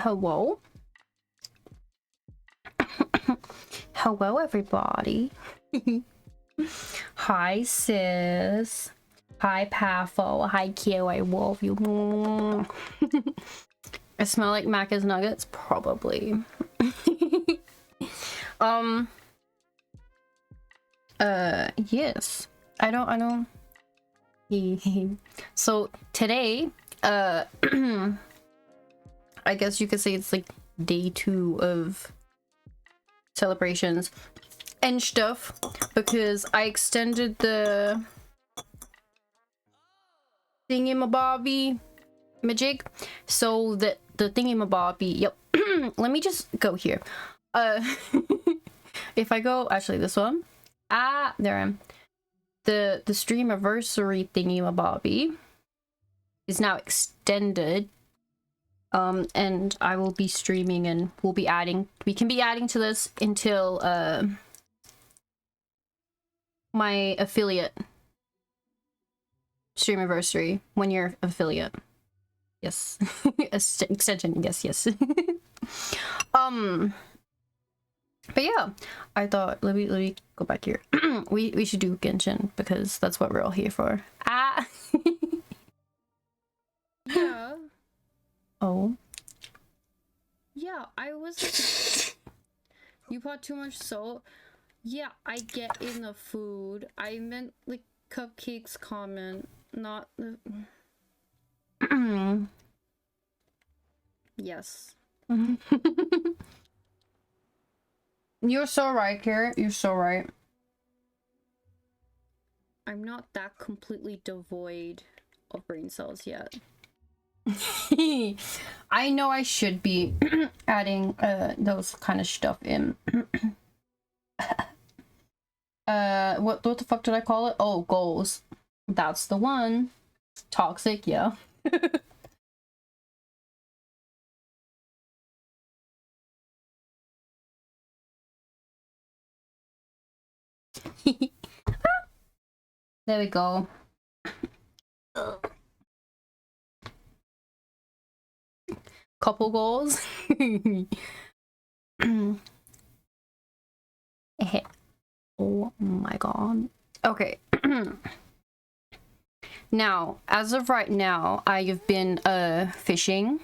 Hello? Hello, everybody. Hi, sis. Hi, Pafo. Hi, Kyo. I love you. I smell like Macca's nuggets? Probably. Yes. I don't. So, today, I guess you could say it's like day 2 of celebrations and stuff, because I extended the thingy-mabobby majig, so that the thingy-mabobby, yep. Let me just go here. If I go, actually this one, there I am. The streamiversary thingy-mabobby is now extended, and I will be streaming, and we can be adding to this until my affiliate streamiversary, 1-year affiliate. Yes. Extension, yes. But yeah, I thought, let me go back here. we should do Genshin, because that's what we're all here for. Yeah. Oh. Yeah, I was. You put too much salt. Yeah, I get in the food. I meant like Cupcake's comment, not the. Yes. You're so right, Carrot. You're so right. I'm not that completely devoid of brain cells yet. I know I should be adding those kind of stuff in. What the fuck did I call it? Oh, goals. That's the one. Toxic, yeah. There we go. Couple goals. Oh my god. Okay. Now, as of right now, I have been fishing.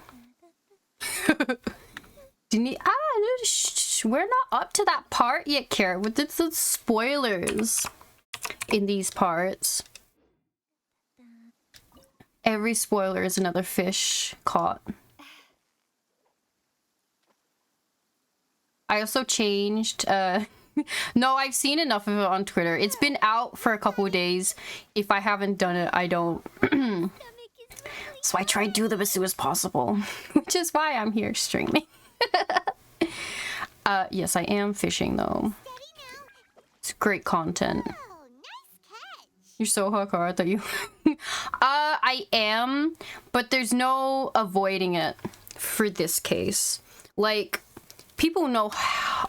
We're not up to that part yet, Kara. With the spoilers in these parts. Every spoiler is another fish caught. I also changed no, I've seen enough of it on Twitter. It's been out for a couple of days. If I haven't done it, I don't. So I try to do them as soon as possible, which is why I'm here streaming. Yes, I am fishing though. It's great content. You're so hardcore, I thought you... I am, but there's no avoiding it for this case. Like, people know,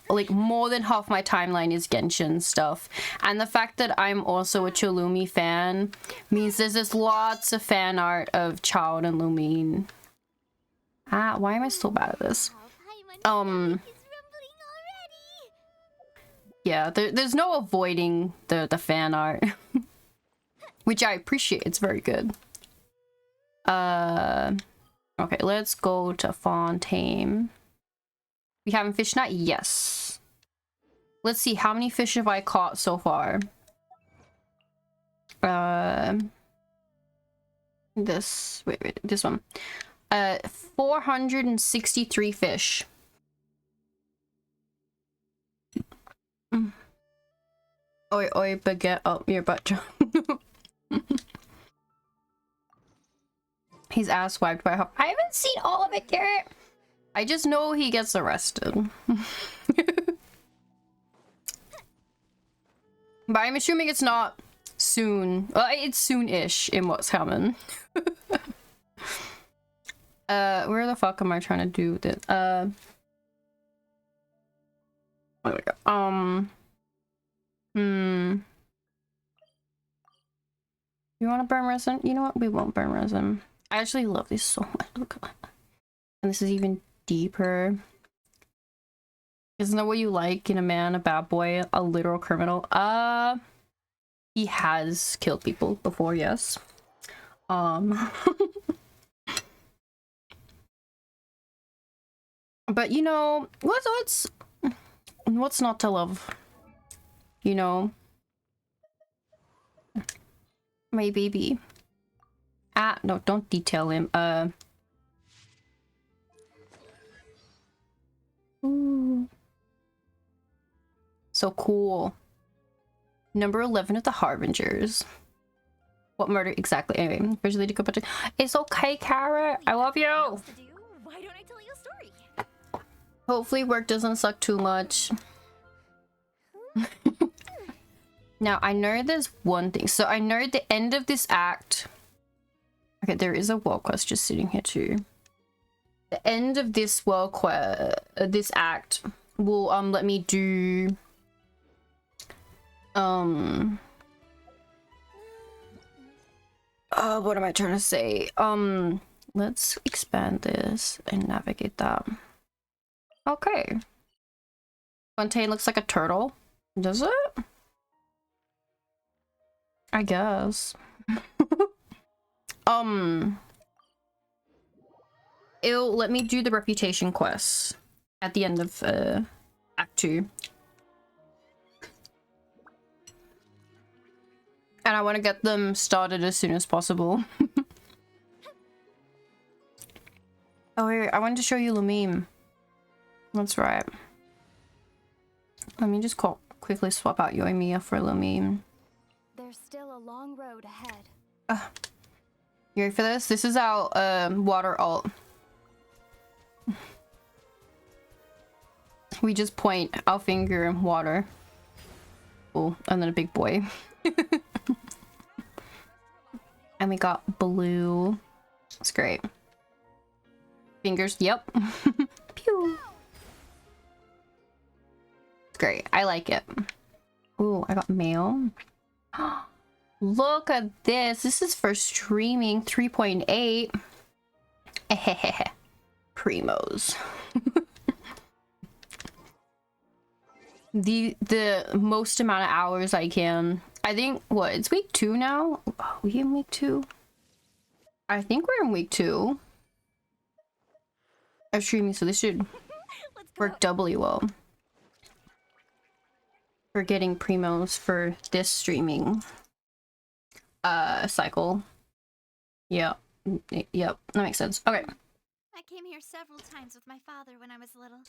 like, more than half my timeline is Genshin stuff. And the fact that I'm also a Chilumi fan means there's just lots of fan art of Child and Lumine. Why am I so bad at this? Yeah, there's no avoiding the fan art. Which I appreciate, it's very good. Okay, let's go to Fontaine. We haven't fished that? Yes. Let's see, how many fish have I caught so far? This one. 463 fish. Oi, oi, baguette up your butt. He's ass wiped by I haven't seen all of it, Garrett. I just know he gets arrested. But I'm assuming it's not soon. Well, it's soon-ish in what's coming. Where the fuck am I trying to do this? You want to burn resin? You know what? We won't burn resin. I actually love this so much. Look at that. And this is even deeper. Isn't that what you like in a man, a bad boy, a literal criminal? He has killed people before, yes. But you know, what's not to love? You know? My baby. Ah, no, don't detail him. Ooh. So cool. Number 11 of the Harbingers. What murder exactly? Anyway, visually decomposed. It's okay, Carrot. I love you. Why don't I tell you a story? Hopefully work doesn't suck too much. Now, I know there's one thing. So I know at the end of this act... Okay, there is a world quest just sitting here too. The end of this world quest, this act, will let me do... what am I trying to say? Let's expand this and navigate that. Okay. Fontaine looks like a turtle. Does it? I guess. It'll let me do the reputation quests at the end of Act 2. And I want to get them started as soon as possible. Oh, here, I wanted to show you Lumine. That's right. Let me just quickly swap out Yoimiya for Lumine. There's still a long road ahead. You ready for this? This is our water alt. We just point our finger in water. Oh, and then a big boy. And we got blue. It's great. Fingers, yep. Pew. It's great. I like it. Ooh, I got mail. Look at this. This is for streaming 3.8. Primos. the most amount of hours I can. I think, what, it's week 2 now? Are we in week 2? I think we're in week 2 of streaming, so this should work doubly well for getting primos for this streaming cycle. Yep, that makes sense. Okay. I came here several times with my father when I was little,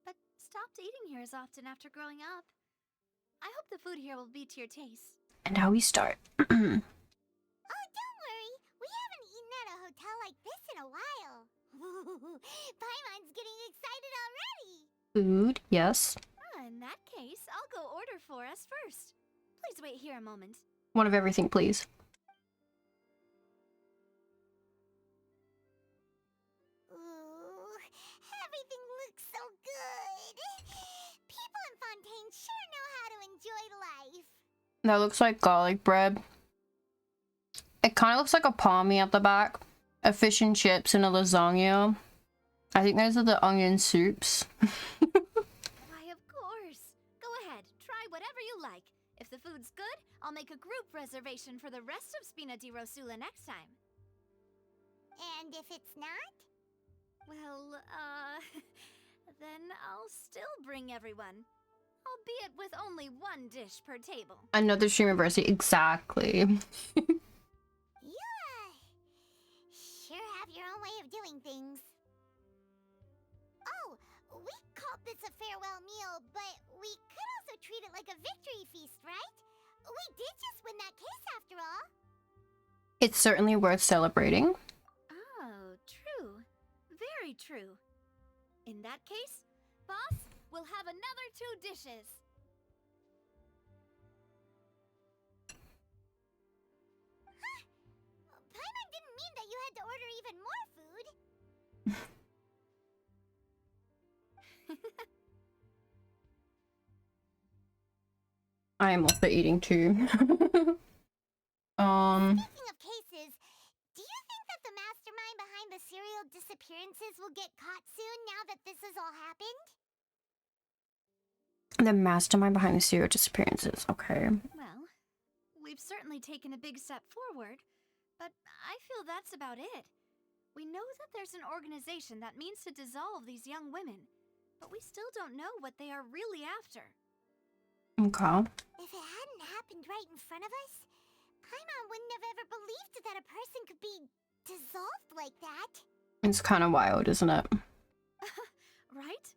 but stopped eating here as often after growing up. I hope the food here will be to your taste. And now we start. Oh, don't worry. We haven't eaten at a hotel like this in a while. Paimon's getting excited already. Food, yes. In that case, I'll go order for us first. Please wait here a moment. One of everything, please. Ooh, everything looks so good. People in Fontaine sure know how to enjoy life. That looks like garlic bread. It kind of looks like a palmy at the back. A fish and chips and a lasagna. I think those are the onion soups. Why, of course. Go ahead, try whatever you like. If the food's good, I'll make a group reservation for the rest of Spina di Rosula next time. And if it's not? Well, then I'll still bring everyone. Albeit with only one dish per table. Another stream anniversary, exactly. Yeah. Sure have your own way of doing things. Oh, we called this a farewell meal, but we could also treat it like a victory feast, right? We did just win that case after all. It's certainly worth celebrating. Oh, true. Very true. In that case, boss, we'll have another 2 dishes. Huh? Paimon didn't mean that you had to order even more food. I am also eating too. Speaking of cases, do you think that the mastermind behind the serial disappearances will get caught soon now that this has all happened? The mastermind behind the serial disappearances. Okay. Well, we've certainly taken a big step forward, but I feel that's about it. We know that there's an organization that means to dissolve these young women, but we still don't know what they are really after. Okay. If it hadn't happened right in front of us, Paimon wouldn't have ever believed that a person could be dissolved like that. It's kind of wild, isn't it? Right?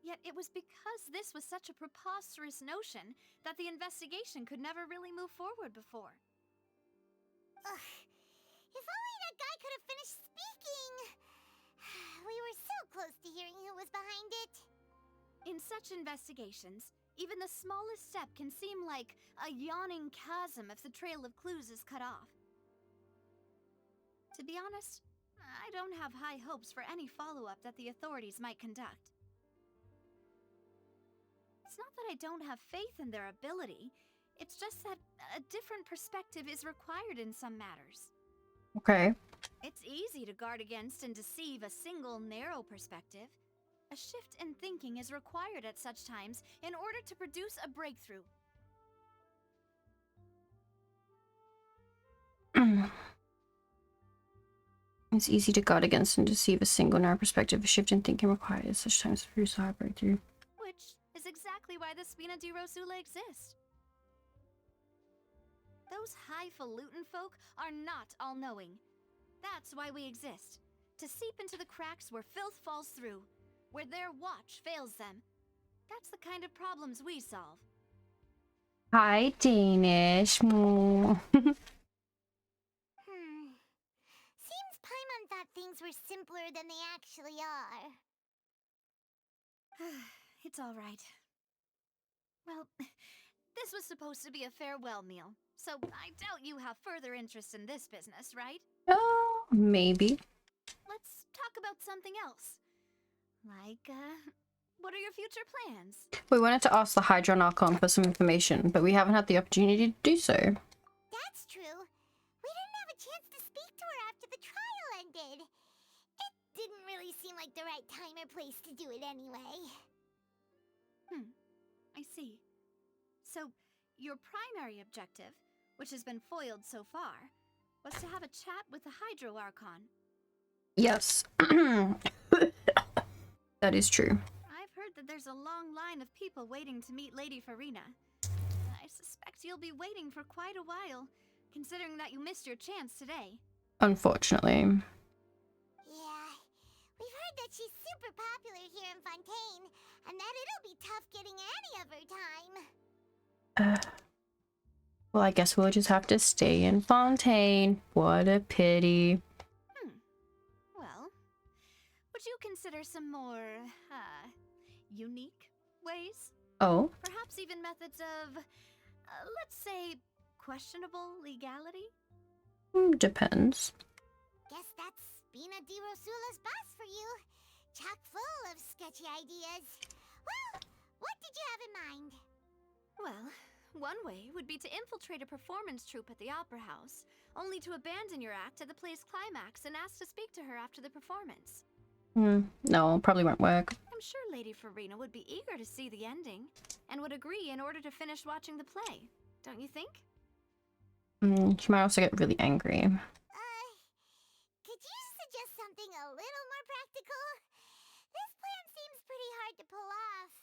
Yet it was because this was such a preposterous notion that the investigation could never really move forward before. Ugh. If only that guy could have finished speaking. We were so close to hearing who was behind it. In such investigations, even the smallest step can seem like a yawning chasm if the trail of clues is cut off. To be honest, I don't have high hopes for any follow-up that the authorities might conduct. It's not that I don't have faith in their ability, it's just that a different perspective is required in some matters. Okay. It's easy to guard against and deceive a single narrow perspective. A shift in thinking is required at such times in order to produce a breakthrough. It's easy to guard against and deceive a single narrow perspective. A shift in thinking required at such times to produce a hard breakthrough. Which is exactly why the Spina di Rosula exist. Those highfalutin folk are not all-knowing. That's why we exist. To seep into the cracks where filth falls through, where their watch fails them. That's the kind of problems we solve. Hi, Danish. Seems Paimon thought things were simpler than they actually are. It's all right. Well, this was supposed to be a farewell meal, so I doubt you have further interest in this business, right? Maybe. Let's talk about something else. Like, what are your future plans? We wanted to ask the Hydra and Archon for some information, but we haven't had the opportunity to do so. That's true. We didn't have a chance to speak to her after the trial ended. It didn't really seem like the right time or place to do it anyway. I see. So, your primary objective, which has been foiled so far, was to have a chat with the Hydro Archon. Yes. That is true. I've heard that there's a long line of people waiting to meet Lady Farina. I suspect you'll be waiting for quite a while, considering that you missed your chance today. Unfortunately. Yeah, we've heard that she's super popular here in Fontaine, and that it'll be tough getting any of her time. Well, I guess we'll just have to stay in Fontaine. What a pity. Well, would you consider some more, unique ways? Oh? Perhaps even methods of, let's say, questionable legality? Depends. Guess that's Spina di Rosula's boss for you. Chock full of sketchy ideas. Well, what did you have in mind? Well, one way would be to infiltrate a performance troupe at the Opera House, only to abandon your act at the play's climax and ask to speak to her after the performance. No, probably won't work. I'm sure Lady Farina would be eager to see the ending, and would agree in order to finish watching the play, don't you think? She might also get really angry. Could you suggest something a little more practical? This plan seems pretty hard to pull off.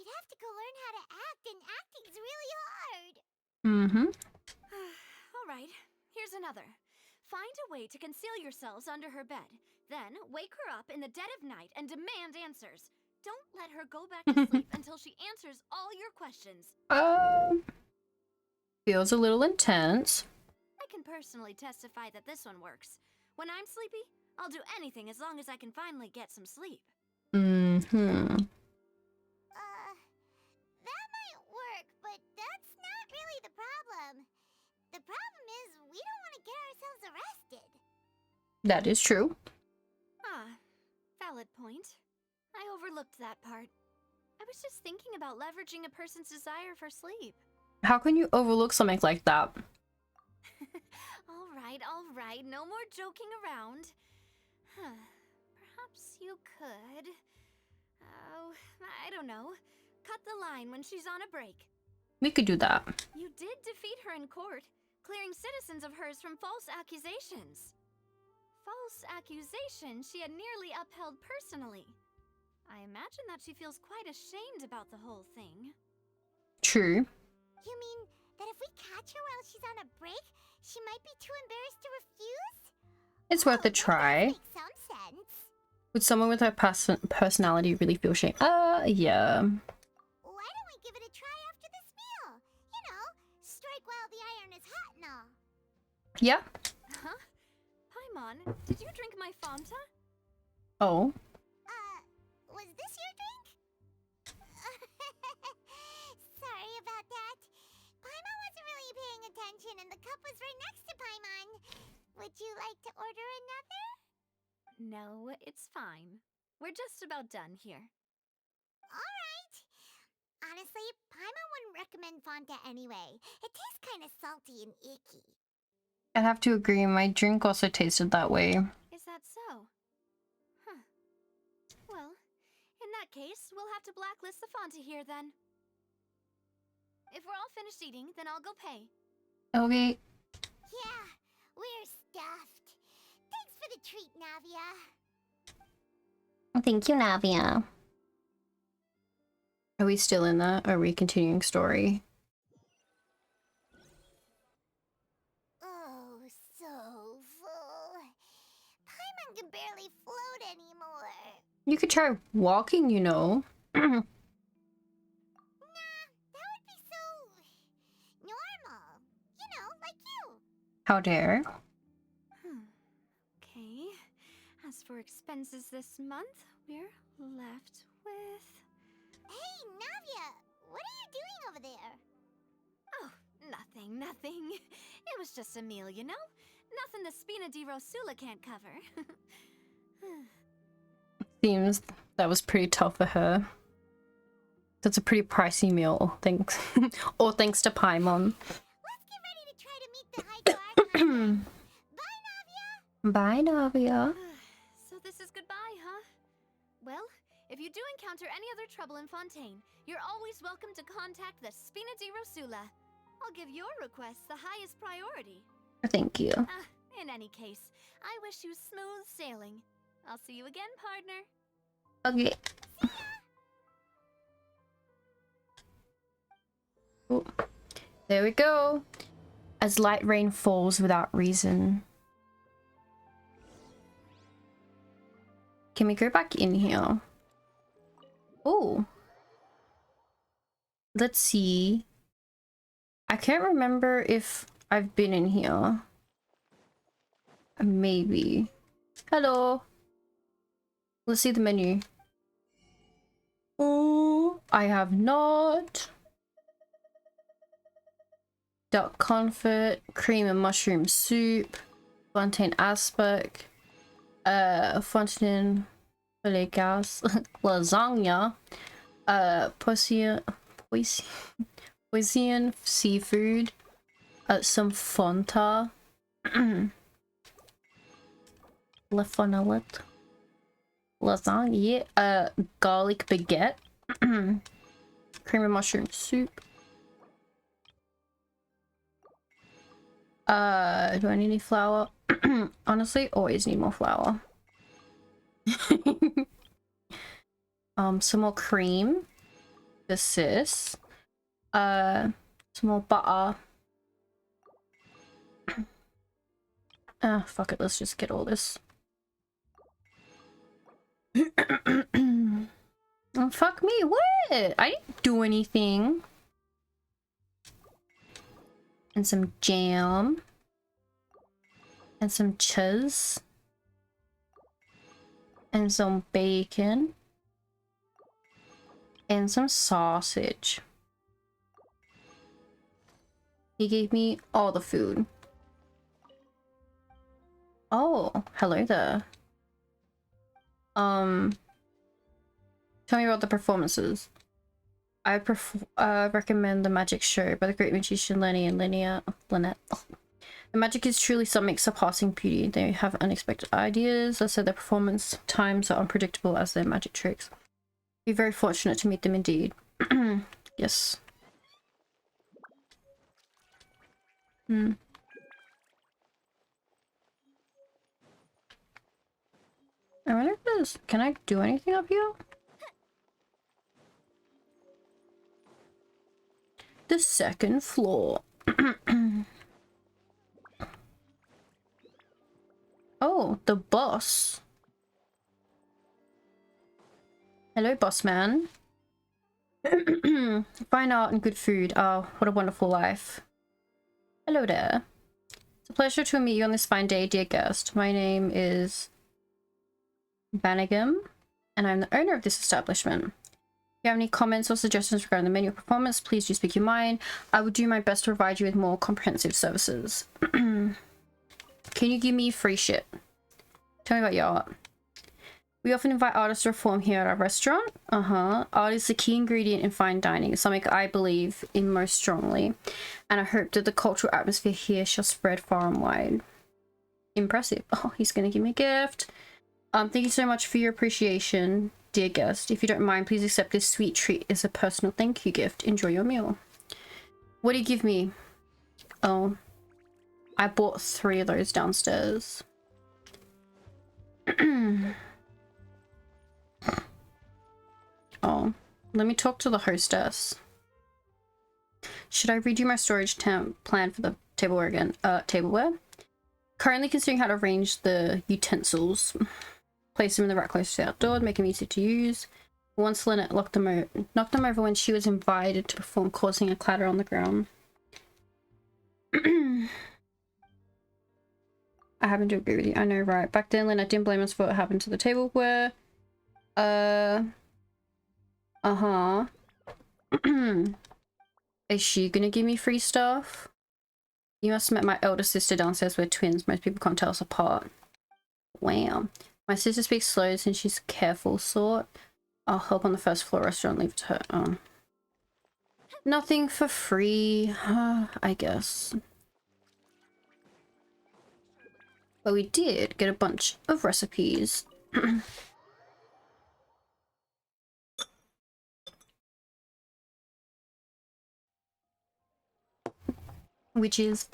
We'd have to go learn how to act, and acting's really hard. All right, here's another. Find a way to conceal yourselves under her bed. Then wake her up in the dead of night and demand answers. Don't let her go back to sleep until she answers all your questions. Feels a little intense. I can personally testify that this one works. When I'm sleepy, I'll do anything as long as I can finally get some sleep. That might work, but that's not really the problem. The problem is we don't want to get ourselves arrested. That is true. Valid point. I overlooked that part. I was just thinking about leveraging a person's desire for sleep. How can you overlook something like that? All right, no more joking around. Perhaps you could. Oh, I don't know. Cut the line when she's on a break. We could do that. You did defeat her in court, clearing citizens of hers from false accusations. False accusations she had nearly upheld personally. I imagine that she feels quite ashamed about the whole thing. True. You mean that if we catch her while she's on a break, she might be too embarrassed to refuse? It's worth a That try. makes some sense. Would someone with her personality really feel shame? Yeah. Why don't we give it a try after this meal? You know, strike while the iron is hot and all. Yeah. Huh? Paimon, did you drink my Fanta? Oh. Was this your drink? Sorry about that. Paimon wasn't really paying attention and the cup was right next to Paimon. Would you like to order another? No, it's fine. We're just about done here. Alright. Honestly, Paimon wouldn't recommend Fanta anyway. It tastes kind of salty and icky. I have to agree, my drink also tasted that way. Is that so? Huh. Well, in that case, we'll have to blacklist the Fanta here then. If we're all finished eating, then I'll go pay. Okay. Yeah, we're stuffed. Thanks for the treat, Navia. Thank you, Navia. Are we still in that? Are we continuing story? Oh, so full. Paimon can barely float anymore. You could try walking, you know. Nah, that would be so normal. You know, like you. How dare. Okay. As for expenses this month, we're left with... Hey, Navia, what are you doing over there? Oh, nothing. It was just a meal, you know? Nothing the Spina di Rosula can't cover. Seems that was pretty tough for her. That's a pretty pricey meal, thanks. Or thanks to Paimon. Let's get ready to try to meet the Hydro Archon. Bye, Navia. Bye, Navia. So this is goodbye, huh? Well, if you do encounter any other trouble in Fontaine, you're always welcome to contact the Spina di Rosula. I'll give your request the highest priority. Thank you. In any case, I wish you smooth sailing. I'll see you again, partner. Okay. Oh, there we go. As light rain falls without reason. Can we go back in here? Oh. Let's see. I can't remember if I've been in here. Maybe. Hello. Let's see the menu. Oh, I have not. Duck confit, cream and mushroom soup, Fontaine aspic, Fontaine gas, lasagna, Poisian seafood, some Fanta, Lefonalet, lasagna, garlic baguette, cream and mushroom soup. Do I need any flour? Honestly, always need more flour. Some more cream. This. Some more butter. Fuck it, let's just get all this. Oh, fuck me, what? I didn't do anything. And some jam. And some cheese. And some bacon. And some sausage. He gave me all the food. Oh, hello there. Tell me about the performances. I recommend The Magic Show by the great magician Lenny and Lynette. The magic is truly something surpassing beauty. They have unexpected ideas. I said their performance times are unpredictable as their magic tricks. Be very fortunate to meet them indeed. Yes. I wonder if this... Can I do anything up here? The second floor. Oh, the boss. Hello, boss man. Fine art and good food. Oh, what a wonderful life. Hello there. It's a pleasure to meet you on this fine day, dear guest. My name is Bannigan, and I'm the owner of this establishment. If you have any comments or suggestions regarding the menu performance, please do speak your mind. I will do my best to provide you with more comprehensive services. Can you give me free shit? Tell me about your art. We often invite artists to perform here at our restaurant. Art is the key ingredient in fine dining, something I believe in most strongly, and I hope that the cultural atmosphere here shall spread far and wide. Impressive. Oh, he's gonna give me a gift. Thank you so much for your appreciation, dear guest. If you don't mind, please accept this sweet treat as a personal thank you gift. Enjoy your meal. What do you give me? Oh, I bought 3 of those downstairs. Oh, let me talk to the hostess. Should I read you my storage plan for the tableware again? Tableware? Currently considering how to arrange the utensils. Place them in the rack close to the outdoor, make them easy to use. Once Lynette knocked them over when she was invited to perform, causing a clatter on the ground. I happen to agree with you. I know, right? Back then, Lynette didn't blame us for what happened to the tableware. Is she gonna give me free stuff? You must have met my elder sister downstairs. We're twins. Most people can't tell us apart. Wow. My sister speaks slow since she's a careful sort. I'll help on the first floor restaurant. Leave it to her. Nothing for free, I guess. But we did get a bunch of recipes. Which is,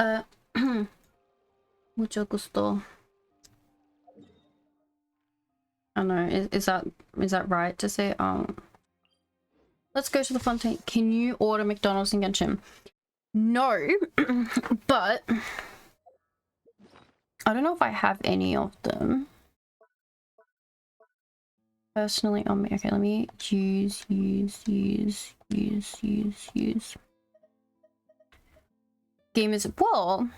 mucho gusto. I don't know, is that right to say? Let's go to the Fontaine. Can you order McDonald's in Genshin? No, but I don't know if I have any of them. Personally on me. Okay, let me use. Game is, well,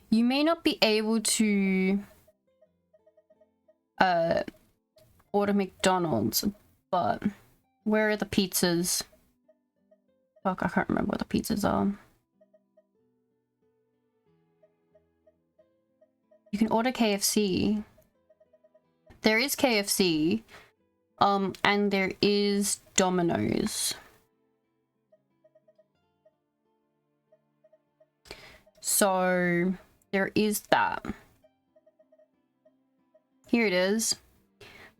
you may not be able to order McDonald's, but where are the pizzas? Fuck, I can't remember what the pizzas are. You can order KFC. There is KFC, and there is Domino's. So there is that. Here it is.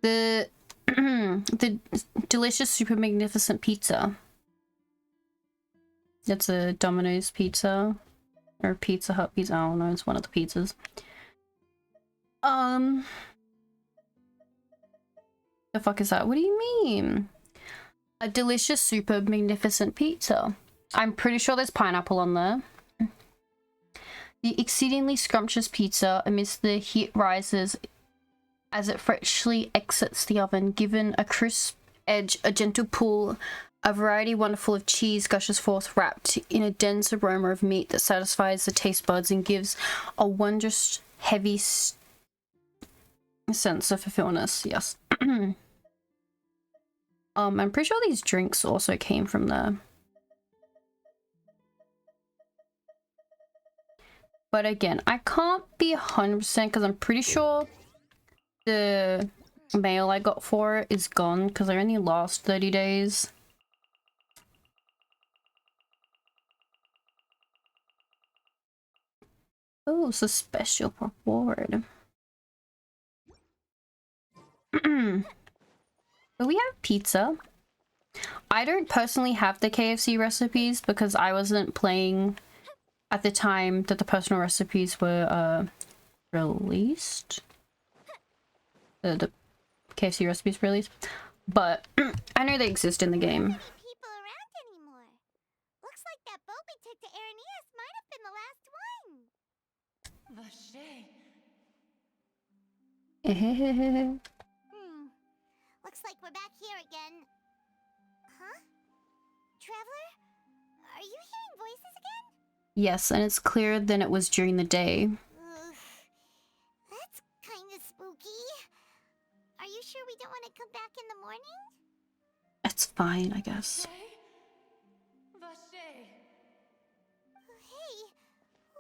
The the delicious super magnificent pizza. It's a Domino's pizza or Pizza Hut pizza. I don't know, it's one of the pizzas. The fuck is that? What do you mean? A delicious super magnificent pizza. I'm pretty sure there's pineapple on there. The exceedingly scrumptious pizza amidst the heat rises as it freshly exits the oven. Given a crisp edge, a gentle pull, a variety wonderful of cheese gushes forth, wrapped in a dense aroma of meat that satisfies the taste buds and gives a wondrous heavy sense of fulfillment. Yes. I'm pretty sure these drinks also came from there. But again, I can't be 100% because I'm pretty sure the mail I got for it is gone because I only last 30 days. Oh, it's a special reward. But we have pizza. I don't personally have the KFC recipes because I wasn't playing at the time that the personal recipes were released. The KFC recipes released. But I know they exist in the game. Not many people around anymore. Looks like that boat we took to Araneas might have been the last one. Vache. Looks like we're back here again. Huh? Traveler? Are you hearing voices again? Yes, and it's clearer than it was during the day. Ugh, that's kind of spooky. Are you sure we don't want to come back in the morning? It's fine, I guess. Hey, why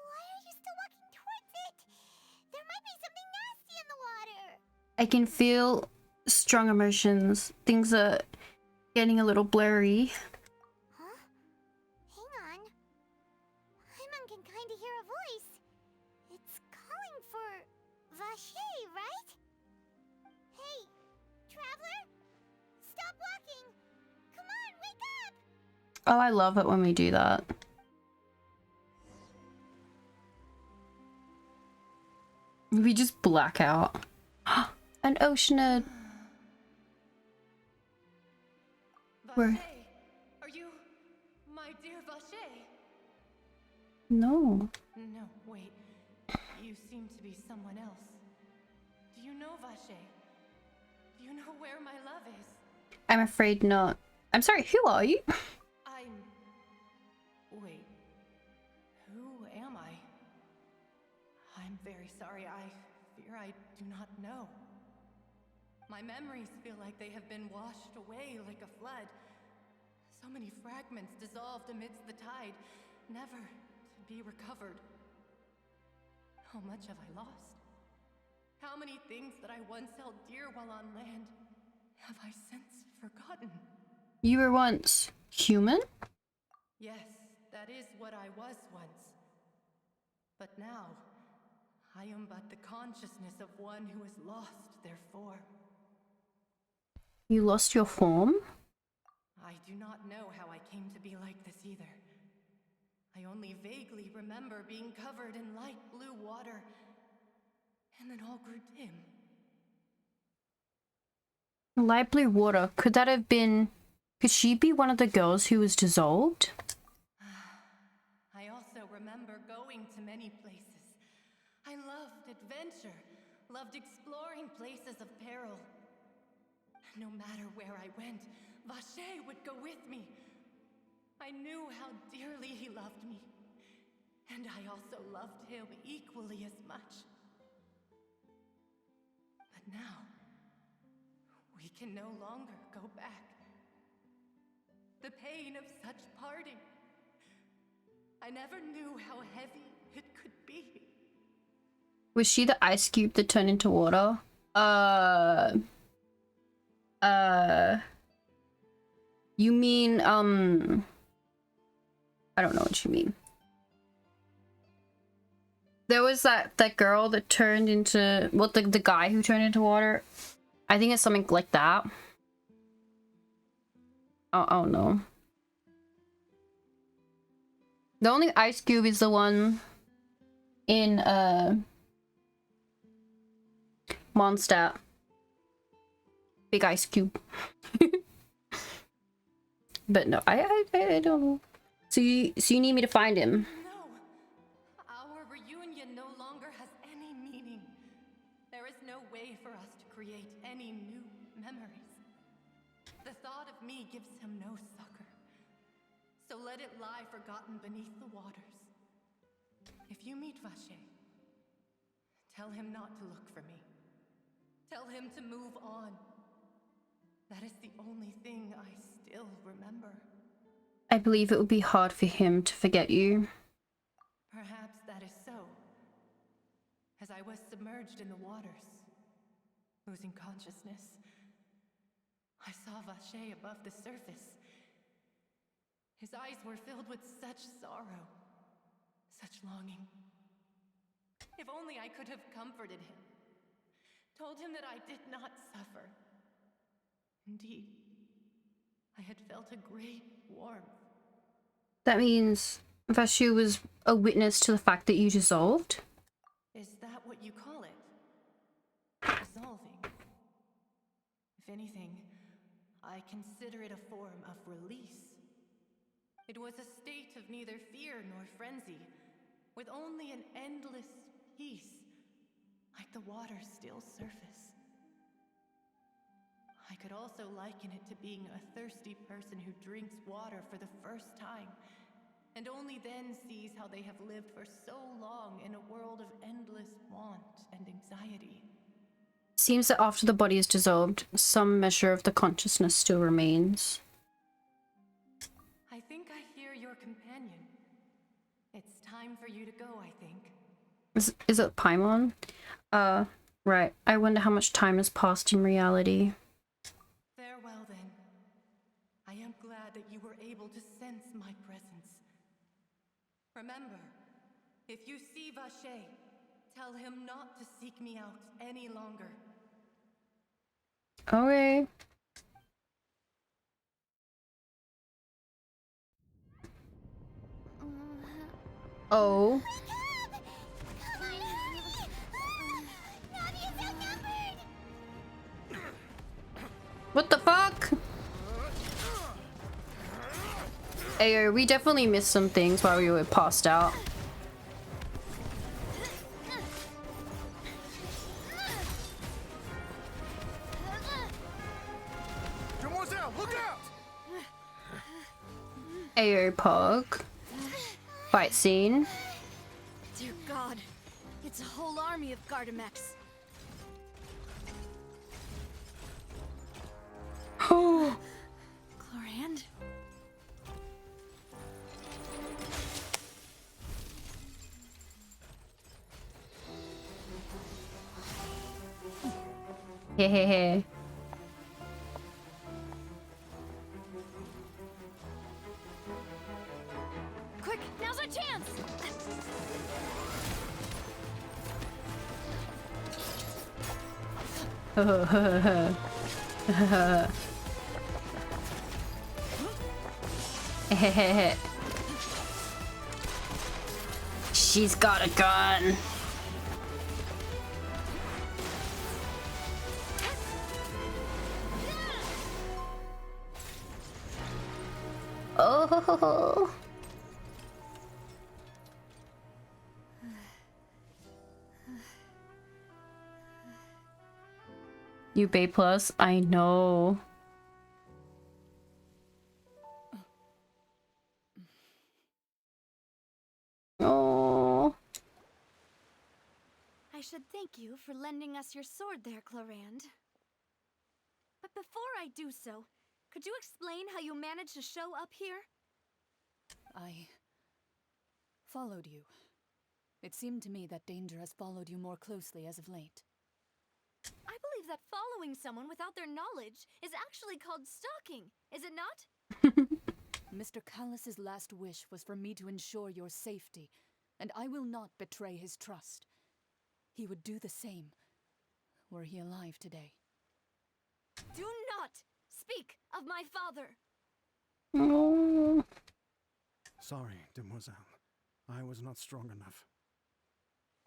are you still walking towards it? There might be something nasty in the water. I can feel strong emotions. Things are getting a little blurry. Huh? Hang on. Paimon can kind of hear a voice. It's calling for Vache, right? Hey, Traveler? Stop walking! Come on, wake up! Oh, I love it when we do that. We just black out. An oceanid. Where? Are you my dear Vache? No. No, wait. You seem to be someone else. Do you know Vache? Do you know where my love is? I'm afraid not. I'm sorry, who are you? Wait. Who am I? I'm very sorry. I fear I do not know. My memories feel like they have been washed away like a flood. So many fragments dissolved amidst the tide, never to be recovered. How much have I lost? How many things that I once held dear while on land have I since forgotten? You were once human? Yes, that is what I was once. But now, I am but the consciousness of one who has lost their form. You lost your form? I do not know how I came to be like this either. I only vaguely remember being covered in light blue water, and then all grew dim. Light blue water. Could that have been... Could she be one of the girls who was dissolved? I also remember going to many places. I loved adventure, loved exploring places of peril. No matter where I went, Vache would go with me. I knew how dearly he loved me, and I also loved him equally as much. But now, we can no longer go back. The pain of such parting. I never knew how heavy it could be. Was she the ice cube that turned into water? You mean, I don't know what you mean. There was that girl that turned into, well, the guy who turned into water. I think it's something like that. I don't know. The only ice cube is the one in, Mondstadt. Big ice cube. But no, I don't know. So you need me to find him? No! Our reunion no longer has any meaning. There is no way for us to create any new memories. The thought of me gives him no succor. So let it lie forgotten beneath the waters. If you meet Vache, tell him not to look for me. Tell him to move on. That is the only thing I still remember. I believe it would be hard for him to forget you. Perhaps that is so. As I was submerged in the waters, losing consciousness, I saw Vache above the surface. His eyes were filled with such sorrow, such longing. If only I could have comforted him. Told him that I did not suffer. Indeed, I had felt a great warmth. That means Vashu was a witness to the fact that you dissolved? Is that what you call it? Dissolving. If anything, I consider it a form of release. It was a state of neither fear nor frenzy, with only an endless peace, like the water's still surface. I could also liken it to being a thirsty person who drinks water for the first time, and only then sees how they have lived for so long in a world of endless want and anxiety. Seems that after the body is dissolved, some measure of the consciousness still remains. I think I hear your companion. It's time for you to go, I think. Is it Paimon? Right. I wonder how much time has passed in reality. Farewell, then. I am glad that you were able to sense my presence. Remember, if you see Vache, tell him not to seek me out any longer. Okay. Oh. Come on, hurry! Navia's outnumbered! What the fuck? Ayo, we definitely missed some things while we were passed out. Demoiselle, look out! Ayo, Pog. Fight scene. Dear God, it's a whole army of Gardamex. Oh. Chlorand? Hehehe. Quick, now's our chance! She's got a gun. Oh. You Bay Plus, I know. Oh. I should thank you for lending us your sword there, Chlorand. But before I do so, could you explain how you managed to show up here? I followed you. It seemed to me that danger has followed you more closely as of late. I believe that following someone without their knowledge is actually called stalking, is it not? Mr. Callus's last wish was for me to ensure your safety, and I will not betray his trust. He would do the same, were he alive today. Do not speak of my father! Oh. Sorry, demoiselle. I was not strong enough.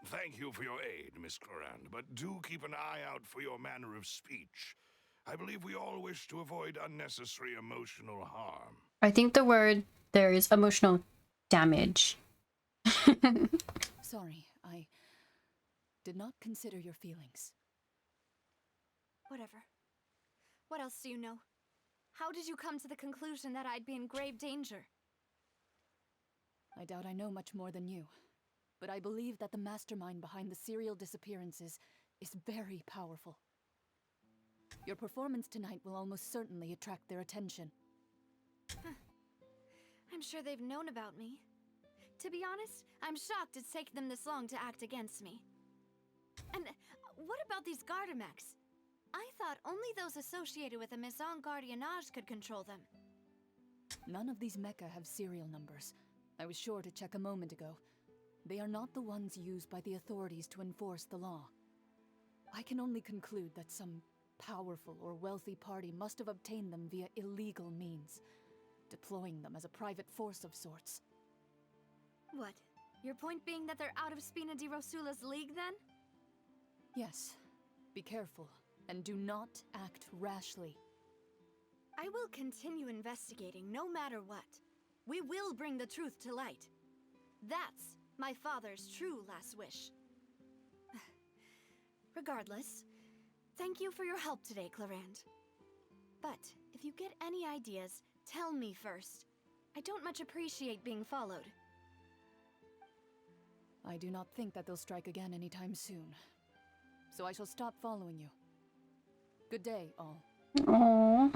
Thank you for your aid, Miss Chlorand, but do keep an eye out for your manner of speech. I believe we all wish to avoid unnecessary emotional harm. I think the word there is emotional damage. Sorry, I did not consider your feelings. Whatever. What else do you know? How did you come to the conclusion that I'd be in grave danger? I doubt I know much more than you, but I believe that the mastermind behind the serial disappearances is very powerful. Your performance tonight will almost certainly attract their attention. I'm sure they've known about me. To be honest, I'm shocked it's taken them this long to act against me. And what about these Gardamex? I thought only those associated with a Maison Gardiennage could control them. None of these mecha have serial numbers. I was sure to check a moment ago. They are not the ones used by the authorities to enforce the law. I can only conclude that some powerful or wealthy party must have obtained them via illegal means, deploying them as a private force of sorts. What? Your point being that they're out of Spina di Rosula's league, then? Yes. Be careful, and do not act rashly. I will continue investigating no matter what. We will bring the truth to light. That's my father's true last wish. Regardless, thank you for your help today, Clarand. But if you get any ideas, tell me first. I don't much appreciate being followed. I do not think that they'll strike again anytime soon. So I shall stop following you. Good day, all. Aww.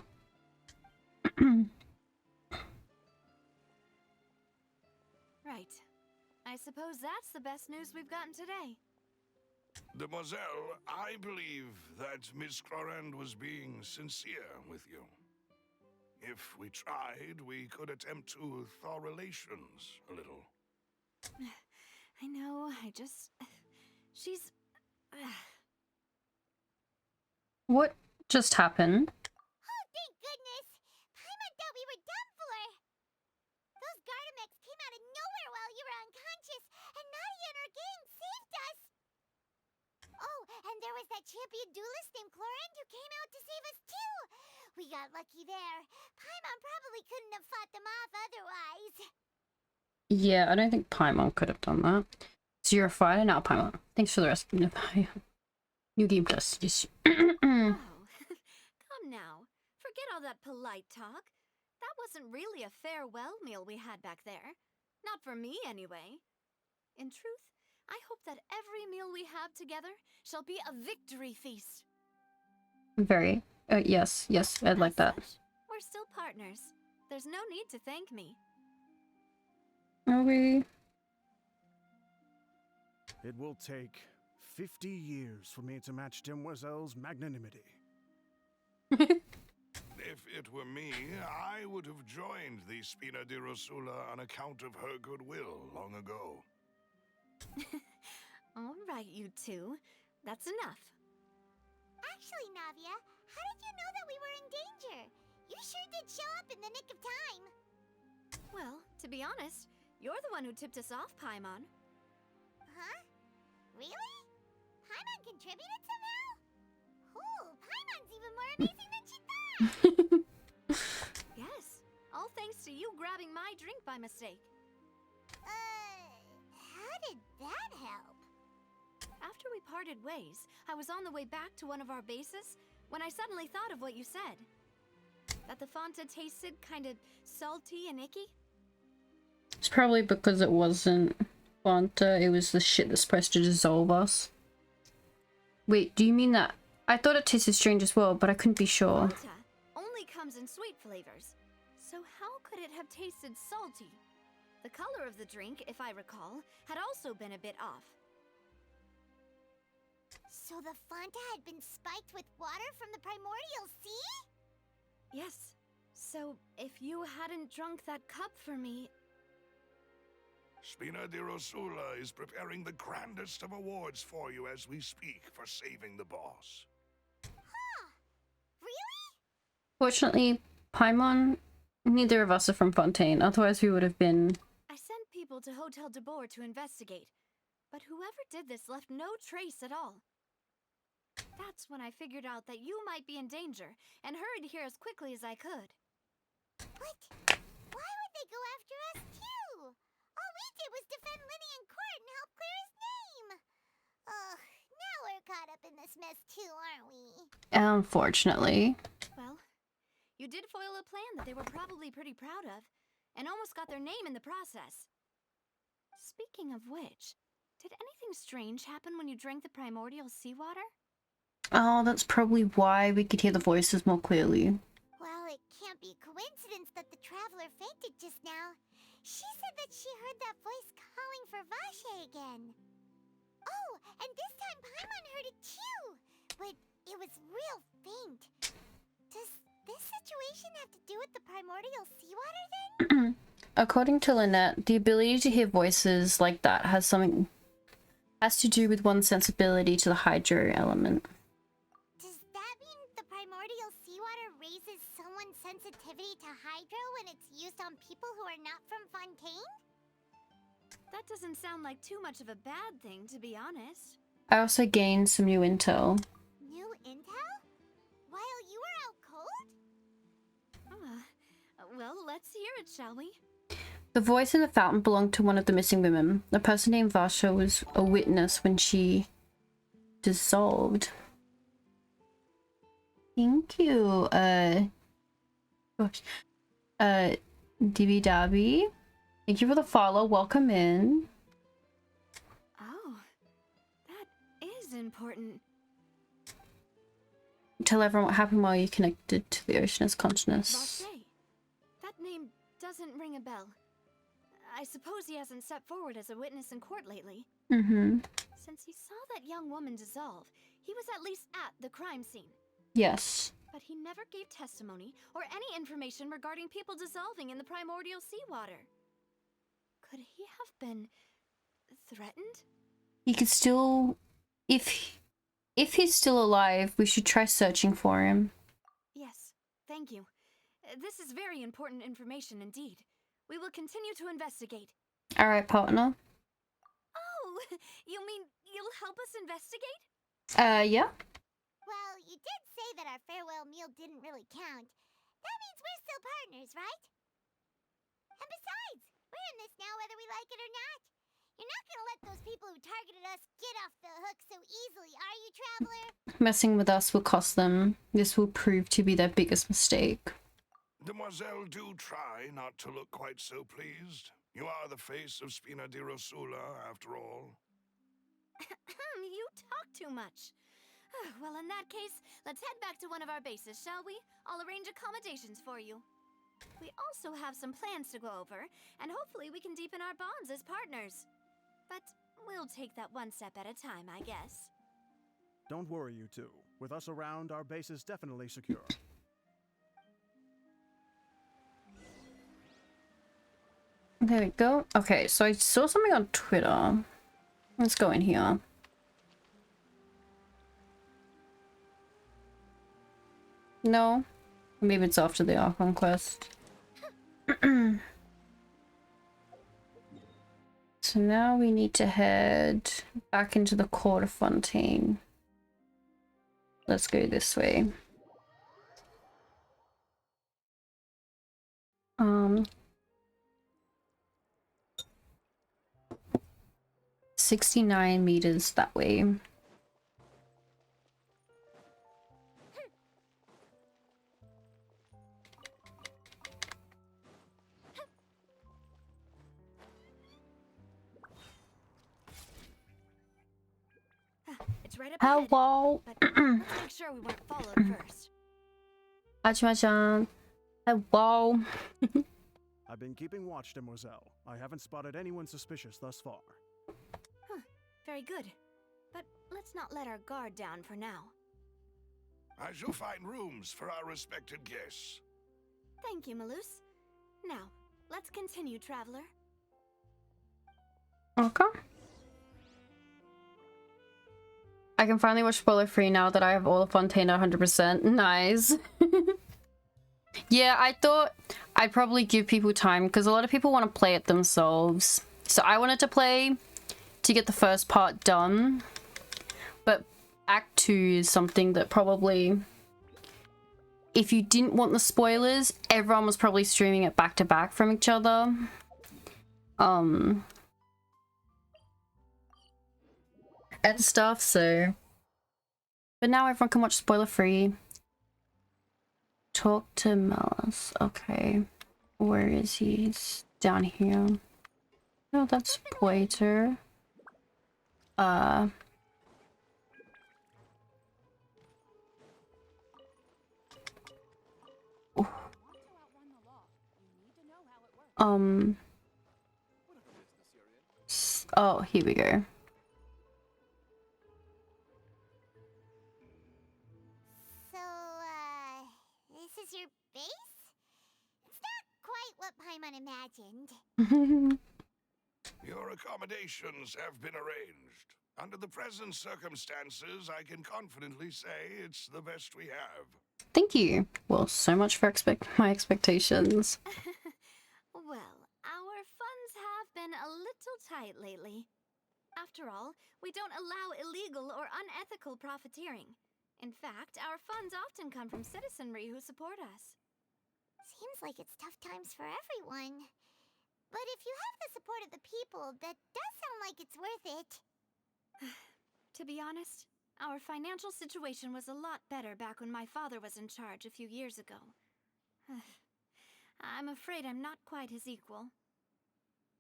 Right. I suppose that's the best news we've gotten today. Demoiselle, I believe that Miss Clorand was being sincere with you. If we tried, we could attempt to thaw relations a little. I know, she's... What just happened? Oh, thank goodness! Paimon thought we were done for! Those Gardamex came out of nowhere while you were unconscious, and Nadia and her gang saved us! Oh, and there was that champion duelist named Clorand who came out to save us too! We got lucky there. Paimon probably couldn't have fought them off otherwise. Yeah, I don't think Paimon could have done that. So you're a fighter now, Paimon. Thanks for the rest. You Game Plus. Yes. Oh, come now. Forget all that polite talk. That wasn't really a farewell meal we had back there. Not for me, anyway. In truth, I hope that every meal we have together shall be a victory feast. Very. Yes, I'd like that. Such, we're still partners. There's no need to thank me. Are we? It will take 50 years for me to match Demoiselle's magnanimity. If it were me, I would have joined the Spina di Rosula on account of her goodwill long ago. All right, you two. That's enough. Actually, Navia, how did you know that we were in danger? You sure did show up in the nick of time. Well, to be honest, you're the one who tipped us off, Paimon. Huh? Really? Paimon contributed somehow? Ooh, Paimon's even more amazing than she thought! Yes, all thanks to you grabbing my drink by mistake. How did that help? After we parted ways, I was on the way back to one of our bases when I suddenly thought of what you said. That the Fanta tasted kind of salty and icky. It's probably because it wasn't Fanta, it was the shit that's supposed to dissolve us. Wait, do you mean that? I thought it tasted strange as well, but I couldn't be sure. Fanta only comes in sweet flavors. So how could it have tasted salty? The color of the drink, if I recall, had also been a bit off. So the Fanta had been spiked with water from the primordial sea? Yes. So if you hadn't drunk that cup for me... Spina di Rosula is preparing the grandest of awards for you as we speak for saving the boss. Huh. Really? Fortunately, Paimon, neither of us are from Fontaine, otherwise we would have been... I sent people to Hotel de Boer to investigate, but whoever did this left no trace at all. That's when I figured out that you might be in danger, and hurried here as quickly as I could. What? Why would they go after us too? All we did was defend Linny in court and help clear his name. Ugh, now we're caught up in this mess too, aren't we? Unfortunately. Well, you did foil a plan that they were probably pretty proud of, and almost got their name in the process. Speaking of which, did anything strange happen when you drank the primordial seawater? Oh, that's probably why we could hear the voices more clearly. Well, it can't be coincidence that the traveler fainted just now. She said that she heard that voice calling for Vache again. Oh, and this time Paimon heard it too, but it was real faint. Does this situation have to do with the primordial seawater then? According to Lynette, the ability to hear voices like that has to do with one's sensibility to the hydro element. Does that mean the primordial seawater raises someone's sensitivity to hydro when it's used on people who are not from Fontaine? That doesn't sound like too much of a bad thing, to be honest. I also gained some new intel. New intel? While you were out cold? Well, let's hear it, shall we? The voice in the fountain belonged to one of the missing women. A person named Vasha was a witness when she dissolved. Thank you, gosh. Dibby Dabby. Thank you for the follow. Welcome in. Oh, that is important. Tell everyone what happened while you connected to the ocean as consciousness. Vache. That name doesn't ring a bell. I suppose he hasn't stepped forward as a witness in court lately. Mm-hmm. Since he saw that young woman dissolve, he was at least at the crime scene. Yes. But he never gave testimony or any information regarding people dissolving in the primordial seawater. Could he have been threatened? He could still, if he's still alive, we should try searching for him. Yes, thank you. This is very important information indeed. We will continue to investigate. All right, partner. Oh, you mean you'll help us investigate? Yeah. Well, you did say that our farewell meal didn't really count. That means we're still partners, right? And besides, we're in this now whether we like it or not. You're not gonna let those people who targeted us get off the hook so easily, are you, Traveler? Messing with us will cost them. This will prove to be their biggest mistake. Demoiselle, do try not to look quite so pleased. You are the face of Spina di Rosula, after all. You talk too much. Well, in that case, let's head back to one of our bases, shall we? I'll arrange accommodations for you. We also have some plans to go over, and hopefully we can deepen our bonds as partners. But we'll take that one step at a time, I guess. Don't worry, you two. With us around, our base is definitely secure. There we go. Okay, so I saw something on Twitter. Let's go in here. No? Maybe it's after the Archon quest. So now we need to head back into the court of Fontaine. Let's go this way. 69 meters that way. It's right up ahead. Hello. But let's make sure we weren't followed first. Hachima-chan. Hello. I've been keeping watch, Demoiselle. I haven't spotted anyone suspicious thus far. Very good. But let's not let our guard down for now. I shall find rooms for our respected guests. Thank you, Malus. Now, let's continue, Traveler. Okay. I can finally watch spoiler free now that I have all of Fontaine 100%. Nice. Yeah, I thought I'd probably give people time because a lot of people want to play it themselves. So I wanted to play to get the first part done. But Act 2 is something that probably, if you didn't want the spoilers, everyone was probably streaming it back to back from each other. And stuff, so. But now everyone can watch spoiler free. Talk to Melis. Okay. Where is he? He's down here. No, that's Poiter. Oh, here we go. So, this is your base? It's not quite what time unimagined. Your accommodations have been arranged. Under the present circumstances, I can confidently say it's the best we have. Thank you. Well, so much for my expectations. Well, our funds have been a little tight lately. After all, we don't allow illegal or unethical profiteering. In fact, our funds often come from citizenry who support us. Seems like it's tough times for everyone. But if you have the support of the people, that does sound like it's worth it. To be honest, our financial situation was a lot better back when my father was in charge a few years ago. I'm afraid I'm not quite his equal.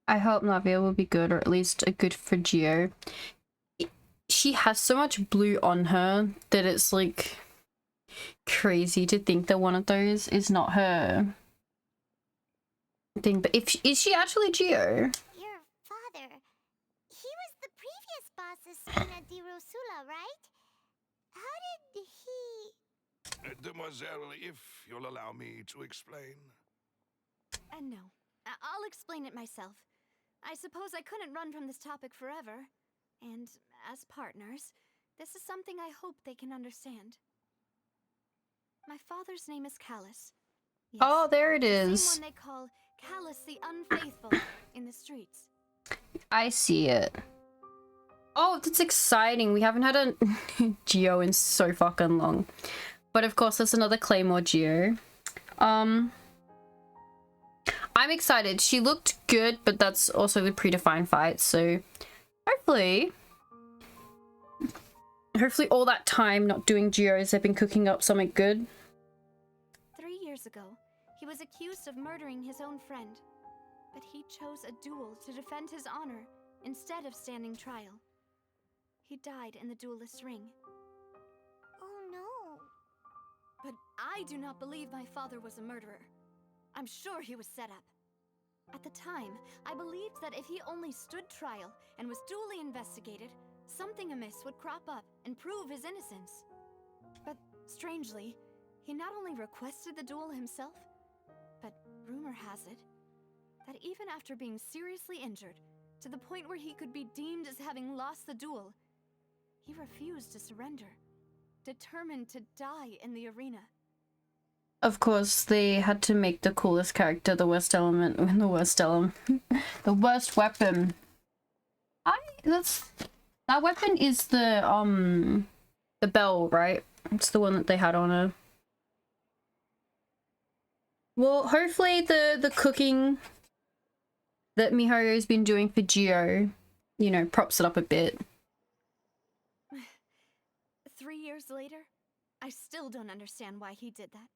I hope Navia will be good, or at least a good for Geo. She has so much blue on her that it's like crazy to think that one of those is not her thing. But is she actually Geo? Your father, he was the previous boss of Spina di Rosula, right? How did he... Demoiselle, if you'll allow me to explain. No, I'll explain it myself. I suppose I couldn't run from this topic forever. And as partners, this is something I hope they can understand. My father's name is Callus. Yes, Oh, there it the is. same one they call Callus the Unfaithful in the streets. I see it. Oh, that's exciting. We haven't had a Geo in so fucking long. But of course, there's another Claymore Geo. I'm excited. She looked good, but that's also the predefined fight, so hopefully all that time not doing Geos, they've been cooking up something good. 3 years ago, he was accused of murdering his own friend, but he chose a duel to defend his honor instead of standing trial. He died in the duelist's ring. Oh no. But I do not believe my father was a murderer. I'm sure he was set up. At the time, I believed that if he only stood trial and was duly investigated, something amiss would crop up and prove his innocence. But strangely, he not only requested the duel himself, but rumor has it that even after being seriously injured, to the point where he could be deemed as having lost the duel, he refused to surrender, determined to die in the arena. Of course, they had to make the coolest character the worst element, the worst element, the worst weapon. That weapon is the bell, right? It's the one that they had on her. Well, hopefully the cooking that Mihoyo's been doing for Geo, you know, props it up a bit. 3 years later, I still don't understand why he did that.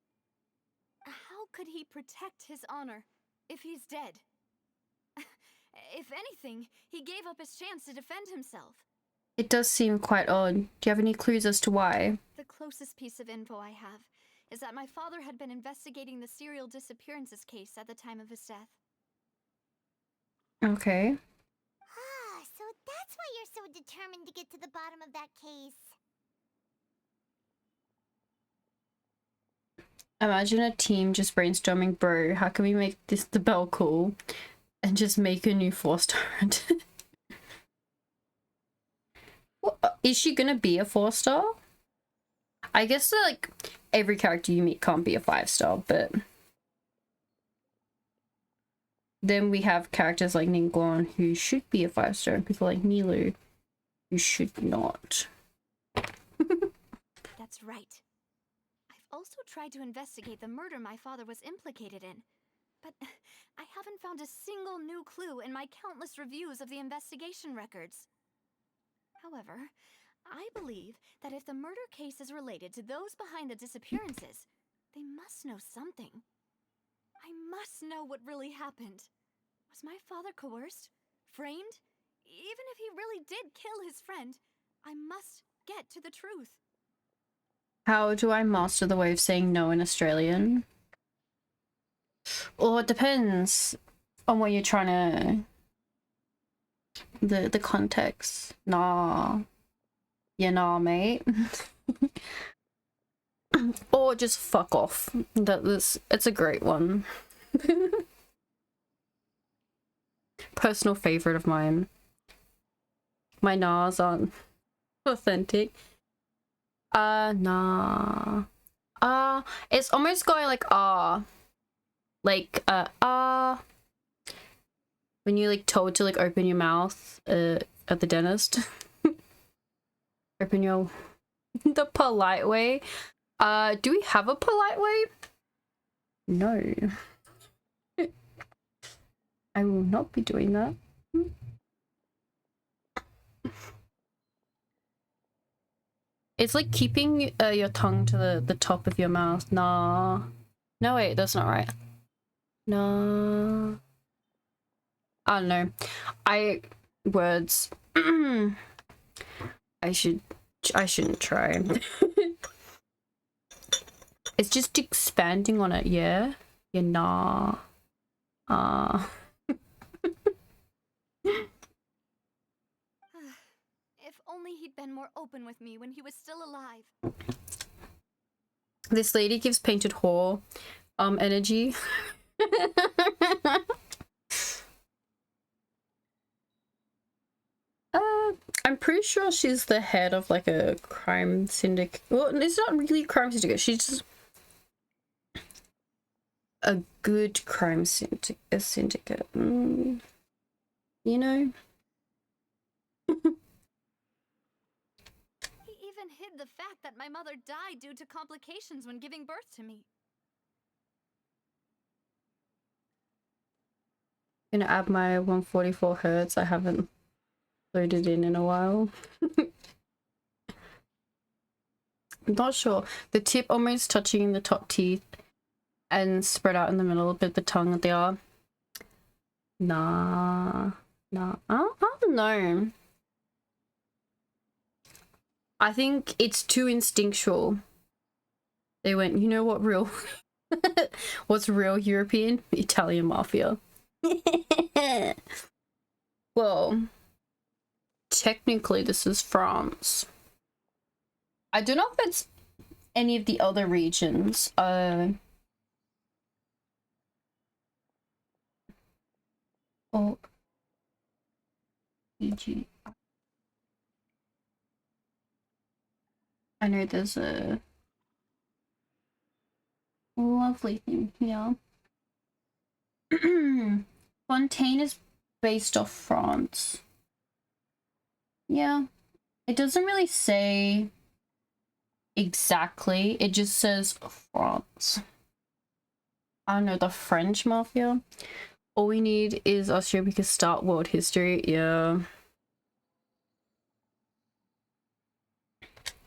How could he protect his honor if he's dead? If anything, he gave up his chance to defend himself. It does seem quite odd. Do you have any clues as to why? The closest piece of info I have is that my father had been investigating the serial disappearances case at the time of his death. Okay. Ah, so that's why you're so determined to get to the bottom of that case. Imagine a team just brainstorming, bro, how can we make the bell cool? And just make a new 4-star. Is she gonna be a 4-star? I guess like every character you meet can't be a 5-star, but then we have characters like Ningguang who should be a 5-star, and people like Nilu who should not. That's right. I've also tried to investigate the murder my father was implicated in, but I haven't found a single new clue in my countless reviews of the investigation records. However, I believe that if the murder case is related to those behind the disappearances, they must know something. I must know what really happened. Was my father coerced? Framed? Even if he really did kill his friend, I must get to the truth. How do I master the way of saying no in Australian? Or it depends on what you're trying to... The context. Nah. Yeah, nah, mate. Or just fuck off. It's a great one. personal favorite of mine. My nahs aren't authentic. Nah. It's almost going like like when you like told to like open your mouth at the dentist. Open your the polite way. Do we have a polite way? No. I will not be doing that. It's like keeping your tongue to the top of your mouth. Nah. No, wait, that's not right. No. I don't know. Words. I shouldn't try. It's just expanding on it, yeah? Yeah, nah. If only he'd been more open with me when he was still alive. This lady gives painted whore energy. I'm pretty sure she's the head of like a crime syndicate. Well, it's not really a crime syndicate. She's just a good crime syndicate. You know? He even hid the fact that my mother died due to complications when giving birth to me. Gonna add my 144 hertz. I haven't loaded in a while. I'm not sure. The tip almost touching the top teeth and spread out in the middle, but the tongue they are. Nah. I don't know. I think it's too instinctual. They went, you know what real what's real European? Italian mafia. Well, technically this is France. I don't know if it's any of the other regions. Oh, PG. I know there's a lovely thing here. Fontaine is based off France. Yeah. It doesn't really say exactly. It just says France. I don't know, the French mafia. All we need is Austria. We can start world history. Yeah.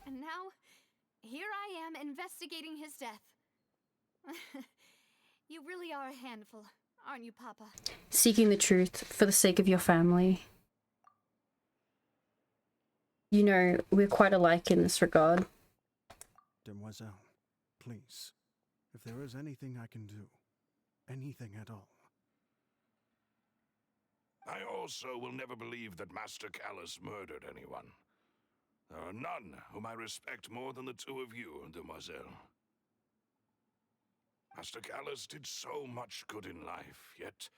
And now, here I am investigating his death. You really are a handful, aren't you, Papa? Seeking the truth for the sake of your family. You know, we're quite alike in this regard. Demoiselle, please, if there is anything I can do, anything at all. I also will never believe that Master Callus murdered anyone. There are none whom I respect more than the two of you, Demoiselle. Master Callus did so much good in life, yet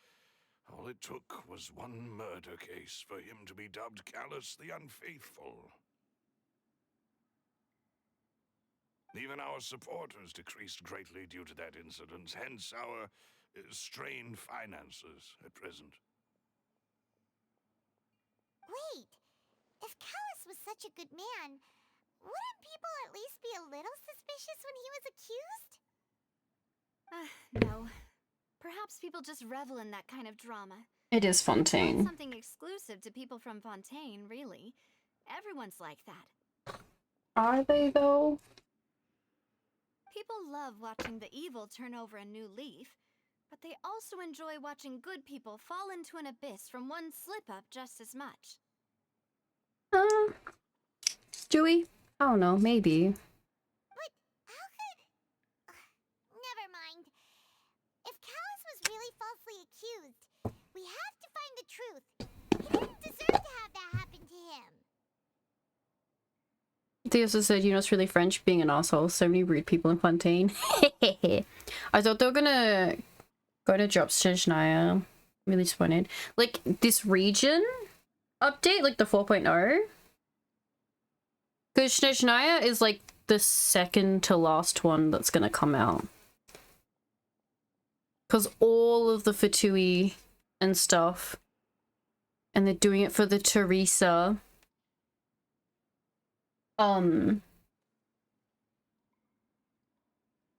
all it took was one murder case for him to be dubbed Callus the Unfaithful. Even our supporters decreased greatly due to that incident, hence our strained finances at present. Wait, if Callus was such a good man, wouldn't people at least be a little suspicious when he was accused? No. Perhaps people just revel in that kind of drama. It is It's not Fontaine. something exclusive to people from Fontaine, really. Everyone's like that. Are they though? People love watching the evil turn over a new leaf, but they also enjoy watching good people fall into an abyss from one slip-up just as much. Stewie? I don't know, maybe. But how could... Never mind. If Callus was really falsely accused, we have to find the truth. He didn't deserve to have that happen to him. They also said, you know, it's really French being an asshole. So many rude people in Fontaine. I thought they were gonna go to drop Shania. really disappointed. Like, this region update, like the 4.0. Because Snezhnaya is like the second to last one that's gonna come out. Because all of the Fatui and stuff, and they're doing it for the Teresa.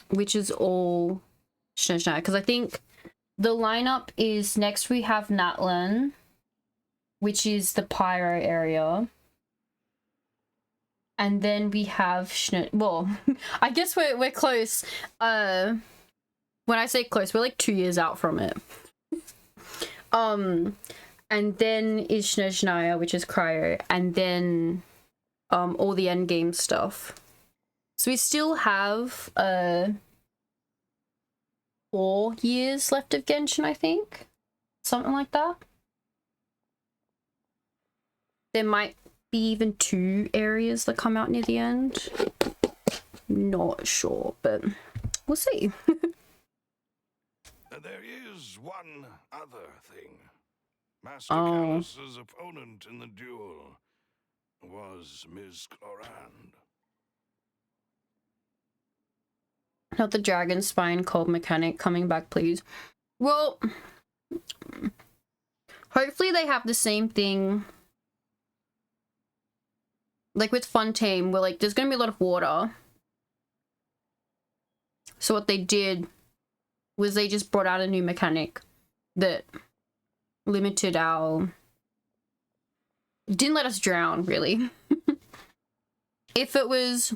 Which is all Snezhnaya. Because I think the lineup is next we have Natlan, which is the Pyro area. And then we have well, I guess we're close. When I say close, we're like 2 years out from it. And then is Snezhnaya, which is Cryo, and then all the endgame stuff. So we still have 4 years left of Genshin, I think. Something like that. There might be even 2 areas that come out near the end. Not sure, but we'll see. There is one other thing. Master Callus's opponent in the duel was Ms. Clorand. Not the dragon spine cold mechanic coming back, please. Well, hopefully they have the same thing. Like with Fontaine, where like there's gonna be a lot of water. So what they did was they just brought out a new mechanic that limited our... Didn't let us drown, really. If it was...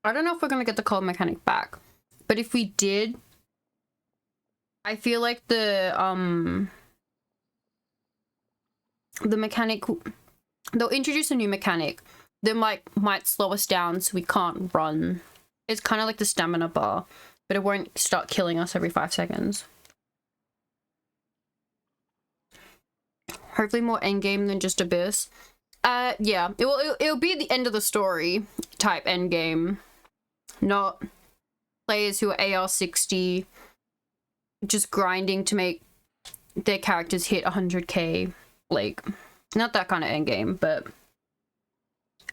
I don't know if we're gonna get the cold mechanic back. But if we did, I feel like the mechanic... They'll introduce a new mechanic that might slow us down so we can't run. It's kind of like the stamina bar, but it won't start killing us every 5 seconds. Hopefully more endgame than just Abyss. Yeah, it'll be the end of the story type endgame. Not players who are AR60 just grinding to make their characters hit 100k. Like, not that kind of endgame, but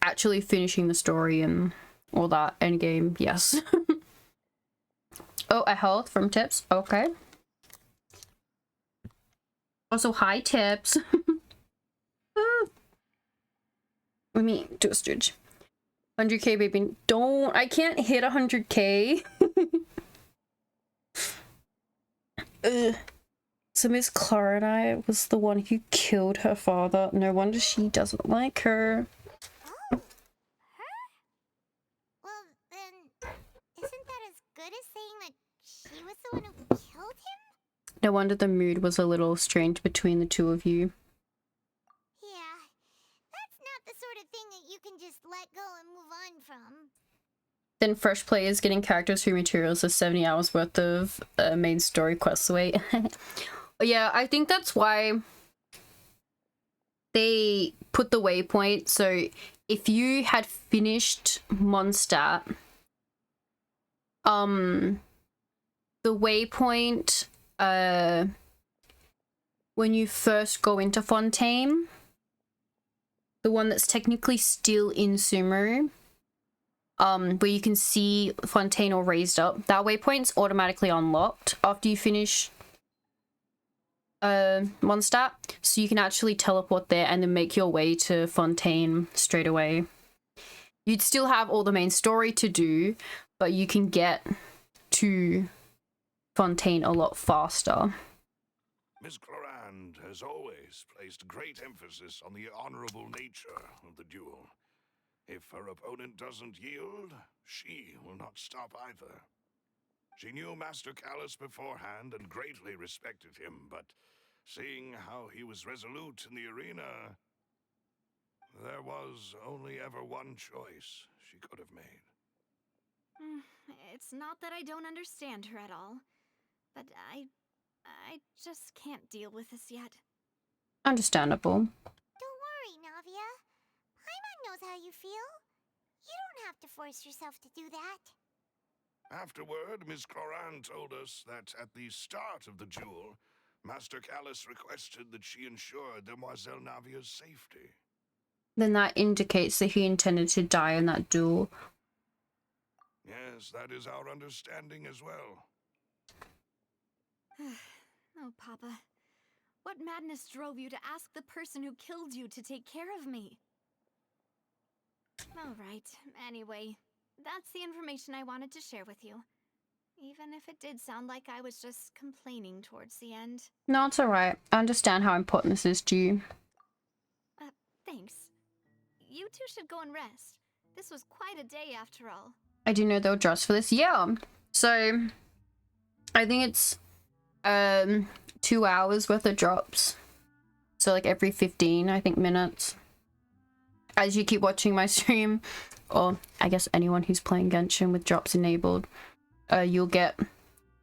actually finishing the story and all that endgame, yes. Oh, a health from Tips. Okay. Also, hi, Tips. Let me do a stretch. 100k, baby. Don't. I can't hit 100k. Ugh. So Miss Clara and I was the one who killed her father. No wonder she doesn't like her. Oh, her? Well, then, isn't that as good as saying that she was the one who killed him? No wonder the mood was a little strained between the two of you. Yeah, that's not the sort of thing that you can just let go and move on from. Then fresh players getting characters through materials is 70 hours worth of main story quests away. Yeah, I think that's why they put the waypoint. So if you had finished Mondstadt, the waypoint, when you first go into Fontaine, the one that's technically still in Sumeru, where you can see Fontaine all raised up, that waypoint's automatically unlocked after you finish Mondstadt, so you can actually teleport there and then make your way to Fontaine straight away. You'd still have all the main story to do, but you can get to Fontaine a lot faster. Miss Clorand has always placed great emphasis on the honorable nature of the duel. If her opponent doesn't yield, she will not stop either. She knew Master Callus beforehand and greatly respected him, but seeing how he was resolute in the arena, there was only ever one choice she could have made. It's not that I don't understand her at all, but I just can't deal with this yet. Understandable. Don't worry, Navia. Paimon knows how you feel. You don't have to force yourself to do that. Afterward, Miss Cloran told us that at the start of the duel, Master Callus requested that she ensure Demoiselle Navia's safety. Then that indicates that he intended to die in that duel. Yes, that is our understanding as well. Oh, Papa. What madness drove you to ask the person who killed you to take care of me? All right. Anyway, that's the information I wanted to share with you. Even if it did sound like I was just complaining towards the end. No, it's alright. I understand how important this is to you. Thanks. You two should go and rest. This was quite a day after all. I do know they'll dress for this. Yeah. So, I think it's 2 hours worth of drops. So like every 15, I think, minutes. As you keep watching my stream, or I guess anyone who's playing Genshin with drops enabled, you'll get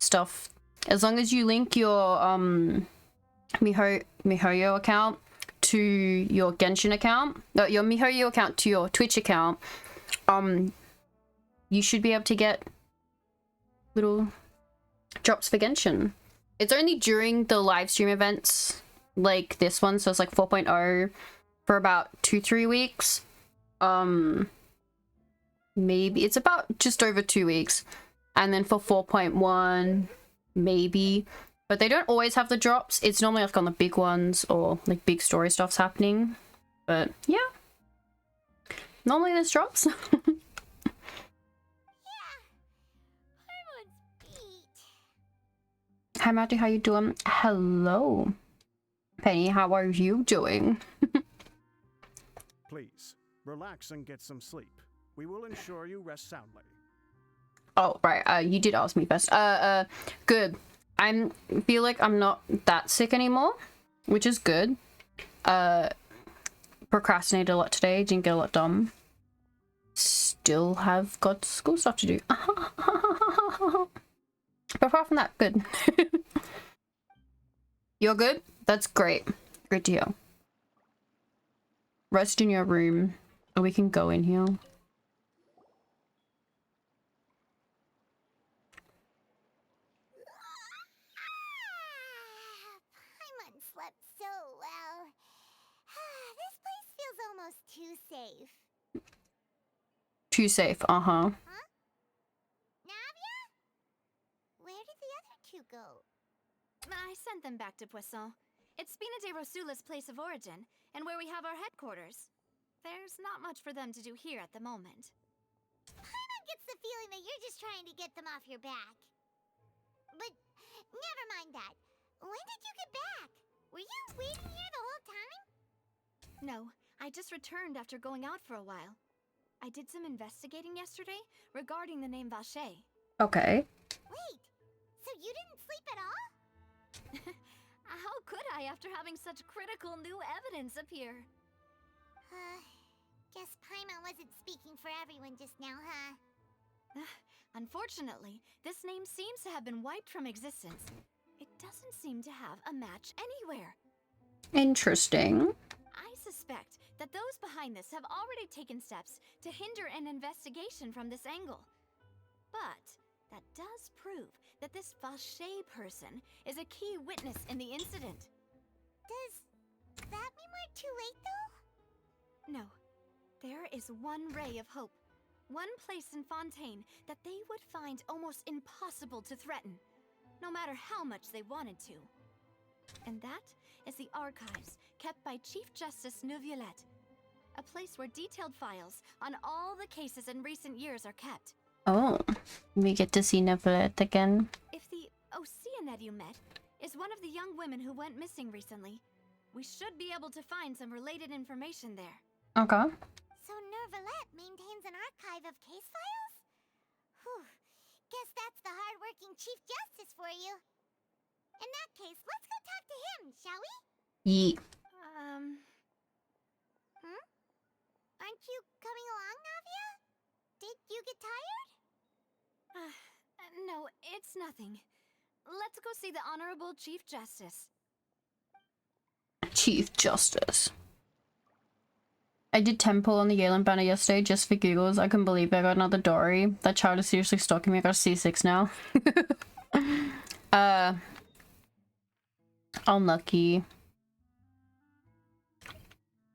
stuff. As long as you link your MiHoYo account to your Genshin account, your MiHoYo account to your Twitch account, you should be able to get little drops for Genshin. It's only during the live stream events like this one, so it's like 4.0 for about 2-3 weeks. Maybe it's about just over 2 weeks, and then for 4.1 maybe, but they don't always have the drops. It's normally like on the big ones or like big story stuff's happening, but yeah, normally there's drops. Hi Matty, how you doing? Hello. Penny, how are you doing? Please, relax and get some sleep. We will ensure you rest soundly. Oh, right. You did ask me first. Good. I feel like I'm not that sick anymore, which is good. Procrastinated a lot today, didn't get a lot done. Still have got school stuff to do. But apart from that, good. You're good? That's great. Great to hear. Rest in your room, or we can go in here. Paimon slept so well. This place feels almost too safe. Too safe, uh-huh. Huh? Navia? Where did the other two go? I sent them back to Poisson. It's Spina de Rosula's place of origin, and where we have our headquarters. There's not much for them to do here at the moment. Paimon gets the feeling that you're just trying to get them off your back. But never mind that. When did you get back? Were you waiting here the whole time? No, I just returned after going out for a while. I did some investigating yesterday regarding the name Vache. Okay. Wait, so you didn't sleep at all? How could I after having such critical new evidence appear? Guess Paimon wasn't speaking for everyone just now, huh? Unfortunately, this name seems to have been wiped from existence. It doesn't seem to have a match anywhere. Interesting. I suspect that those behind this have already taken steps to hinder an investigation from this angle. But that does prove that this Vache person is a key witness in the incident. Does that mean we're too late, though? No. There is one ray of hope. One place in Fontaine that they would find almost impossible to threaten, no matter how much they wanted to. And that is the archives kept by Chief Justice Neuvillette, a place where detailed files on all the cases in recent years are kept. Oh, we get to see Neuvillette again. If the Oceanette you met is one of the young women who went missing recently, we should be able to find some related information there. Okay. So Neuvillette maintains an archive of case files? Whew. Guess that's the hard-working Chief Justice for you. In that case, let's go talk to him, shall we? Yeet. Aren't you coming along, Navia? Did you get tired? No, it's nothing. Let's go see the Honorable Chief Justice. Chief Justice. I did temple on the Yalen banner yesterday just for giggles. I couldn't believe it. I got another Dory. That child is seriously stalking me. I got a C6 now. Unlucky.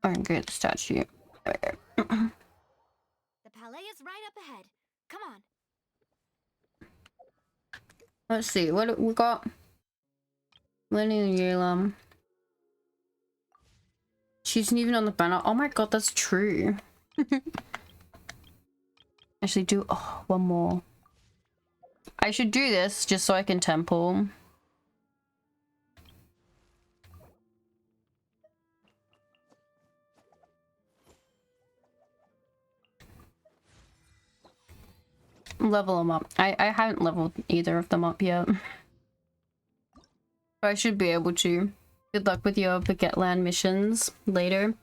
I'm good statue. Okay. The palais is right up ahead. Come on. Let's see. What we got? Lenny and Yalem. She's not even on the banner. Oh my god, that's true. Actually, do one more. I should do this just so I can temple. Level them up. I haven't leveled either of them up yet. But I should be able to. Good luck with your Baguette Land missions later.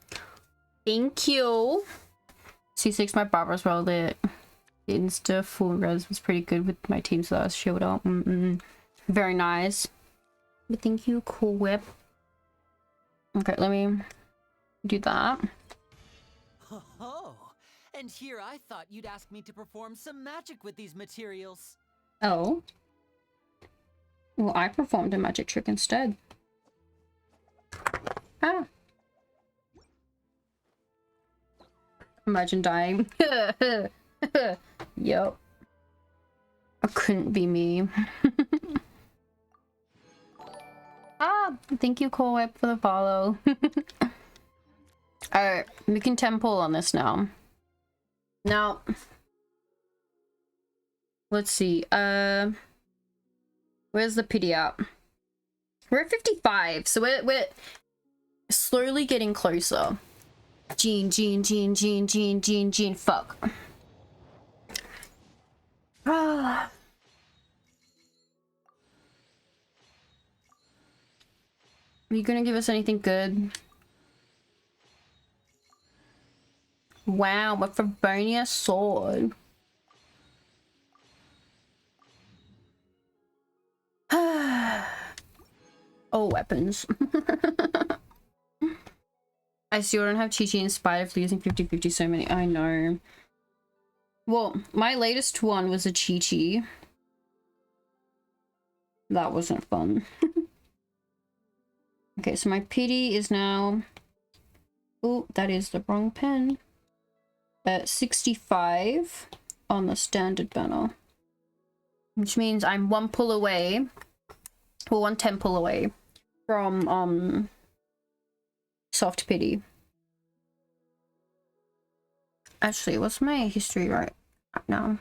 Thank you. C6, my Barbara's well lit. Insta full res was pretty good with my team, so that was showed up. Very nice. But thank you, Cool Whip. Okay, let me do that. Oh, and here I thought you'd ask me to perform some magic with these materials. Oh. Well, I performed a magic trick instead. Ah. Imagine dying. Yup. It couldn't be me. Ah, thank you, Cool Whip, for the follow. Alright, we can temple on this now. Now, let's see. Where's the pity at? We're at 55, so we're slowly getting closer. Gene, fuck. Ah. Are you gonna give us anything good? Wow, a Favonius sword. Oh, weapons. I still don't have Chi-Chi in spite of losing 50-50 so many. I know. Well, my latest one was a Chi-Chi. That wasn't fun. Okay, so my pity is now... Oh, that is the wrong pen. At 65 on the standard banner. Which means I'm one pull away. Or one temple away from, soft pity. Actually, what's my history right now?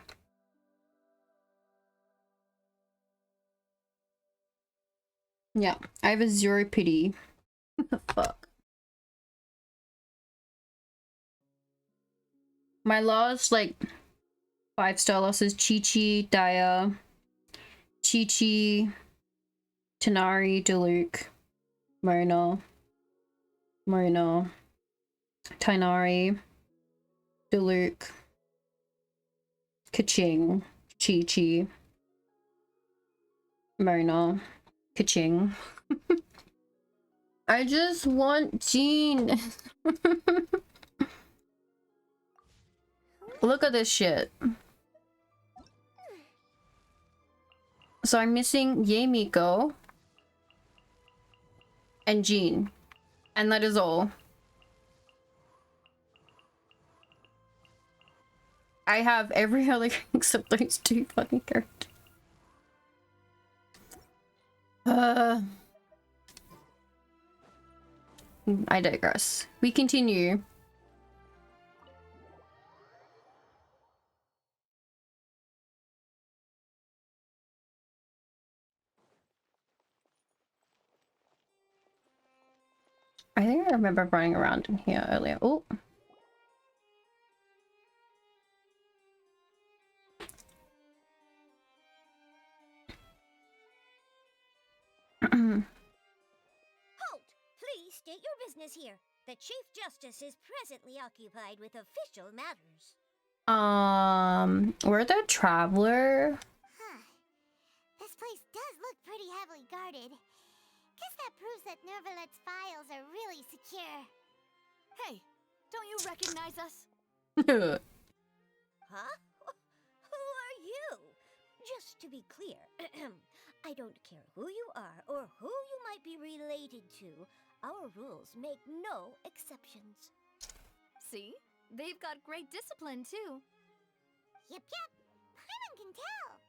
Yeah, I have a 0 pity. Fuck. My last, like, 5-star losses: Chi-Chi, Daya, Chi-Chi, Tanari, Diluc, Mona, Tainari, Diluc, Kaching, Chi-Chi, Mona, Kaching. I just want Jean. Look at this shit. So I'm missing Yemiko and Jean. And that is all. I have every other except those 2 fucking characters. I digress. We continue. I think I remember running around in here earlier. Oh. Halt! Please state your business here. The Chief Justice is presently occupied with official matters. We're the Traveler. Huh. This place does look pretty heavily guarded. Guess that proves that Nervalet's files are really secure. Hey, Don't you recognize us? Huh? Who are you? Just to be clear, I don't care who you are or who you might be related to. Our rules make no exceptions. See? They've got great discipline, too. Yep, Paimon can tell.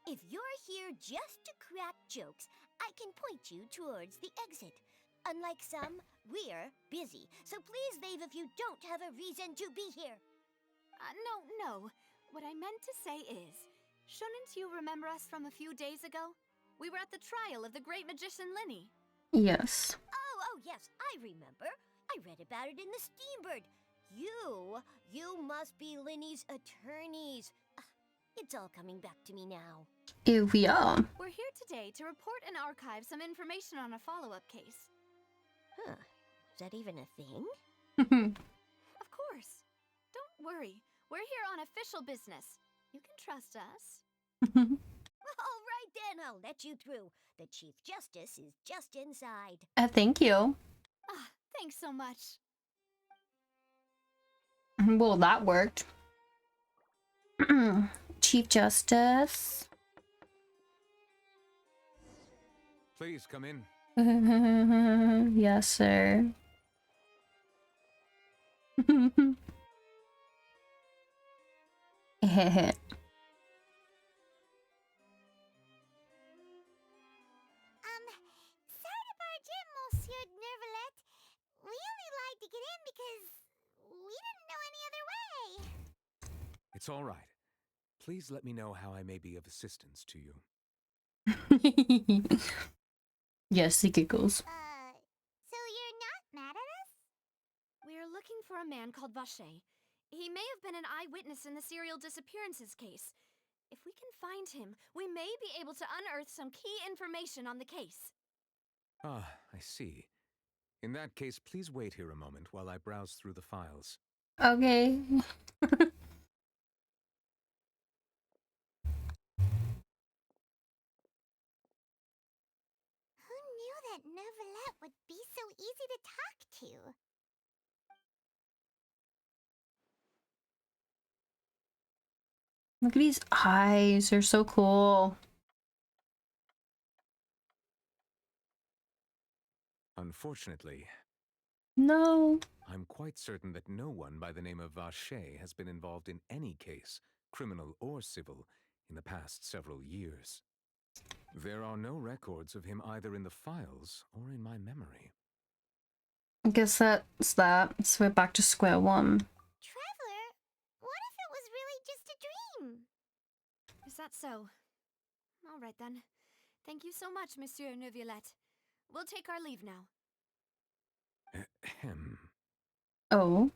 If you're here just to crack jokes, I can point you towards the exit. Unlike some, we're busy, so please leave if you don't have a reason to be here. No. What I meant to say is, shouldn't you remember us from a few days ago? We were at the trial of the great magician Linny. Yes. Oh, yes, I remember. I read about it in the Steambird. You must be Linny's attorneys. It's all coming back to me now. Here we are. We're here today to report and archive some information on a follow-up case. Huh. Is that even a thing? Of course. Don't worry. We're here on official business. You can trust us. All right then, I'll let you through. The Chief Justice is just inside. Thank you. Thanks so much. Well, that worked. Chief Justice. Please come in. Yes, sir. Sorry to barge in, Monsieur Nervalet. We only lied to get in because we didn't know any other way. It's all right. Please let me know how I may be of assistance to you. Yes, he giggles. So you're not mad at us? We're looking for a man called Vacher. He may have been an eyewitness in the serial disappearances case. If we can find him, we may be able to unearth some key information on the case. Ah, I see. In that case, please wait here a moment while I browse through the files. Okay. Who knew that Nervalet would be so easy to talk to? Look at these eyes. They're so cool. Unfortunately, No. I'm quite certain that no one by the name of Vacher has been involved in any case, criminal or civil, in the past several years. There are no records of him either in the files or in my memory. I guess that's that. So we're back to square one. Traveler, what if it was really just a dream? Is that so? All right then. Thank you so much, Monsieur Neuvillette. We'll take our leave now. Ahem. Oh.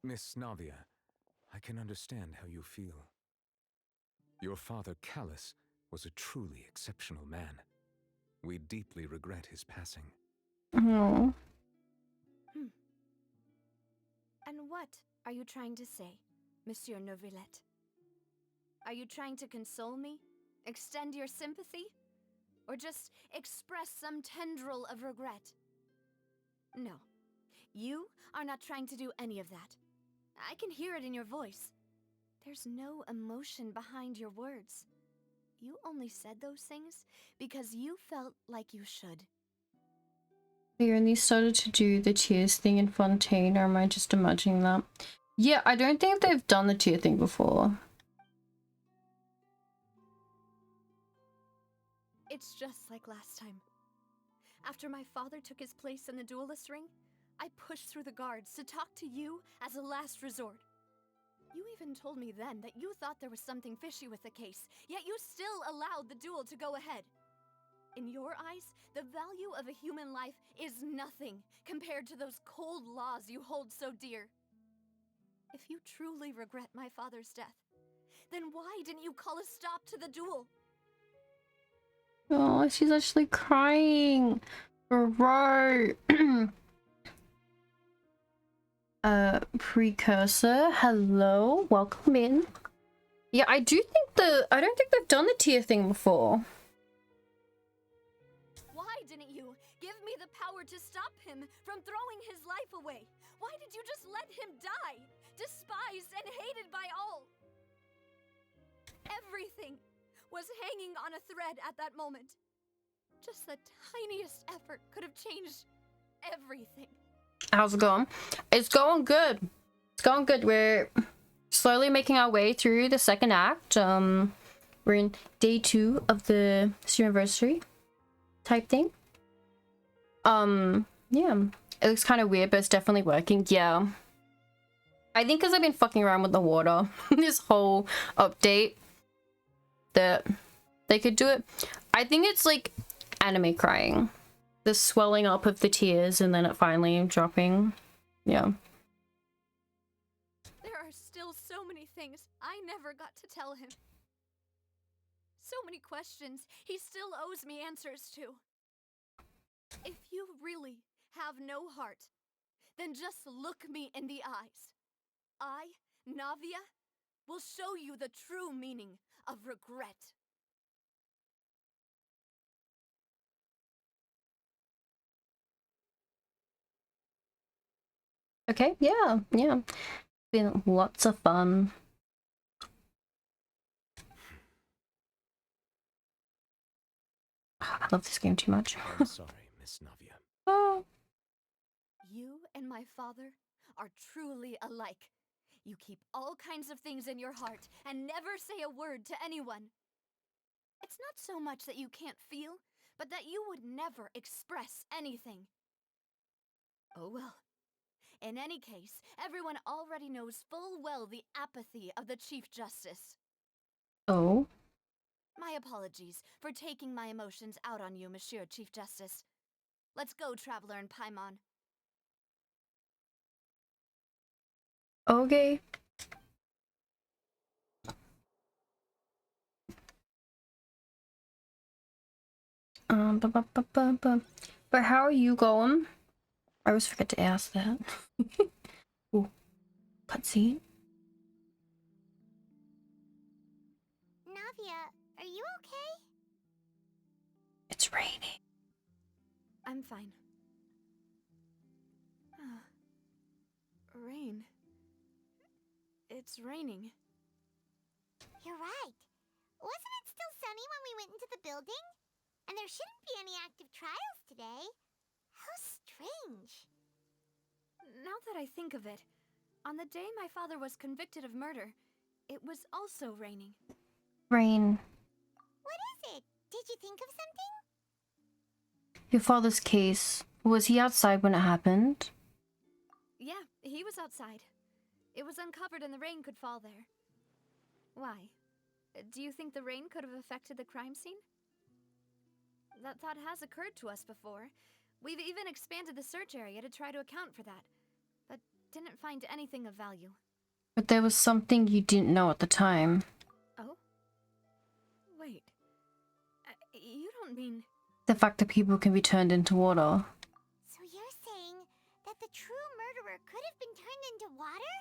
Miss Navia, I can understand how you feel. Your father, Callus, was a truly exceptional man. We deeply regret his passing. Oh. And what are you trying to say, Monsieur Neuvillette? Are you trying to console me? Extend your sympathy? Or just express some tendril of regret? No. You are not trying to do any of that. I can hear it in your voice. There's no emotion behind your words. You only said those things because you felt like you should. They only started to do the tears thing in Fontaine, or am I just imagining that? Yeah, I don't think they've done the tear thing before. It's just like last time. After my father took his place in the duelist ring, I pushed through the guards to talk to you as a last resort. You even told me then that you thought there was something fishy with the case, yet you still allowed the duel to go ahead. In your eyes, the value of a human life is nothing compared to those cold laws you hold so dear. If you truly regret my father's death, then why didn't you call a stop to the duel? Oh, she's actually crying. Bro. Precursor, hello, welcome in. Yeah, I don't think they've done the tear thing before. didn't you give me the power to stop him from throwing his life away? Why did you just let him die? Despised and hated by all. Everything was hanging on a thread at that moment. Just the tiniest effort could have changed everything. How's it going? It's going good. It's going good. We're slowly making our way through the second act. We're in day 2 of the anniversary type thing. Yeah. It looks kind of weird, but it's definitely working. Yeah. I think because I've been fucking around with the water this whole update that they could do it. I think it's like anime crying. The swelling up of the tears and then it finally dropping. Yeah. There are still so many things I never got to tell him. So many questions he still owes me answers to. If you really have no heart, then just look me in the eyes. I, Navia, will show you the true meaning of regret. Okay, yeah, yeah. Been lots of fun. I love this game too much. I'm sorry, Miss Navia. Oh. You and my father are truly alike. You keep all kinds of things in your heart and never say a word to anyone. It's not so much that you can't feel, but that you would never express anything. Oh well. In any case, everyone already knows full well the apathy of the Chief Justice. Oh. My apologies for taking my emotions out on you, Monsieur Chief Justice. Let's go, Traveler and Paimon. Okay. But how are you going? I always forget to ask that. Ooh, cutscene. Navia, are you okay? It's raining. I'm fine. Rain. It's raining. You're right. Wasn't it still sunny when we went into the building? And there shouldn't be any active trials today. How strange. Now that I think of it, on the day my father was convicted of murder, it was also raining. Rain. What is it? Did you think of something? Your father's case. Was he outside when it happened? Yeah, he was outside. It was uncovered and the rain could fall there. Why? Do you think the rain could have affected the crime scene? That thought has occurred to us before. We've even expanded the search area to try to account for that, but didn't find anything of value. But there was something you didn't know at the time. Oh? Wait. You don't mean... The fact that people can be turned into water. So you're saying that the true murderer could have been turned into water?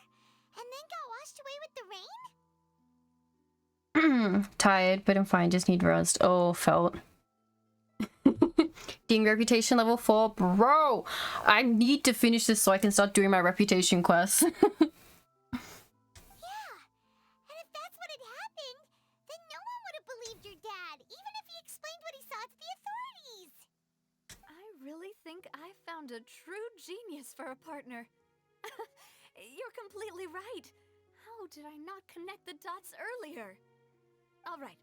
And then got washed away with the rain? Tired, but I'm fine. Just need rest. Oh, felt. Being reputation level 4. Bro! I need to finish this so I can start doing my reputation quests. Yeah. And if that's what had happened, then no one would have believed your dad, even if he explained what he saw to the authorities. I really think I found a true genius for a partner. You're completely right. How did I not connect the dots earlier? Alright,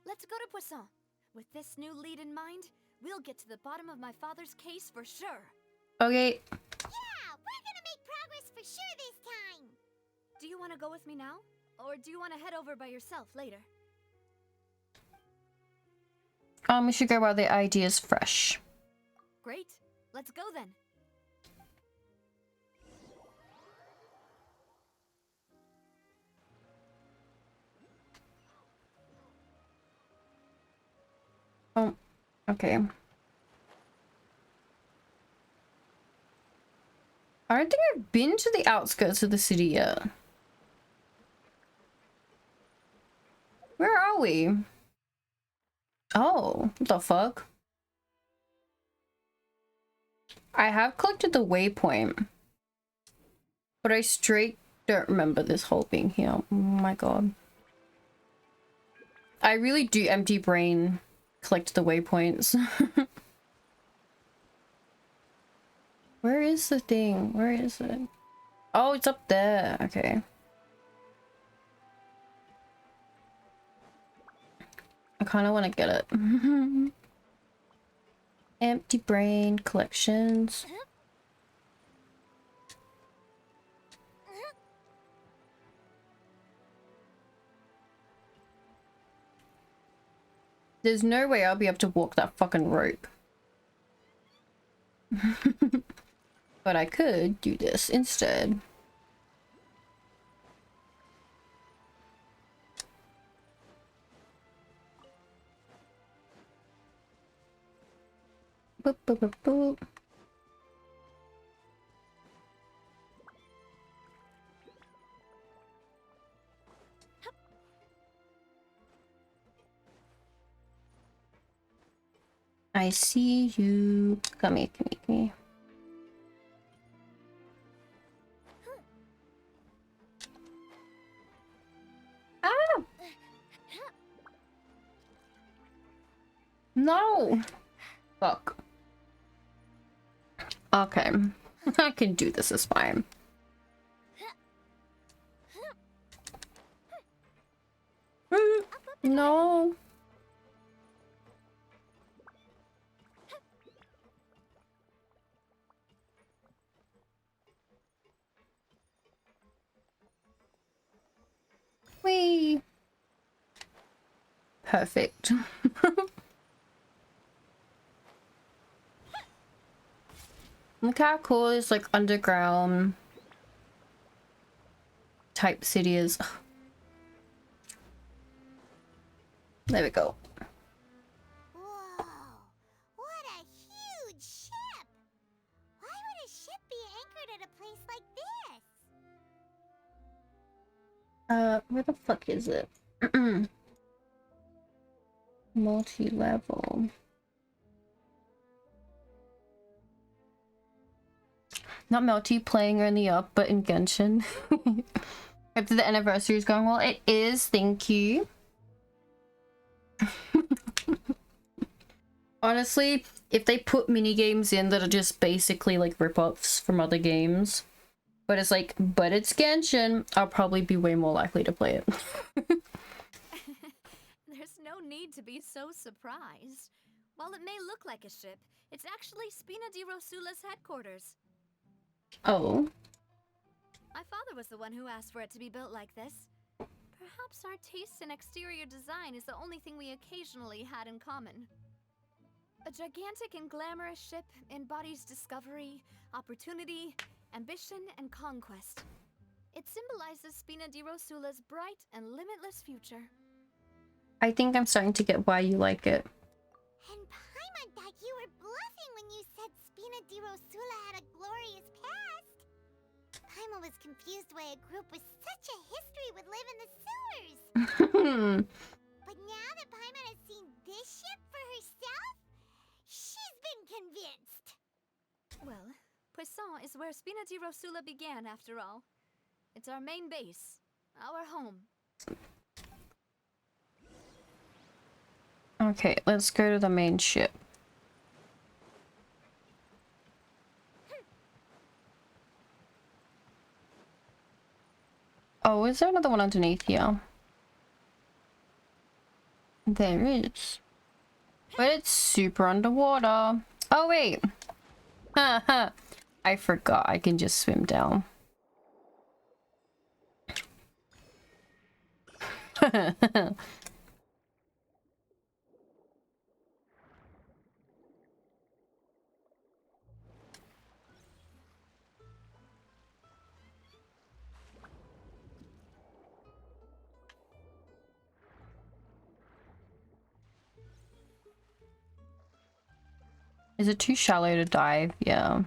let's go to Poisson. With this new lead in mind, we'll get to the bottom of my father's case for sure. Okay. Yeah, we're gonna make progress for sure this time. Do you want to go with me now? Or do you want to head over by yourself later? We should go while the idea is fresh. Great. Let's go then. Oh, okay. I don't think I've been to the outskirts of the city yet. Where are we? Oh, what the fuck? I have collected the waypoint, but I straight don't remember this whole thing here. Oh my god. I really do empty brain collect the waypoints. Where is the thing? Where is it? Oh, it's up there. Okay. I kind of want to get it. Empty brain collections. There's no way I'll be able to walk that fucking rope. But I could do this instead. Boop, boop, boop, boop. I see you. Come here, come here, come here. Ah! No! Fuck. Okay. I can do this, it's fine. No. Whee! Perfect. Look how cool this like underground type city is. There we go. Whoa! What a huge ship! Why would a ship be anchored at a place like this? Where the fuck is it? Multi-level. Not Melty playing only up, but in Genshin. After the anniversary is going well. It is, thank you. Honestly, if they put mini games in that are just basically like rip-offs from other games, but it's like, but it's Genshin, I'll probably be way more likely to play it. There's no need to be so surprised. While it may look like a ship, it's actually Spina di Rosula's headquarters. Oh. My father was the one who asked for it to be built like this. Perhaps our taste in exterior design is the only thing we occasionally had in common. A gigantic and glamorous ship embodies discovery, opportunity, ambition, and conquest. It symbolizes Spina di Rosula's bright and limitless future. I think I'm starting to get why you like it. And Paimon thought you were bluffing when you said Spina di Rosula had a glorious past. Paimon was confused why a group with such a history would live in the sewers. But now that Paimon has seen this ship for herself, she's been convinced. Well, Poisson is where Spina di Rosula began, after all. It's our main base, our home. Okay, let's go to the main ship. Oh, is there another one underneath here? There is. But it's super underwater. Oh, wait. Haha. I forgot I can just swim down. Is it too shallow to dive? Yeah.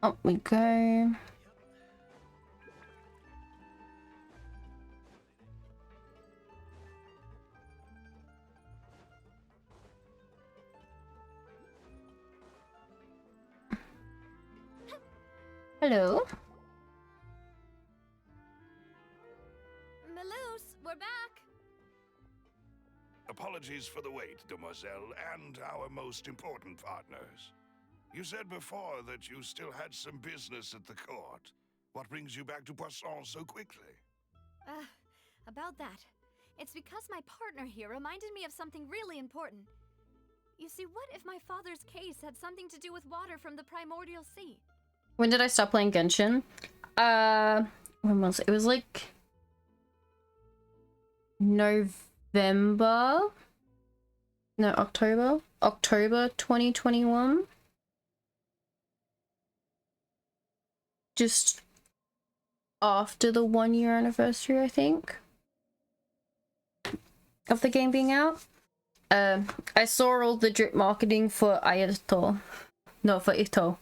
Up we go. Hello. Maloose, we're back. Apologies for the wait, demoiselle, and our most important partners. You said before that you still had some business at the court. What brings you back to Poisson so quickly? About that. It's because my partner here reminded me of something really important. You see, what if my father's case had something to do with water from the primordial sea? When did I stop playing Genshin? When was it? It was like November? No, October? October 2021? Just after the 1-year anniversary, I think, of the game being out. I saw all the drip marketing for Ayato. No, for Ito.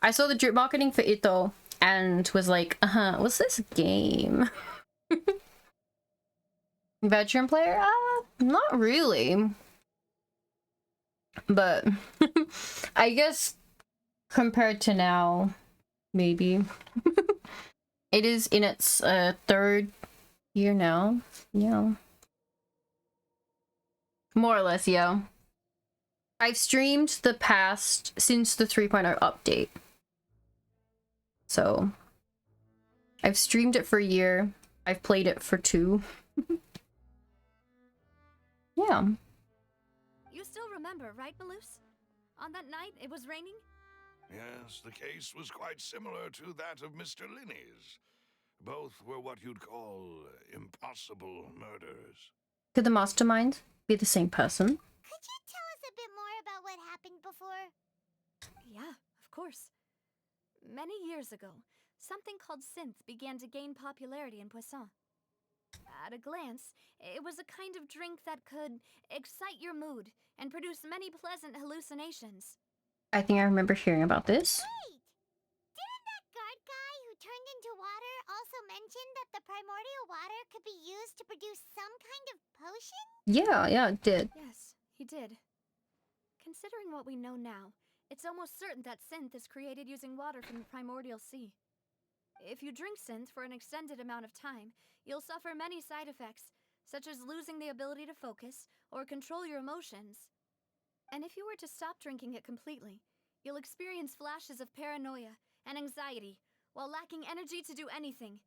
I saw the drip marketing for Ito and was like, what's this game? Veteran player? Not really. But I guess compared to now, maybe. It is in its 3rd year now. Yeah. More or less, yeah. I've streamed the past since the 3.0 update. So I've streamed it for a year. I've played it for 2. Yeah. You still remember, right, Maloose? On that night, it was raining? Yes, the case was quite similar to that of Mr. Linney's. Both were what you'd call impossible murders. Could the mastermind be the same person? Could you tell us a bit more about what happened before? Yeah, of course. Many years ago, something called synth began to gain popularity in Poisson. At a glance, it was a kind of drink that could excite your mood and produce many pleasant hallucinations. I think I remember hearing about this. Wait! Didn't that guard guy who turned into water also mention that the primordial water could be used to produce some kind of potion? Yeah, it did. Yes, he did. Considering what we know now, it's almost certain that synth is created using water from the primordial sea. If you drink synth for an extended amount of time, you'll suffer many side effects, such as losing the ability to focus or control your emotions. And if you were to stop drinking it completely, you'll experience flashes of paranoia and anxiety while lacking energy to do anything.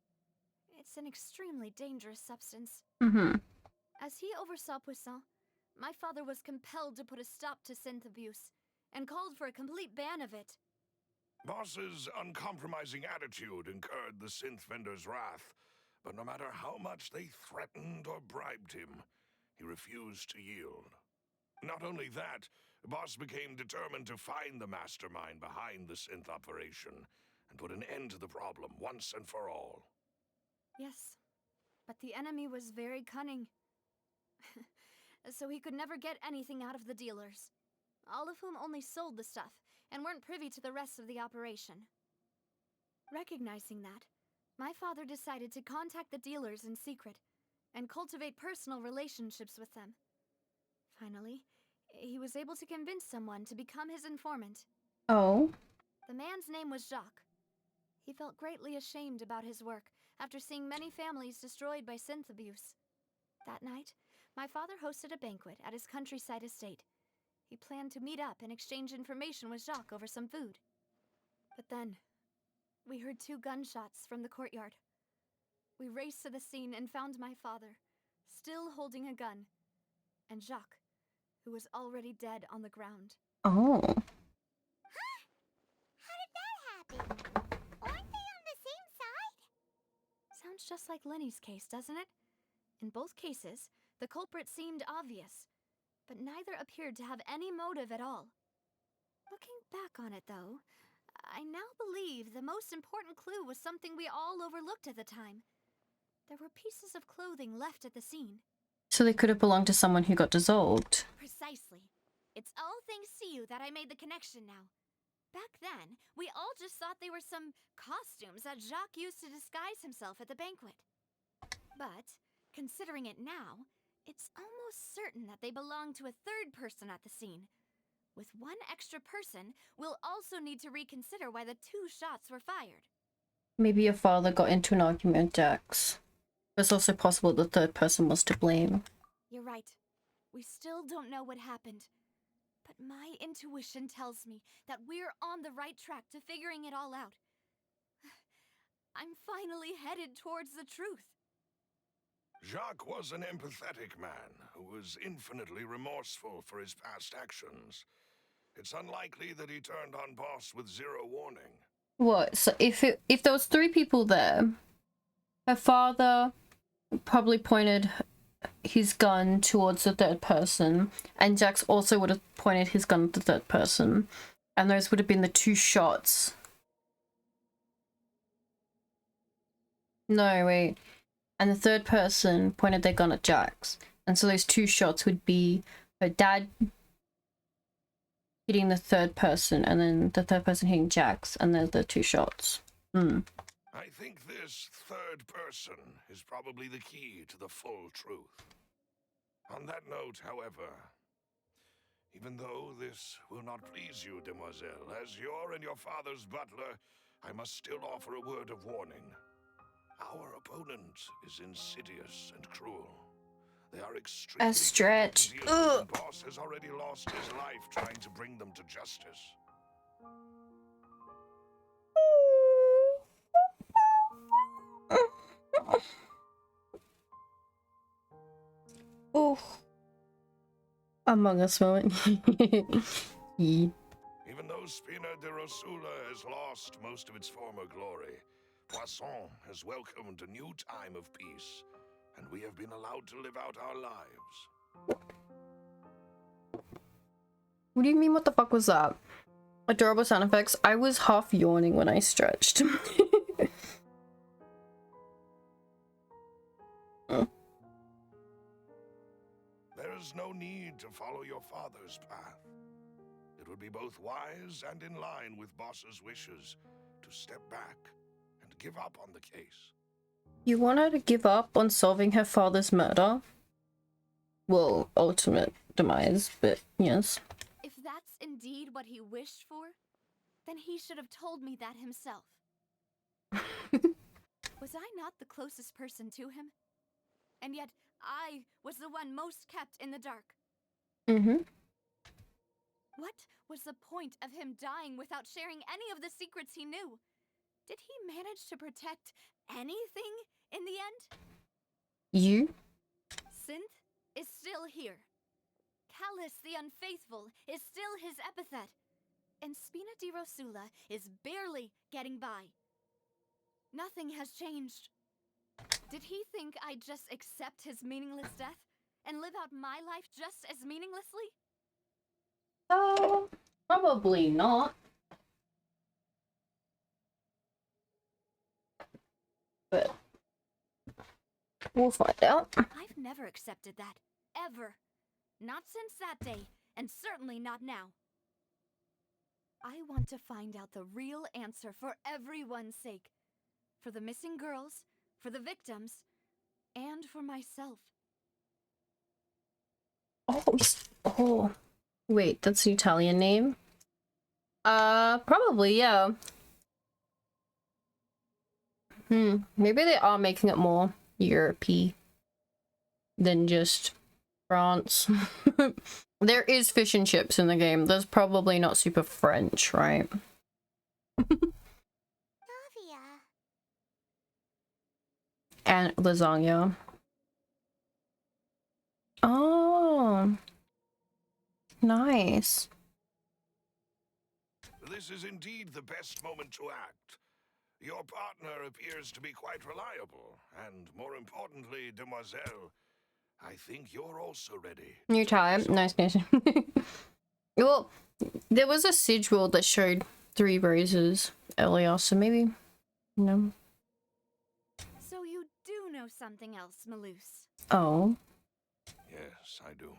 It's an extremely dangerous substance. As he oversaw Poisson, my father was compelled to put a stop to synth abuse and called for a complete ban of it. Boss's uncompromising attitude incurred the synth vendor's wrath, but no matter how much they threatened or bribed him, he refused to yield. Not only that, Boss became determined to find the mastermind behind the synth operation and put an end to the problem once and for all. Yes, but the enemy was very cunning. So he could never get anything out of the dealers, all of whom only sold the stuff and weren't privy to the rest of the operation. Recognizing that, my father decided to contact the dealers in secret and cultivate personal relationships with them. Finally, he was able to convince someone to become his informant. Oh. The man's name was Jacques. He felt greatly ashamed about his work after seeing many families destroyed by synth abuse. That night, my father hosted a banquet at his countryside estate. He planned to meet up and exchange information with Jacques over some food. But then, we heard 2 gunshots from the courtyard. We raced to the scene and found my father, still holding a gun, and Jacques, who was already dead on the ground. Oh. Huh? How did that happen? Aren't they on the same side? Sounds just like Lenny's case, doesn't it? In both cases, the culprit seemed obvious, but neither appeared to have any motive at all. Looking back on it, though, I now believe the most important clue was something we all overlooked at the time. There were pieces of clothing left at the scene. So they could have belonged to someone who got dissolved. Precisely. It's all thanks to you that I made the connection now. Back then, we all just thought they were some costumes that Jacques used to disguise himself at the banquet. But, considering it now, it's almost certain that they belong to a third person at the scene. With one extra person, we'll also need to reconsider why the 2 shots were fired. Maybe your father got into an argument with Jax. It's also possible the third person was to blame. You're right. We still don't know what happened. But my intuition tells me that we're on the right track to figuring it all out. I'm finally headed towards the truth. Jacques was an empathetic man who was infinitely remorseful for his past actions. It's unlikely that he turned on Boss with zero warning. What? So if there was 3 people there, her father probably pointed his gun towards the third person, and Jax also would have pointed his gun at the third person, and those would have been the 2 shots. No, wait. And the third person pointed their gun at Jax, and so those 2 shots would be her dad hitting the third person, and then the third person hitting Jax, and then the 2 shots. I think this third person is probably the key to the full truth. On that note, however, even though this will not please you, demoiselle, as your and your father's butler, I must still offer a word of warning. Our opponent is insidious and cruel. They are extremely A stretch. difficult to deal with, and Boss has already lost his life trying to bring them to justice. Oh. Among Us moment. Yeah. Even though Spina de Rosula has lost most of its former glory, Poisson has welcomed a new time of peace, and we have been allowed to live out our lives. What do you mean, what the fuck was that? Adorable sound effects. I was half yawning when I stretched. There is no need to follow your father's path. It would be both wise and in line with Boss's wishes to step back and give up on the case. You want her to give up on solving her father's murder? Well, ultimate demise, but yes. If that's indeed what he wished for, then he should have told me that himself. Was I not the closest person to him? And yet, I was the one most kept in the dark. What was the point of him dying without sharing any of the secrets he knew? Did he manage to protect anything in the end? You? Synth is still here. Callus the Unfaithful is still his epithet. And Spina di Rosula is barely getting by. Nothing has changed. Did he think I'd just accept his meaningless death and live out my life just as meaninglessly? Probably not. But we'll find out. I've never accepted that. Ever. Not since that day, and certainly not now. I want to find out the real answer for everyone's sake. For the missing girls, for the victims, and for myself. Oh. Wait, that's an Italian name? Probably, yeah. Maybe they are making it more Europe-y than just France. There is fish and chips in the game. There's probably not super French, right? Navia. And lasagna. Oh. Nice. This is indeed the best moment to act. Your partner appears to be quite reliable, and more importantly, demoiselle, I think you're also ready. New time. Nice. Well, there was a Siege world that showed 3 roses earlier, so maybe, you know. So you do know something else, Maloose. Oh. Yes, I do.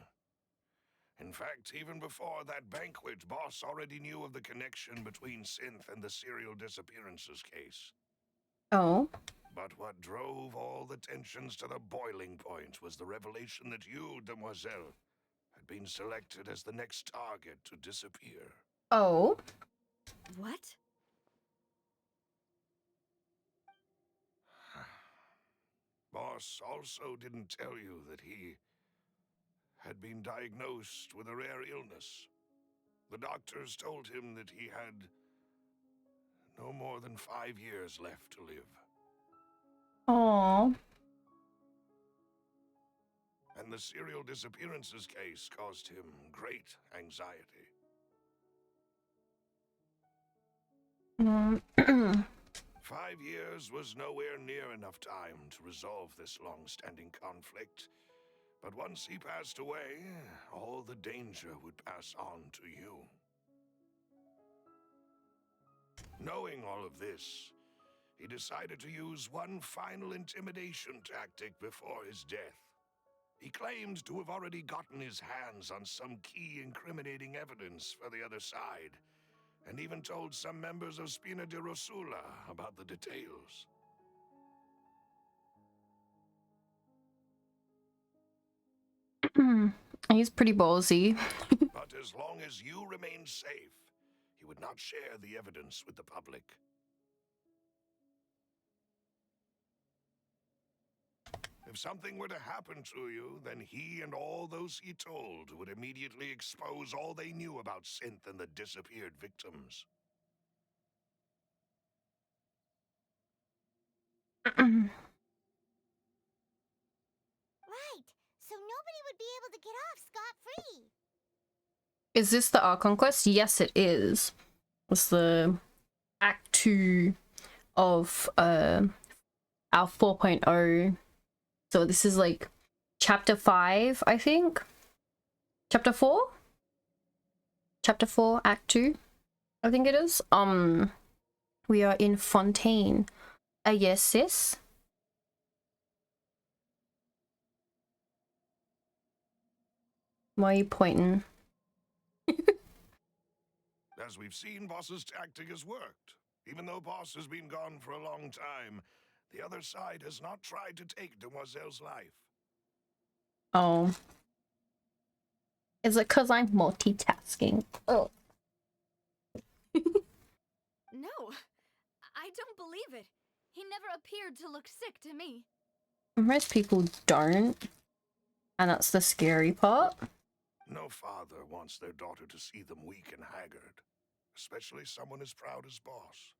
In fact, even before that banquet, Boss already knew of the connection between Synth and the serial disappearances case. Oh. But what drove all the tensions to the boiling point was the revelation that you, Demoiselle, had been selected as the next target to disappear. Oh. What? Boss also didn't tell you that he had been diagnosed with a rare illness. The doctors told him that he had no more than 5 years left to live. Aww. And the serial disappearances case caused him great anxiety. 5 years was nowhere near enough time to resolve this long-standing conflict. But once he passed away, all the danger would pass on to you. Knowing all of this, he decided to use one final intimidation tactic before his death. He claimed to have already gotten his hands on some key incriminating evidence for the other side, and even told some members of Spina di Rosula about the details. He's pretty ballsy. But as long as you remained safe, he would not share the evidence with the public. If something were to happen to you, then he and all those he told would immediately expose all they knew about Synth and the disappeared victims. Right. So nobody would be able to get off scot-free. Is this the Archon quest? Yes, it is. It's the Act 2 of our 4.0. So this is like chapter 5, I think. Chapter 4? Chapter 4, Act 2, I think it is. We are in Fontaine. Yes, sis? Why are you pointing? As we've seen, Boss's tactic has worked. Even though Boss has been gone for a long time, the other side has not tried to take Demoiselle's life. Oh. Is it because I'm multitasking? Oh. No, I don't believe it. He never appeared to look sick to me. Most people don't. And that's the scary part. No father wants their daughter to see them weak and haggard, especially someone as proud as Boss.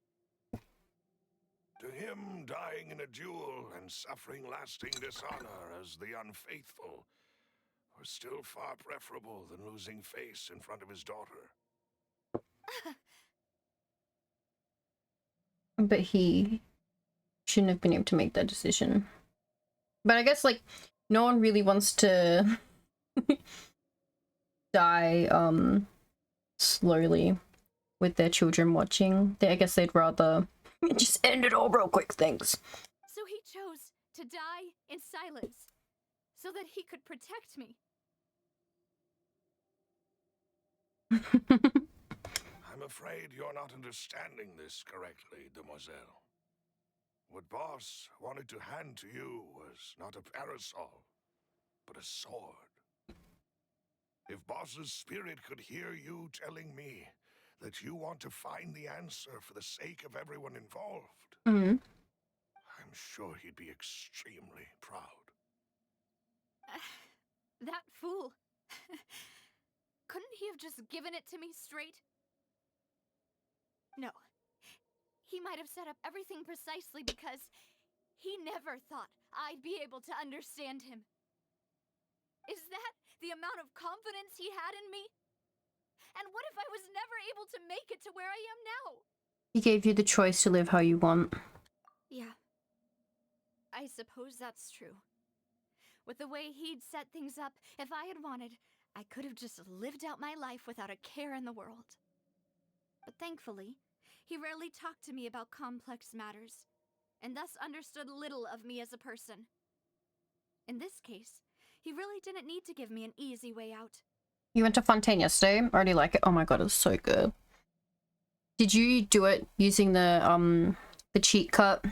To him, dying in a duel and suffering lasting dishonor as the unfaithful was still far preferable than losing face in front of his daughter. But he shouldn't have been able to make that decision. But I guess, like, no one really wants to die, slowly with their children watching. I guess they'd rather just end it all real quick, thanks. So he chose to die in silence, so that he could protect me. I'm afraid you're not understanding this correctly, Demoiselle. What Boss wanted to hand to you was not a parasol, but a sword. If Boss's spirit could hear you telling me that you want to find the answer for the sake of everyone involved, I'm sure he'd be extremely proud. That fool. Couldn't he have just given it to me straight? No. He might have set up everything precisely because he never thought I'd be able to understand him. Is that the amount of confidence he had in me? And what if I was never able to make it to where I am now? He gave you the choice to live how you want. Yeah. I suppose that's true. With the way he'd set things up, if I had wanted, I could have just lived out my life without a care in the world. But thankfully, he rarely talked to me about complex matters, and thus understood little of me as a person. In this case, he really didn't need to give me an easy way out. You went to Fontaine yesterday? I already like it. Oh my god, it's so good. Did you do it using the cheat cut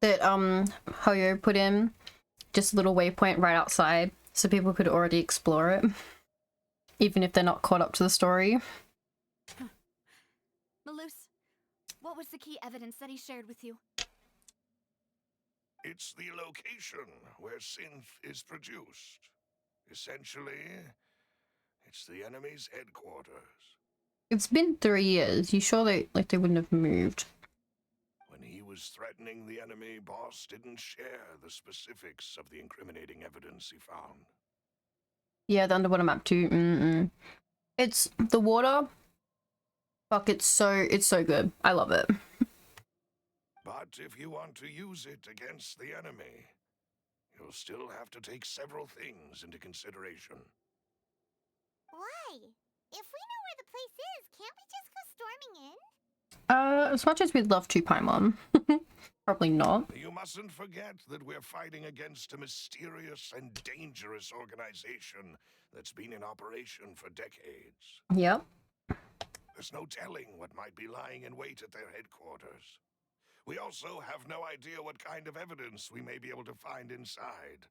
that Hoyo put in? Just a little waypoint right outside so people could already explore it. Even if they're not caught up to the story. Malus, what was the key evidence that he shared with you? It's the location where synth is produced. Essentially, it's the enemy's headquarters. It's been 3 years. You sure they wouldn't have moved? When he was threatening the enemy, Boss didn't share the specifics of the incriminating evidence he found. Yeah, the underwater map too. It's the water. Fuck, it's so good. I love it. But if you want to use it against the enemy, you'll still have to take several things into consideration. Why? If we know where the place is, can't we just go storming in? As much as we'd love to, Paimon. Probably not. You mustn't forget that we're fighting against a mysterious and dangerous organization that's been in operation for decades. Yep. There's no telling what might be lying in wait at their headquarters. We also have no idea what kind of evidence we may be able to find inside,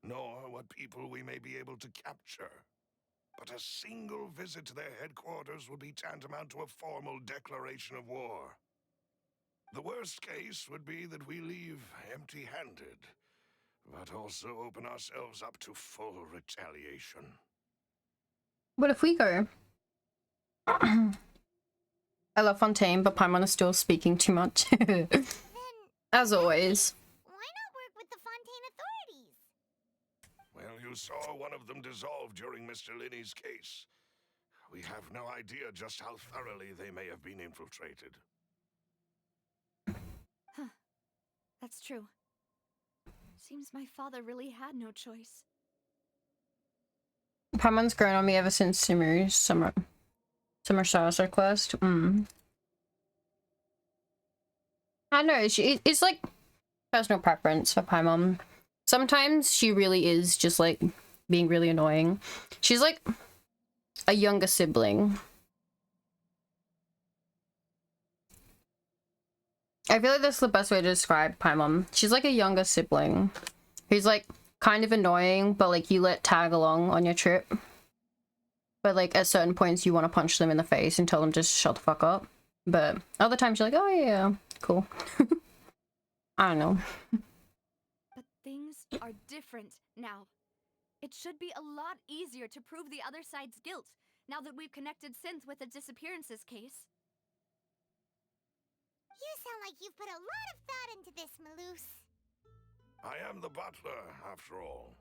nor what people we may be able to capture. But a single visit to their headquarters would be tantamount to a formal declaration of war. The worst case would be that we leave empty-handed, but also open ourselves up to full retaliation. What if we go? I love Fontaine, but Paimon is still speaking too much. As always. Why not work with the Fontaine authorities? Well, you saw one of them dissolve during Mr. Linney's case. We have no idea just how thoroughly they may have been infiltrated. Huh. That's true. Seems my father really had no choice. Paimon's grown on me ever since Summer Salazar quest. I don't know, it's like personal preference for Paimon. Sometimes she really is just like being really annoying. She's like a younger sibling. I feel like that's the best way to describe Paimon. She's like a younger sibling who's like kind of annoying, but like you let tag along on your trip. But like at certain points you want to punch them in the face and tell them just shut the fuck up. But other times you're like, oh yeah, cool. I don't know. But things are different now. It should be a lot easier to prove the other side's guilt, now that we've connected Synth with the disappearances case. You sound like you've put a lot of thought into this, Malus. I am the butler, after all.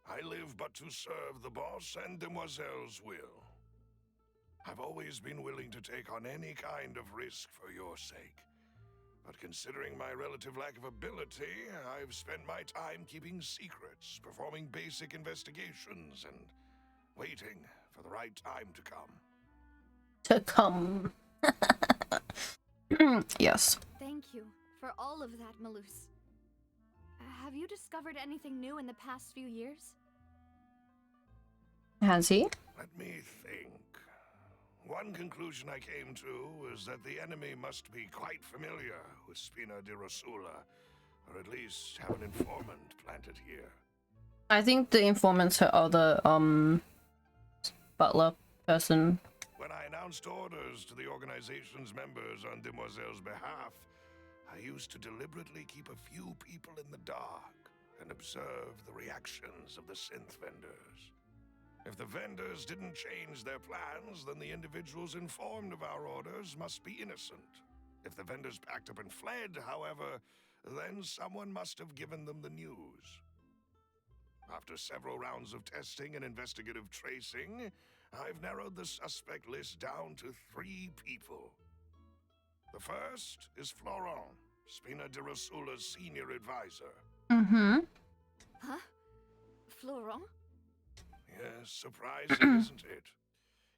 I live but to serve the boss and Demoiselle's will. I've always been willing to take on any kind of risk for your sake. But considering my relative lack of ability, I've spent my time keeping secrets, performing basic investigations, and waiting for the right time to come. To come. Yes. Thank you for all of that, Malus. Have you discovered anything new in the past few years? Has he? Let me think. One conclusion I came to is that the enemy must be quite familiar with Spina di Rosula, or at least have an informant planted here. I think the informant's her other, butler person. When I announced orders to the organization's members on Demoiselle's behalf, I used to deliberately keep a few people in the dark and observe the reactions of the synth vendors. If the vendors didn't change their plans, then the individuals informed of our orders must be innocent. If the vendors packed up and fled, however, then someone must have given them the news. After several rounds of testing and investigative tracing, I've narrowed the suspect list down to 3 people. The first is Florent, Spina di Rosula's senior advisor. Mm-hmm. Huh? Florent? Yes, surprising, isn't it?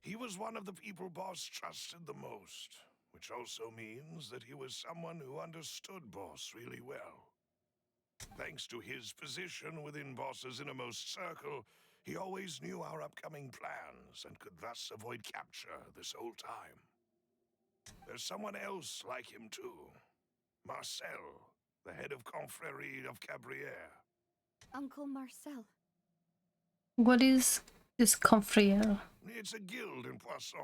He was one of the people Boss trusted the most, which also means that he was someone who understood Boss really well. Thanks to his position within Boss's innermost circle, He always knew our upcoming plans and could thus avoid capture this whole time. There's someone else like him too. Marcel, the head of Confrérie of Cabriere. Uncle Marcel. What is this confrère? It's a guild in Poisson.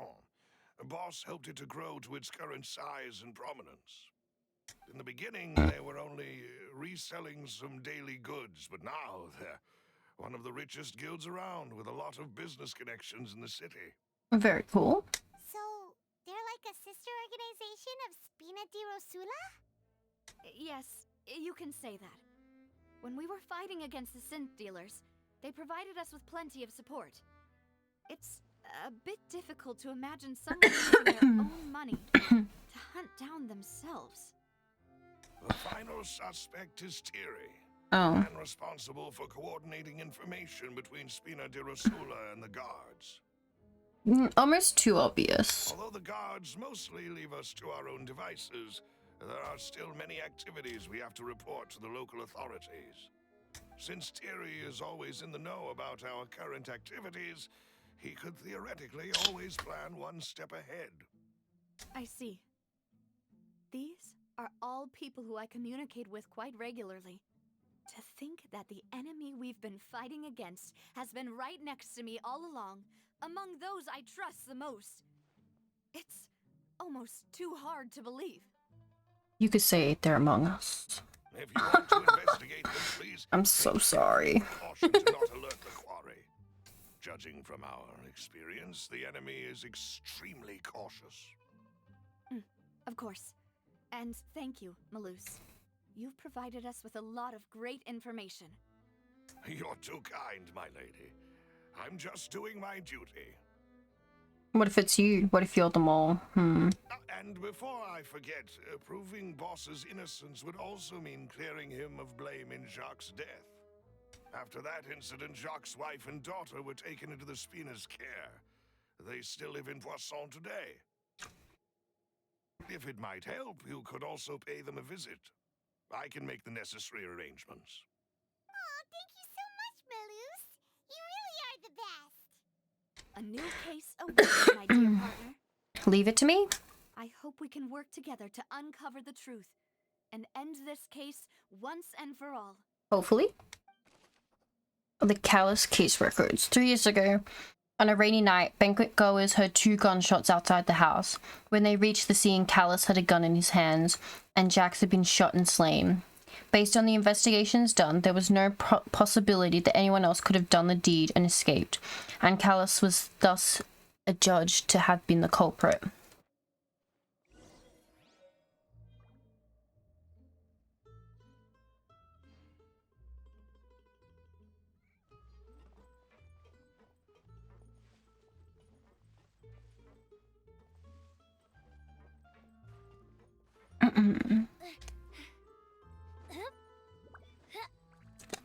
A boss helped it to grow to its current size and prominence. In the beginning, they were only reselling some daily goods, but now they're one of the richest guilds around with a lot of business connections in the city. Very cool. So, they're like a sister organization of Spina di Rosula? Yes, you can say that. When we were fighting against the synth dealers, they provided us with plenty of support. It's a bit difficult to imagine someone using their own money to hunt down themselves. The final suspect is Thierry, Oh. man responsible for coordinating information between Spina di Rosula and the guards. Almost too obvious. Although the guards mostly leave us to our own devices, there are still many activities we have to report to the local authorities. Since Thierry is always in the know about our current activities, he could theoretically always plan one step ahead. I see. These are all people who I communicate with quite regularly. To think that the enemy we've been fighting against has been right next to me all along, among those I trust the most. It's almost too hard to believe. You could say they're among us. If you want to investigate them, please. I'm so sorry. Caution to not alert the quarry. Judging from our experience, the enemy is extremely cautious. Of course. And thank you, Malus. You've provided us with a lot of great information. You're too kind, my lady. I'm just doing my duty. What if it's you? What if you're the mole? And before I forget, proving Boss's innocence would also mean clearing him of blame in Jacques' death. After that incident, Jacques' wife and daughter were taken into the Spina's care. They still live in Poisson today. If it might help, you could also pay them a visit. I can make the necessary arrangements. Oh, thank you so much, Malus. You really are the best. A new case awaits, my dear partner. Leave it to me? I hope we can work together to uncover the truth and end this case once and for all. Hopefully. The Callus case records. 3 years ago, on a rainy night, banquet goers heard 2 gunshots outside the house. When they reached the scene, Callus had a gun in his hands, and Jax had been shot and slain. Based on the investigations done, there was no possibility that anyone else could have done the deed and escaped, and Callus was thus adjudged to have been the culprit.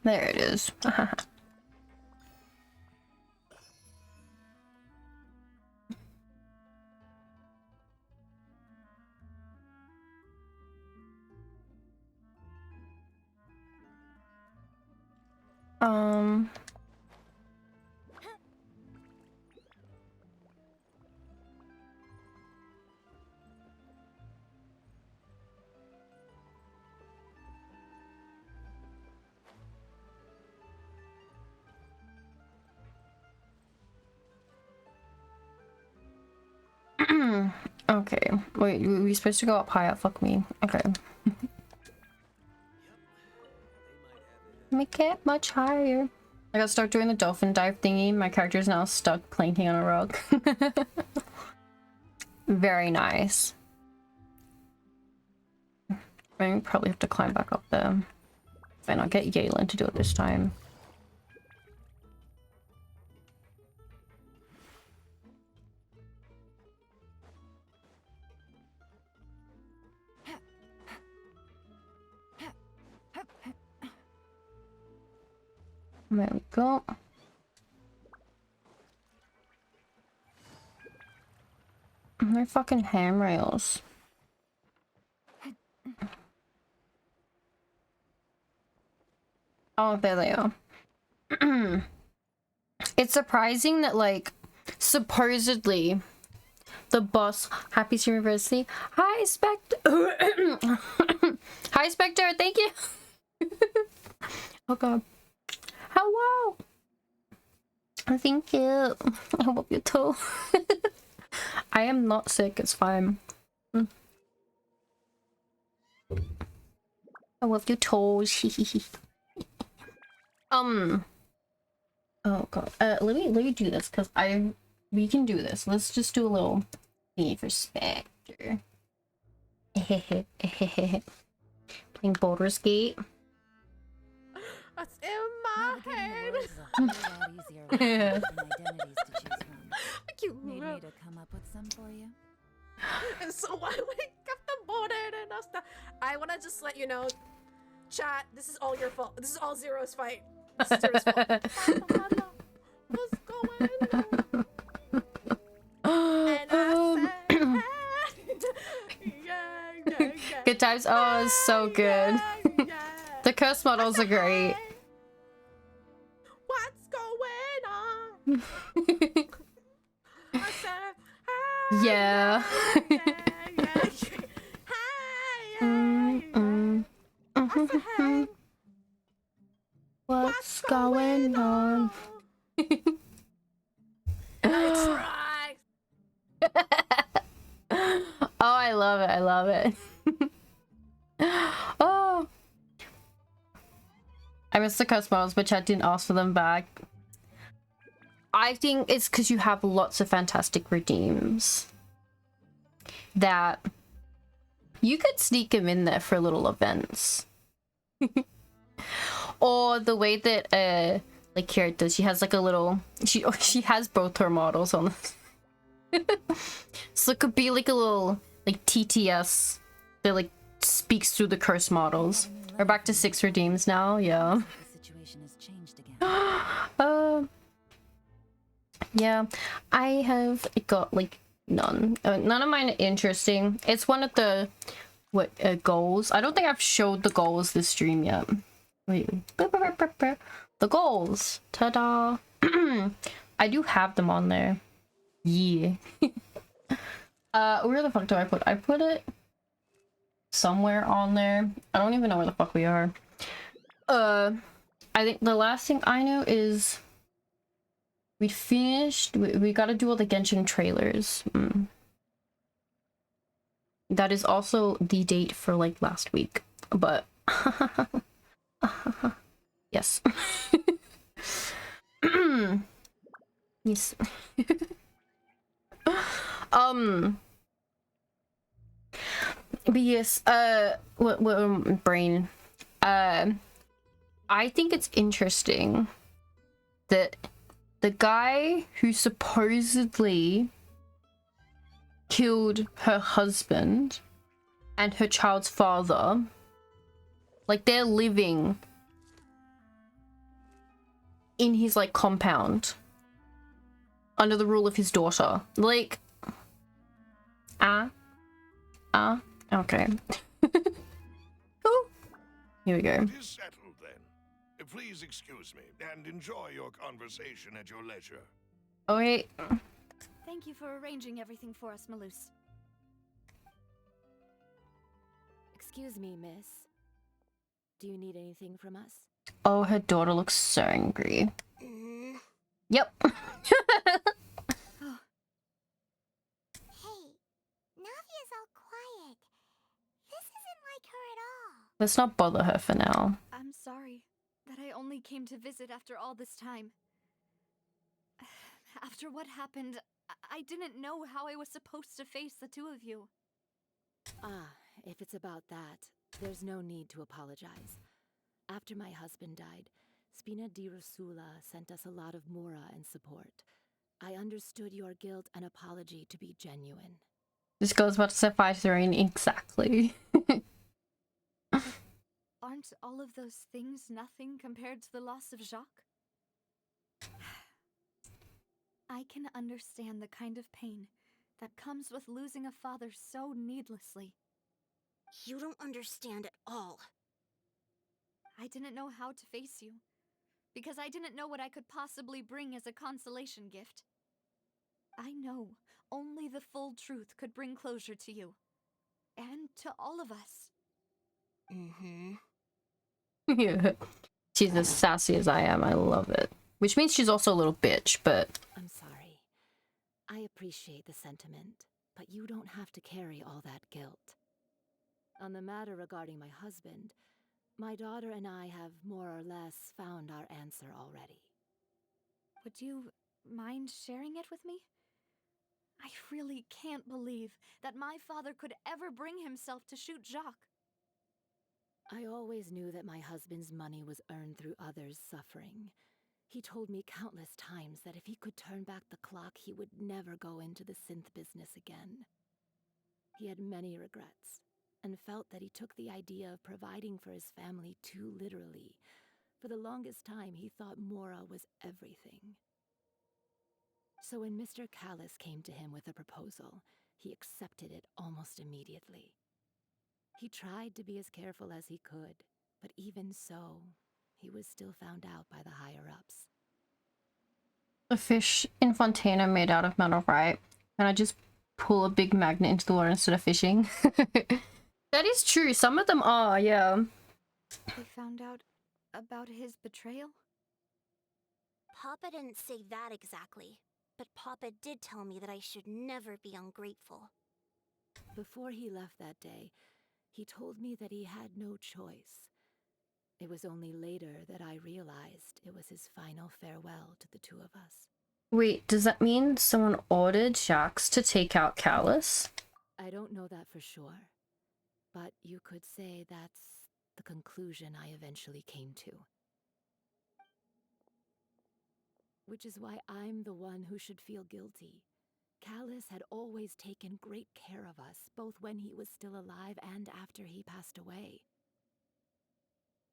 There it is. Okay. Wait, were we supposed to go up higher? Fuck me. Okay. Make it much higher. I gotta start doing the dolphin dive thingy. My character is now stuck planking on a rock. Very nice. I probably have to climb back up there. Fine, I'll get Yalen to do it this time. There we go. They're fucking handrails. Oh, there they are. It's surprising that, like, supposedly the boss. Happy Stream University. Hi, Spectre. Hi, Spectre. Thank you. Oh god. Hello. Thank you. I hope you too. I am not sick. It's fine. I love you too. Oh god. Let me do this because we can do this. Let's just do a little thingy for Spectre. Playing Baldur's Gate. That's in my head. Need me to come up with some for you? And so why we got the border and us stuff. I want to just let you know, chat, this is all your fault. This is all Zero's fight. This is Zero's fault. What's going on? And I said, yeah. Good times. Oh, it's so good. The curse models are great. What's going on? I said, Yeah. What's going on? That's right. Oh, I love it. I love it. Oh. I missed the curse models, but chat didn't ask for them back. I think it's because you have lots of fantastic redeems that you could sneak them in there for little events. Or the way that like Kira does, she has like a little she has both her models on so it could be like a little like TTS that like speaks through the curse models. We're back to 6 redeems now, yeah. The situation has changed again. Yeah, I have got like none. None of mine are interesting. It's one of the goals. I don't think I've showed the goals this stream yet. Wait, the goals. Ta-da! I do have them on there. Yeah. Where the fuck do I put? I put it somewhere on there. I don't even know where the fuck we are. I think the last thing I know is we finished. We gotta do all the Genshin trailers. That is also the date for like last week, but yes. Yes. But yes, what brain? I think it's interesting that the guy who supposedly killed her husband and her child's father, like, they're living in his like compound under the rule of his daughter. Like, okay. Oh, here we go. It is settled then. Please excuse me and enjoy your conversation at your leisure. Oh wait. Thank you for arranging everything for us, Malus. Excuse me, miss. Do you need anything from us? Oh, her daughter looks so angry. Yep. Hey, Navia's all quiet. This isn't like her at all. Let's not bother her for now. I'm sorry that I only came to visit after all this time. After what happened, I didn't know how I was supposed to face the two of you. Ah, if it's about that, there's no need to apologize. After my husband died, Spina di Rosula sent us a lot of mora and support. I understood your guilt and apology to be genuine. This goes about Sapphire Serene exactly. Aren't all of those things nothing compared to the loss of Jacques? I can understand the kind of pain that comes with losing a father so needlessly. You don't understand at all. I didn't know how to face you, because I didn't know what I could possibly bring as a consolation gift. I know only the full truth could bring closure to you. And to all of us. Mm-hmm. Yeah. She's as sassy as I am. I love it. Which means she's also a little bitch, but... I'm sorry. I appreciate the sentiment, but you don't have to carry all that guilt. On the matter regarding my husband, my daughter and I have more or less found our answer already. Would you mind sharing it with me? I really can't believe that my father could ever bring himself to shoot Jacques. I always knew that my husband's money was earned through others' suffering. He told me countless times that if he could turn back the clock, he would never go into the synth business again. He had many regrets, and felt that he took the idea of providing for his family too literally. For the longest time, he thought Mora was everything. So when Mr. Callis came to him with a proposal, he accepted it almost immediately. He tried to be as careful as he could, but even so, he was still found out by the higher-ups. The fish in Fontaine are made out of metal, right? And I just pull a big magnet into the water instead of fishing. That is true. Some of them are, yeah. They found out about his betrayal? Papa didn't say that exactly, but Papa did tell me that I should never be ungrateful. Before he left that day, he told me that he had no choice. It was only later that I realized it was his final farewell to the two of us. Wait, does that mean someone ordered Jax to take out Callus? I don't know that for sure, but you could say that's the conclusion I eventually came to. Which is why I'm the one who should feel guilty. Callus had always taken great care of us, both when he was still alive and after he passed away.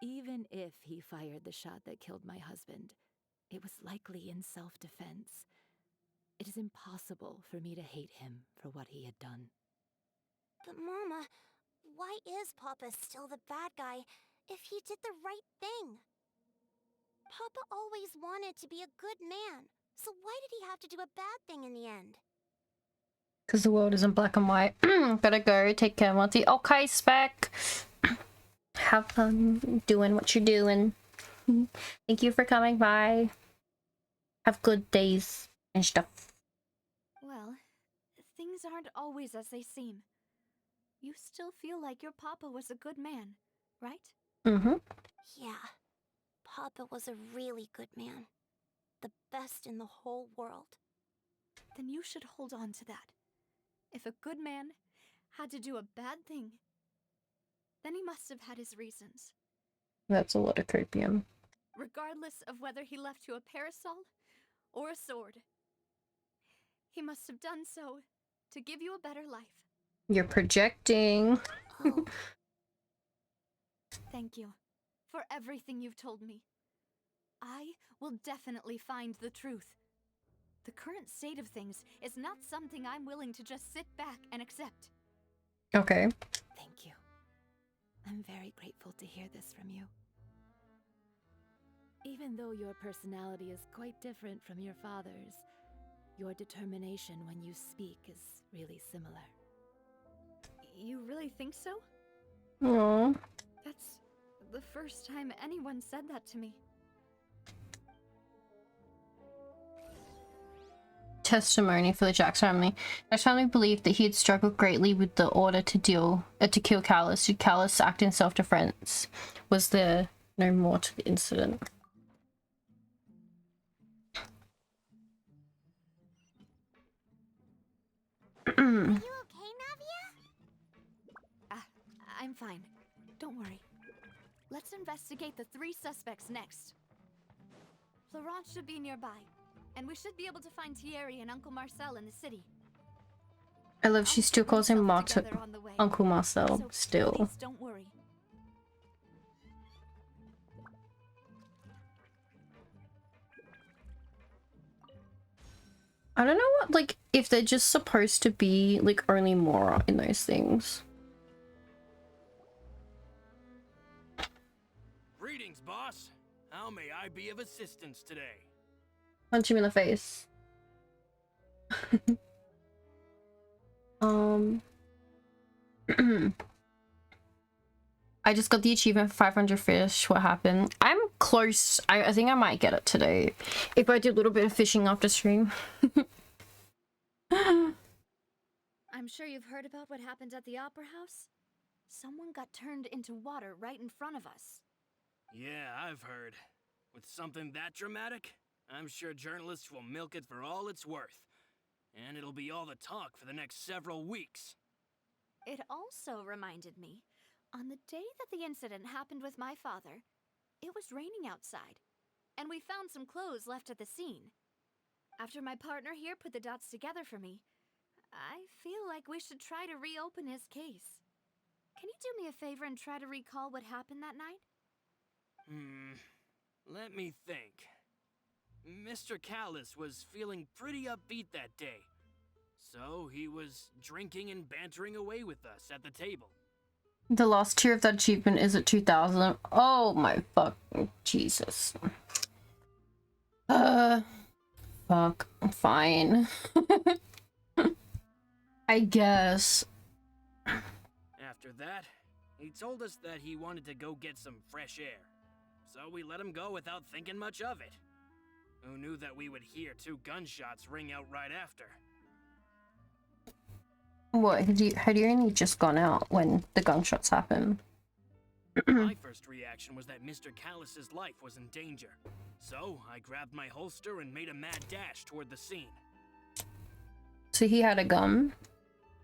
Even if he fired the shot that killed my husband, it was likely in self-defense. It is impossible for me to hate him for what he had done. But Mama, why is Papa still the bad guy if he did the right thing? Papa always wanted to be a good man, so why did he have to do a bad thing in the end? Because the world isn't black and white. Gotta go. Take care, Monty. Okay, Spec. Have fun doing what you're doing. Thank you for coming by. Have good days and stuff. Well, things aren't always as they seem. You still feel like your papa was a good man, right? Mm-hmm. Yeah, Papa was a really good man. The best in the whole world. Then you should hold on to that. If a good man had to do a bad thing, then he must have had his reasons. That's a lot of copium. Regardless of whether he left you a parasol or a sword. He must have done so to give you a better life. You're projecting. Oh. Thank you for everything you've told me. I will definitely find the truth. The current state of things is not something I'm willing to just sit back and accept. Okay. Thank you. I'm very grateful to hear this from you. Even though your personality is quite different from your father's, your determination when you speak is really similar. You really think so? Aww. That's the first time anyone said that to me. Testimony for the Jax family. Jax family believed that he had struggled greatly with the order to kill Callus. Did Callus act in self-defense? Was there no more to the incident? Are you okay, Navia? I'm fine. Don't worry. Let's investigate the 3 suspects next. Florence should be nearby, and we should be able to find Thierry and Uncle Marcel in the city. I love she still calls him Uncle Marcel, So still. please don't worry. I don't know what, like, if they're just supposed to be, like, only Mora in those things. Greetings, boss. How How may I be of assistance today? Punch him in the face. I just got the achievement for 500 fish. What happened? I'm close. I think I might get it today if I do a little bit of fishing after stream. I'm sure you've heard about what happened at the Opera House. Someone got turned into water right in front of us. Yeah, I've heard. With something that dramatic, I'm sure journalists will milk it for all it's worth. And it'll be all the talk for the next several weeks. It also reminded me, on the day that the incident happened with my father, it was raining outside, and we found some clothes left at the scene. After my partner here put the dots together for me, I feel like we should try to reopen his case. Can you do me a favor and try to recall what happened that night? Let me think. Mr. Callus was feeling pretty upbeat that day. So he was drinking and bantering away with us at the table. The last tier of that achievement is at 2000. Oh my fucking Jesus. Fuck. Fine. I guess. After that, he told us that he wanted to go get some fresh air. So we let him go without thinking much of it. Who knew that we would hear 2 gunshots ring out right after? What, had you only just gone out when the gunshots happened? My first reaction was that Mr. Callus's life was in danger. So I grabbed my holster and made a mad dash toward the scene. So he had a gun?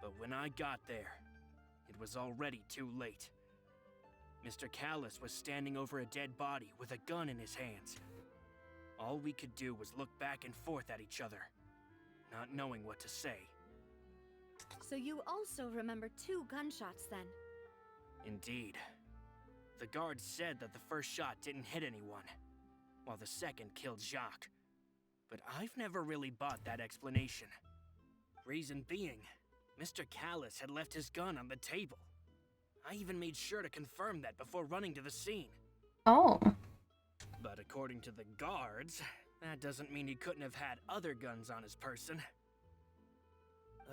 But when I got there, it was already too late. Mr. Callus was standing over a dead body with a gun in his hands. All we could do was look back and forth at each other, not knowing what to say. So you also remember 2 gunshots then? Indeed. The guard said that the first shot didn't hit anyone, while the second killed Jacques. But I've never really bought that explanation. Reason being, Mr. Callus had left his gun on the table. I even made sure to confirm that before running to the scene. Oh. But according to the guards, that doesn't mean he couldn't have had other guns on his person.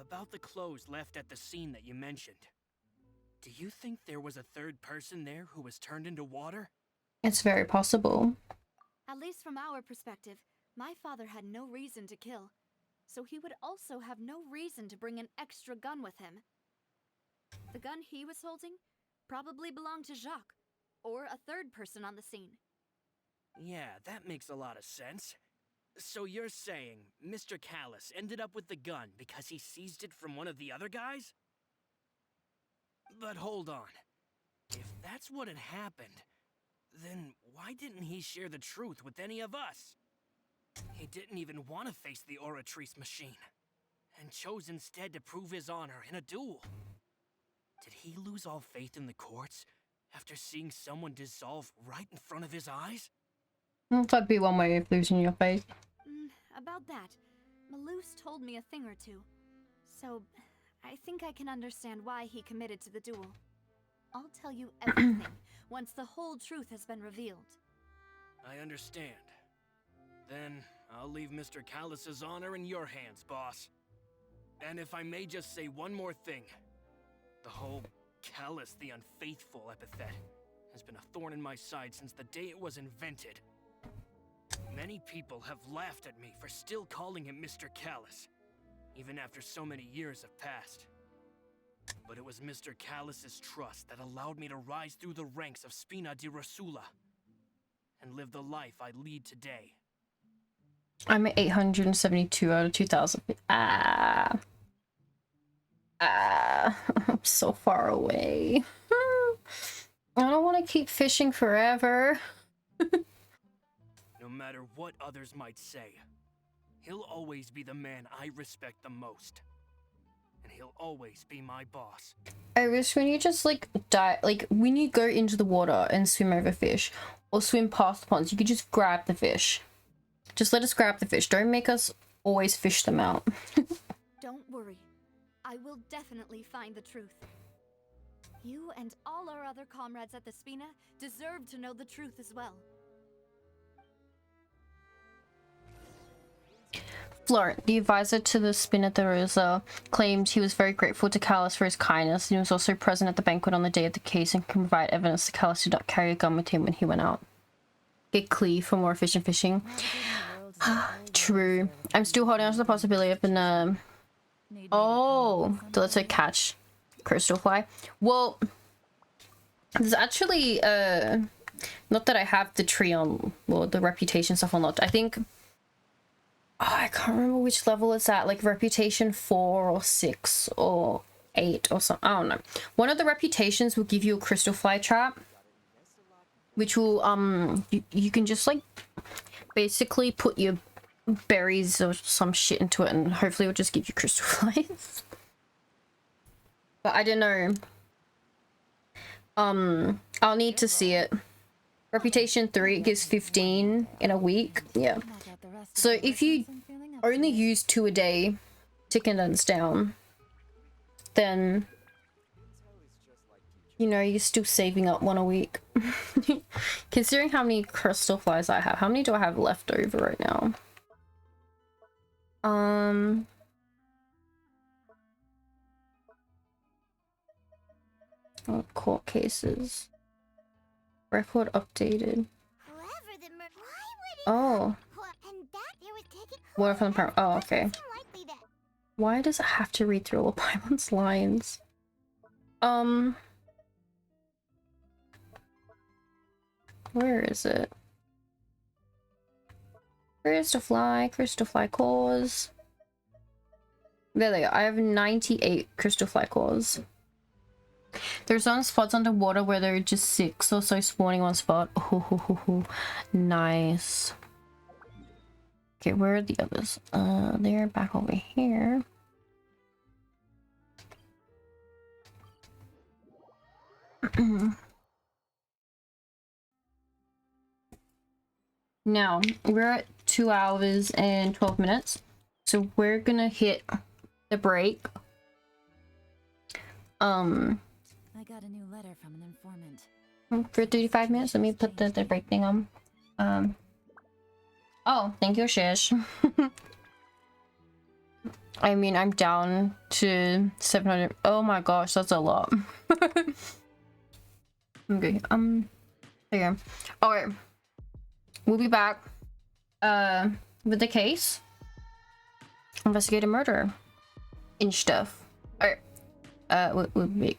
About the clothes left at the scene that you mentioned, do you think there was a third person there who was turned into water? It's very possible. At least from our perspective, my father had no reason to kill, so he would also have no reason to bring an extra gun with him. The gun he was holding probably belonged to Jacques, or a third person on the scene. Yeah, that makes a lot of sense. So you're saying Mr. Callus ended up with the gun because he seized it from one of the other guys? But hold on. If that's what had happened, then why didn't he share the truth with any of us? He didn't even want to face the Oratrice machine, and chose instead to prove his honor in a duel. Did he lose all faith in the courts after seeing someone dissolve right in front of his eyes? That'd be one way of losing your faith. About that, Malus told me a thing or two. So, I think I can understand why he committed to the duel. I'll tell you everything once the whole truth has been revealed. I understand. Then, I'll leave Mr. Callus's honor in your hands, boss. And if I may just say one more thing. The whole Callus the Unfaithful epithet has been a thorn in my side since the day it was invented. Many people have laughed at me for still calling him Mr. Callus, even after so many years have passed. But it was Mr. Callus's trust that allowed me to rise through the ranks of Spina di Rosula and live the life I lead today. I'm at 872 out of 2000. I'm so far away. I don't want to keep fishing forever. No matter what others might say, he'll always be the man I respect the most. And he'll always be my boss. I wish when you just like when you go into the water and swim over fish or swim past ponds, you could just grab the fish. Just let us grab the fish. Don't make us always fish them out. Don't worry. I will definitely find the truth. You and all our other comrades at the Spina deserve to know the truth as well. Florent, the advisor to the Spina de Rosa, claimed he was very grateful to Callus for his kindness, and he was also present at the banquet on the day of the case and can provide evidence that Callus did not carry a gun with him when he went out. Get cleave for more efficient fishing. True. I'm still holding on to the possibility of an oh, so let's say catch crystal fly. Well, there's actually not that I have the tree on, well, the reputation stuff unlocked. I think I can't remember which level it's at, like reputation 4 or 6 or 8 or something. I don't know. One of the reputations will give you a crystal fly trap, which will you can just like basically put your berries or some shit into it and hopefully it'll just give you crystal flies. But I don't know. I'll need to see it. Reputation 3, it gives 15 in a week. Yeah. So if you only use 2 a day to condense down, then you know you're still saving up 1 a week. Considering how many crystal flies I have, how many do I have left over right now? Oh, court cases. Record updated. Oh. What if I'm oh, okay. Why does it have to read through all Paimon's lines? Where is it? Crystal fly cores. There they are. I have 98 crystal fly cores. There's some spots underwater where there are just 6 or so spawning one spot. Oh, nice. Okay, where are the others? They're back over here. Now, we're at 2 hours and 12 minutes. So we're gonna hit the break. I got a new letter from an informant. For 35 minutes, let me put the break thing on. Oh, thank you, Shish. I mean, I'm down to 700. Oh my gosh, that's a lot. Okay, there. Alright. We'll be back with the case. Investigate a murder and stuff. Alright. We'll be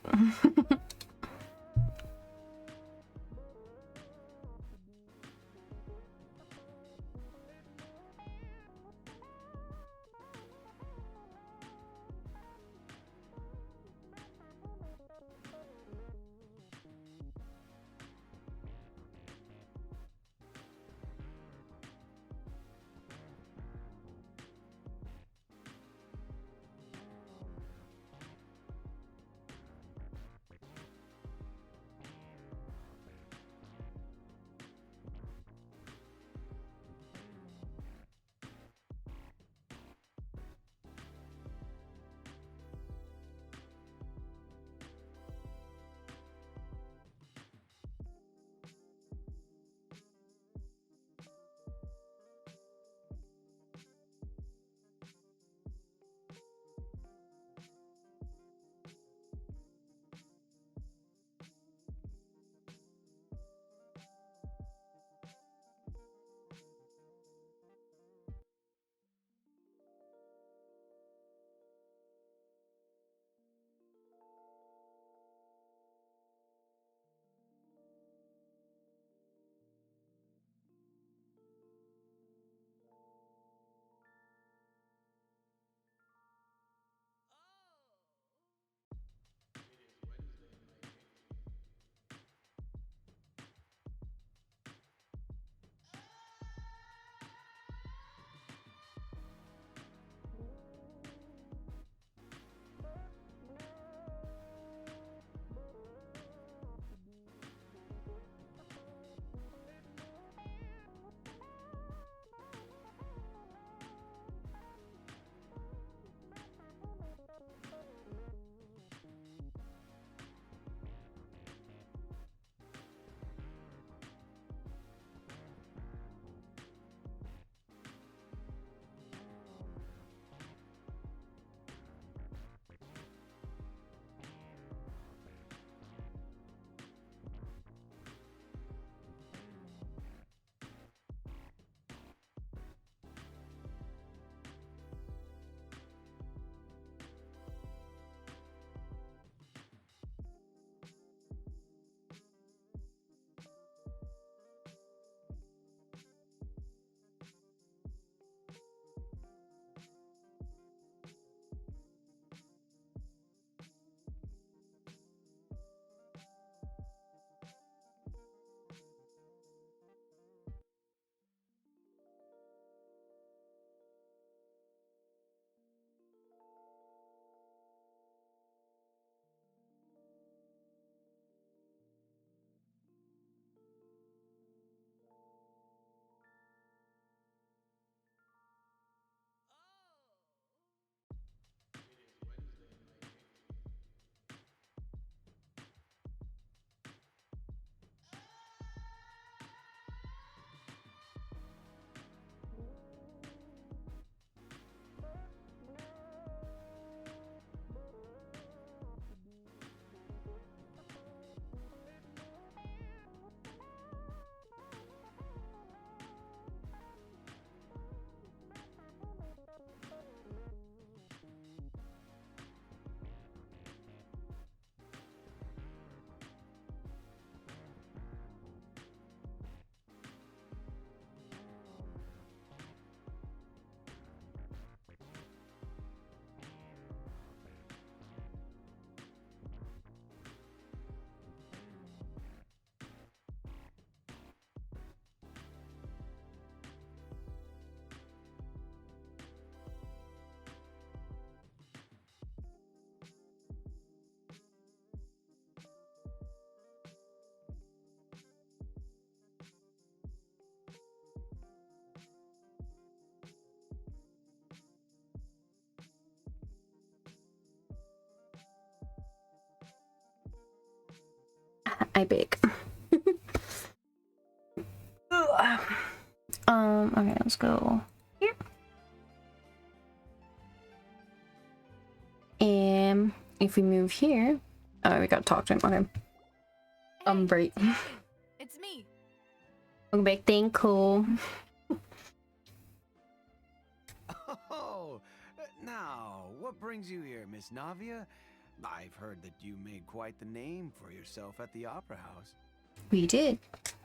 I beg. Okay, let's go here. And if we move here, oh, we gotta talk to him. Okay. Break. It's me. Welcome back, thank cool. Oh, now, what brings you here, Miss Navia? I've heard that you made quite the name for yourself at the Opera House. We did.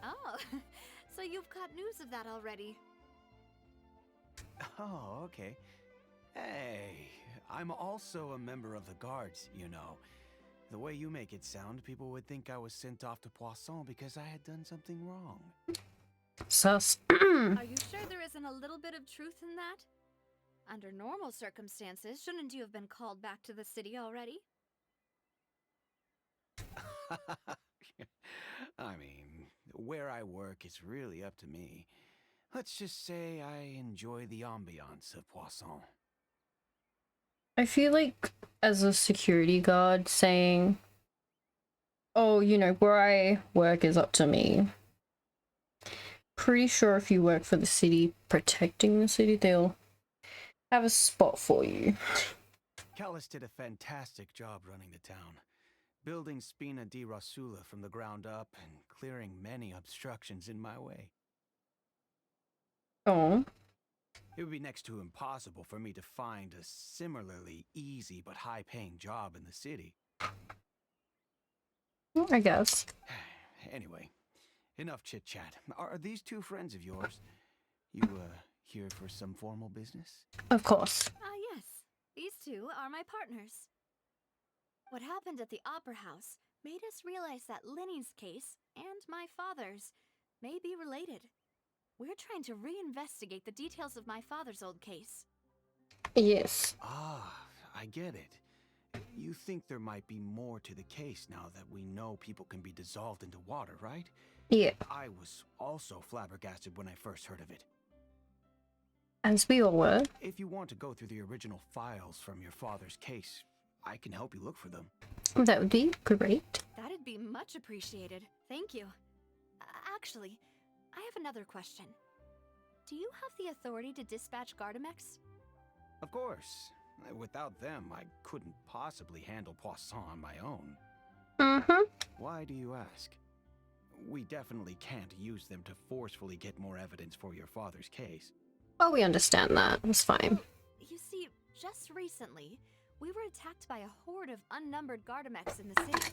Oh, so you've got news of that already. Oh, okay. Hey, I'm also a member of the guards, you know. The way you make it sound, people would think I was sent off to Poisson because I had done something wrong. Sus. Are you sure there isn't a little bit of truth in that? Under normal circumstances, shouldn't you have been called back to the city already? I mean, where I work is really up to me. Let's just say I enjoy the ambiance of Poisson. I feel like as a security guard saying, oh, you know, where I work is up to me. Pretty sure if you work for the city, protecting the city, they'll have a spot for you. Callis did a fantastic job running the town, building Spina di Rasula from the ground up and clearing many obstructions in my way. Oh. It would be next to impossible for me to find a similarly easy but high-paying job in the city. I guess. Anyway, enough chit-chat. Are these two friends of yours? You, here for some formal business? Of course. Yes. These two are my partners. What happened at the Opera House made us realize that Linny's case and my father's may be related. We're trying to reinvestigate the details of my father's old case. Yes. Ah, I get it. You think there might be more to the case now that we know people can be dissolved into water, right? Yeah. I was also flabbergasted when I first heard of it. As we all were. If you want to go through the original files from your father's case, I can help you look for them. That would be great. That'd be much appreciated. Thank you. Actually, I have another question. Do you have the authority to dispatch Gardamex? Of course. Without them, I couldn't possibly handle Poisson on my own. Mm-hmm. Why do you ask? We definitely can't use them to forcefully get more evidence for your father's case. Oh, we understand that. It's fine. You see, just recently, we were attacked by a horde of unnumbered Gardamex in the city.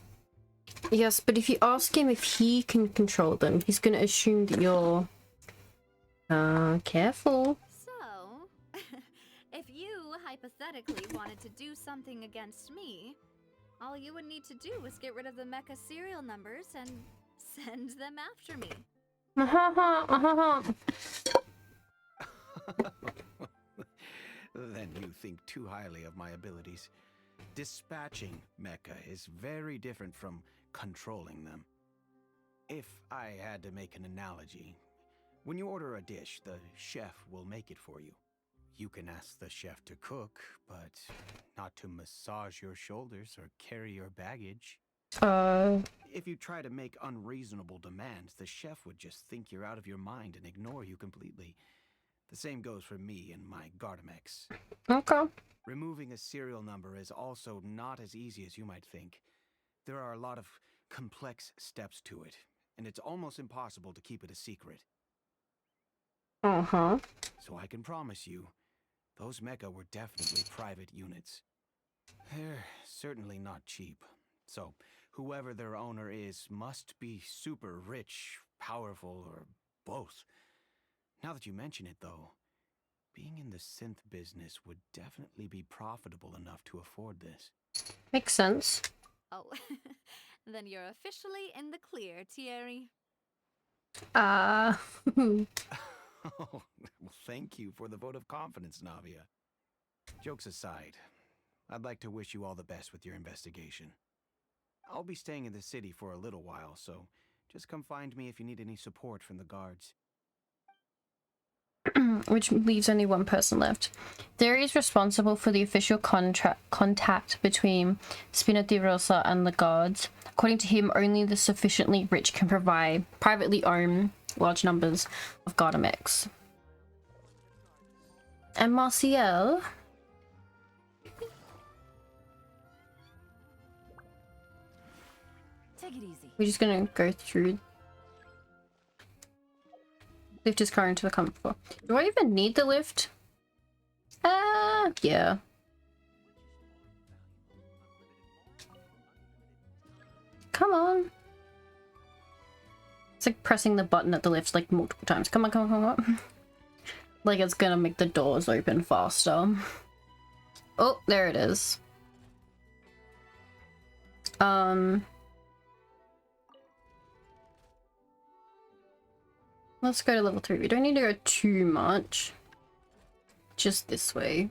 Yes, but if you ask him if he can control them, he's gonna assume that you're... careful. So, if you hypothetically wanted to do something against me, all you would need to do was get rid of the mecha serial numbers and send them after me. Then you think too highly of my abilities. Dispatching mecha is very different from controlling them. If I had to make an analogy, when you order a dish, the chef will make it for you. You can ask the chef to cook, but not to massage your shoulders or carry your baggage. If you try to make unreasonable demands, the chef would just think you're out of your mind and ignore you completely. The same goes for me and my Gardamex. Okay. Removing a serial number is also not as easy as you might think. There are a lot of complex steps to it, and it's almost impossible to keep it a secret. Uh-huh. So I can promise you, those mecha were definitely private units. They're certainly not cheap. So, whoever their owner is must be super rich, powerful, or both. Now that you mention it, though, being in the synth business would definitely be profitable enough to afford this. Makes sense. Oh, then you're officially in the clear, Thierry. Oh, well, thank you for the vote of confidence, Navia. Jokes aside, I'd like to wish you all the best with your investigation. I'll be staying in the city for a little while, so just come find me if you need any support from the guards. Which leaves only one person left. Theory is responsible for the official contact between Spina di Rosa and the guards. According to him, only the sufficiently rich can privately own large numbers of Gardamex. And Martial. Take it easy. We're just gonna go through. Lift his car into the comfort floor. Do I even need the lift? Yeah. Come on. It's like pressing the button at the lift like multiple times. Come on, come on, come on. Like it's gonna make the doors open faster. Oh, there it is. Let's go to level 3. We don't need to go too much. Just this way.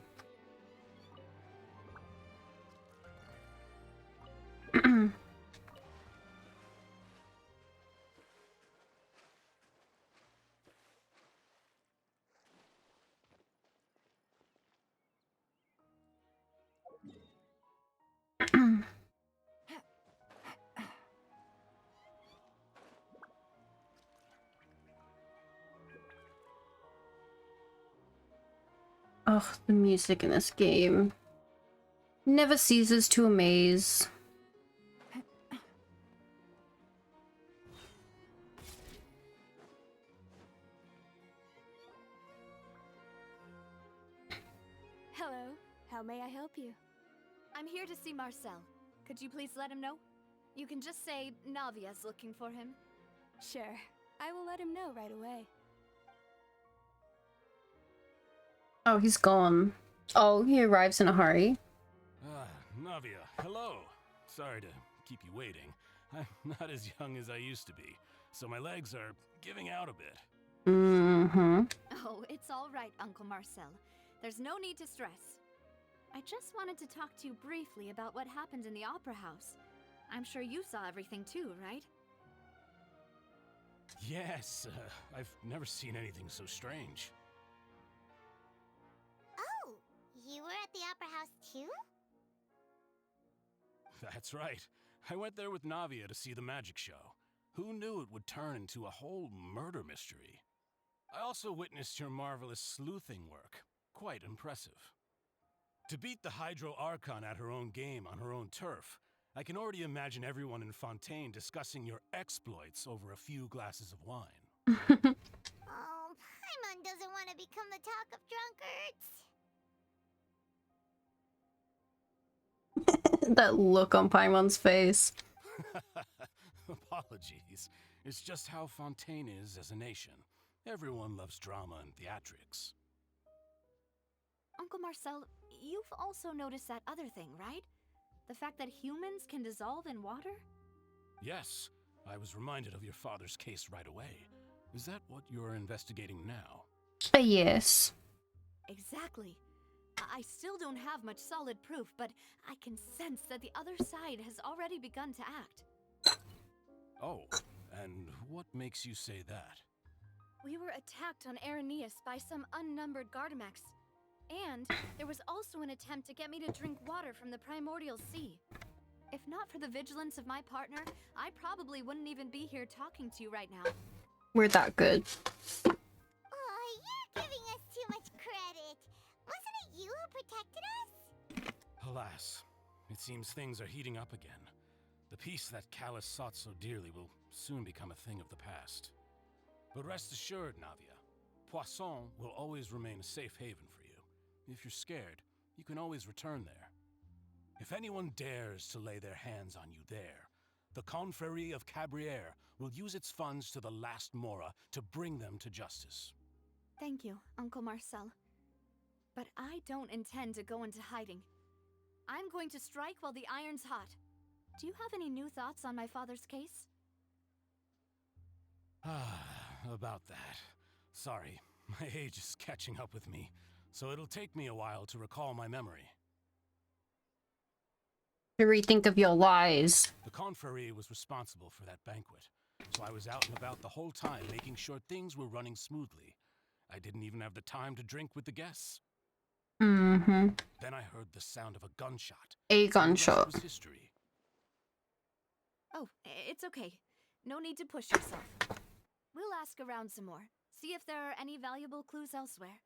Oh, the music in this game never ceases to amaze. Hello, how may I help you? I'm here to see Marcel. Could you please let him know? You can just say Navia's looking for him. Sure, I will let him know right away. Oh, he's gone. Oh, he arrives in a hurry. Navia, hello. Sorry to keep you waiting. I'm not as young as I used to be, so my legs are giving out a bit. Mm-hmm. Oh, it's all right, Uncle Marcel. There's no need to stress. I just wanted to talk to you briefly about what happened in the Opera House. I'm sure you saw everything too, right? Yes, I've never seen anything so strange. Oh, you were at the Opera House too? That's right. I went there with Navia to see the magic show. Who knew it would turn into a whole murder mystery? I also witnessed your marvelous sleuthing work. Quite impressive. To beat the Hydro Archon at her own game on her own turf, I can already imagine everyone in Fontaine discussing your exploits over a few glasses of wine. Oh, Paimon doesn't want to become the talk of drunkards. That look on Paimon's face. Apologies. It's just how Fontaine is as a nation. Everyone loves drama and theatrics. Uncle Marcel, you've also noticed that other thing, right? The fact that humans can dissolve in water? Yes, I was reminded of your father's case right away. Is that what you're investigating now? Yes. Exactly. I still don't have much solid proof, but I can sense that the other side has already begun to act. Oh, and what makes you say that? We were attacked on Araneus by some unnumbered Gardamex. And there was also an attempt to get me to drink water from the primordial sea. If not for the vigilance of my partner, I probably wouldn't even be here talking to you right now. We're that good. Oh, you're giving us too much credit. Wasn't it you who protected us? Alas, it seems things are heating up again. The peace that Callus sought so dearly will soon become a thing of the past. But rest assured, Navia, Poisson will always remain a safe haven for you. If you're scared, you can always return there. If anyone dares to lay their hands on you there, the Confrérie of Cabrières will use its funds to the last Mora to bring them to justice. Thank you, Uncle Marcel. But I don't intend to go into hiding. I'm going to strike while the iron's hot. Do you have any new thoughts on my father's case? About that. Sorry, my age is catching up with me, so it'll take me a while to recall my memory. To rethink of your lies. The Confrérie was responsible for that banquet, so I was out and about the whole time making sure things were running smoothly. I didn't even have the time to drink with the guests. Mm-hmm. Then I heard the sound of a gunshot. A gunshot. Was history. Oh, it's okay. No need to push yourself. We'll ask around some more. See if there are any valuable clues elsewhere.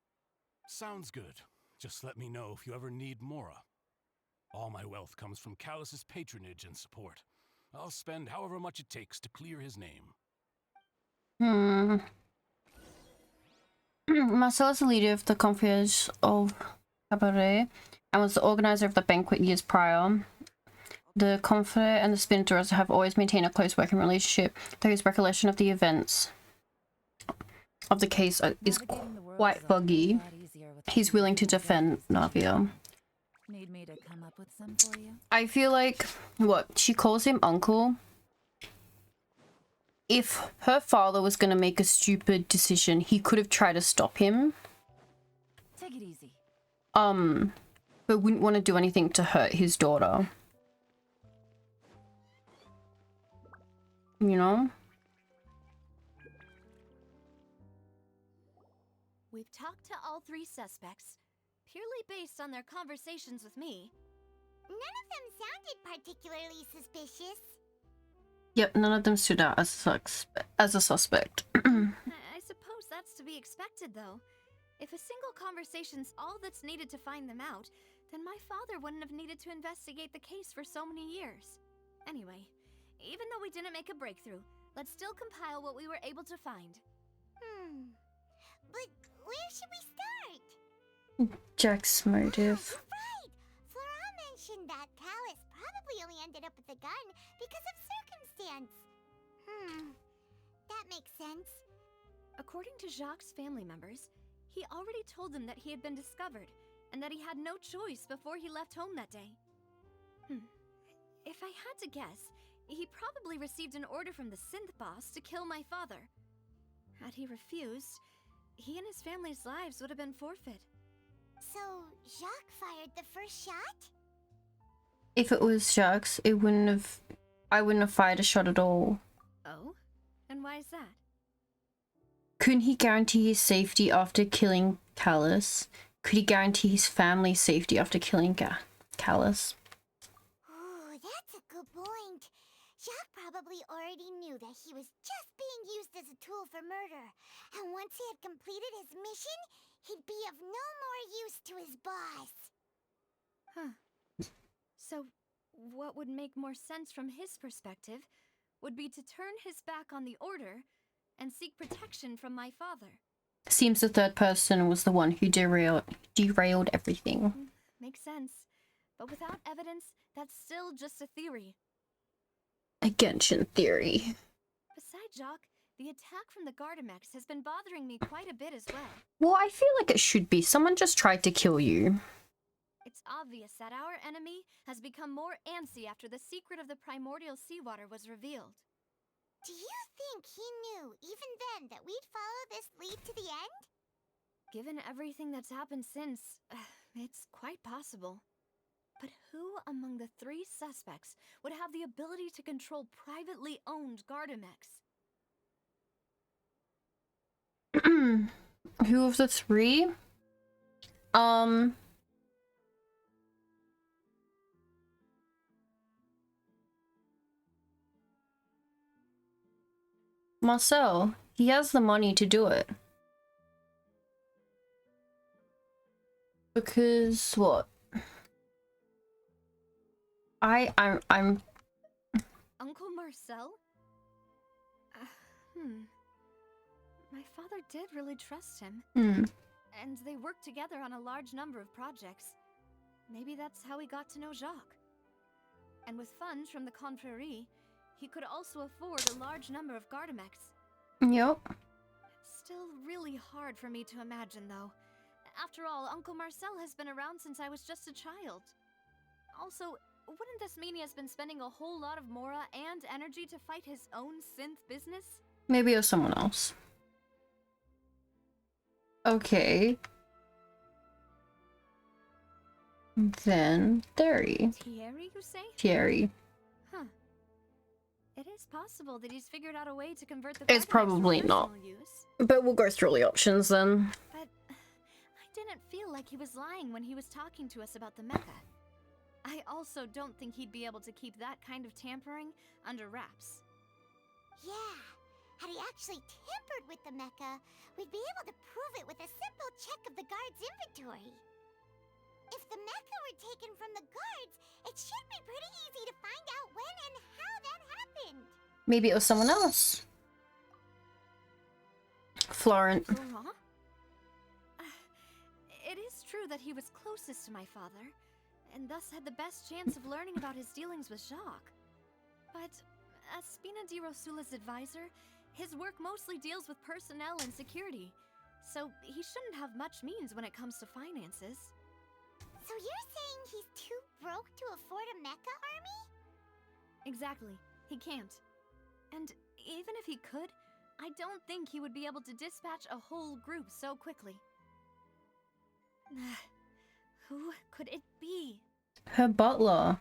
Sounds good. Just let me know if you ever need Mora. All my wealth comes from Callus's patronage and support. I'll spend however much it takes to clear his name. Marcel is the leader of the concierge of Cabaret and was the organizer of the banquet years prior. The Confidant and the Spinner's have always maintained a close working relationship, though his recollection of the events of the case is quite foggy. He's willing to defend Navia. Need me to come up with some for you? I feel like, what, she calls him uncle? If her father was going to make a stupid decision, he could have tried to stop him. Take it easy. But wouldn't want to do anything to hurt his daughter. You know? We've talked to all three suspects, purely based on their conversations with me. None of them sounded particularly suspicious. Yep, none of them stood out as a suspect. I suppose that's to be expected, though. If a single conversation's all that's needed to find them out, then my father wouldn't have needed to investigate the case for so many years. Anyway, even though we didn't make a breakthrough, let's still compile what we were able to find. But where should we start? Jack's motive. Right! Flora mentioned that Callus probably only ended up with the gun because of circumstance. That makes sense. According to Jacques' family members, he already told them that he had been discovered, and that he had no choice before he left home that day. If I had to guess, he probably received an order from the synth boss to kill my father. Had he refused, he and his family's lives would have been forfeit. So, Jacques fired the first shot? If it was Jacques, I wouldn't have fired a shot at all. Oh? And why is that? Couldn't he guarantee his safety after killing Callus? Could he guarantee his family's safety after killing Callus? Ooh, that's a good point. Jacques probably already knew that he was just being used as a tool for murder. And once he had completed his mission, he'd be of no more use to his boss. So, what would make more sense from his perspective would be to turn his back on the order and seek protection from my father. Seems the third person was the one who derailed everything. Makes sense. But without evidence, that's still just a theory. A Genshin theory. Besides Jacques, the attack from the Gardamex has been bothering me quite a bit as well. Well, I feel like it should be. Someone just tried to kill you. It's obvious that our enemy has become more antsy after the secret of the primordial seawater was revealed. Do you think he knew, even then, that we'd follow this lead to the end? Given everything that's happened since, it's quite possible. But who among the three suspects would have the ability to control privately owned Gardamex? Who of the three? Marcel, he has the money to do it. Because what? I'm Uncle Marcel? My father did really trust him. And they worked together on a large number of projects. Maybe that's how he got to know Jacques. And with funds from the Confrérie, he could also afford a large number of Gardamex. Yep. It's still really hard for me to imagine, though. After all, Uncle Marcel has been around since I was just a child. Also, wouldn't this mean he has been spending a whole lot of Mora and energy to fight his own synth business? Maybe it was someone else. Okay. Then Thierry. Thierry, you say? Thierry. Huh. It is possible that he's figured out a way to convert the It's Gardamex probably for not. personal use. But we'll go through all the options then. But I didn't feel like he was lying when he was talking to us about the mecha. I also don't think he'd be able to keep that kind of tampering under wraps. Yeah, had he actually tampered with the mecha, we'd be able to prove it with a simple check of the guard's inventory. If the mecha were taken from the guards, it should be pretty easy to find out when and how that happened. Maybe it was someone else. Florent. Laurent? It is true that he was closest to my father, and thus had the best chance of learning about his dealings with Jacques. But as Spina di Rosula's advisor, his work mostly deals with personnel and security, so he shouldn't have much means when it comes to finances. So you're saying he's too broke to afford a mecha army? Exactly, he can't. And even if he could, I don't think he would be able to dispatch a whole group so quickly. Who could it be? Her butler.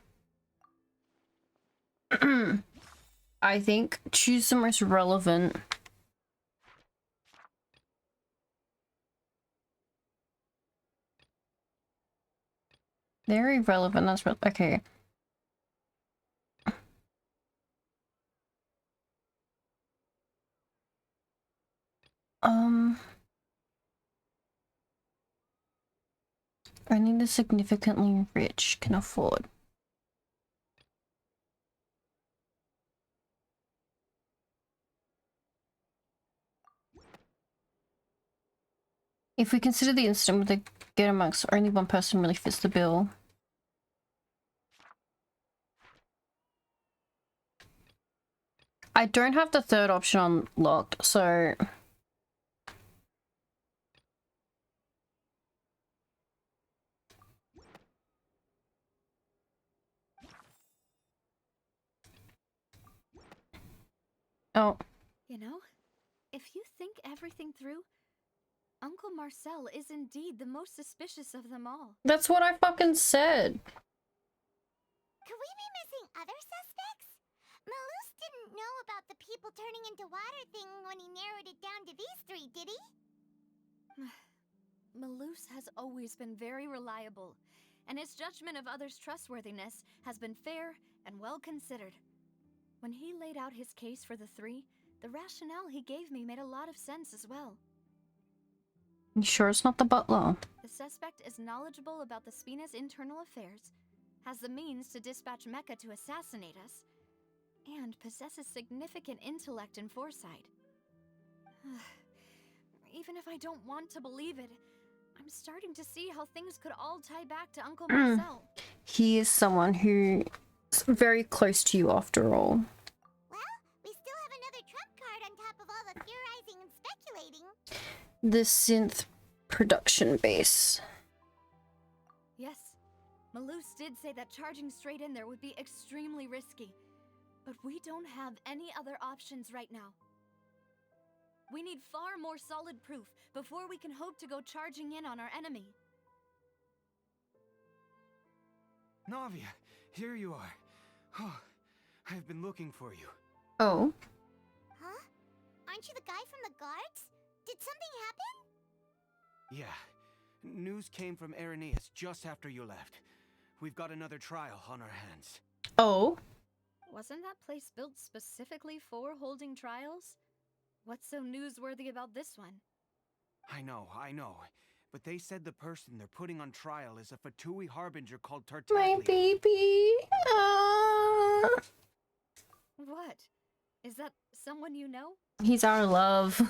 I think choose the most relevant. Very relevant, that's okay. Only the significantly rich can afford. If we consider the incident with the Getamax, only one person really fits the bill. I don't have the third option unlocked, so... Oh. You know, if you think everything through, Uncle Marcel is indeed the most suspicious of them all. That's what I fucking said. Could we be missing other suspects? Malus didn't know about the people turning into water thing when he narrowed it down to these three, did he? Malus has always been very reliable, and his judgment of others' trustworthiness has been fair and well considered. When he laid out his case for the three, the rationale he gave me made a lot of sense as well. You sure it's not the butler? The suspect is knowledgeable about the Spina's internal affairs, has the means to dispatch Mecha to assassinate us, and possesses significant intellect and foresight. Even if I don't want to believe it, I'm starting to see how things could all tie back to Uncle Marcel. He is someone who is very close to you after all. Well, we still have another trump card on top of all the theorizing and speculating. The synth production base. Yes, Malus did say that charging straight in there would be extremely risky, but we don't have any other options right now. We need far more solid proof before we can hope to go charging in on our enemy. Navia, here you are. Oh, I've been looking for you. Oh. Huh? Aren't you the guy from the guards? Did something happen? Yeah. News came from Irenaeus just after you left. We've got another trial on our hands. Oh? Wasn't that place built specifically for holding trials? What's so newsworthy about this one? I know. But they said the person they're putting on trial is a Fatui harbinger called Tartaglia. My baby. What? Is that someone you know? He's our love.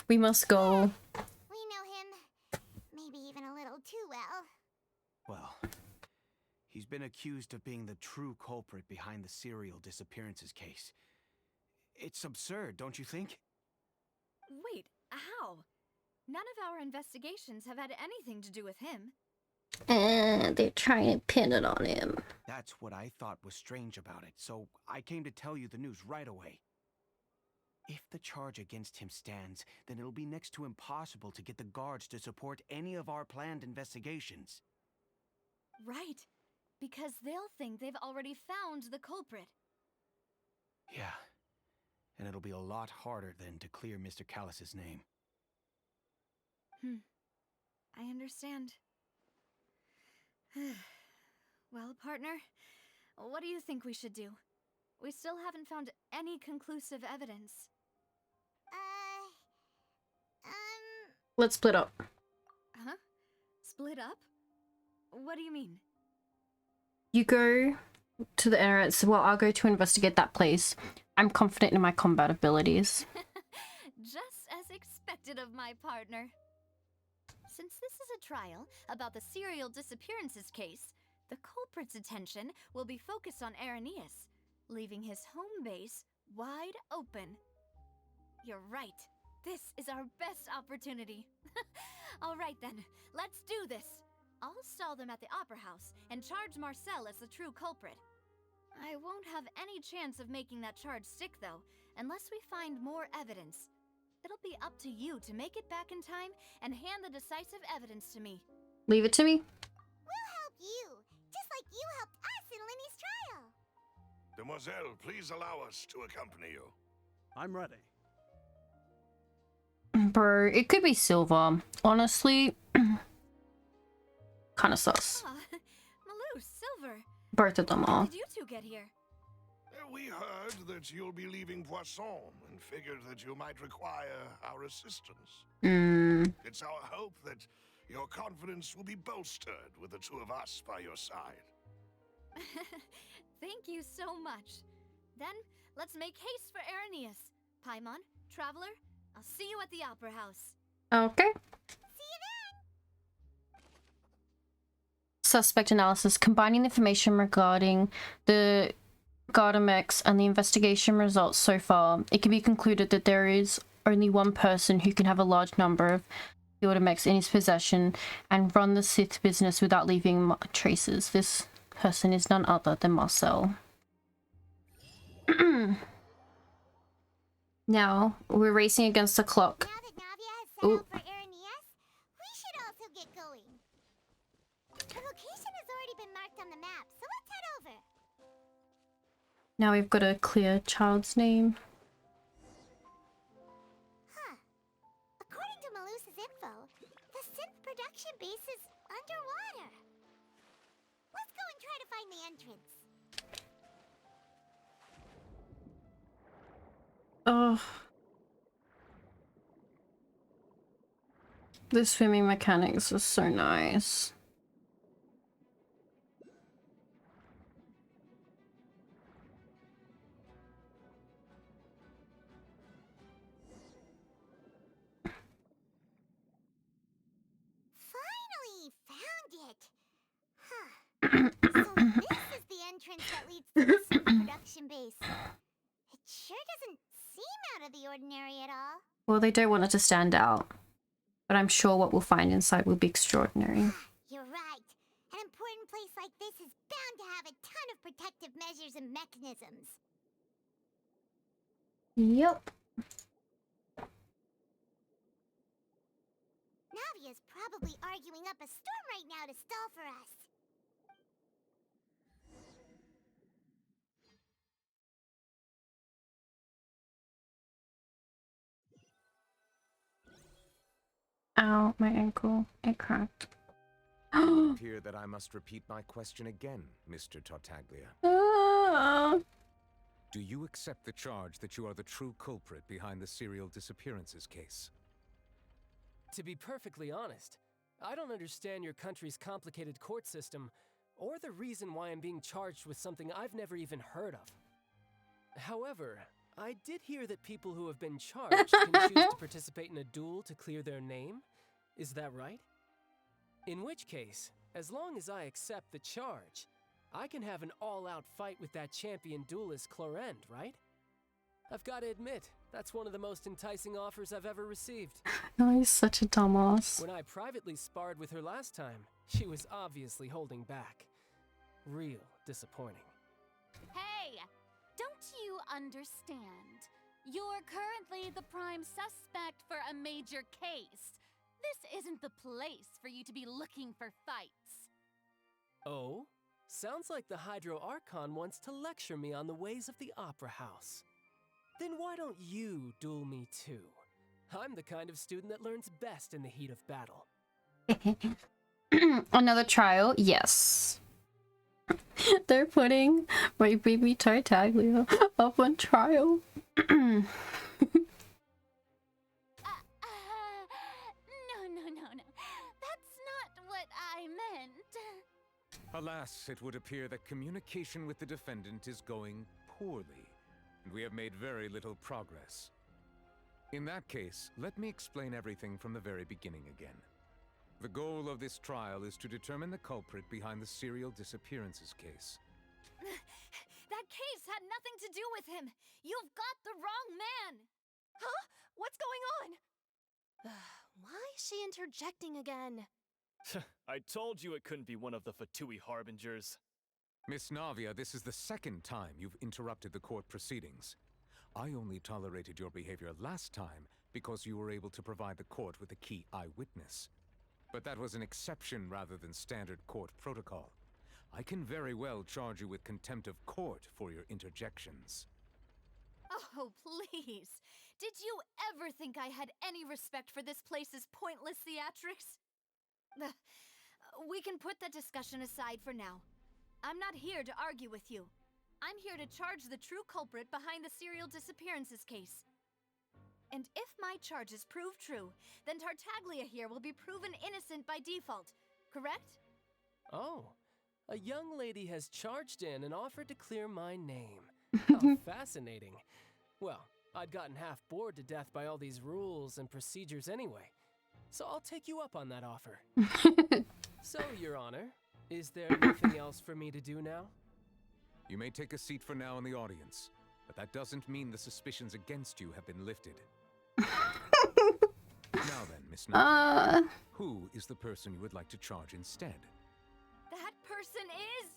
We must go. We know him. Maybe even a little too well. Well, he's been accused of being the true culprit behind the serial disappearances case. It's absurd, don't you think? Wait, how? None of our investigations have had anything to do with him. They're trying to pin it on him. That's what I thought was strange about it, so I came to tell you the news right away. If the charge against him stands, then it'll be next to impossible to get the guards to support any of our planned investigations. Right, because they'll think they've already found the culprit. Yeah, and it'll be a lot harder then to clear Mr. Callus's name. I understand. Well, partner, what do you think we should do? We still haven't found any conclusive evidence. Let's split up. Huh? Split up? What do you mean? You go to the area, so well, I'll go to investigate that place. I'm confident in my combat abilities. Just as expected of my partner. Since this is a trial about the serial disappearances case, the culprit's attention will be focused on Arrhenius, leaving his home base wide open. You're right. This is our best opportunity. All right then, let's do this. I'll stall them at the Opera House and charge Marcel as the true culprit. I won't have any chance of making that charge stick though, unless we find more evidence. It'll be up to you to make it back in time and hand the decisive evidence to me. Leave it to me. We'll help you, just like you helped us in Linny's trial. Demoiselle, please allow us to accompany you. I'm ready. Bro, it could be Silver. Honestly, kind of sus. Malou, Silver. Both of them How are. did you two get here? We heard that you'll be leaving Poisson and figured that you might require our assistance. It's our hope that your confidence will be bolstered with the two of us by your side. Thank you so much. Then, let's make haste for Arrhenius. Paimon, Traveler, I'll see you at the Opera House. Okay. Suspect analysis. Combining the information regarding the Gardamex and the investigation results so far, it can be concluded that there is only one person who can have a large number of the Gardamex in his possession and run the Sith business without leaving traces. This person is none other than Marcel. Now, we're racing against the clock. Now that Navia has set out for Arrhenius, we should also get going. The location has already been marked on the map, so let's head over. Now we've got a clear child's name. Huh. According to Malusa's info, the synth production base is underwater. Let's go and try to find the entrance. Oh. The swimming mechanics are so nice. Finally found it. Huh. So this is the entrance that leads to the synth production base. It sure doesn't seem out of the ordinary at all. Well, they don't want it to stand out, but I'm sure what we'll find inside will be extraordinary. You're right. An important place like this is bound to have a ton of protective measures and mechanisms. Yep. Navia's probably arguing up a storm right now to stall for us. Ow, my ankle. It cracked. It would appear that I must repeat my question again, Mr. Tartaglia. Do you accept the charge that you are the true culprit behind the serial disappearances case? To be perfectly honest, I don't understand your country's complicated court system, or the reason why I'm being charged with something I've never even heard of. However, I did hear that people who have been charged can choose to participate in a duel to clear their name. Is that right? In which case, as long as I accept the charge, I can have an all-out fight with that champion duelist Clorend, right? I've got to admit, that's one of the most enticing offers I've ever received. Oh, he's such a dumbass. When I privately sparred with her last time, she was obviously holding back. Real disappointing. Hey! Don't you understand? You're currently the prime suspect for a major case. This isn't the place for you to be looking for fights. Oh? Sounds like the Hydro Archon wants to lecture me on the ways of the Opera House. Then why don't you duel me too? I'm the kind of student that learns best in the heat of battle. Another trial? Yes. They're putting my baby Tartaglia up on trial. No. That's not what I meant. Alas, it would appear that communication with the defendant is going poorly, and we have made very little progress. In that case, let me explain everything from the very beginning again. The goal of this trial is to determine the culprit behind the serial disappearances case. That case had nothing to do with him. You've got the wrong man. Huh? What's going on? Why is she interjecting again? I told you it couldn't be one of the Fatui harbingers. Miss Navia, this is the second time you've interrupted the court proceedings. I only tolerated your behavior last time because you were able to provide the court with a key eyewitness. But that was an exception rather than standard court protocol. I can very well charge you with contempt of court for your interjections. Oh, please. Did you ever think I had any respect for this place's pointless theatrics? We can put that discussion aside for now. I'm not here to argue with you. I'm here to charge the true culprit behind the serial disappearances case. And if my charges prove true, then Tartaglia here will be proven innocent by default, correct? Oh, a young lady has charged in and offered to clear my name. How fascinating. Well, I'd gotten half bored to death by all these rules and procedures anyway, so I'll take you up on that offer. So, Your Honor, is there nothing else for me to do now? You may take a seat for now in the audience, but that doesn't mean the suspicions against you have been lifted. Now then, Miss Navia, who is the person you would like to charge instead? That person is...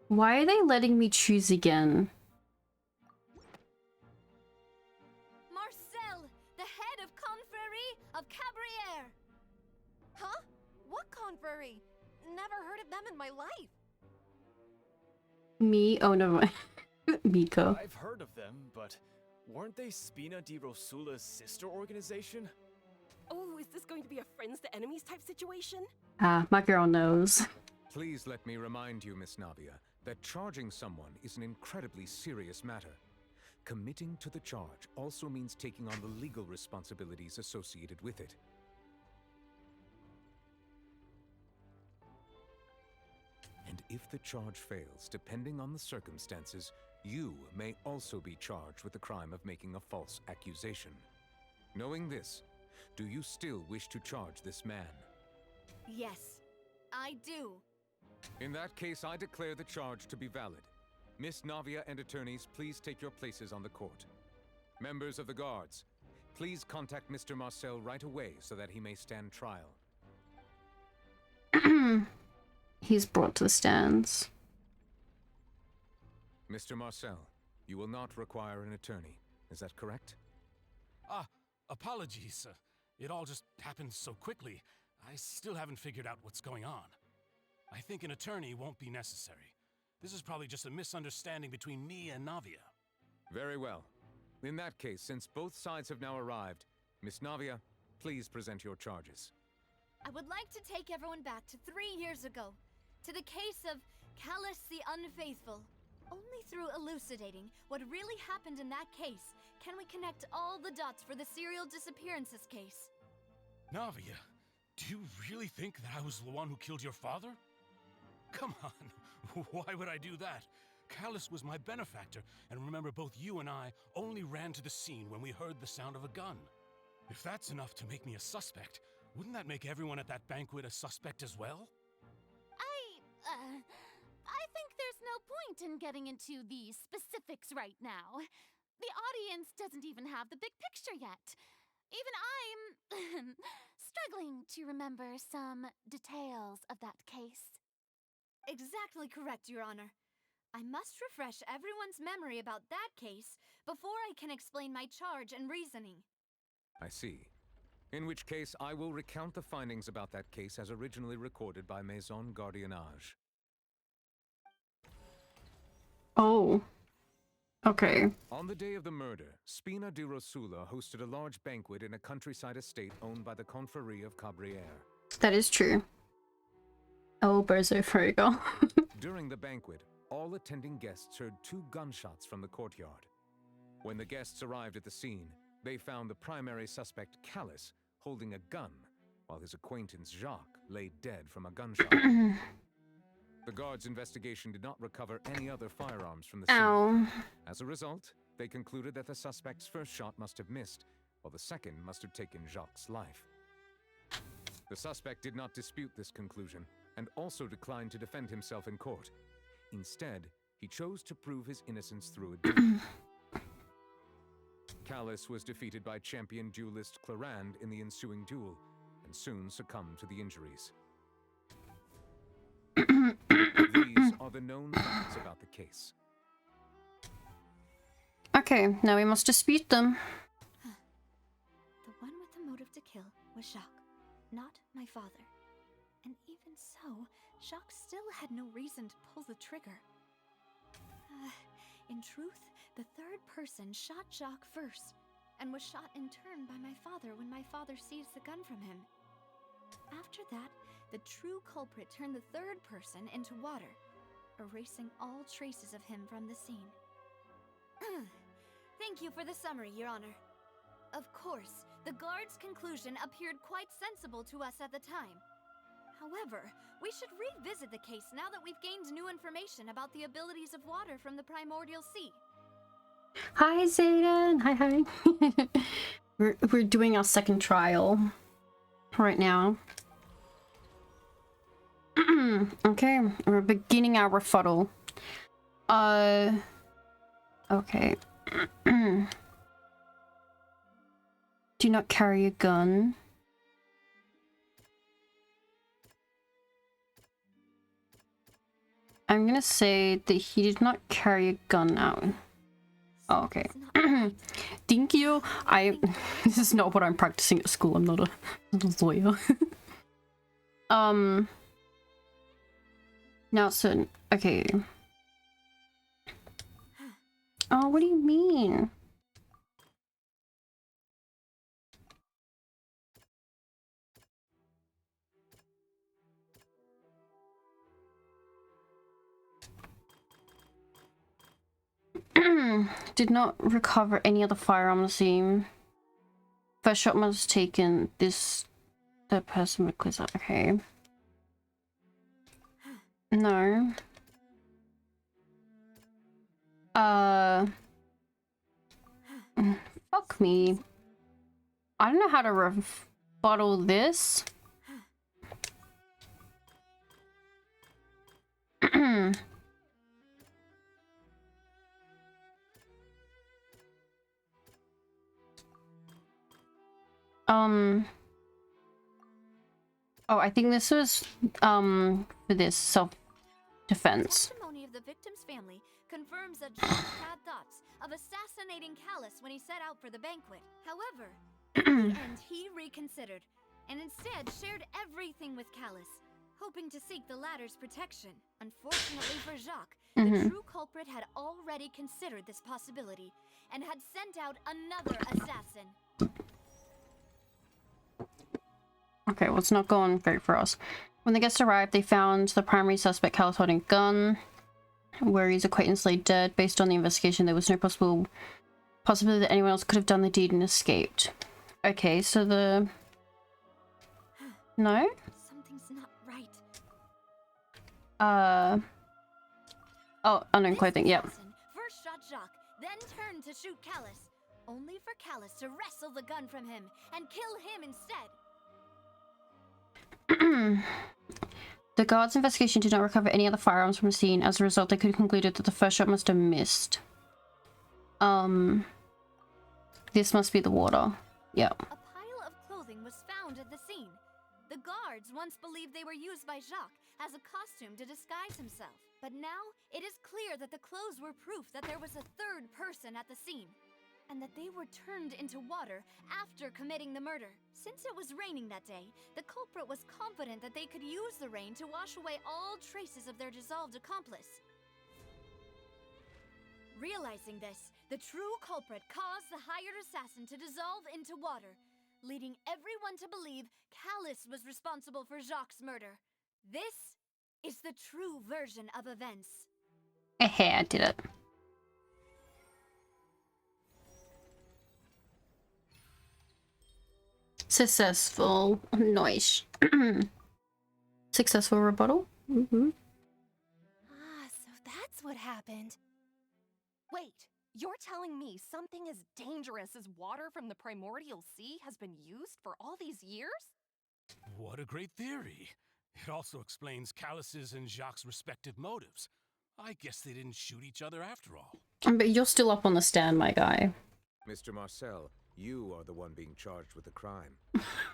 Why are they letting me choose again? Marcel, the head of Confrérie of Cabrières. Huh? What confrérie? Never heard of them in my life. Me? Oh no, Miko. I've heard of them, but weren't they Spina di Rosula's sister organization? Oh, is this going to be a friends to enemies type situation? My girl knows. Please let me remind you, Miss Navia, that charging someone is an incredibly serious matter. Committing to the charge also means taking on the legal responsibilities associated with it. And if the charge fails, depending on the circumstances, you may also be charged with the crime of making a false accusation. Knowing this, do you still wish to charge this man? Yes, I do. In that case, I declare the charge to be valid. Miss Navia and attorneys, please take your places on the court. Members of the guards, please contact Mr. Marcel right away so that he may stand trial. He's brought to the stands. Mr. Marcel, you will not require an attorney. Is that correct? Apologies. It all just happened so quickly. I still haven't figured out what's going on. I think an attorney won't be necessary. This is probably just a misunderstanding between me and Navia. Very well. In that case, since both sides have now arrived, Miss Navia, please present your charges. I would like to take everyone back to 3 years ago, to the case of Callus the Unfaithful. Only through elucidating what really happened in that case can we connect all the dots for the serial disappearances case. Navia, do you really think that I was the one who killed your father? Come on, why would I do that? Callus was my benefactor, and remember both you and I only ran to the scene when we heard the sound of a gun. If that's enough to make me a suspect, wouldn't that make everyone at that banquet a suspect as well? I think there's no point in getting into the specifics right now. The audience doesn't even have the big picture yet. Even I'm struggling to remember some details of that case. Exactly correct, Your Honor. I must refresh everyone's memory about that case before I can explain my charge and reasoning. I see. In which case, I will recount the findings about that case as originally recorded by Maison Gardiennage. Oh. Okay. On the day of the murder, Spina di Rosula hosted a large banquet in a countryside estate owned by the Confrérie of Cabriere. That is true. Oh, Bozo, there you go. During the banquet, all attending guests heard 2 gunshots from the courtyard. When the guests arrived at the scene, they found the primary suspect, Callus, holding a gun, while his acquaintance, Jacques, lay dead from a gunshot. The guards' investigation did not recover any other firearms from the scene. Ow. As a result, they concluded that the suspect's first shot must have missed, while the second must have taken Jacques' life. The suspect did not dispute this conclusion, and also declined to defend himself in court. Instead, he chose to prove his innocence through a duel. Callus was defeated by champion duelist Clarand in the ensuing duel, and soon succumbed to the injuries. These are the known facts about the case. Okay, now we must dispute them. The one with the motive to kill was Jacques, not my father. And even so, Jacques still had no reason to pull the trigger. In truth, the third person shot Jacques first, and was shot in turn by my father when my father seized the gun from him. After that, the true culprit turned the third person into water, erasing all traces of him from the scene. Thank you for the summary, Your Honor. Of course, the guard's conclusion appeared quite sensible to us at the time. However, we should revisit the case now that we've gained new information about the abilities of water from the primordial sea. Hi, Zayden. Hi. We're doing our second trial right now. Okay, we're beginning our rebuttal. Okay. Do not carry a gun. I'm gonna say that he did not carry a gun out. Oh, okay. Thank you. This is not what I'm practicing at school. I'm not a lawyer. Nelson. Okay. Oh, what do you mean? Did not recover any other firearm on the scene. First shot was taken. The person would quiz up. Okay. No. Fuck me. I don't know how to rebuttal this. Oh, I think this was, for this self-defense. Testimony of the victim's family confirms that Jacques had thoughts of assassinating Callus when he set out for the banquet. However, in the end, he reconsidered, and instead shared everything with Callus, hoping to seek the latter's protection. Unfortunately for Jacques, the true culprit had already considered this possibility, and had sent out another assassin. Okay, well, it's not going great for us. When the guests arrived, they found the primary suspect, Callus, holding a gun, where his acquaintance lay dead. Based on the investigation, there was no possibility that anyone else could have done the deed and escaped. Okay, so the... No? Something's not right. Oh, unknown clothing, yep. First shot Jacques, then turned to shoot Callus, only for Callus to wrestle the gun from him and kill him instead. The guards' investigation did not recover any other firearms from the scene. As a result, they could have concluded that the first shot must have missed. This must be the water. Yep. A pile of clothing was found at the scene. The guards once believed they were used by Jacques as a costume to disguise himself. But now, it is clear that the clothes were proof that there was a third person at the scene, and that they were turned into water after committing the murder. Since it was raining that day, the culprit was confident that they could use the rain to wash away all traces of their dissolved accomplice. Realizing this, the true culprit caused the hired assassin to dissolve into water, leading everyone to believe Callus was responsible for Jacques' murder. This is the true version of events. Hey, I did it. Successful. Nice. Successful rebuttal. Ah, so that's what happened. Wait, you're telling me something as dangerous as water from the primordial sea has been used for all these years? What a great theory. It also explains Callus's and Jacques' respective motives. I guess they didn't shoot each other after all. But you're still up on the stand, my guy. Mr. Marcel, you are the one being charged with the crime.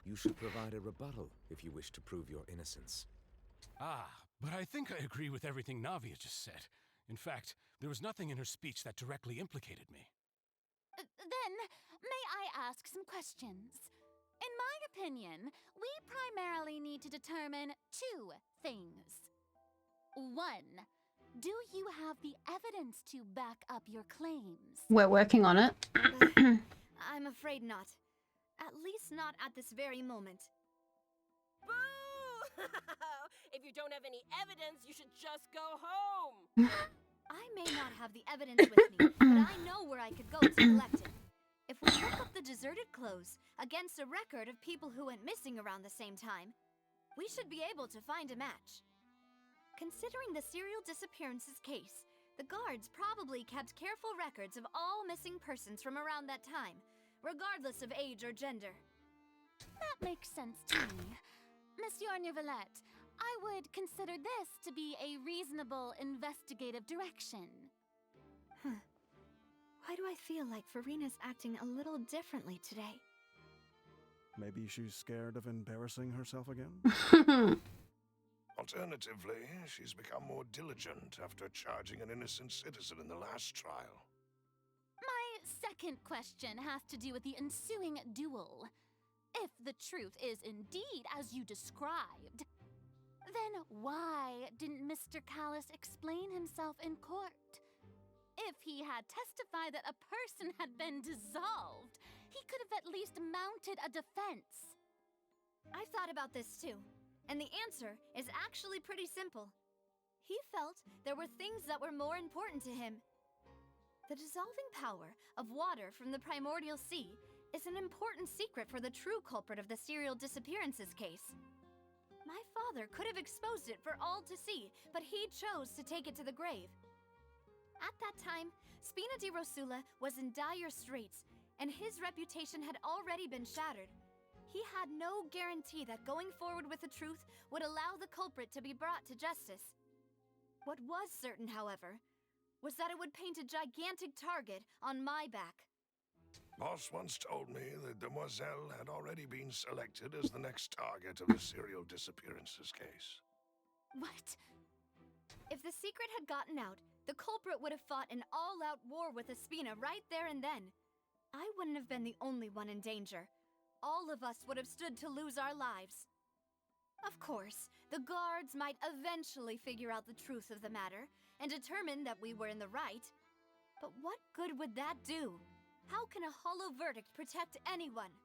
You should provide a rebuttal if you wish to prove your innocence. Ah, but I think I agree with everything Navia just said. In fact, there was nothing in her speech that directly implicated me. Then, may I ask some questions? In my opinion, we primarily need to determine two things. One, do you have the evidence to back up your claims? We're working on it. I'm afraid not. At least not at this very moment. Boo! If you don't have any evidence, you should just go home! I may not have the evidence with me, but I know where I could go to collect it. If we look up the deserted clothes against a record of people who went missing around the same time, we should be able to find a match. Considering the serial disappearances case, the guards probably kept careful records of all missing persons from around that time, regardless of age or gender. That makes sense to me. Monsieur Neuvillette, I would consider this to be a reasonable investigative direction. Why do I feel like Farina's acting a little differently today? Maybe she's scared of embarrassing herself again? Alternatively, she's become more diligent after charging an innocent citizen in the last trial. My second question has to do with the ensuing duel. If the truth is indeed as you described, then why didn't Mr. Callus explain himself in court? If he had testified that a person had been dissolved, he could have at least mounted a defense. I've thought about this too, and the answer is actually pretty simple. He felt there were things that were more important to him. The dissolving power of water from the primordial sea is an important secret for the true culprit of the serial disappearances case. My father could have exposed it for all to see, but he chose to take it to the grave. At that time, Spina di Rosula was in dire straits, and his reputation had already been shattered. He had no guarantee that going forward with the truth would allow the culprit to be brought to justice. What was certain, however, was that it would paint a gigantic target on my back. Boss once told me that Demoiselle had already been selected as the next target of the serial disappearances case. What? If the secret had gotten out, the culprit would have fought an all-out war with Espina right there and then. I wouldn't have been the only one in danger. All of us would have stood to lose our lives. Of course, the guards might eventually figure out the truth of the matter and determine that we were in the right. But what good would that do? How can a hollow verdict protect anyone?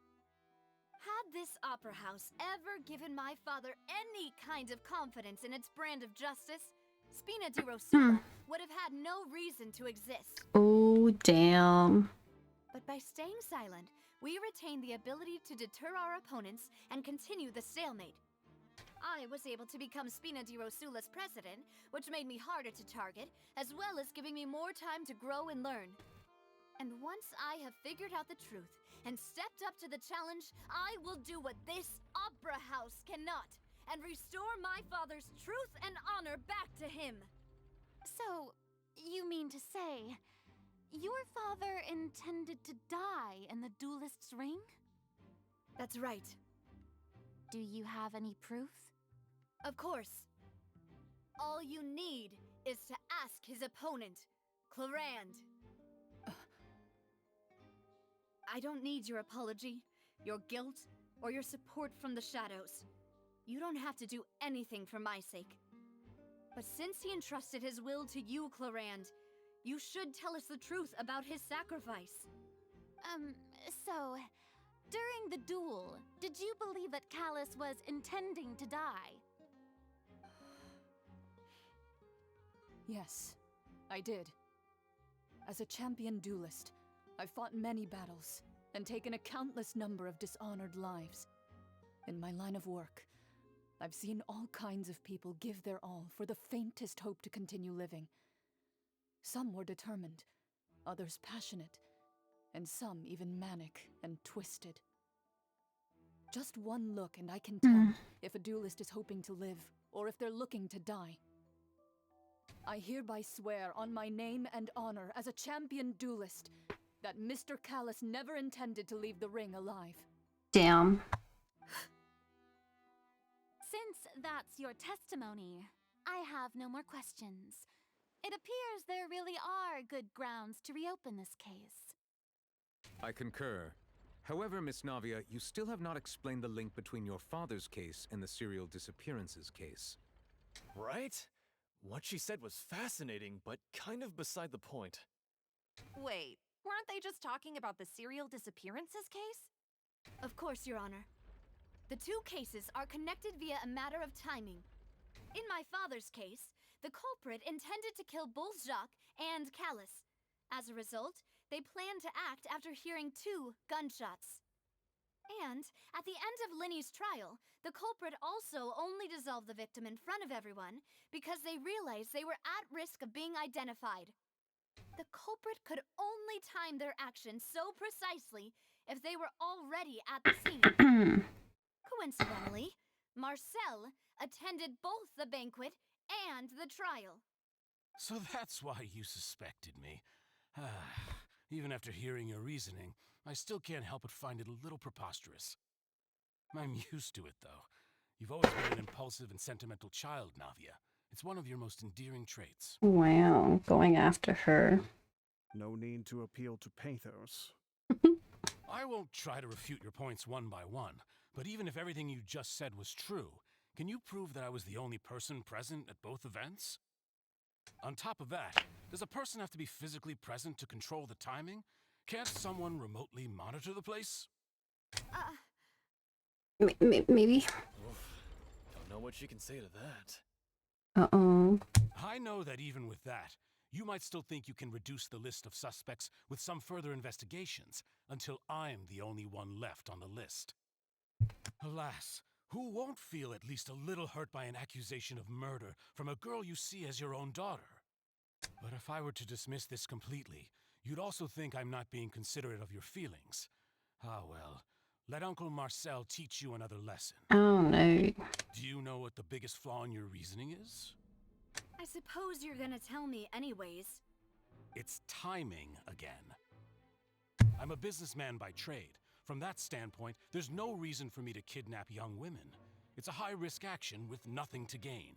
Had this opera house ever given my father any kind of confidence in its brand of justice, Spina di Rosula would have had no reason to exist. Oh, damn. But by staying silent, we retain the ability to deter our opponents and continue the stalemate. I was able to become Spina di Rosula's president, which made me harder to target, as well as giving me more time to grow and learn. And once I have figured out the truth and stepped up to the challenge, I will do what this opera house cannot, and restore my father's truth and honor back to him. So, you mean to say, your father intended to die in the duelist's ring? That's right. Do you have any proof? Of course. All you need is to ask his opponent, Clarand. I don't need your apology, your guilt, or your support from the shadows. You don't have to do anything for my sake. But since he entrusted his will to you, Clarand, You should tell us the truth about his sacrifice. So, during the duel, did you believe that Callus was intending to die? Yes, I did. As a champion duelist, I've fought many battles and taken a countless number of dishonored lives. In my line of work, I've seen all kinds of people give their all for the faintest hope to continue living. Some were determined, others passionate, and some even manic and twisted. Just one look and I can tell if a duelist is hoping to live or if they're looking to die. I hereby swear on my name and honor as a champion duelist that Mr. Callus never intended to leave the ring alive. Damn. Since that's your testimony, I have no more questions. It appears there really are good grounds to reopen this case. I concur. However, Miss Navia, you still have not explained the link between your father's case and the serial disappearances case. Right? What she said was fascinating, but kind of beside the point. Wait, weren't they just talking about the serial disappearances case? Of course, Your Honor. The two cases are connected via a matter of timing. In my father's case, the culprit intended to kill both Jacques and Callus. As a result, they planned to act after hearing 2 gunshots. And, at the end of Linny's trial, the culprit also only dissolved the victim in front of everyone because they realized they were at risk of being identified. The culprit could only time their actions so precisely if they were already at the scene. Coincidentally, Marcel attended both the banquet and the trial. So that's why you suspected me. Even after hearing your reasoning, I still can't help but find it a little preposterous. I'm used to it, though. You've always been an impulsive and sentimental child, Navia. It's one of your most endearing traits. Wow, going after her. No need to appeal to pathos. I won't try to refute your points one by one, but even if everything you just said was true, can you prove that I was the only person present at both events? On top of that, does a person have to be physically present to control the timing? Can't someone remotely monitor the place? Maybe. Oof. Don't know what she can say to that. Uh-oh. I know that even with that, you might still think you can reduce the list of suspects with some further investigations, until I'm the only one left on the list. Alas, who won't feel at least a little hurt by an accusation of murder from a girl you see as your own daughter? But if I were to dismiss this completely, you'd also think I'm not being considerate of your feelings. Ah well, let Uncle Marcel teach you another lesson. Oh no. Do you know what the biggest flaw in your reasoning is? I suppose you're gonna tell me anyways. It's timing again. I'm a businessman by trade. From that standpoint, there's no reason for me to kidnap young women. It's a high-risk action with nothing to gain.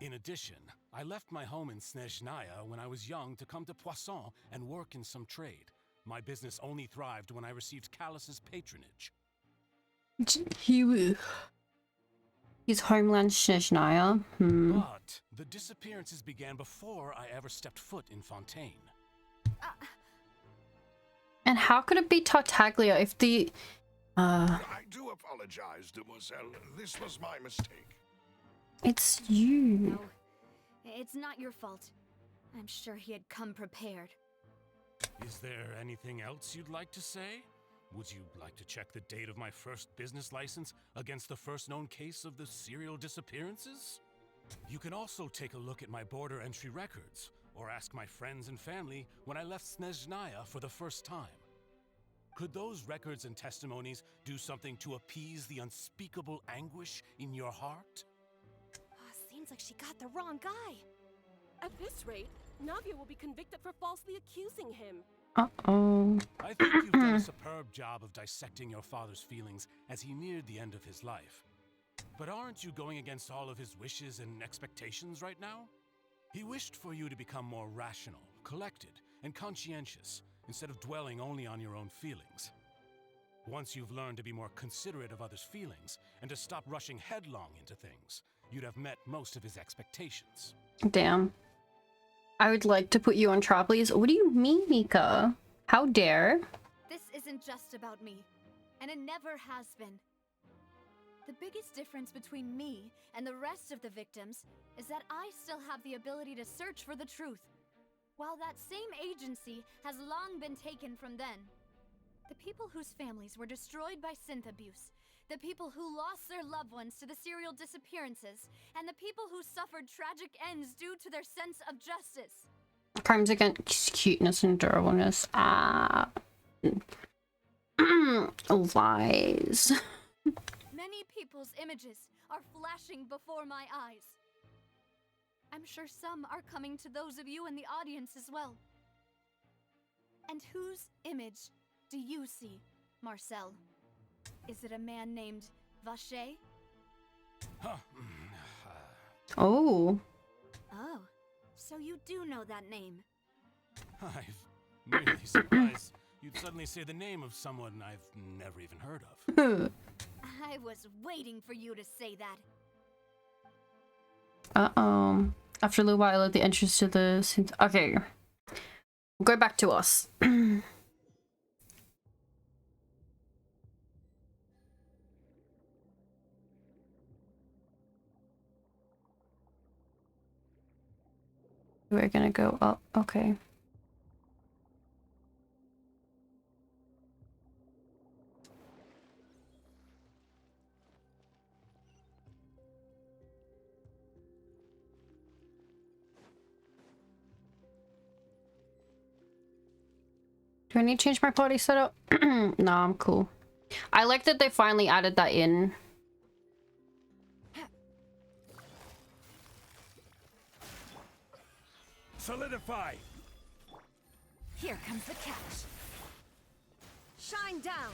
In addition, I left my home in Snezhnaya when I was young to come to Poisson and work in some trade. My business only thrived when I received Callus's patronage. His homeland Snezhnaya. But the disappearances began before I ever stepped foot in Fontaine. And how could it be Tartaglia if the... I do apologize, demoiselle. This was my mistake. It's you. No, it's not your fault. I'm sure he had come prepared. Is there anything else you'd like to say? Would you like to check the date of my first business license against the first known case of the serial disappearances? You can also take a look at my border entry records, or ask my friends and family when I left Snezhnaya for the first time. Could those records and testimonies do something to appease the unspeakable anguish in your heart? Seems like she got the wrong guy. At this rate, Navia will be convicted for falsely accusing him. Uh-oh. I think you've done a superb job of dissecting your father's feelings as he neared the end of his life. But aren't you going against all of his wishes and expectations right now? He wished for you to become more rational, collected, and conscientious, instead of dwelling only on your own feelings. Once you've learned to be more considerate of others' feelings, and to stop rushing headlong into things, you'd have met most of his expectations. Damn. I would like to put you on trial, please. What do you mean, Mika? How dare? This isn't just about me, and it never has been. The biggest difference between me and the rest of the victims is that I still have the ability to search for the truth, while that same agency has long been taken from them. The people whose families were destroyed by synth abuse, the people who lost their loved ones to the serial disappearances, and the people who suffered tragic ends due to their sense of justice. Crimes against cuteness and durableness. Ah. Lies. Many people's images are flashing before my eyes. I'm sure some are coming to those of you in the audience as well. And whose image do you see, Marcel? Is it a man named Vache? Oh. Oh, so you do know that name. I'm really surprised you'd suddenly say the name of someone I've never even heard of. I was waiting for you to say that. Uh-oh. After a little while, the entrance to the... Okay. Go back to us. We're gonna go up. Okay. Do I need to change my party setup? No, I'm cool. I like that they finally added that in. Solidify! Here comes the catch. Shine down.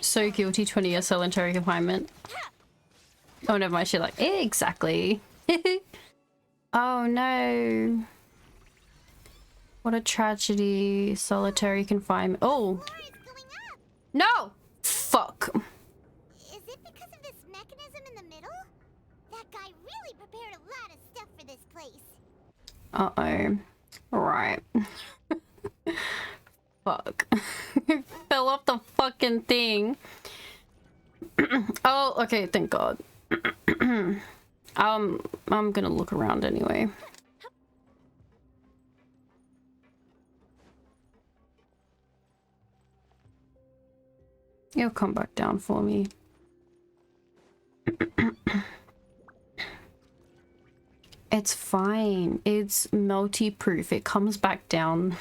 So guilty, 20 years solitary confinement. Oh, never mind. She like, exactly. Oh no. What a tragedy. Solitary confinement. Oh. No! Fuck. Is it because of this mechanism in the middle? That guy really prepared a lot of stuff for this place. Uh-oh. Right. Fuck. Fell off the fucking thing. Oh, okay, thank God. I'm gonna look around anyway. You'll come back down for me. It's fine. It's melty proof. It comes back down.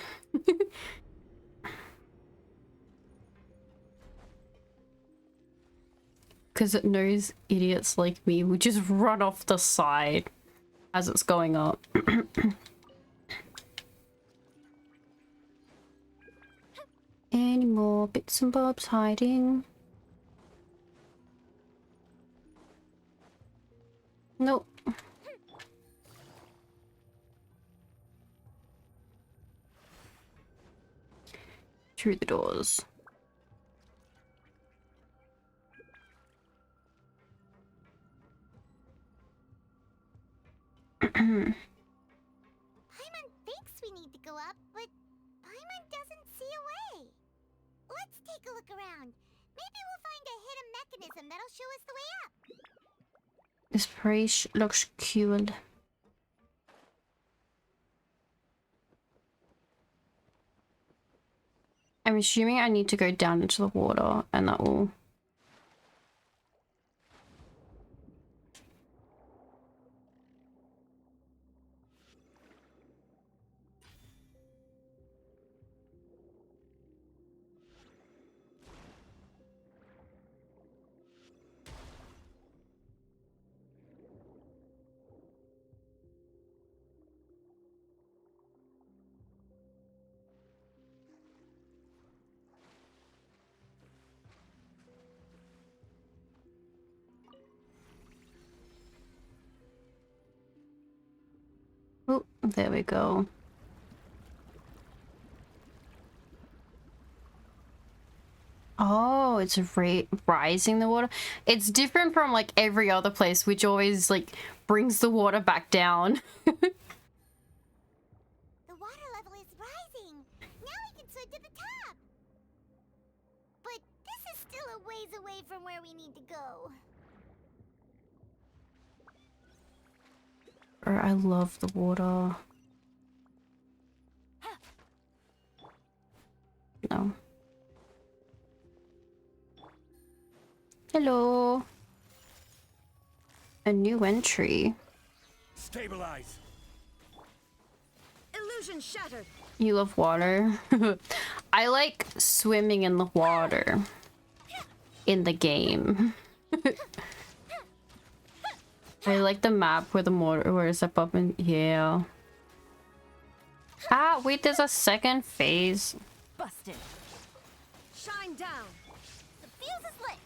Because it knows idiots like me will just run off the side as it's going up. Any more bits and bobs hiding? Nope. Through the doors. Paimon thinks we need to go up, but Paimon doesn't see a way. Let's take a look around. Maybe we'll find a hidden mechanism that'll show us the way up. This place looks cool. I'm assuming I need to go down into the water and that will... Oh, there we go. Oh, it's rising the water. It's different from like every other place, which always like brings the water back down. a ways away from where we need to go. I love the water. No. Hello. A new entry. Stabilize. Illusion shattered. You love water? I like swimming in the water. In the game. I like the map where the water, where it's above and yeah. Ah, wait, there's a second phase. Busted. Shine down. The fuse is lit.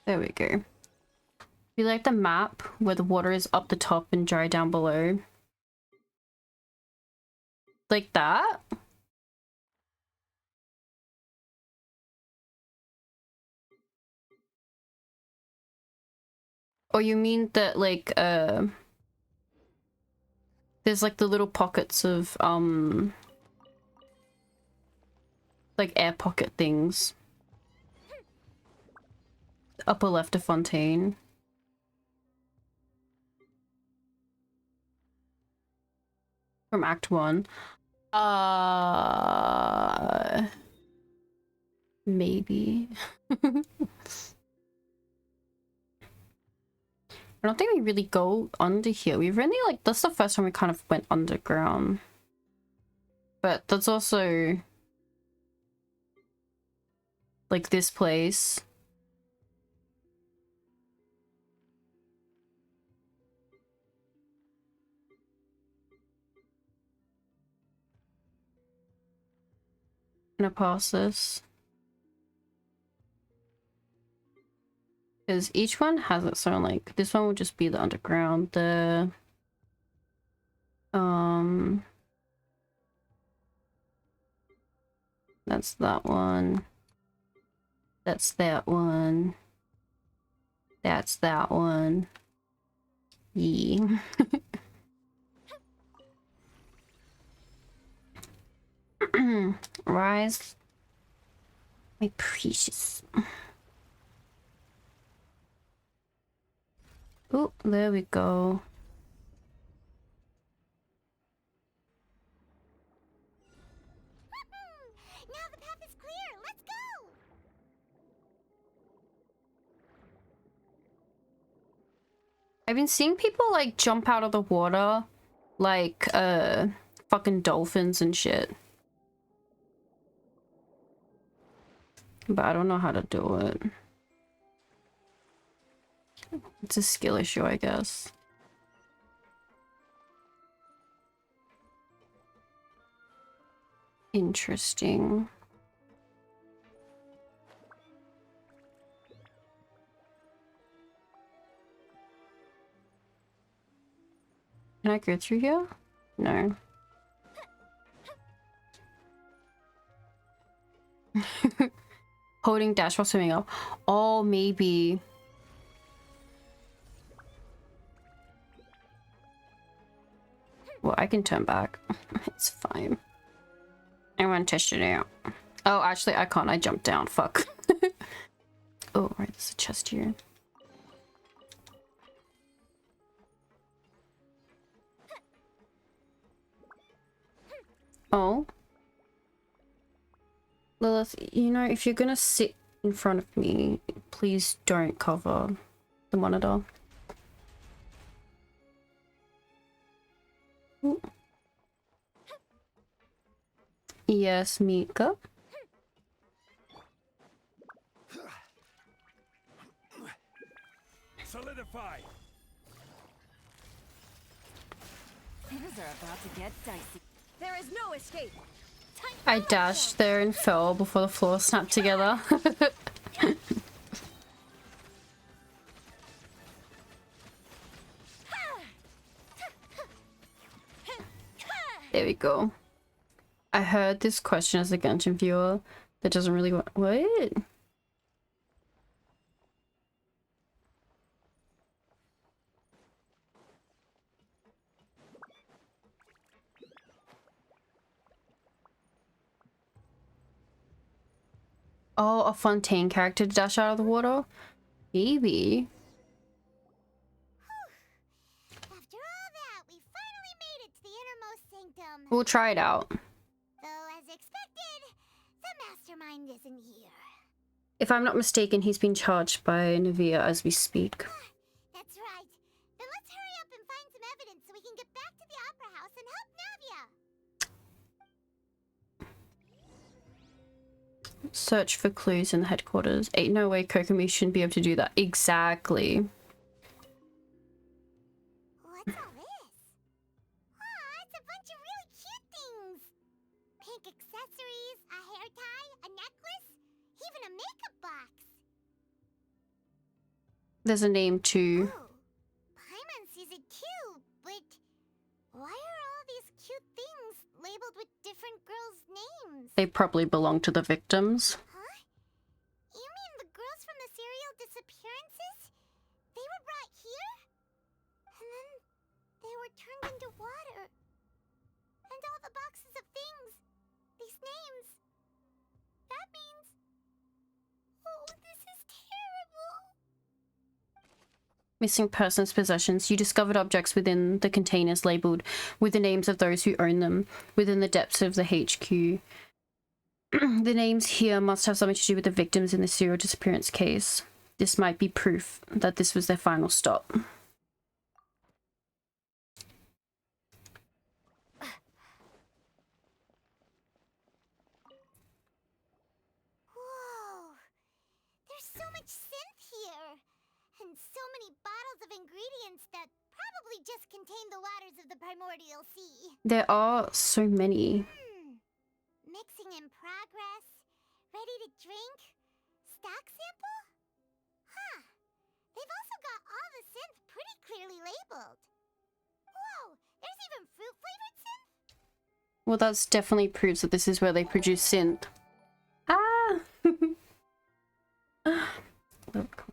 There we go. You like the map where the water is up the top and dry down below? Like that? Or you mean that like there's like the little pockets of like air pocket things. Upper left of Fontaine. From Act 1. Maybe. I don't think we really go under here. We've really like, that's the first time we kind of went underground. But that's also like this place. Gonna pass this. Because each one has its own, like, this one would just be the underground, that's that one. That's that one. That's that one. Yeah. Rise. My precious. Oh, there we go. Now the path is clear. Let's go. I've been seeing people like jump out of the water like fucking dolphins and shit. But I don't know how to do it. It's a skill issue, I guess. Interesting. Can I go through here? No. Holding dash while swimming up. Oh, maybe. Well, I can turn back. It's fine. I want to test it out. Oh, actually, I can't. I jumped down. Fuck. Oh, right. There's a chest here. Oh. Lilith, you know, if you're gonna sit in front of me, please don't cover the monitor. Ooh. Yes, Mika. Solidify. Things are about to get dicey. There is no escape. I dashed there and fell before the floor snapped together. There we go. I heard this question as a Genshin viewer that doesn't really want— what? Oh, a Fontaine character to dash out of the water? Maybe. After all that, we finally made it to the innermost sanctum. We'll try it out. Though, as expected, the mastermind isn't here. If I'm not mistaken, he's being charged by Navia as we speak. That's right. Then let's hurry up and find some evidence so we can get back to the Opera House and help Navia. Search for clues in the headquarters. Ain't no way Kokomi shouldn't be able to do that. Exactly. What's all this? Aw, it's a bunch of really cute things. Pink accessories, a hair tie, a necklace, even a makeup box. There's a name too. Paimon sees it too, but why are all these cute things labeled with different girls' names? They probably belong to the victims. Huh? You mean the girls from the serial disappearances? They were brought here? And then they were turned into water. And all the boxes of things, these names. That means... Oh, this is terrible. Missing persons' possessions. You discovered objects within the containers labeled with the names of those who own them within the depths of the HQ. The names here must have something to do with the victims in the serial disappearance case. This might be proof that this was their final stop. Whoa! There's so much synth here! And so many bottles of ingredients that probably just contain the waters of the primordial sea. There are so many. Mixing in progress. Ready to drink? Stock sample? Huh. They've also got all the synth pretty clearly labeled. Whoa! There's even fruit-flavored synth? Well, that's definitely proves that this is where they produce synth. Ah! Look.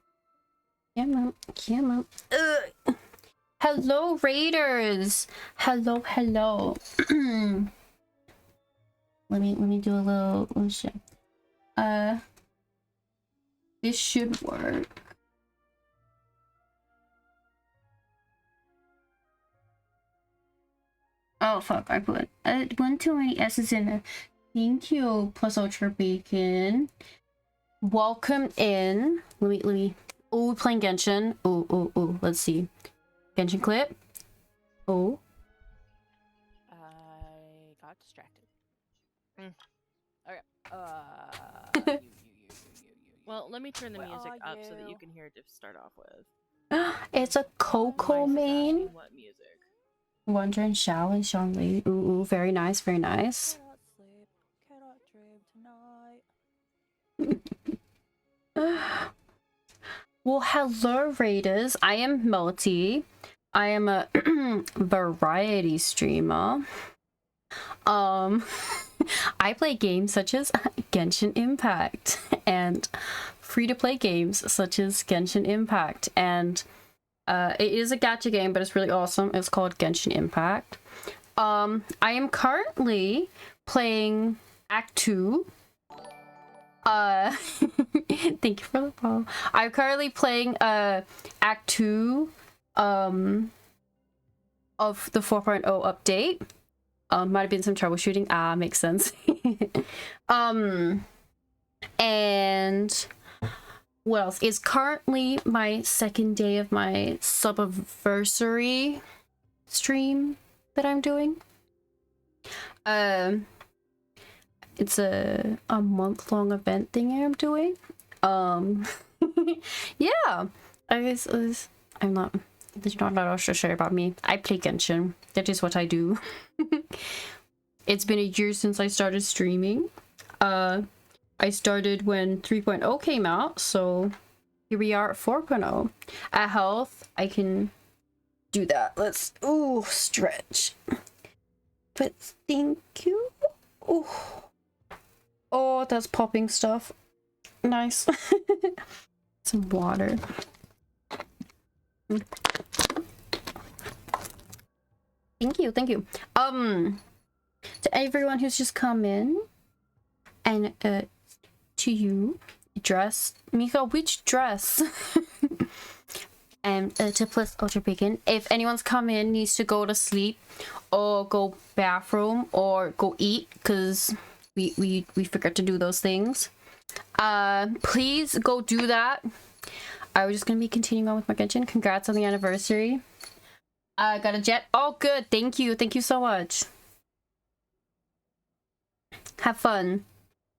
Come on. Ugh. Hello, Raiders! Hello. Let me do a little shit. This should work. Oh fuck, I put one too many S's in it. Thank you, plus ultra bacon. Welcome in. Let me oh, we're playing Genshin. Oh, let's see. Genshin clip. Oh. I got distracted. Okay. Well, let me turn the music up so that you can hear it to start off with. It's a Coco main. What music? Wonder and Shao and Zhongli. Ooh, very nice, very nice. Cannot dream tonight. Well, hello, Raiders. I am Melty. I am a variety streamer. I play games such as Genshin Impact and free-to-play games such as Genshin Impact, and it is a gacha game, but it's really awesome. It's called Genshin Impact. I am currently playing Act 2. Thank you for the follow. I'm currently playing Act 2 of the 4.0 update. Might have been some troubleshooting. Makes sense. And what else? It's currently my second day of my subiversary stream that I'm doing. It's a month-long event thing I'm doing. Yeah. There's not a lot else to share about me. I play Genshin. That is what I do. It's been a year since I started streaming. I started when 3.0 came out, so here we are at 4.0. At health, I can do that. Let's stretch. But thank you. Oh, that's popping stuff. Nice. Some water. Thank you. To everyone who's just come in and to you. Dress. Mika, which dress? And to plus Ultra Bacon. If anyone's come in, needs to go to sleep or go bathroom or go eat, because we forgot to do those things. Please go do that. I was just gonna be continuing on with my Genshin. Congrats on the anniversary. I got a jet. Oh, good. Thank you. Thank you so much. Have fun.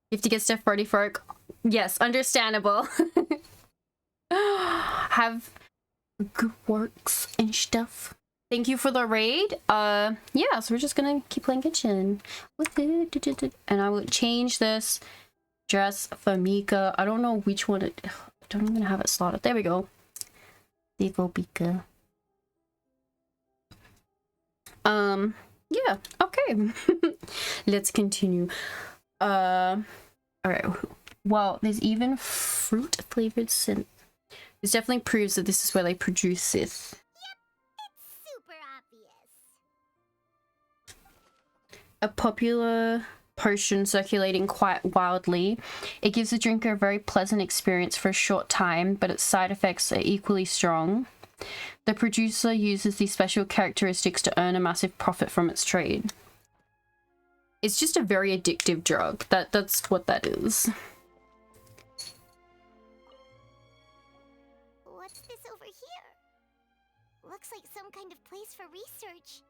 You have to get stuff ready for it. Yes, understandable. Have good works and stuff. Thank you for the raid. Yeah, so we're just gonna keep playing Genshin. And I will change this dress for Mika. I don't know which one it... I don't even have it slotted. There we go. There you go, Mika. Yeah, okay. Let's continue. Alright. Well, there's even fruit flavored scent. This definitely proves that this is where they produce it. Yep, it's super obvious. A popular potion circulating quite wildly. It gives the drinker a very pleasant experience for a short time, but its side effects are equally strong. The producer uses these special characteristics to earn a massive profit from its trade. It's just a very addictive drug. That's what that is. What's this over here? Looks like some kind of place for research.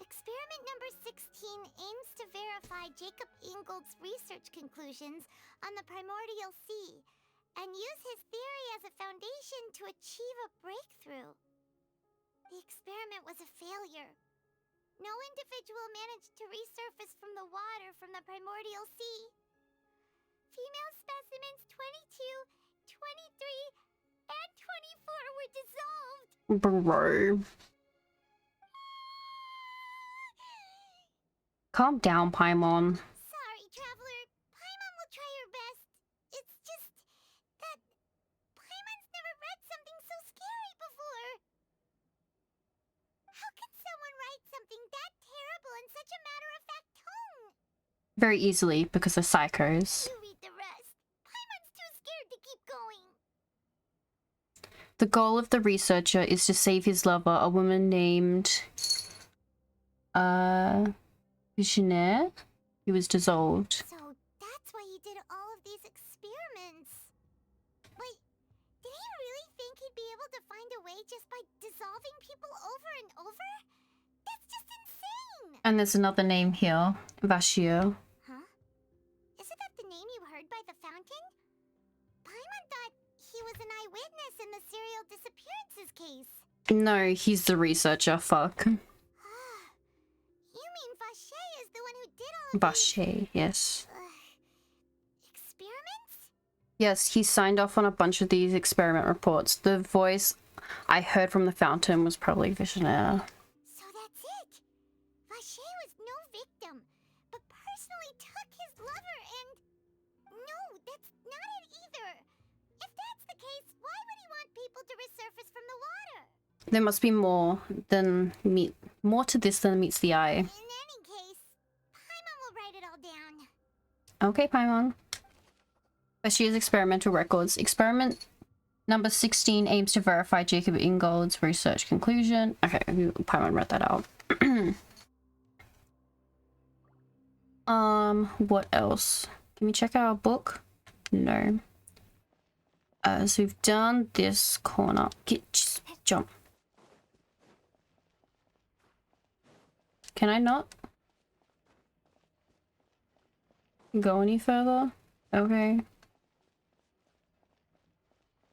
Experiment number 16 aims to verify Jacob Ingold's research conclusions on the primordial sea and use his theory as a foundation to achieve a breakthrough. The experiment was a failure. No individual managed to resurface from the water from the primordial sea. Female specimens 22, 23, and 24 were dissolved. Bro. Calm down, Paimon. Sorry, Traveler. Paimon will try her best. It's just that Paimon's never read something so scary before. How could someone write something that terrible in such a matter-of-fact tone? Very easily, because they're psychos. You read the rest. Paimon's too scared to keep going. The goal of the researcher is to save his lover, a woman named... Visionaire? He was dissolved. So that's why he did all of these experiments. Wait, did he really think he'd be able to find a way just by dissolving people over and over? That's just insane! And there's another name here. Vashio. Huh? Isn't that the name you heard by the fountain? Paimon thought he was an eyewitness in the serial disappearances case. No, he's the researcher. Fuck. You mean Vache is the one who did all of Vache, yes. experiments? Yes, he signed off on a bunch of these experiment reports. The voice I heard from the fountain was probably Visionaire. So that's it! Vache was no victim, but personally took his lover and... No, that's not it either! If that's the case, why would he want people to resurface from the water? There must be more to this than meets the eye. In any case, Paimon will write it all down. Okay, Paimon. Vashio's experimental records. Experiment number 16 aims to verify Jacob Ingold's research conclusion. Okay, Paimon read that out. What else? Can we check our book? No. So we've done this corner. Jump. Can I not go any further? Okay.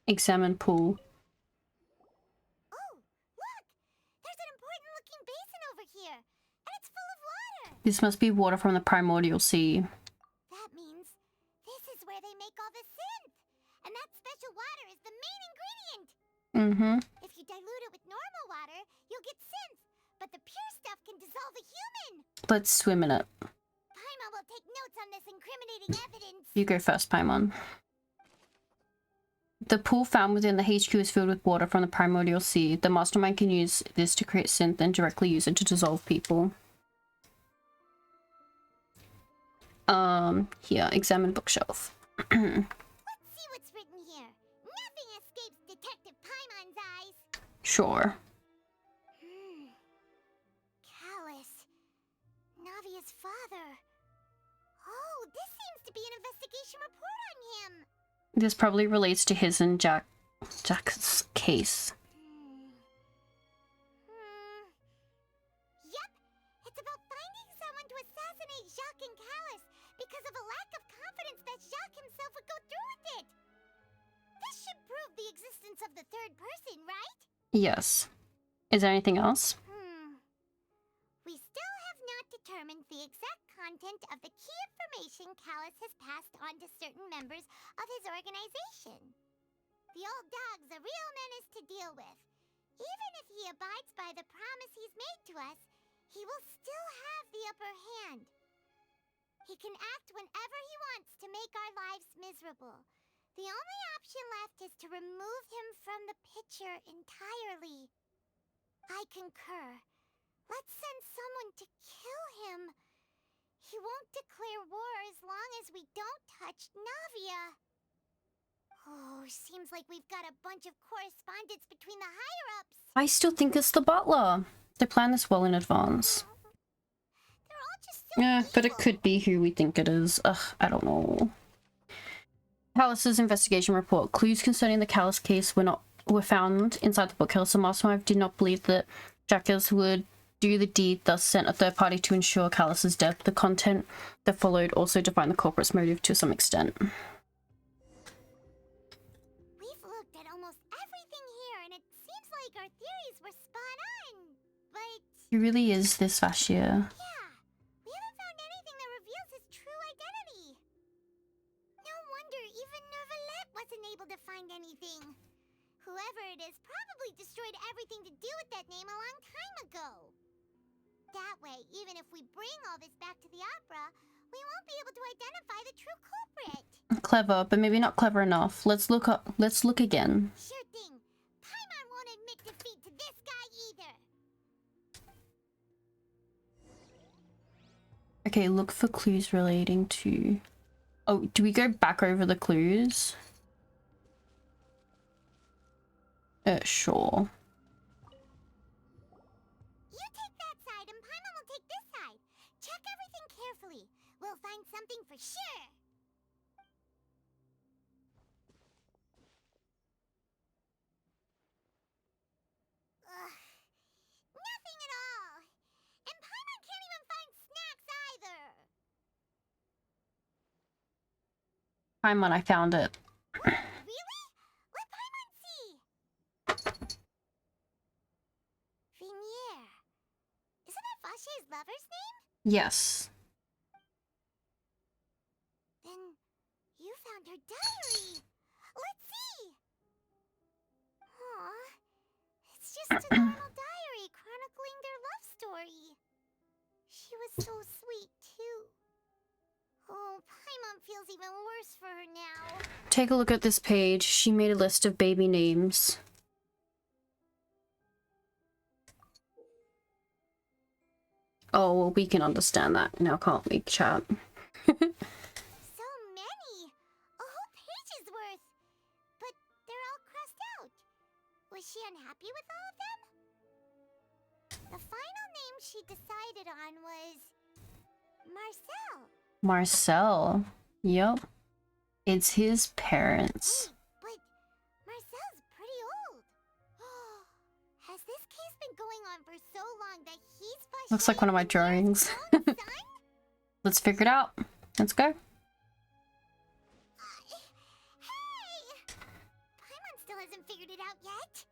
Examine pool. Oh, look! There's an important looking basin over here, and it's full of water! This must be water from the primordial sea. That means this is where they make all the synth! And that special water is the main ingredient! If you dilute it with normal water, you'll get synth, but the pure stuff can dissolve a human! Let's swim in it. Paimon will take notes on this incriminating evidence! You go first, Paimon. The pool found within the HQ is filled with water from the primordial sea. The mastermind can use this to create synth and directly use it to dissolve people. Here, examine bookshelf. Let's see what's written here. Nothing escapes Detective Paimon's eyes. Sure. Callus. Navia's father. Oh, this seems to be an investigation report on him. This probably relates to his and Jack's case. Yep, it's about finding someone to assassinate Jacques and Callus because of a lack of confidence that Jacques himself would go through with it. This should prove the existence of the third person, right? Yes. Is there anything else? We still have not determined the exact content of the key information Callus has passed on to certain members of his organization. The old dog's a real menace to deal with. Even if he abides by the promise he's made to us, he will still have the upper hand. He can act whenever he wants to make our lives miserable. The only option left is to remove him from the picture entirely. I concur. Let's send someone to kill him. He won't declare war as long as we don't touch Navia. Oh, seems like we've got a bunch of correspondence between the higher-ups. I still think it's the butler. They planned this well in advance. Yeah, but it could be who we think it is. Ugh, I don't know. Callus's investigation report. Clues concerning the Callus case were found inside the bookcase. The mastermind did not believe that Jackers would do the deed, thus sent a third party to ensure Callus's death. The content that followed also defined the culprit's motive to some extent. We've looked at almost everything here, and it seems like our theories were spot on, but... He really is this Vashia. Yeah, we haven't found anything that reveals his true identity. No wonder even Neuvillette wasn't able to find anything. Whoever it is probably destroyed everything to do with that name a long time ago. That way, even if we bring all this back to the opera, we won't be able to identify the true culprit. Clever, but maybe not clever enough. Let's look again. Sure thing. Paimon won't admit defeat to this guy either. Okay, look for clues relating to... Oh, do we go back over the clues? Sure. You take that side and Paimon will take this side. Check everything carefully. We'll find something for sure. Ugh. Nothing at all. And Paimon can't even find snacks either. Paimon, I found it. Really? Let Paimon see. Vinier. Isn't that Vache's lover's name? Yes. Then you found her diary. Let's see. Aw. It's just a normal diary chronicling their love story. She was so sweet, too. Oh, Paimon feels even worse for her now. Take a look at this page. She made a list of baby names. Oh, well, we can understand that now, can't we, chat? So many! A whole page's worth! But they're all crossed out. Was she unhappy with all of them? The final name she decided on was... Marcel. Marcel. Yep. It's his parents. But Marcel's pretty old. Has this case been going on for so long that he's... Looks like one of my drawings. Let's figure it out. Let's go. Hey! Paimon still hasn't figured it out yet.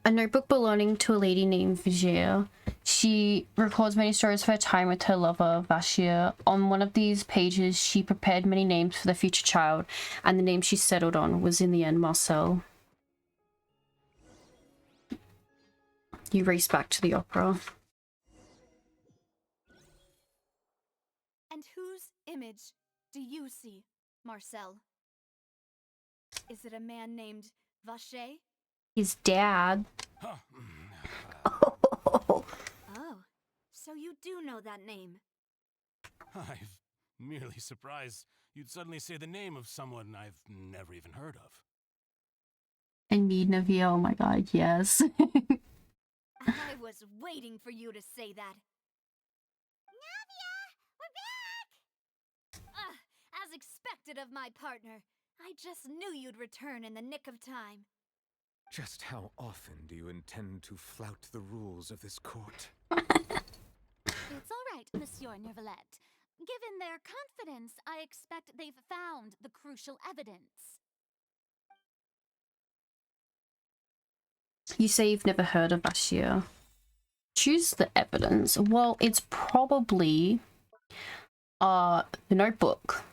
A notebook belonging to a lady named Vigier. She records many stories of her time with her lover, Vashia. On one of these pages, she prepared many names for the future child, and the name she settled on was in the end Marcel. You race back to the opera. And whose image do you see, Marcel? Is it a man named Vache? His dad. Oh, so you do know that name. I'm merely surprised you'd suddenly say the name of someone I've never even heard of. I mean, Navia, oh my god, yes. I was waiting for you to say that. Navia! We're back! As expected of my partner. I just knew you'd return in the nick of time. Just how often do you intend to flout the rules of this court? It's all right, Monsieur Nervalette. Given their confidence, I expect they've found the crucial evidence. You say you've never heard of Bashir. Choose the evidence. Well, it's probably the notebook.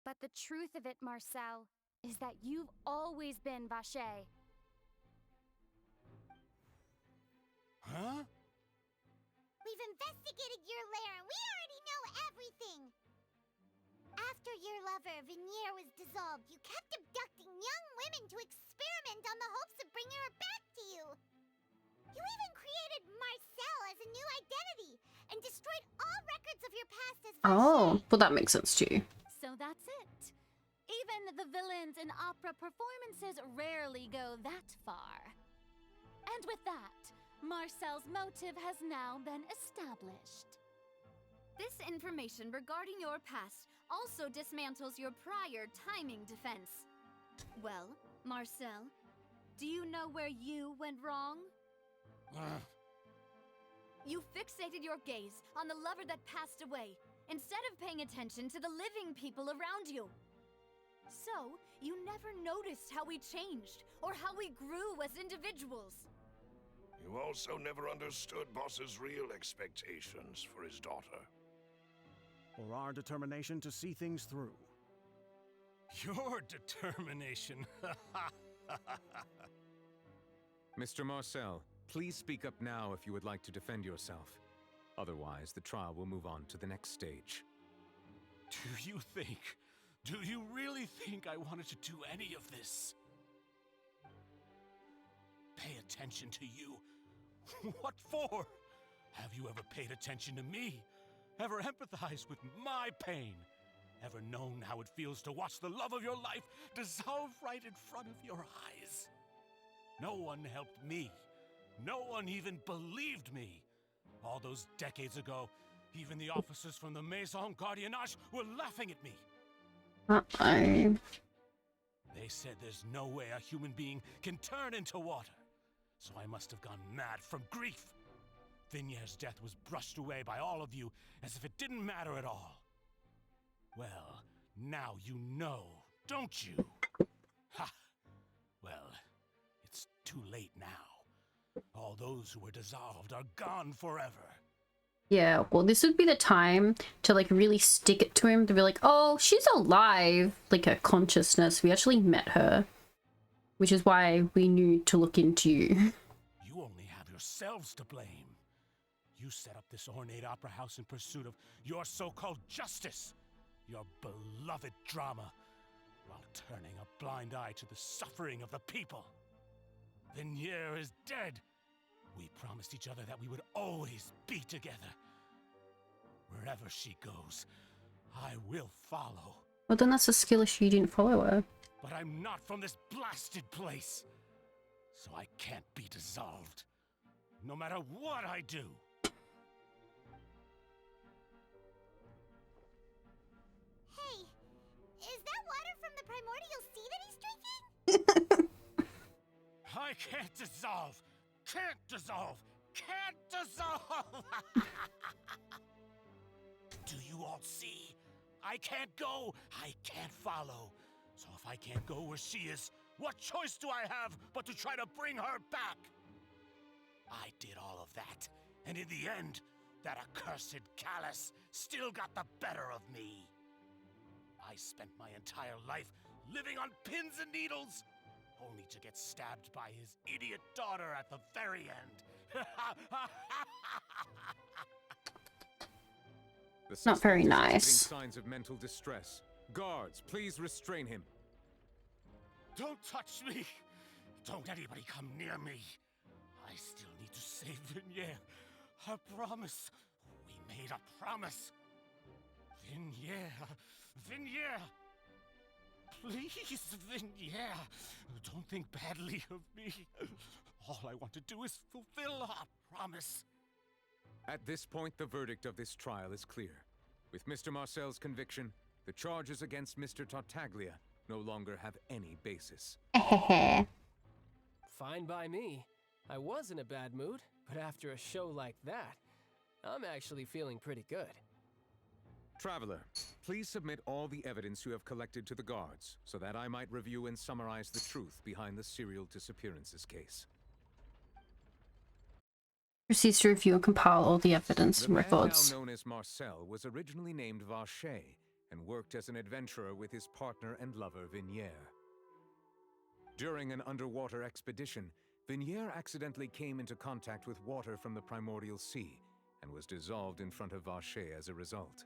But the truth of it, Marcel, is that you've always been Vacher. Huh? We've investigated your lair and we already know everything! After your lover, Venier, was dissolved, you kept abducting young women to experiment on the hopes of bringing her back to you! You even created Marcel as a new identity and destroyed all records of your past as Vacher! Oh, well that makes sense too. So that's it. Even the villains in opera performances rarely go that far. And with that, Marcel's motive has now been established. This information regarding your past also dismantles your prior timing defense. Well, Marcel, do you know where you went wrong? You fixated your gaze on the lover that passed away, instead of paying attention to the living people around you. So, you never noticed how we changed, or how we grew as individuals. You also never understood Boss's real expectations for his daughter. Or our determination to see things through. Your determination. Mr. Marcel, please speak up now if you would like to defend yourself. Otherwise, the trial will move on to the next stage. Do you really think I wanted to do any of this? Pay attention to you? What for? Have you ever paid attention to me? Ever empathized with my pain? Ever known how it feels to watch the love of your life dissolve right in front of your eyes? No one helped me. No one even believed me. All those decades ago, even the officers from the Maison Gardiennage were laughing at me. Uh-oh. They said there's no way a human being can turn into water. So I must have gone mad from grief. Vinier's death was brushed away by all of you as if it didn't matter at all. Well, now you know, don't you? Ha! Well, it's too late now. All those who were dissolved are gone forever. Yeah, well this would be the time to like really stick it to him, to be like, oh, she's alive, like her consciousness, we actually met her. Which is why we knew to look into you. You only have yourselves to blame. You set up this ornate opera house in pursuit of your so-called justice, your beloved drama, while turning a blind eye to the suffering of the people. Venier is dead. We promised each other that we would always be together. Wherever she goes, I will follow. Well then that's a skill issue, you didn't follow her. But I'm not from this blasted place, so I can't be dissolved, no matter what I do. Hey, is that water from the primordial sea that he's drinking? I can't dissolve! Can't dissolve! Can't dissolve! Do you all see? I can't go! I can't follow! So if I can't go where she is, what choice do I have but to try to bring her back? I did all of that, and in the end, that accursed Callus still got the better of me. I spent my entire life living on pins and needles, only to get stabbed by his idiot daughter at the very end. Not very nice. Exhibiting signs of mental distress. Guards, please restrain him. Don't touch me! Don't anybody come near me! I still need to save Venier. A promise. We made a promise. Vignere. Please, Vignere. Don't think badly of me. All I want to do is fulfill our promise. At this point, the verdict of this trial is clear. With Mr. Marcel's conviction, the charges against Mr. Tartaglia no longer have any basis. Fine by me. I was in a bad mood, but after a show like that, I'm actually feeling pretty good. Traveler, please submit all the evidence you have collected to the guards, so that I might review and summarize the truth behind the serial disappearances case. Proceeds to review and compile all the evidence and records. The man now known as Marcel was originally named Vacher and worked as an adventurer with his partner and lover Vignere. During an underwater expedition, Vignere accidentally came into contact with water from the primordial sea and was dissolved in front of Vacher as a result.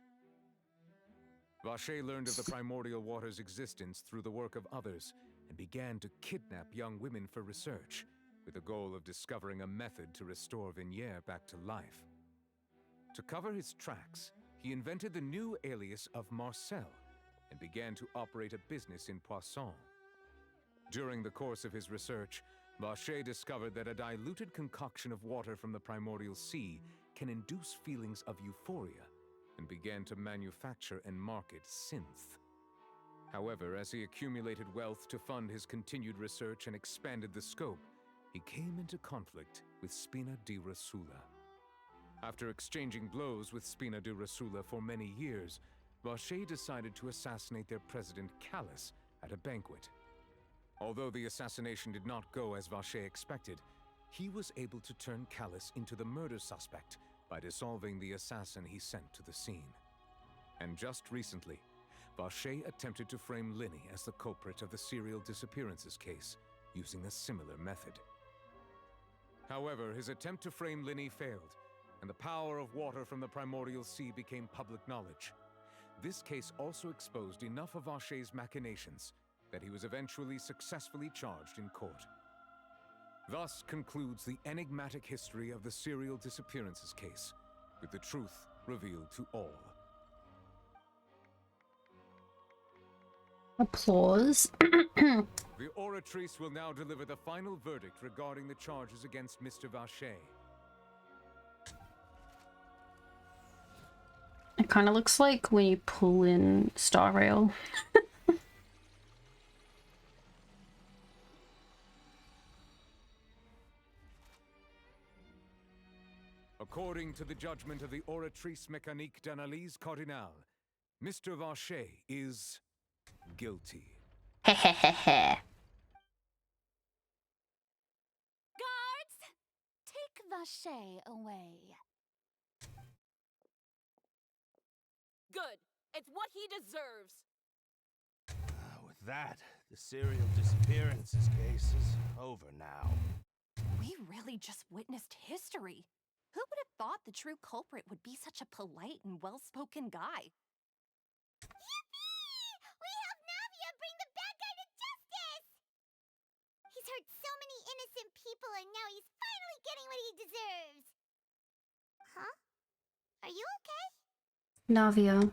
Vacher learned of the primordial water's existence through the work of others and began to kidnap young women for research, with the goal of discovering a method to restore Vignere back to life. To cover his tracks, he invented the new alias of Marcel and began to operate a business in Poisson. During the course of his research, Vacher discovered that a diluted concoction of water from the primordial sea can induce feelings of euphoria, and began to manufacture and market synth. However, as he accumulated wealth to fund his continued research and expanded the scope, he came into conflict with Spina di Rosula. After exchanging blows with Spina di Rosula for many years, Vacher decided to assassinate their president Callus at a banquet. Although the assassination did not go as Vacher expected, he was able to turn Callus into the murder suspect by dissolving the assassin he sent to the scene. And just recently, Vacher attempted to frame Linny as the culprit of the serial disappearances case, using a similar method. However, his attempt to frame Linny failed, and the power of water from the primordial sea became public knowledge. This case also exposed enough of Vacher's machinations that he was eventually successfully charged in court. Thus concludes the enigmatic history of the serial disappearances case, with the truth revealed to all. Applause. The oratrice will now deliver the final verdict regarding the charges against Mr. Vacher. It kind of looks like when you pull in Star Rail. According to the judgment of the Oratrice Mécanique d'Analyse Cardinale, Mr. Vacher is guilty. Guards! Take Vacher away. Good. It's what he deserves. With that, the serial disappearances case is over now. We really just witnessed history. Who would have thought the true culprit would be such a polite and well-spoken guy? Yippee! We helped Navia bring the bad guy to justice! He's hurt so many innocent people and now he's finally getting what he deserves! Huh? Are you okay? Navia.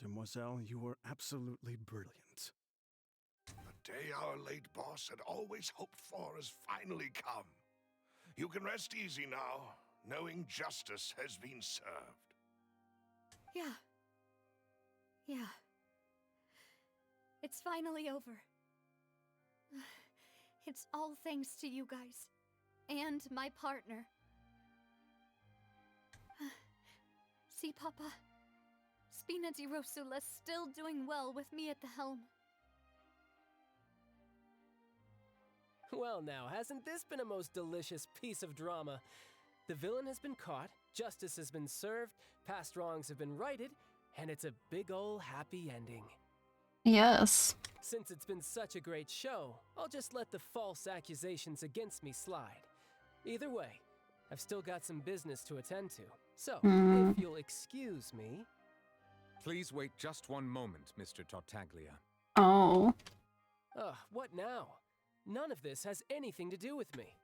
Demoiselle, you were absolutely brilliant. The day our late boss had always hoped for has finally come. You can rest easy now, knowing justice has been served. Yeah. It's finally over. It's all thanks to you guys. And my partner. See, Papa? Spina di Rosula's still doing well with me at the helm. Well now, hasn't this been a most delicious piece of drama? The villain has been caught, justice has been served, past wrongs have been righted, and it's a big ol' happy ending. Yes. Since it's been such a great show, I'll just let the false accusations against me slide. Either way, I've still got some business to attend to, so if you'll excuse me... Please wait just one moment, Mr. Tartaglia. Oh. What now? None of this has anything to do with me.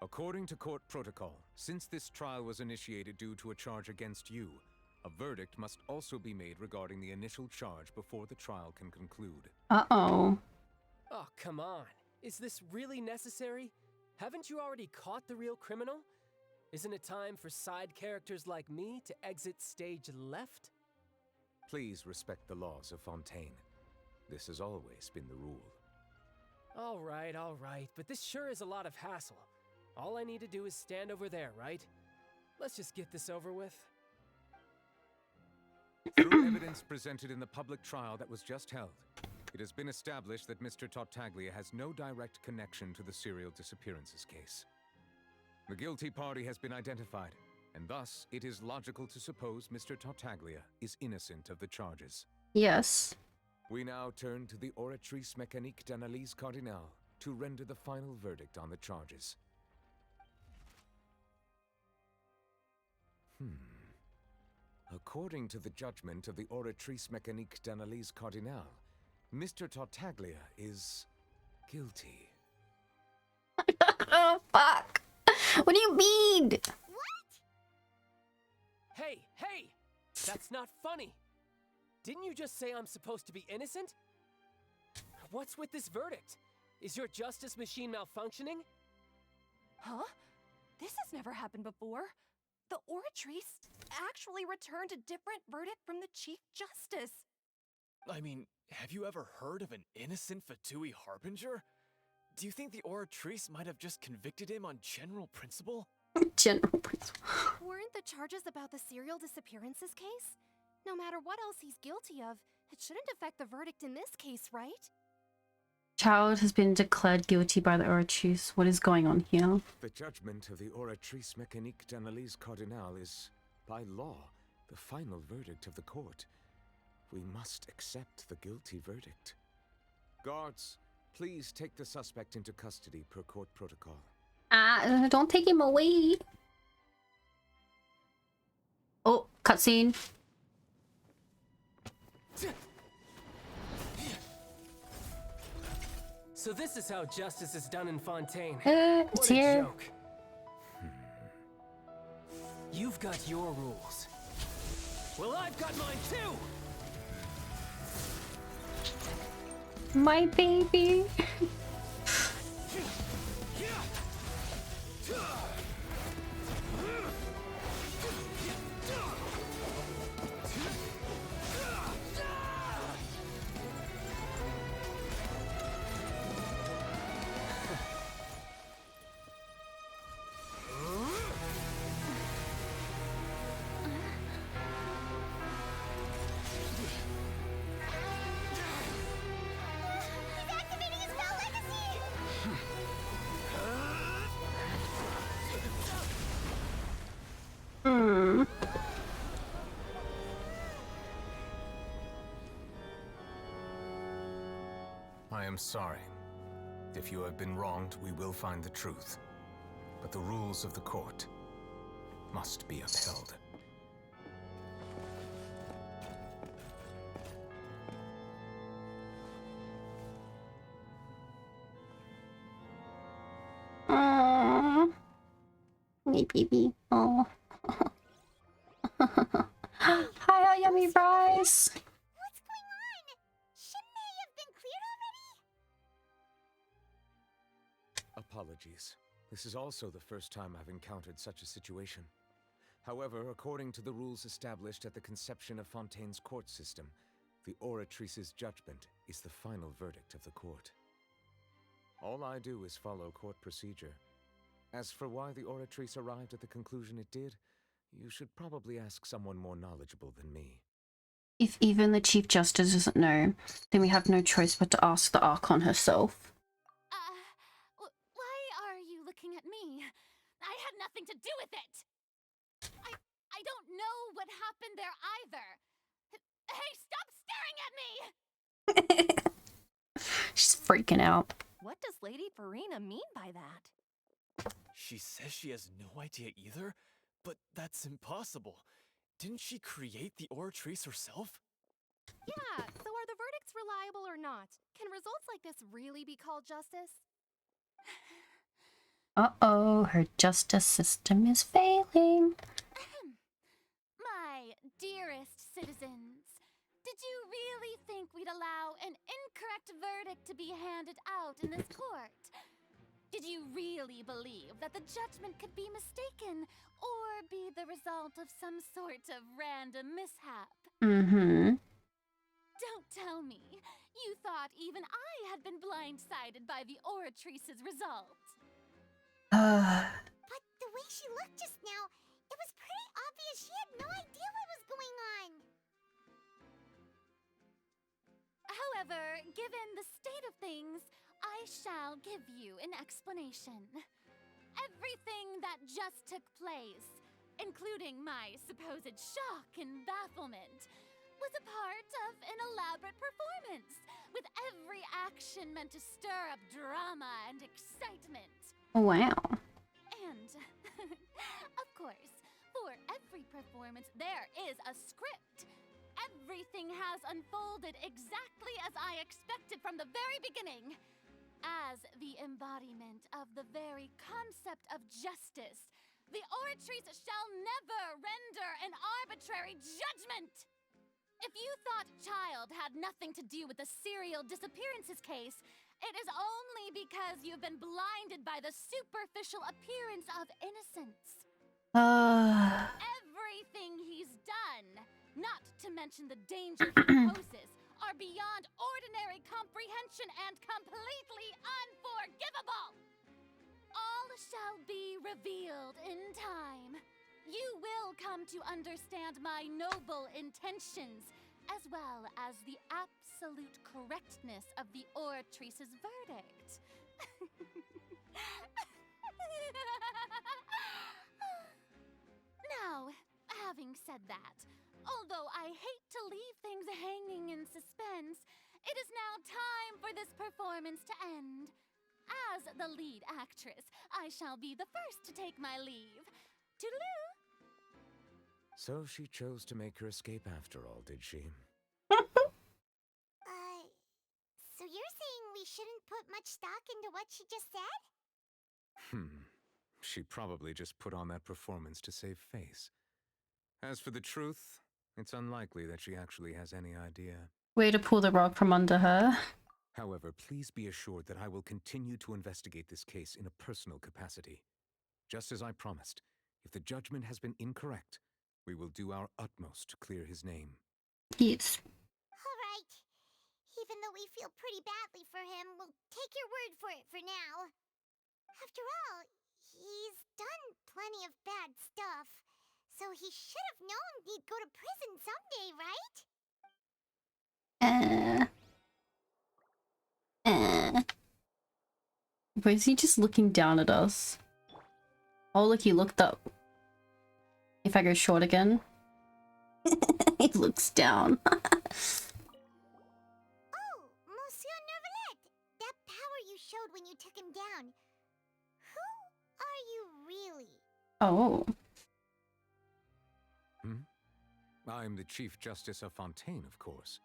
According to court protocol, since this trial was initiated due to a charge against you, a verdict must also be made regarding the initial charge before the trial can conclude. Uh-oh. Oh, come on. Is this really necessary? Haven't you already caught the real criminal? Isn't it time for side characters like me to exit stage left? Please respect the laws of Fontaine. This has always been the rule. All right, but this sure is a lot of hassle. All I need to do is stand over there, right? Let's just get this over with. Through evidence presented in the public trial that was just held, it has been established that Mr. Tartaglia has no direct connection to the serial disappearances case. The guilty party has been identified, and thus it is logical to suppose Mr. Tartaglia is innocent of the charges. Yes. We now turn to the Oratrice Mécanique d'Analyse Cardinale to render the final verdict on the charges. According to the judgment of the Oratrice Mécanique d'Analyse Cardinale, Mr. Tartaglia is guilty. Oh, fuck. What do you mean? Hey! That's not funny! Didn't you just say I'm supposed to be innocent? What's with this verdict? Is your justice machine malfunctioning? Huh? This has never happened before. The Oratrice actually returned a different verdict from the Chief Justice. I mean, have you ever heard of an innocent Fatui Harbinger? Do you think the Oratrice might have just convicted him on general principle? General principle. Weren't the charges about the serial disappearances case? No matter what else he's guilty of, it shouldn't affect the verdict in this case, right? Child has been declared guilty by the Oratrice. What is going on here? The judgment of the Oratrice Mécanique d'Analyse Cardinale is, by law, the final verdict of the court. We must accept the guilty verdict. Guards, please take the suspect into custody per court protocol. Don't take him away. Oh, cutscene. So this is how justice is done in Fontaine. It's What a here. joke. You've got your rules. Well, I've got mine too! My baby. I am sorry. If you have been wronged, we will find the truth. But the rules of the court must be upheld. Aww. My baby. Oh. Hi, yummy fries. What's going on? Shouldn't they have been cleared already? Apologies. This is also the first time I've encountered such a situation. However, according to the rules established at the conception of Fontaine's court system, the Oratrice's judgment is the final verdict of the court. All I do is follow court procedure. As for why the Oratrice arrived at the conclusion it did, you should probably ask someone more knowledgeable than me. If even the Chief Justice doesn't know, then we have no choice but to ask the Archon herself. Why are you looking at me? I had nothing to do with it! I don't know what happened there either. Hey, stop staring at me! She's freaking out. What does Lady Farina mean by that? She says she has no idea either, but that's impossible. Didn't she create the Oratrice herself? Yeah, so are the verdicts reliable or not? Can results like this really be called justice? Uh-oh, her justice system is failing. My dearest citizens, did you really think we'd allow an incorrect verdict to be handed out in this court? Did you really believe that the judgment could be mistaken or be the result of some sort of random mishap? Mm-hmm. Don't tell me you thought even I had been blindsided by the Oratrice's result. But the way she looked just now, it was pretty obvious she had no idea what was going on. However, given the state of things, I shall give you an explanation. Everything that just took place, including my supposed shock and bafflement, was a part of an elaborate performance, with every action meant to stir up drama and excitement. Wow. And, of course, for every performance, there is a script. Everything has unfolded exactly as I expected from the very beginning. As the embodiment of the very concept of justice, the Oratrice shall never render an arbitrary judgment! If you thought Child had nothing to do with the serial disappearances case, it is only because you've been blinded by the superficial appearance of innocence. Everything he's done, not to mention the danger he poses, are beyond ordinary comprehension and completely unforgivable. All shall be revealed in time. You will come to understand my noble intentions, as well as the absolute correctness of the Oratrice's verdict. Now, having said that, although I hate to leave things hanging in suspense, it is now time for this performance to end. As the lead actress, I shall be the first to take my leave. Toodaloo! So she chose to make her escape after all, did she? So you're saying we shouldn't put much stock into what she just said? She probably just put on that performance to save face. As for the truth, it's unlikely that she actually has any idea. Way to pull the rug from under her. However, please be assured that I will continue to investigate this case in a personal capacity. Just as I promised, if the judgment has been incorrect, we will do our utmost to clear his name. Yes. All right. Even though we feel pretty badly for him, we'll take your word for it for now. After all, he's done plenty of bad stuff, so he should have known he'd go to prison someday, right? But is he just looking down at us? Oh, look, he looked up. If I go short again. He looks down. Oh, Monsieur Nervalette! That power you showed when you took him down. Who are you really? Oh. I'm the Chief Justice of Fontaine, of course.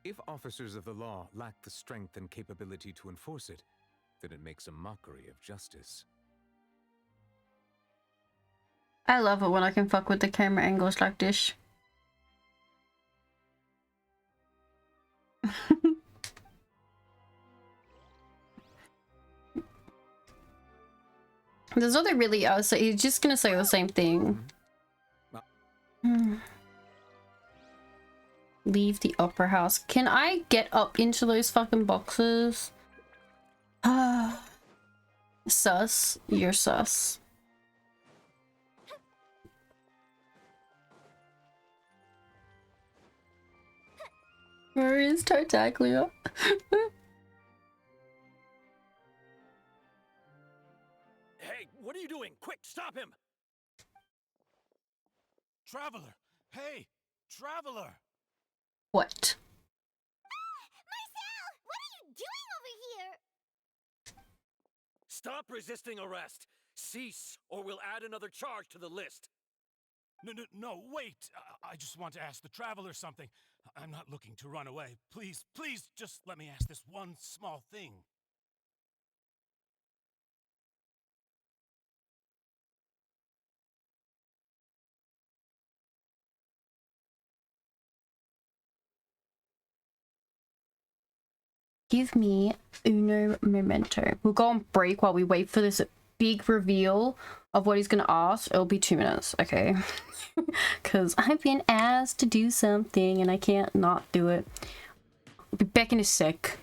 If officers of the law lack the strength and capability to enforce it, then it makes a mockery of justice. I love it when I can fuck with the camera angles like this. There's all that really are, so he's just gonna say the same thing. Leave the opera house. Can I get up into those fucking boxes? Sus. You're sus. Where is Tartaglia? Hey, what are you doing? Quick, stop him! Traveler! Hey! Traveler! What? Marcel! What are you doing over here? Stop resisting arrest! Cease, or we'll add another charge to the list. No, wait! I just want to ask the Traveler something. I'm not looking to run away. Please, just let me ask this one small thing. Give me uno momento. We'll go on break while we wait for this big reveal of what he's gonna ask. It'll be 2 minutes, okay? Because I've been asked to do something and I can't not do it. I'll be back in a sec.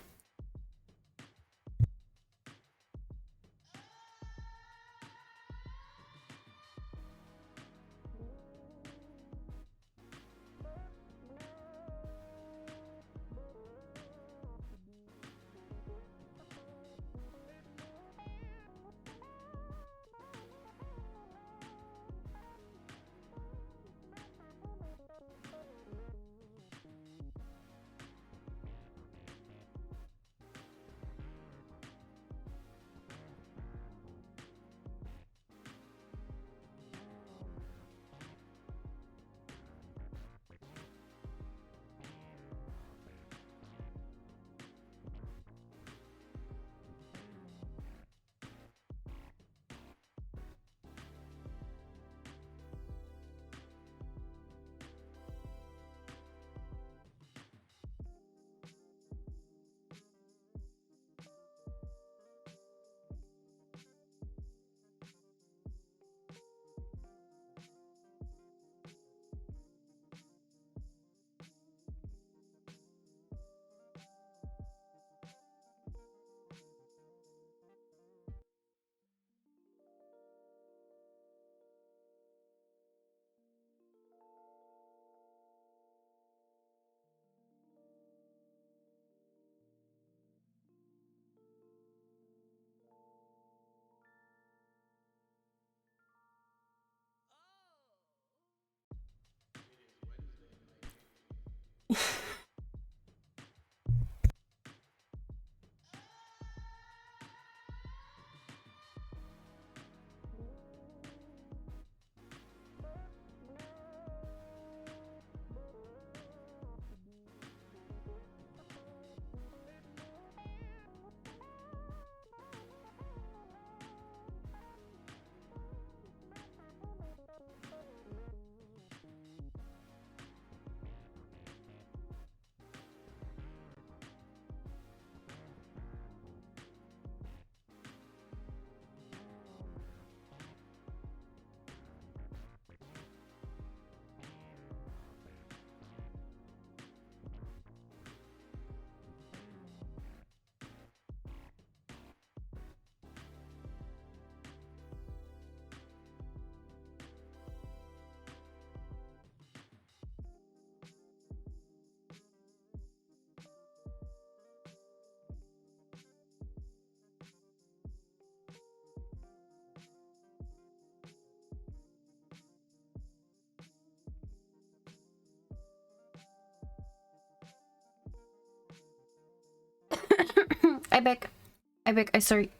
I sorry.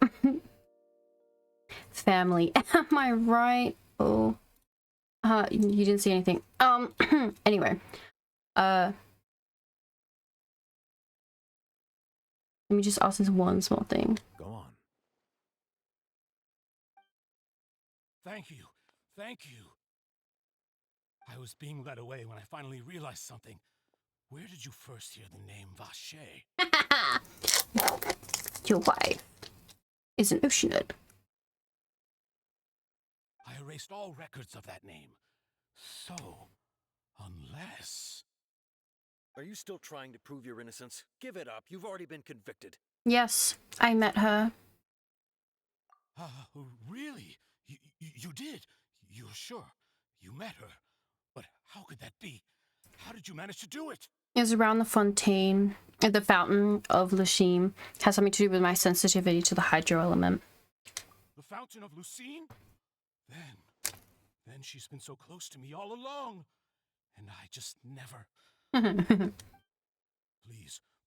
Family. Am I right? Oh. You didn't see anything. Anyway. Let me just ask this one small thing. Go on. Thank you. Thank you. I was being led away when I finally realized something. Where did you first hear the name Vache? Your wife is an Oceanid. I erased all records of that name. So, unless... Are you still trying to prove your innocence? Give it up. You've already been convicted. Yes, I met her. Really? You did? You're sure? You met her? But how could that be? How did you manage to do it? It was around the Fontaine. The fountain of Lashim has something to do with my sensitivity to the hydro element. The fountain of Lucine? Then she's been so close to me all along. And I just never...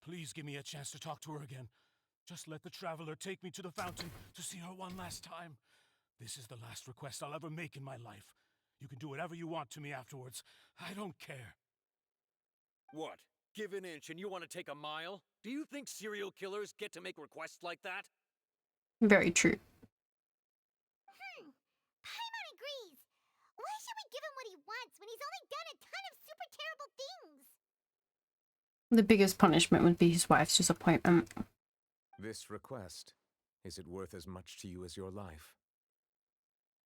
Please give me a chance to talk to her again. Just let the Traveler take me to the fountain to see her one last time. This is the last request I'll ever make in my life. You can do whatever you want to me afterwards. I don't care. What? Give an inch and you want to take a mile? Do you think serial killers get to make requests like that? Very true. Paimon agrees. Why should we give him what he wants when he's only done a ton of super terrible things? The biggest punishment would be his wife's disappointment. This request, is it worth as much to you as your life?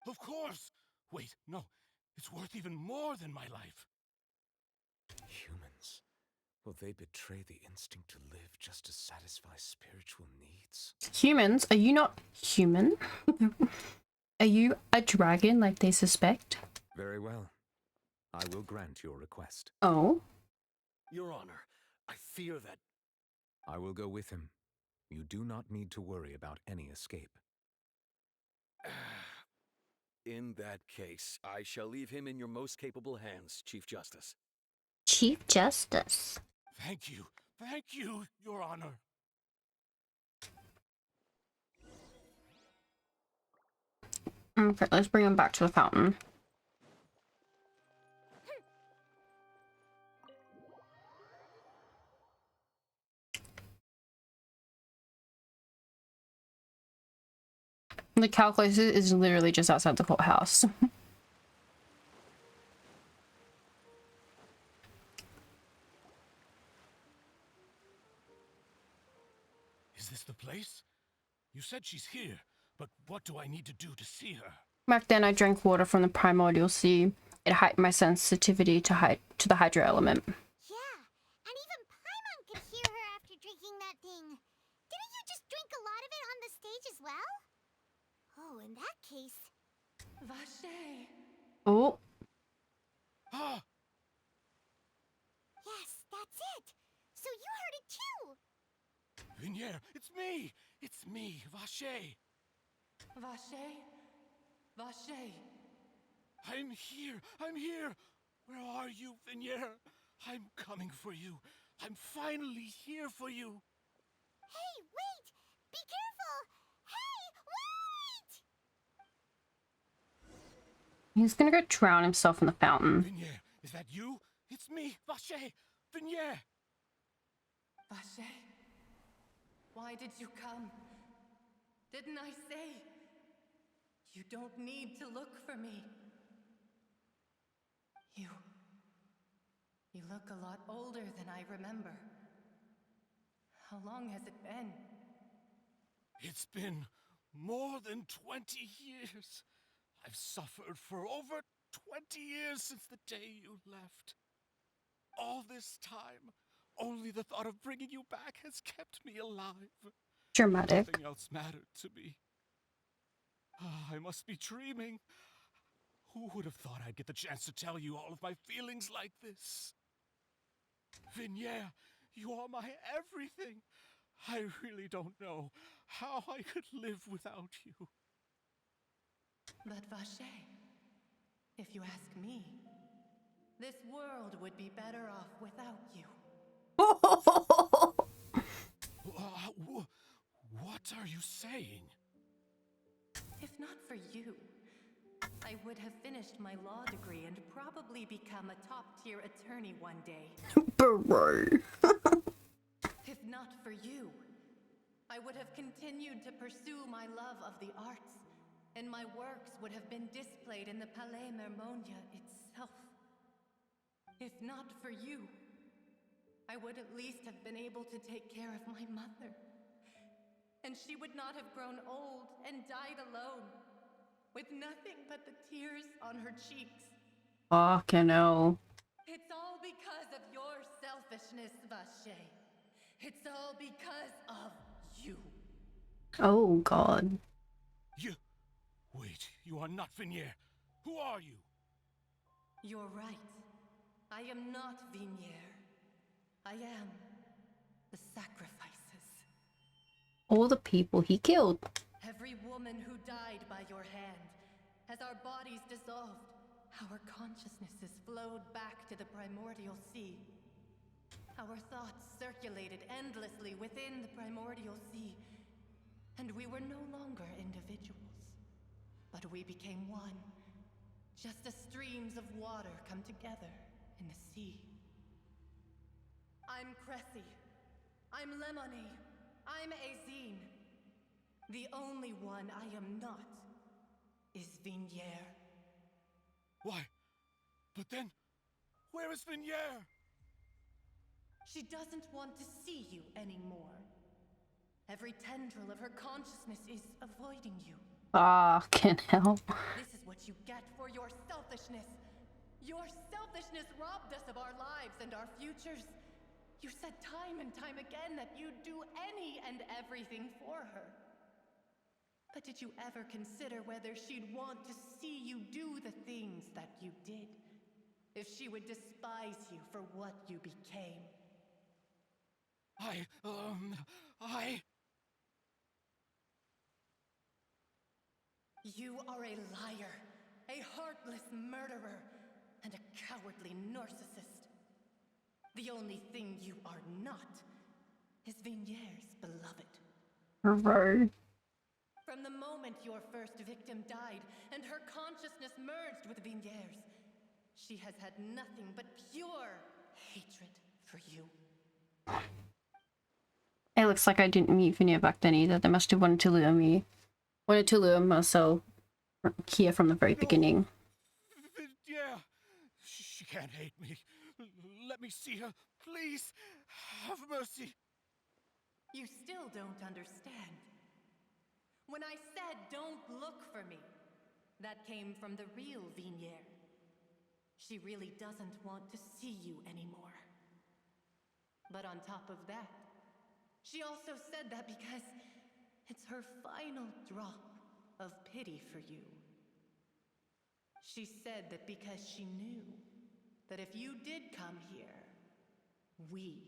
Of course! Wait, no. It's worth even more than my life. Humans. Will they betray the instinct to live just to satisfy spiritual needs? Humans? Are you not human? Are you a dragon like they suspect? Very well. I will grant your request. Oh? Your Honor, I fear that... I will go with him. You do not need to worry about any escape. In that case, I shall leave him in your most capable hands, Chief Justice. Chief Justice. Thank you. Thank you, Your Honor. Okay, let's bring him back to the fountain. The calculator is literally just outside the courthouse. Is this the place? You said she's here, but what do I need to do to see her? Back then, I drank water from the primordial sea. It heightened my sensitivity to the hydro element. Yeah, and even Paimon could hear her after drinking that thing. Didn't you just drink a lot of it on the stage as well? Oh, in that case... Vache! Oh. Ah! Yes, that's it! So you heard it too! Vinier, it's me! It's me, Vache! Vache? Vache! I'm here! I'm here! Where are you, Vinier? I'm coming for you. I'm finally here for you. Hey, wait! Be careful! Hey, wait! He's gonna go drown himself in the fountain. Vinier, is that you? It's me, Vache! Vinier! Vache? Why did you come? Didn't I say? You don't need to look for me. You look a lot older than I remember. How long has it been? It's been more than 20 years. I've suffered for over 20 years since the day you left. All this time, only the thought of bringing you back has kept me alive. Dramatic. Nothing else mattered to me. I must be dreaming. Who would have thought I'd get the chance to tell you all of my feelings like this? Vinier, you are my everything. I really don't know how I could live without you. But Vache, if you ask me, this world would be better off without you. What are you saying? If not for you, I would have finished my law degree and probably become a top-tier attorney one day. Bro. If not for you, I would have continued to pursue my love of the arts, and my works would have been displayed in the Palais Mermonia itself. If not for you, I would at least have been able to take care of my mother. And she would not have grown old and died alone, with nothing but the tears on her cheeks. Fucking hell. It's all because of your selfishness, Vache. It's all because of you. Oh, God. Wait, you are not Vinier. Who are you? You're right. I am not Vinier. I am the sacrifices. All the people he killed. Every woman who died by your hand. As our bodies dissolved, our consciousnesses flowed back to the primordial sea. Our thoughts circulated endlessly within the primordial sea, and we were no longer individuals. But we became one, just as streams of water come together in the sea. I'm Cressy. I'm Lemonade. I'm Azine. The only one I am not is Vinier. Why? But then, where is Vinier? She doesn't want to see you anymore. Every tendril of her consciousness is avoiding you. Fucking hell. This is what you get for your selfishness. Your selfishness robbed us of our lives and our futures. You said time and time again that you'd do any and everything for her. But did you ever consider whether she'd want to see you do the things that you did? If she would despise you for what you became? You are a liar, a heartless murderer, and a cowardly narcissist. The only thing you are not is Vigniere's beloved. Right. From the moment your first victim died and her consciousness merged with Vigniere's, she has had nothing but pure hatred for you. It looks like I didn't meet Vignere back then either. They must have wanted to lure me. Wanted to lure Marcel here from the very beginning. Yeah, she can't hate me. Let me see her, please. Have mercy. You still don't understand. When I said don't look for me, that came from the real Vigniere. She really doesn't want to see you anymore. But on top of that, she also said that because it's her final drop of pity for you. She said that because she knew that if you did come here, we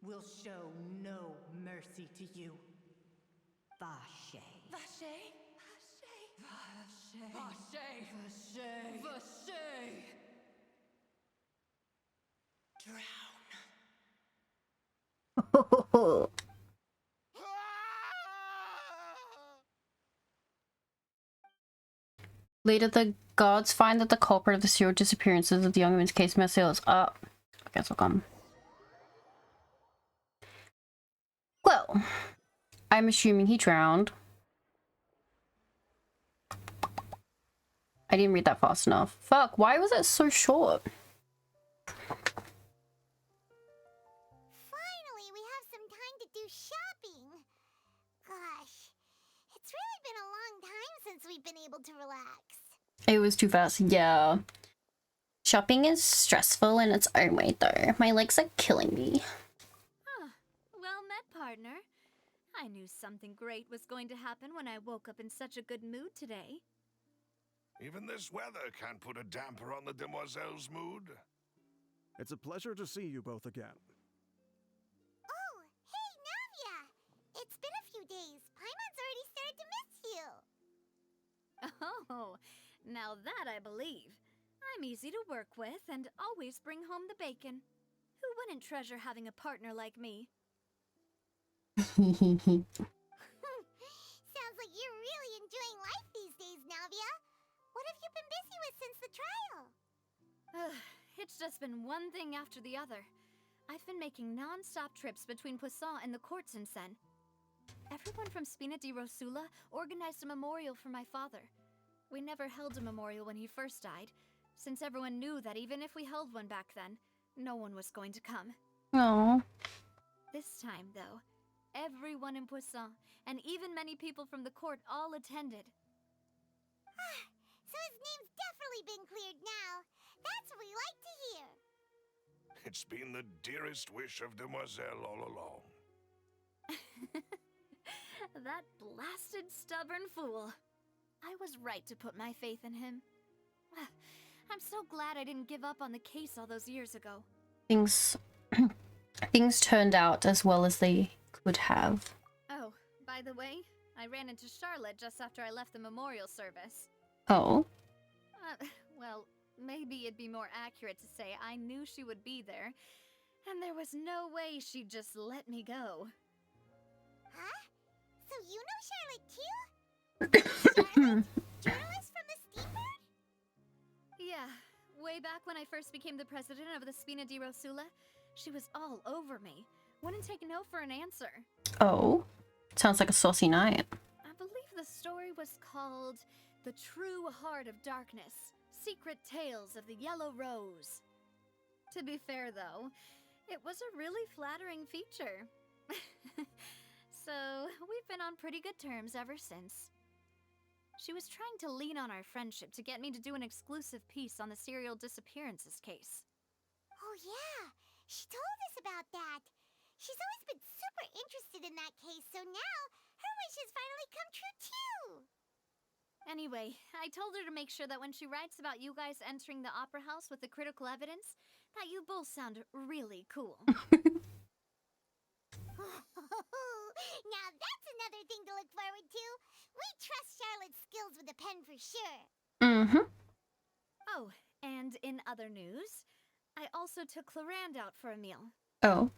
will show no mercy to you. Vache. Vache? Vache. Vache. Vache. Vache. Drown. Later, the guards find that the culprit of the serial disappearances of the young women's case, Marcel, is up. I guess I'll come. Well, I'm assuming he drowned. I didn't read that fast enough. Fuck, why was it so short? Finally, we have some time to do shopping. Gosh, it's really been a long time since we've been able to relax. It was too fast, yeah. Shopping is stressful in its own way, though. My legs are killing me. Huh. Well met, partner. I knew something great was going to happen when I woke up in such a good mood today. Even this weather can't put a damper on the demoiselle's mood. It's a pleasure to see you both again. Oh, hey, Navia! It's been a few days. Paimon's already started to miss you. Oh, now that I believe. I'm easy to work with and always bring home the bacon. Who wouldn't treasure having a partner like me? Sounds like you're really enjoying life these days, Navia. What have you been busy with since the trial? It's just been one thing after the other. I've been making non-stop trips between Poisson and the courts in Seine. Everyone from Spina di Rosula organized a memorial for my father. We never held a memorial when he first died, since everyone knew that even if we held one back then, no one was going to come. Aww. This time, though, everyone in Poisson, and even many people from the court, all attended. So his name's definitely been cleared now. That's what we like to hear. It's been the dearest wish of Demoiselle all along. That blasted stubborn fool. I was right to put my faith in him. I'm so glad I didn't give up on the case all those years ago. Things turned out as well as they could have. Oh, by the way, I ran into Charlotte just after I left the memorial service. Oh? Well, maybe it'd be more accurate to say I knew she would be there, and there was no way she'd just let me go. Huh? So you know Charlotte too? Charlotte? Journalist from the Steambird? Yeah, way back when I first became the president of the Spina di Rosula, she was all over me. Wouldn't take no for an answer. Oh? Sounds like a saucy night. I believe the story was called The True Heart of Darkness, Secret Tales of the Yellow Rose. To be fair, though, It was a really flattering feature. So, we've been on pretty good terms ever since. She was trying to lean on our friendship to get me to do an exclusive piece on the serial disappearances case. Oh yeah, she told us about that. She's always been super interested in that case, so now her wish has finally come true too. Anyway, I told her to make sure that when she writes about you guys entering the opera house with the critical evidence, that you both sound really cool. Now that's another thing to look forward to. We trust Charlotte's skills with a pen for sure. Mm-hmm. Oh, and in other news, I also took Clarand out for a meal. Oh.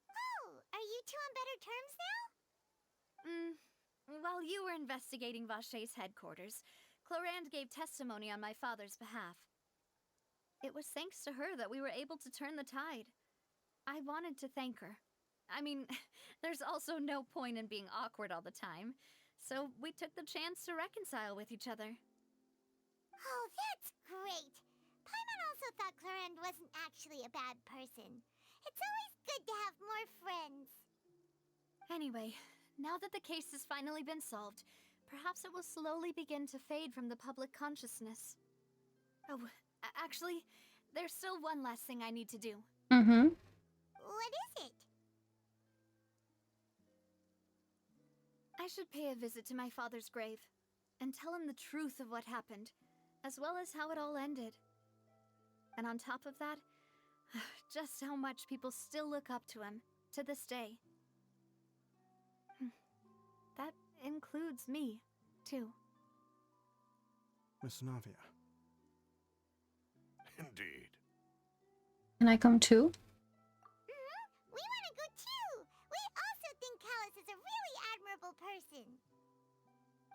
Oh, are you two on better terms now? While you were investigating Vache's headquarters, Clarand gave testimony on my father's behalf. It was thanks to her that we were able to turn the tide. I wanted to thank her. I mean, there's also no point in being awkward all the time, so we took the chance to reconcile with each other. Oh, that's great. Paimon also thought Clarend wasn't actually a bad person. It's always good to have more friends. Anyway, now that the case has finally been solved, perhaps it will slowly begin to fade from the public consciousness. Oh, actually, there's still one last thing I need to do. Mm-hmm. What is it? I should pay a visit to my father's grave, and tell him the truth of what happened, as well as how it all ended. And on top of that, just how much people still look up to him, to this day. That includes me, too. Miss Navia. Indeed. Can I come too? We want to go too! We also think Callus is a really admirable person.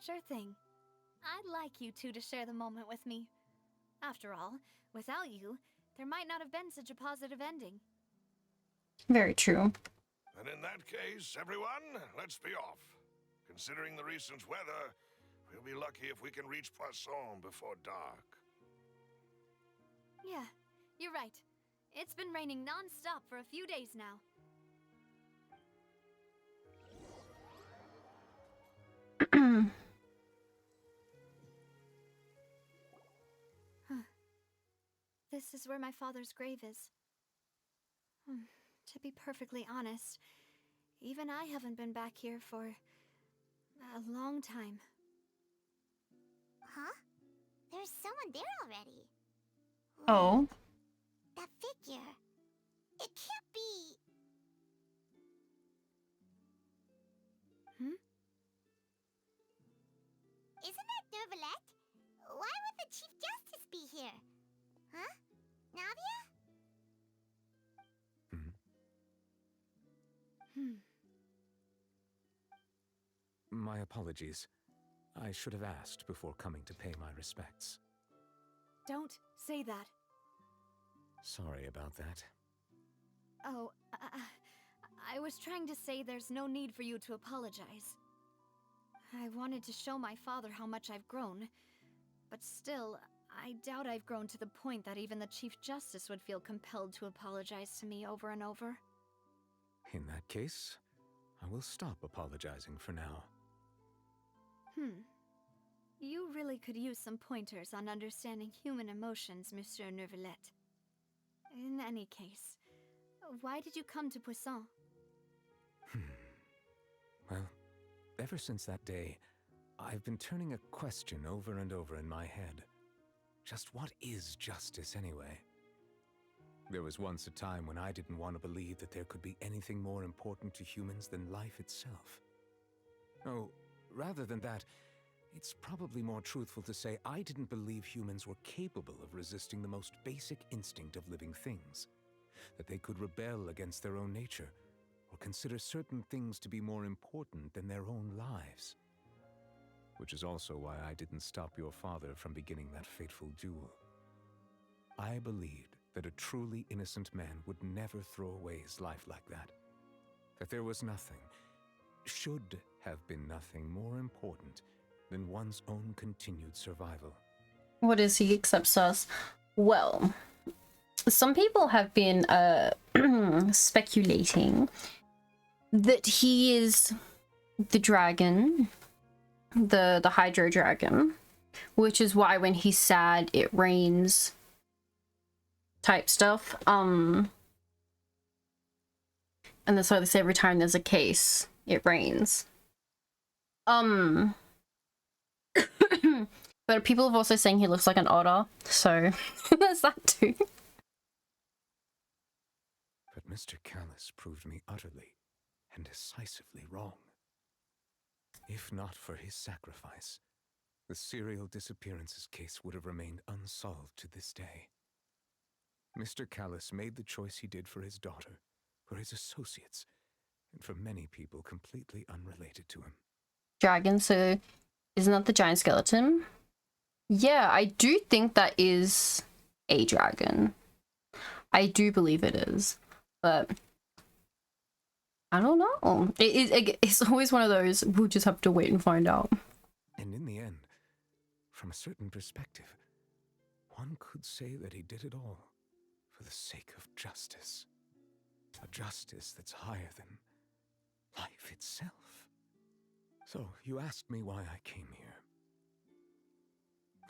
Sure thing. I'd like you two to share the moment with me. After all, without you, there might not have been such a positive ending. Very true. And in that case, everyone, let's be off. Considering the recent weather, we'll be lucky if we can reach Poisson before dark. Yeah, you're right. It's been raining non-stop for a few days now. This is where my father's grave is. To be perfectly honest, even I haven't been back here for a long time. Huh? There's someone there already. Oh. That figure. It can't be. Isn't that Neuvillette? Why would the Chief Justice be here? Huh? Navia? My apologies. I should have asked before coming to pay my respects. Don't say that. Sorry about that. Oh, I was trying to say there's no need for you to apologize. I wanted to show my father how much I've grown, but still, I doubt I've grown to the point that even the Chief Justice would feel compelled to apologize to me over and over. In that case, I will stop apologizing for now. You really could use some pointers on understanding human emotions, Monsieur Neuvillette. In any case, why did you come to Poisson? Well, ever since that day, I've been turning a question over and over in my head. Just what is justice anyway? There was once a time when I didn't want to believe that there could be anything more important to humans than life itself. Oh, rather than that, it's probably more truthful to say I didn't believe humans were capable of resisting the most basic instinct of living things. That they could rebel against their own nature, or consider certain things to be more important than their own lives. Which is also why I didn't stop your father from beginning that fateful duel. I believed that a truly innocent man would never throw away his life like that. That there was nothing, should have been nothing more important than one's own continued survival. What is he except sus? Well, some people have been speculating that he is the dragon, the hydro dragon, which is why when he's sad it rains type stuff. And that's why they say every time there's a case it rains. But people have also saying he looks like an otter, so there's that too. But Mr. Callus proved me utterly and decisively wrong. If not for his sacrifice, the serial disappearances case would have remained unsolved to this day. Mr. Callus made the choice he did for his daughter, for his associates, and for many people completely unrelated to him. Dragon, so isn't that the giant skeleton? Yeah, I do think that is a dragon. I do believe it is, but I don't know. It's always one of those, we'll just have to wait and find out. And in the end, from a certain perspective, one could say that he did it all for the sake of justice. A justice that's higher than life itself. So, you asked me why I came here.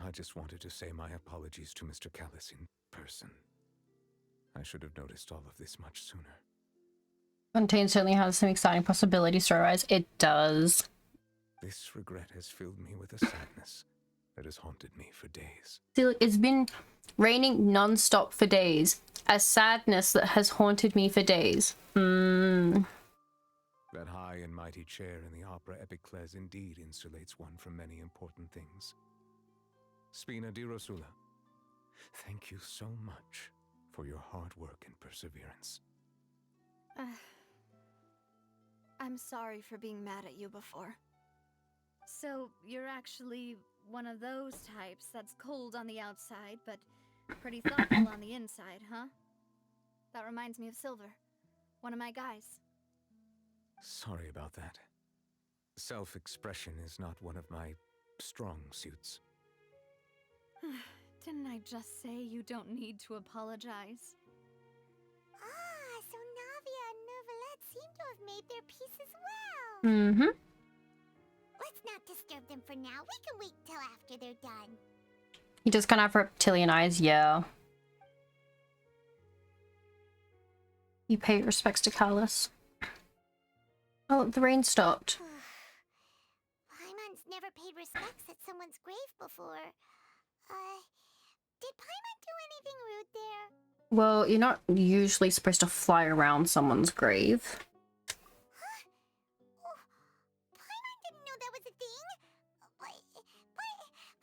I just wanted to say my apologies to Mr. Callus in person. I should have noticed all of this much sooner. Fontaine certainly has some exciting possibilities story-wise. It does. This regret has filled me with a sadness that has haunted me for days. See, look, it's been raining non-stop for days. A sadness that has haunted me for days. That high and mighty chair in the opera Epiclese indeed insulates one from many important things. Spina di Rosula, thank you so much for your hard work and perseverance. I'm sorry for being mad at you before. So, you're actually one of those types that's cold on the outside, but pretty thoughtful on the inside, huh? That reminds me of Silver, one of my guys. Sorry about that. Self-expression is not one of my strong suits. Didn't I just say you don't need to apologize? Ah, so Navia and Neuvillette seem to have made their peace as well. Let's not disturb them for now. We can wait till after they're done. He does kind of have reptilian eyes, yeah. You pay your respects to Callus. Oh, the rain stopped. Paimon's never paid respects at someone's grave before. Did Paimon do anything rude there? Well, you're not usually supposed to fly around someone's grave. Huh? Oh, Paimon didn't know that was a thing. But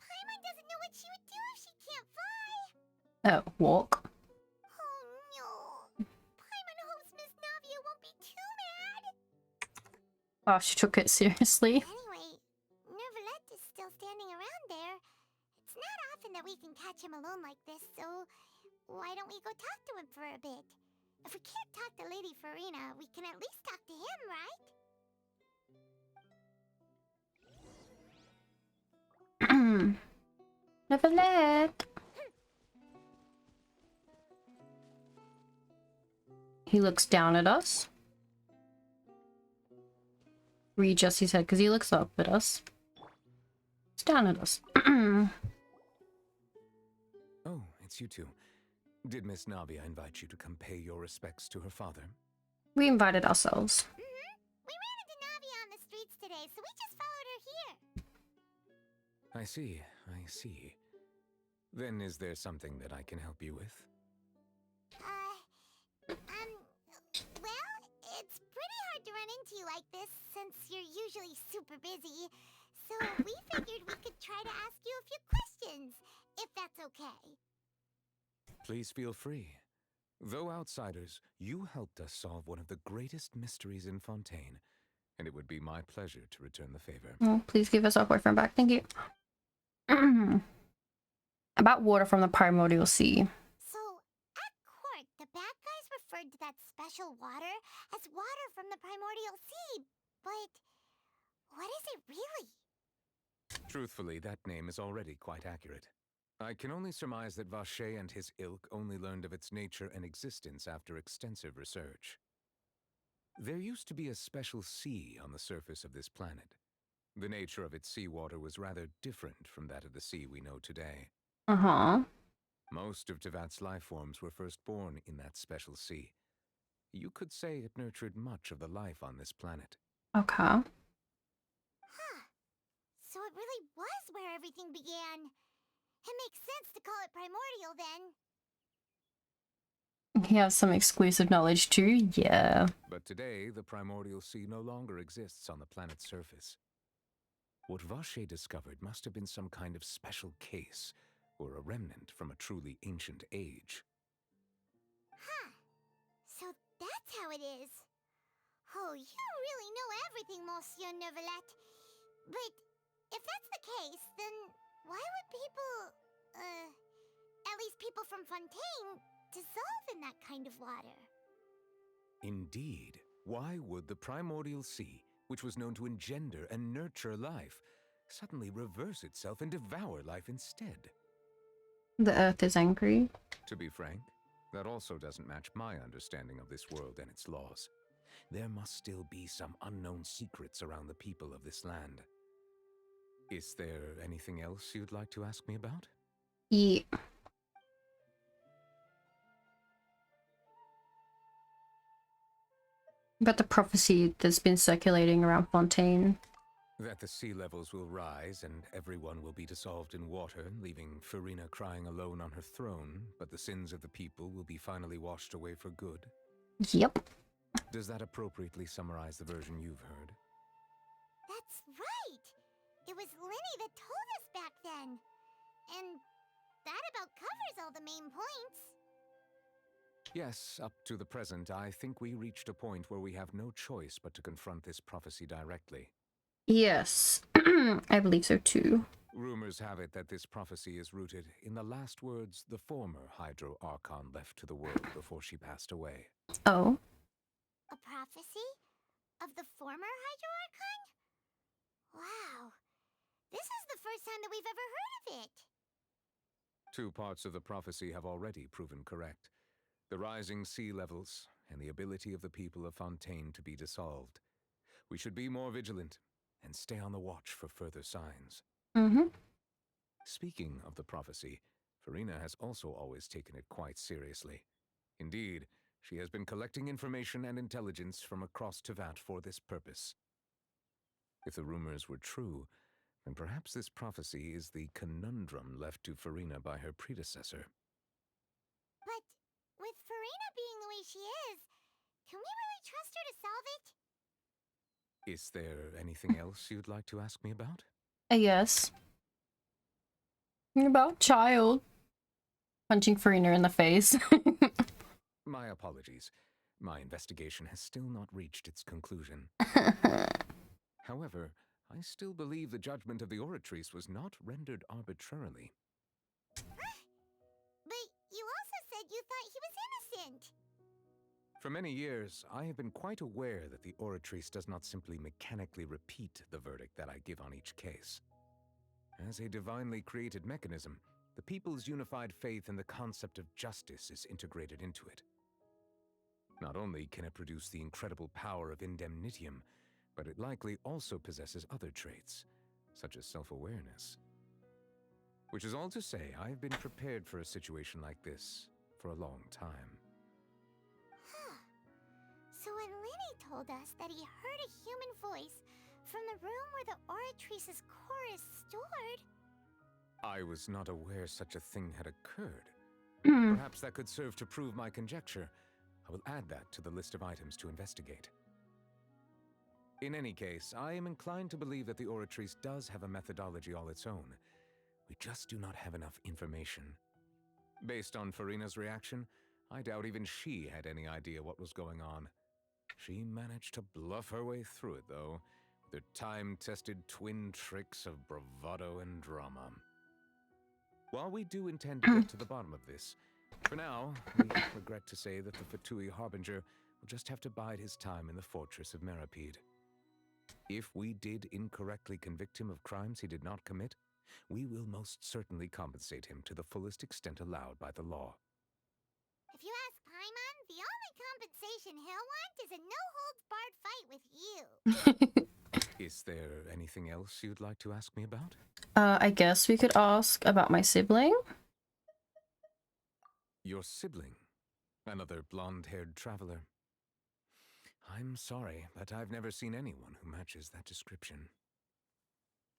Paimon doesn't know what she would do if she can't fly. Walk. Oh no. Paimon hopes Miss Navia won't be too mad. Oh, she took it seriously. Anyway, Neuvillette is still standing around there. It's not often that we can catch him alone like this, so why don't we go talk to him for a bit? If we can't talk to Lady Farina, we can at least talk to him, right? Neuvillette. He looks down at us. Readjusts his head because he looks up at us. He's down at us. Oh, it's you two. Did Miss Navia invite you to come pay your respects to her father? We invited ourselves. We ran into Navia on the streets today, so we just followed her here. I see, I see. Then is there something that I can help you with? Well, it's pretty hard to run into you like this since you're usually super busy. So we figured we could try to ask you a few questions, if that's okay. Please feel free. Though outsiders, you helped us solve one of the greatest mysteries in Fontaine, and it would be my pleasure to return the favor. Oh, please give us our boyfriend back. Thank you. About water from the primordial sea. So, at court, the bad guys referred to that special water as water from the primordial sea. But what is it really? Truthfully, that name is already quite accurate. I can only surmise that Vache and his ilk only learned of its nature and existence after extensive research. There used to be a special sea on the surface of this planet. The nature of its seawater was rather different from that of the sea we know today. Uh-huh. Most of Tevat's life forms were first born in that special sea. You could say it nurtured much of the life on this planet. Okay. Huh. So it really was where everything began. It makes sense to call it primordial then. He has some exclusive knowledge too, yeah. But today, the primordial sea no longer exists on the planet's surface. What Vache discovered must have been some kind of special case, or a remnant from a truly ancient age. Huh. So that's how it is. Oh, you really know everything, Monsieur Neuvillette. But if that's the case, then why would people, at least people from Fontaine, dissolve in that kind of water? Indeed. Why would the primordial sea, which was known to engender and nurture life, suddenly reverse itself and devour life instead? The Earth is angry. To be frank, that also doesn't match my understanding of this world and its laws. There must still be some unknown secrets around the people of this land. Is there anything else you'd like to ask me about? Yeah. About the prophecy that's been circulating around Fontaine. That the sea levels will rise and everyone will be dissolved in water, leaving Farina crying alone on her throne, but the sins of the people will be finally washed away for good. Yep. Does that appropriately summarize the version you've heard? That's right! It was Linny that told us back then. And that about covers all the main points. Yes, up to the present, I think we reached a point where we have no choice but to confront this prophecy directly. Yes, I believe so too. Rumors have it that this prophecy is rooted in the last words the former Hydro Archon left to the world before she passed away. Oh? A prophecy? Of the former Hydro Archon? Wow. This is the first time that we've ever heard of it. 2 parts of the prophecy have already proven correct. The rising sea levels and the ability of the people of Fontaine to be dissolved. We should be more vigilant and stay on the watch for further signs. Mm-hmm. Speaking of the prophecy, Farina has also always taken it quite seriously. Indeed, she has been collecting information and intelligence from across Tevat for this purpose. If the rumors were true, then perhaps this prophecy is the conundrum left to Farina by her predecessor. But with Farina being the way she is, can we really trust her to solve it? Is there anything else you'd like to ask me about? Yes. About child. Punching Farina in the face. My apologies. My investigation has still not reached its conclusion. However, I still believe the judgment of the Oratrice was not rendered arbitrarily. But you also said you thought he was innocent. For many years, I have been quite aware that the Oratrice does not simply mechanically repeat the verdict that I give on each case. As a divinely created mechanism, the people's unified faith in the concept of justice is integrated into it. Not only can it produce the incredible power of indemnitium, but it likely also possesses other traits, such as self-awareness. Which is all to say, I have been prepared for a situation like this for a long time. So when Linny told us that he heard a human voice from the room where the Oratrice's core is stored... I was not aware such a thing had occurred. Perhaps that could serve to prove my conjecture. I will add that to the list of items to investigate. In any case, I am inclined to believe that the Oratrice does have a methodology all its own. We just do not have enough information. Based on Farina's reaction, I doubt even she had any idea what was going on. She managed to bluff her way through it, though, with her time-tested twin tricks of bravado and drama. While we do intend to get to the bottom of this, for now, we regret to say that the Fatui Harbinger will just have to bide his time in the fortress of Meripede. If we did incorrectly convict him of crimes he did not commit, We will most certainly compensate him to the fullest extent allowed by the law. If you ask Paimon, the only compensation he'll want is a no-holds-barred fight with you. Is there anything else you'd like to ask me about? I guess we could ask about my sibling. Your sibling? Another blonde-haired traveler? I'm sorry, but I've never seen anyone who matches that description.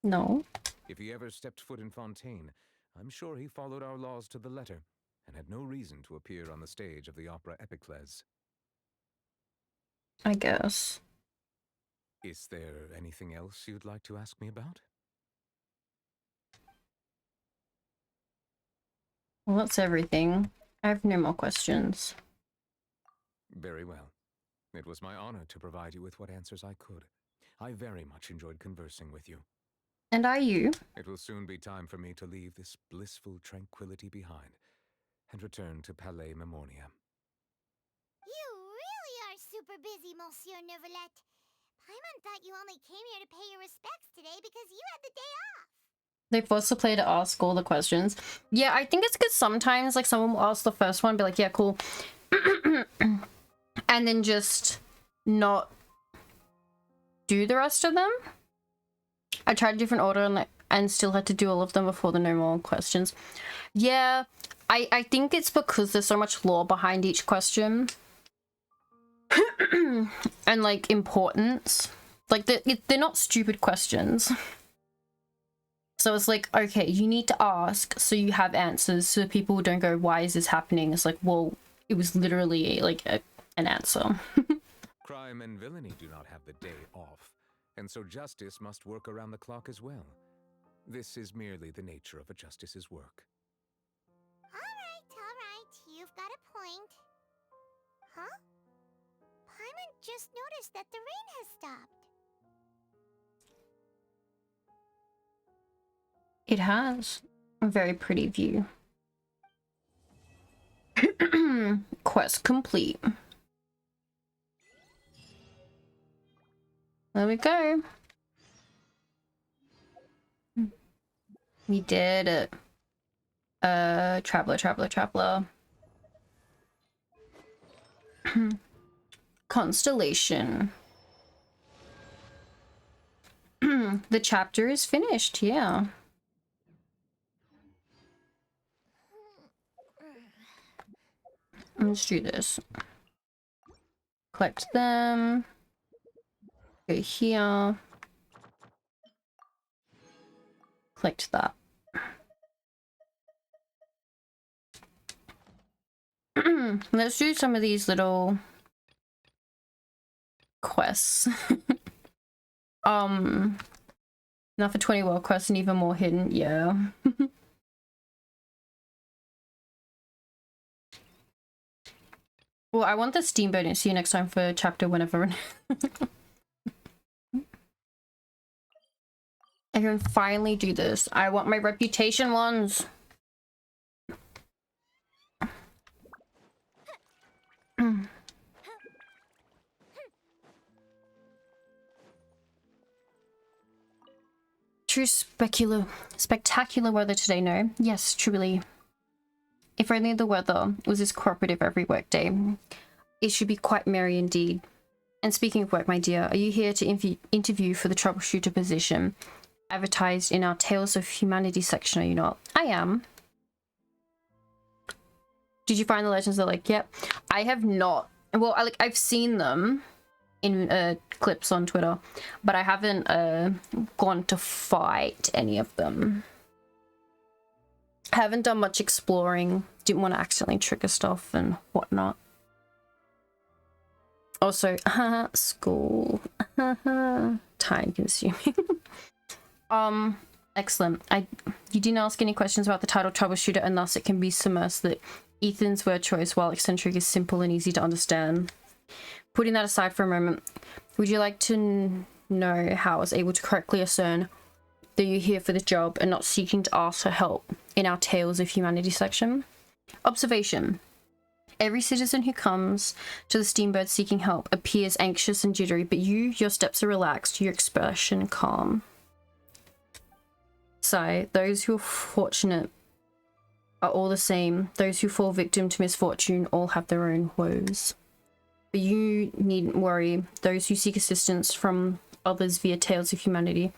No. If he ever stepped foot in Fontaine, I'm sure he followed our laws to the letter and had no reason to appear on the stage of the opera Epicles. I guess. Is there anything else you'd like to ask me about? Well, that's everything. I have no more questions. Very well. It was my honor to provide you with what answers I could. I very much enjoyed conversing with you. And are you? It will soon be time for me to leave this blissful tranquility behind and return to Palais Memornia. You really are super busy, Monsieur Neuvillette. Paimon thought you only came here to pay your respects today because you had the day off. They force the player to ask all the questions. Yeah, I think it's because sometimes like someone will ask the first one, be like, yeah, cool. And then just not do the rest of them. I tried a different order and still had to do all of them before the no more questions. Yeah, I think it's because there's so much lore behind each question. And like importance. Like they're not stupid questions. So it's like, okay, you need to ask so you have answers so people don't go, why is this happening? It's like, well, it was literally like an answer. Crime and villainy do not have the day off, and so justice must work around the clock as well. This is merely the nature of a justice's work. All right, you've got a point. Huh? Paimon just noticed that the rain has stopped. It has a very pretty view. Quest complete. There we go. We did it. Traveler. Constellation. The chapter is finished, yeah. Let's do this. Collect them. Go here. Collect that. Let's do some of these little quests. Now for 20 world quests and even more hidden, yeah. Well, I want the steamboat and see you next time for chapter whenever. I can finally do this. I want my reputation ones. True spectacular weather today, no? Yes, truly. If only the weather was as cooperative every workday, it should be quite merry indeed. And speaking of work, my dear, are you here to interview for the troubleshooter position advertised in our Tales of Humanity section, are you not? I am. Did you find the legends? They're like, yep. I have not. Well, I've seen them in clips on Twitter, but I haven't gone to fight any of them. I haven't done much exploring. Didn't want to accidentally trigger stuff and whatnot. Also, school. Time consuming. Excellent. You didn't ask any questions about the title troubleshooter, and thus it can be surmised that Ethan's word choice, while eccentric, is simple and easy to understand. Putting that aside for a moment, would you like to know how I was able to correctly discern that you're here for the job and not seeking to ask for help in our Tales of Humanity section? Observation. Every citizen who comes to the steamboat seeking help appears anxious and jittery, but your steps are relaxed, your expression calm. Sigh. Those who are fortunate are all the same. Those who fall victim to misfortune all have their own woes. But you needn't worry. Those who seek assistance from others via Tales of Humanity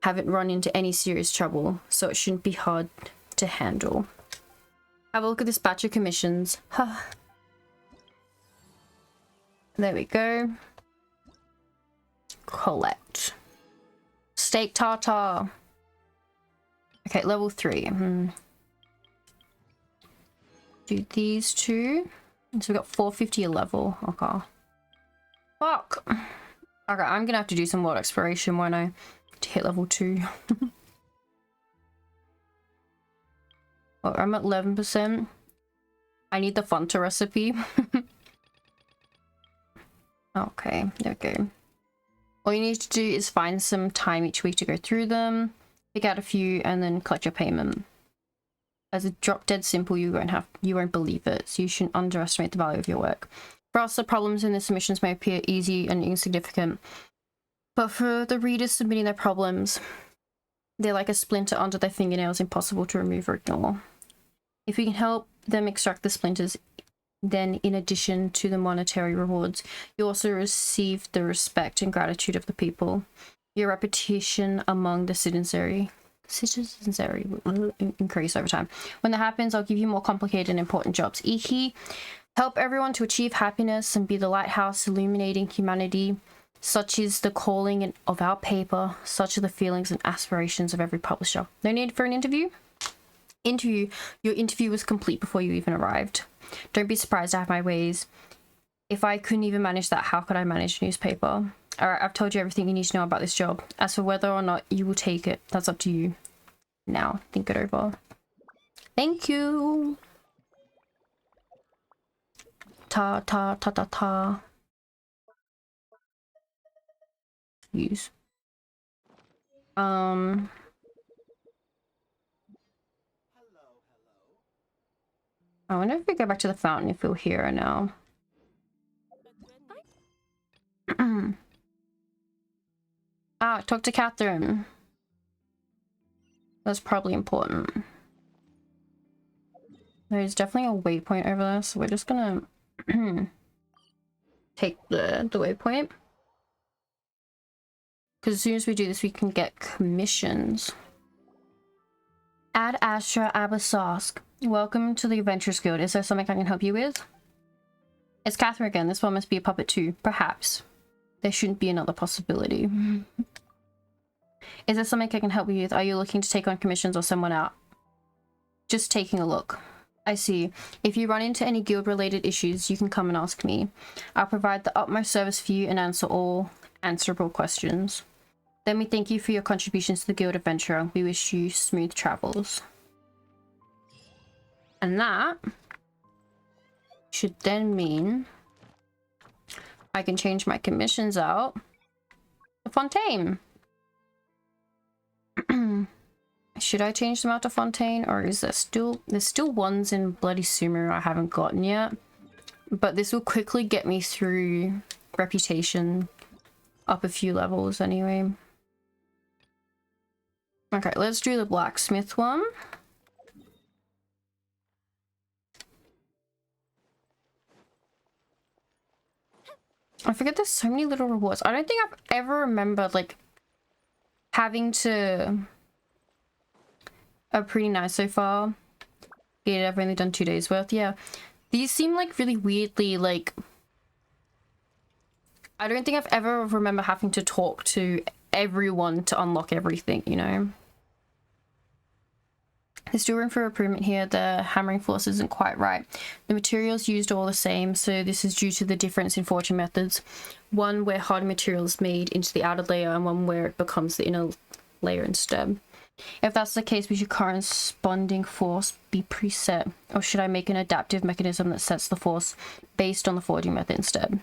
haven't run into any serious trouble, so it shouldn't be hard to handle. Have a look at this batch of commissions. There we go. Collect. Steak tartare. Okay, level 3. Do these two. So we got 450 a level. Okay. Fuck. Okay, I'm gonna have to do some world exploration when I to hit level 2. Oh, I'm at 11%. I need the Fanta recipe. Okay, there we go. All you need to do is find some time each week to go through them, pick out a few, and then collect your payment. As a drop dead simple, you won't believe it, so you shouldn't underestimate the value of your work. For us, the problems in the submissions may appear easy and insignificant, but for the readers submitting their problems, they're like a splinter under their fingernails, impossible to remove or ignore. If we can help them extract the splinters, then in addition to the monetary rewards, you also receive the respect and gratitude of the people. Your reputation among the citizenry will increase over time. When that happens, I'll give you more complicated and important jobs. Ihi, help everyone to achieve happiness and be the lighthouse illuminating humanity. Such is the calling of our paper. Such are the feelings and aspirations of every publisher. No need for an interview? Your interview was complete before you even arrived. Don't be surprised I have my ways. If I couldn't even manage that, how could I manage a newspaper? Alright, I've told you everything you need to know about this job. As for whether or not you will take it, that's up to you. Now, think it over. Thank you! Ta ta ta ta ta. Use. I wonder if we go back to the fountain if we'll hear her now. Talk to Catherine. That's probably important. There's definitely a waypoint over there, so we're just gonna take the waypoint. Because as soon as we do this, we can get commissions. Ad Astra Abasosk. Welcome to the Adventurers Guild. Is there something I can help you with? It's Catherine again. This one must be a puppet too. Perhaps. There shouldn't be another possibility. Is there something I can help you with? Are you looking to take on commissions or someone out? Just taking a look. I see. If you run into any guild-related issues, you can come and ask me. I'll provide the utmost service for you and answer all answerable questions. Let me thank you for your contributions to the Guild Adventurer. We wish you smooth travels. And that should then mean I can change my commissions out to Fontaine. Should I change them out to Fontaine, or is there still... There's still ones in Bloody Sumeru I haven't gotten yet. But this will quickly get me through reputation up a few levels anyway. Okay, let's do the blacksmith one. I forget there's so many little rewards. I don't think I've ever remembered like having to... pretty nice so far. Yeah, I've only done 2 days worth. Yeah, these seem like really weirdly like... I don't think I've ever remember having to talk to everyone to unlock everything, you know? There's still room for improvement here. The hammering force isn't quite right. The materials used are all the same, so this is due to the difference in forging methods. One where harder material is made into the outer layer and one where it becomes the inner layer instead. If that's the case, would your corresponding force be preset? Or should I make an adaptive mechanism that sets the force based on the forging method instead?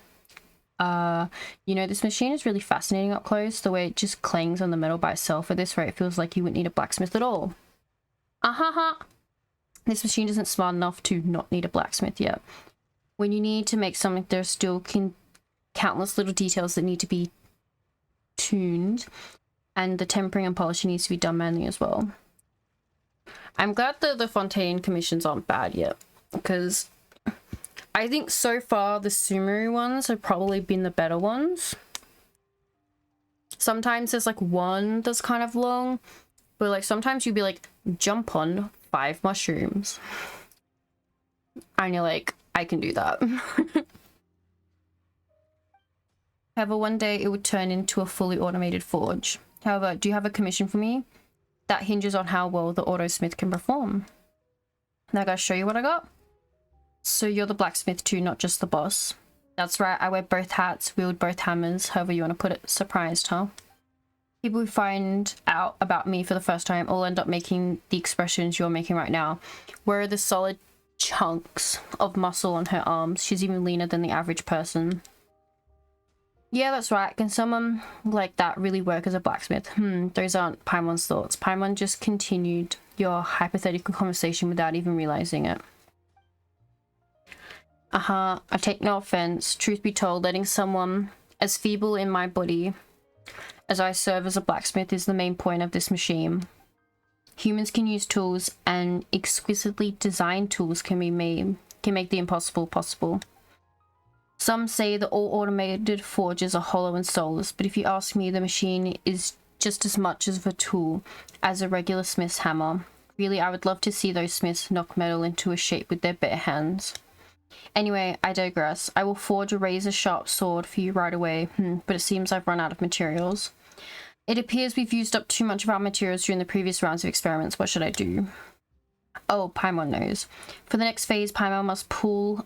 You know, this machine is really fascinating up close. The way it just clangs on the metal by itself. At this rate, it feels like you wouldn't need a blacksmith at all. This machine isn't smart enough to not need a blacksmith yet. When you need to make something, there's still countless little details that need to be tuned. And the tempering and polishing needs to be done manually as well. I'm glad that the Fontaine commissions aren't bad yet, because I think so far the summary ones have probably been the better ones. Sometimes there's like one that's kind of long, but like sometimes you'd be like, jump on 5 mushrooms. And you're like, I can do that. However, one day it would turn into a fully automated forge. However, do you have a commission for me? That hinges on how well the autosmith can perform. Now I gotta show you what I got. So you're the blacksmith too, not just the boss. That's right, I wear both hats, wield both hammers, however you want to put it. Surprised, huh? People who find out about me for the first time all end up making the expressions you're making right now. Where are the solid chunks of muscle on her arms? She's even leaner than the average person. Yeah, that's right. Can someone like that really work as a blacksmith? Those aren't Paimon's thoughts. Paimon just continued your hypothetical conversation without even realizing it. I take no offense. Truth be told, letting someone as feeble in my body as I serve as a blacksmith is the main point of this machine. Humans can use tools, and exquisitely designed tools can make the impossible possible. Some say that all automated forges are hollow and soulless, but if you ask me, the machine is just as much of a tool as a regular smith's hammer. Really, I would love to see those smiths knock metal into a shape with their bare hands. Anyway, I digress. I will forge a razor-sharp sword for you right away, but it seems I've run out of materials. It appears we've used up too much of our materials during the previous rounds of experiments. What should I do? Oh, Paimon knows. For the next phase, Paimon must pull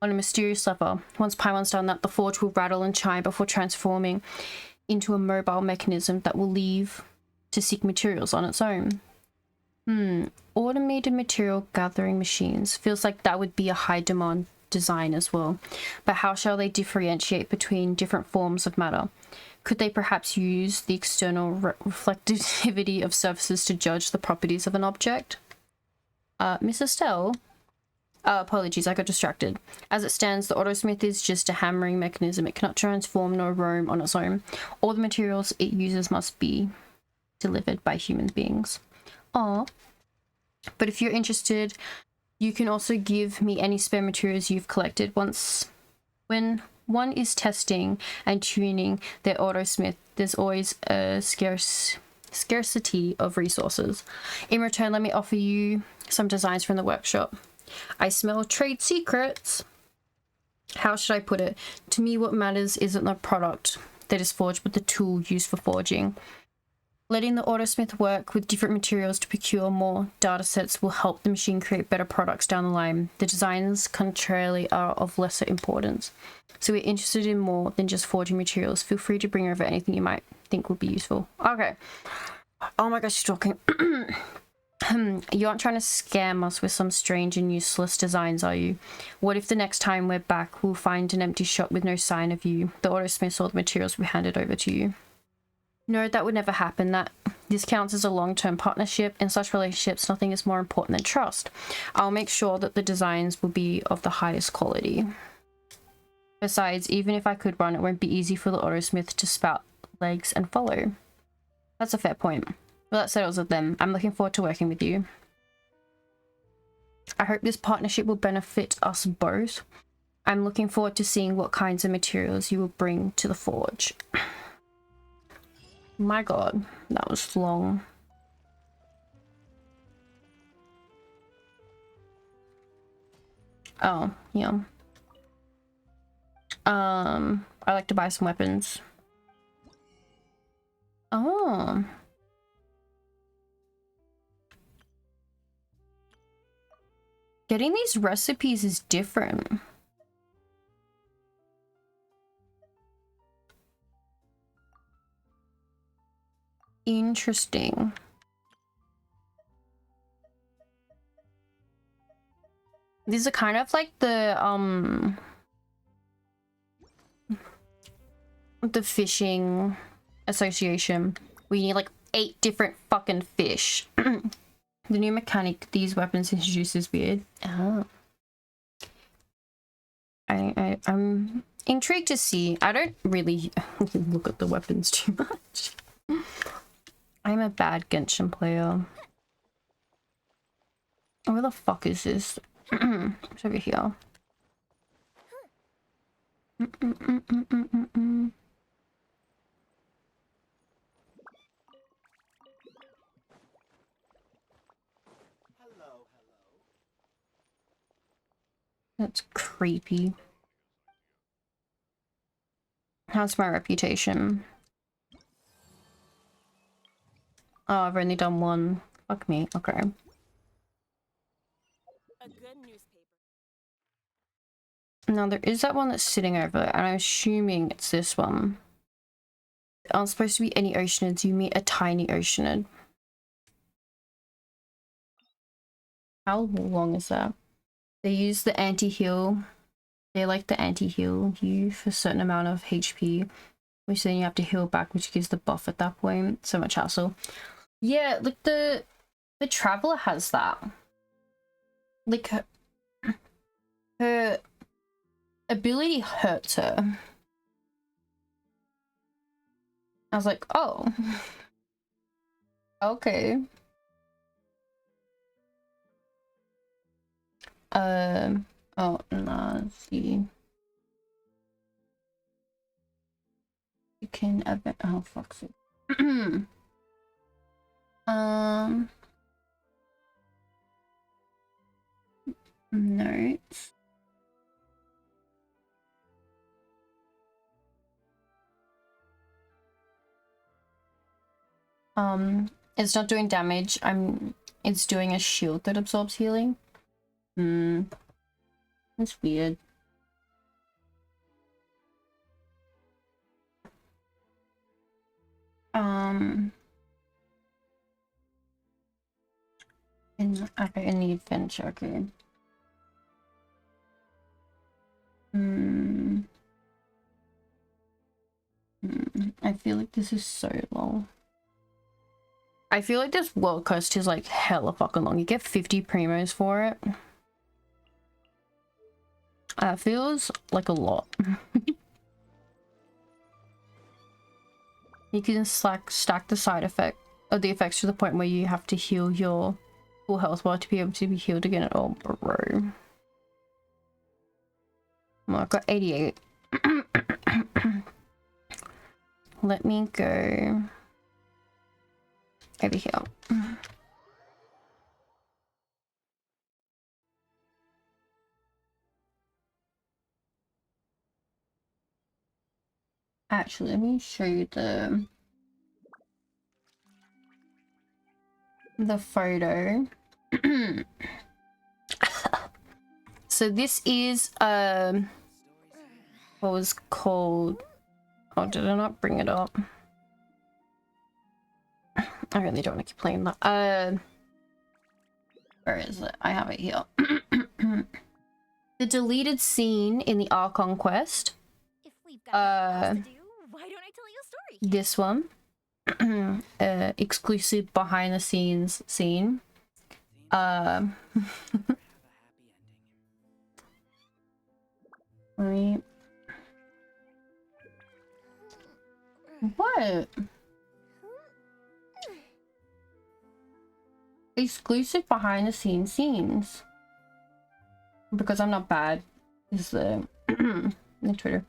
on a mysterious lever. Once Paimon's done that, the forge will rattle and chime before transforming into a mobile mechanism that will leave to seek materials on its own. Automated material gathering machines. Feels like that would be a high demand design as well. But how shall they differentiate between different forms of matter? Could they perhaps use the external reflectivity of surfaces to judge the properties of an object? Miss Estelle? Apologies, I got distracted. As it stands, the autosmith is just a hammering mechanism. It cannot transform nor roam on its own. All the materials it uses must be delivered by human beings. But if you're interested, you can also give me any spare materials you've collected. When one is testing and tuning their autosmith, there's always a scarcity of resources. In return, let me offer you some designs from the workshop. I smell trade secrets. How should I put it? To me, what matters isn't the product that is forged, but the tool used for forging. Letting the autosmith work with different materials to procure more data sets will help the machine create better products down the line. The designs, contrarily, are of lesser importance. So we're interested in more than just forging materials. Feel free to bring over anything you might think would be useful. Okay. Oh my gosh, she's talking. You aren't trying to scam us with some strange and useless designs, are you? What if the next time we're back, we'll find an empty shop with no sign of you? The autosmiths or the materials we handed over to you. No, that would never happen. This counts as a long-term partnership. In such relationships, nothing is more important than trust. I'll make sure that the designs will be of the highest quality. Besides, even if I could run, it won't be easy for the autosmith to spout legs and follow. That's a fair point. Well, that settles it then. I'm looking forward to working with you. I hope this partnership will benefit us both. I'm looking forward to seeing what kinds of materials you will bring to the forge. My god, that was long. Oh, yeah. I like to buy some weapons. Oh. Getting these recipes is different. Interesting. These are kind of like the fishing association. We need like 8 different fucking fish. The new mechanic these weapons introduce is weird. Oh. I'm intrigued to see. I don't really look at the weapons too much. I'm a bad Genshin player. Where the fuck is this? It's over here. That's creepy. How's my reputation? Oh, I've only done one. Fuck me. Okay. A good newspaper. Now there is that one that's sitting over there, and I'm assuming it's this one. Aren't supposed to be any oceanids. You meet a tiny oceanid. How long is that? They use the anti-heal. They like the anti-heal you for a certain amount of HP, which then you have to heal back, which gives the buff at that point. So much hassle. Yeah, like the traveler has that. Like her ability hurts her. I was like, oh. Okay. Oh, no, let's see. You can oh, fuck's sake. Notes. It's not doing damage. It's doing a shield that absorbs healing. That's weird. Okay, in the adventure, okay. I feel like this is so long. I feel like this world quest is like hella fucking long. You get 50 primos for it. That feels like a lot. You can stack the side effect of the effects to the point where you have to heal your full health bar to be able to be healed again at all, bro. Oh, I've got 88. Let me go over here. Actually, let me show you the photo. So this is what was called, oh, did I not bring it up? I really don't want to keep playing that. Where is it? I have it here. The deleted scene in the Archon quest. If we've got nothing else to do, why don't I tell you a story? This one. Exclusive behind the scenes scene. Wait. What? Exclusive behind the scenes scenes. Because I'm not bad is the Twitter.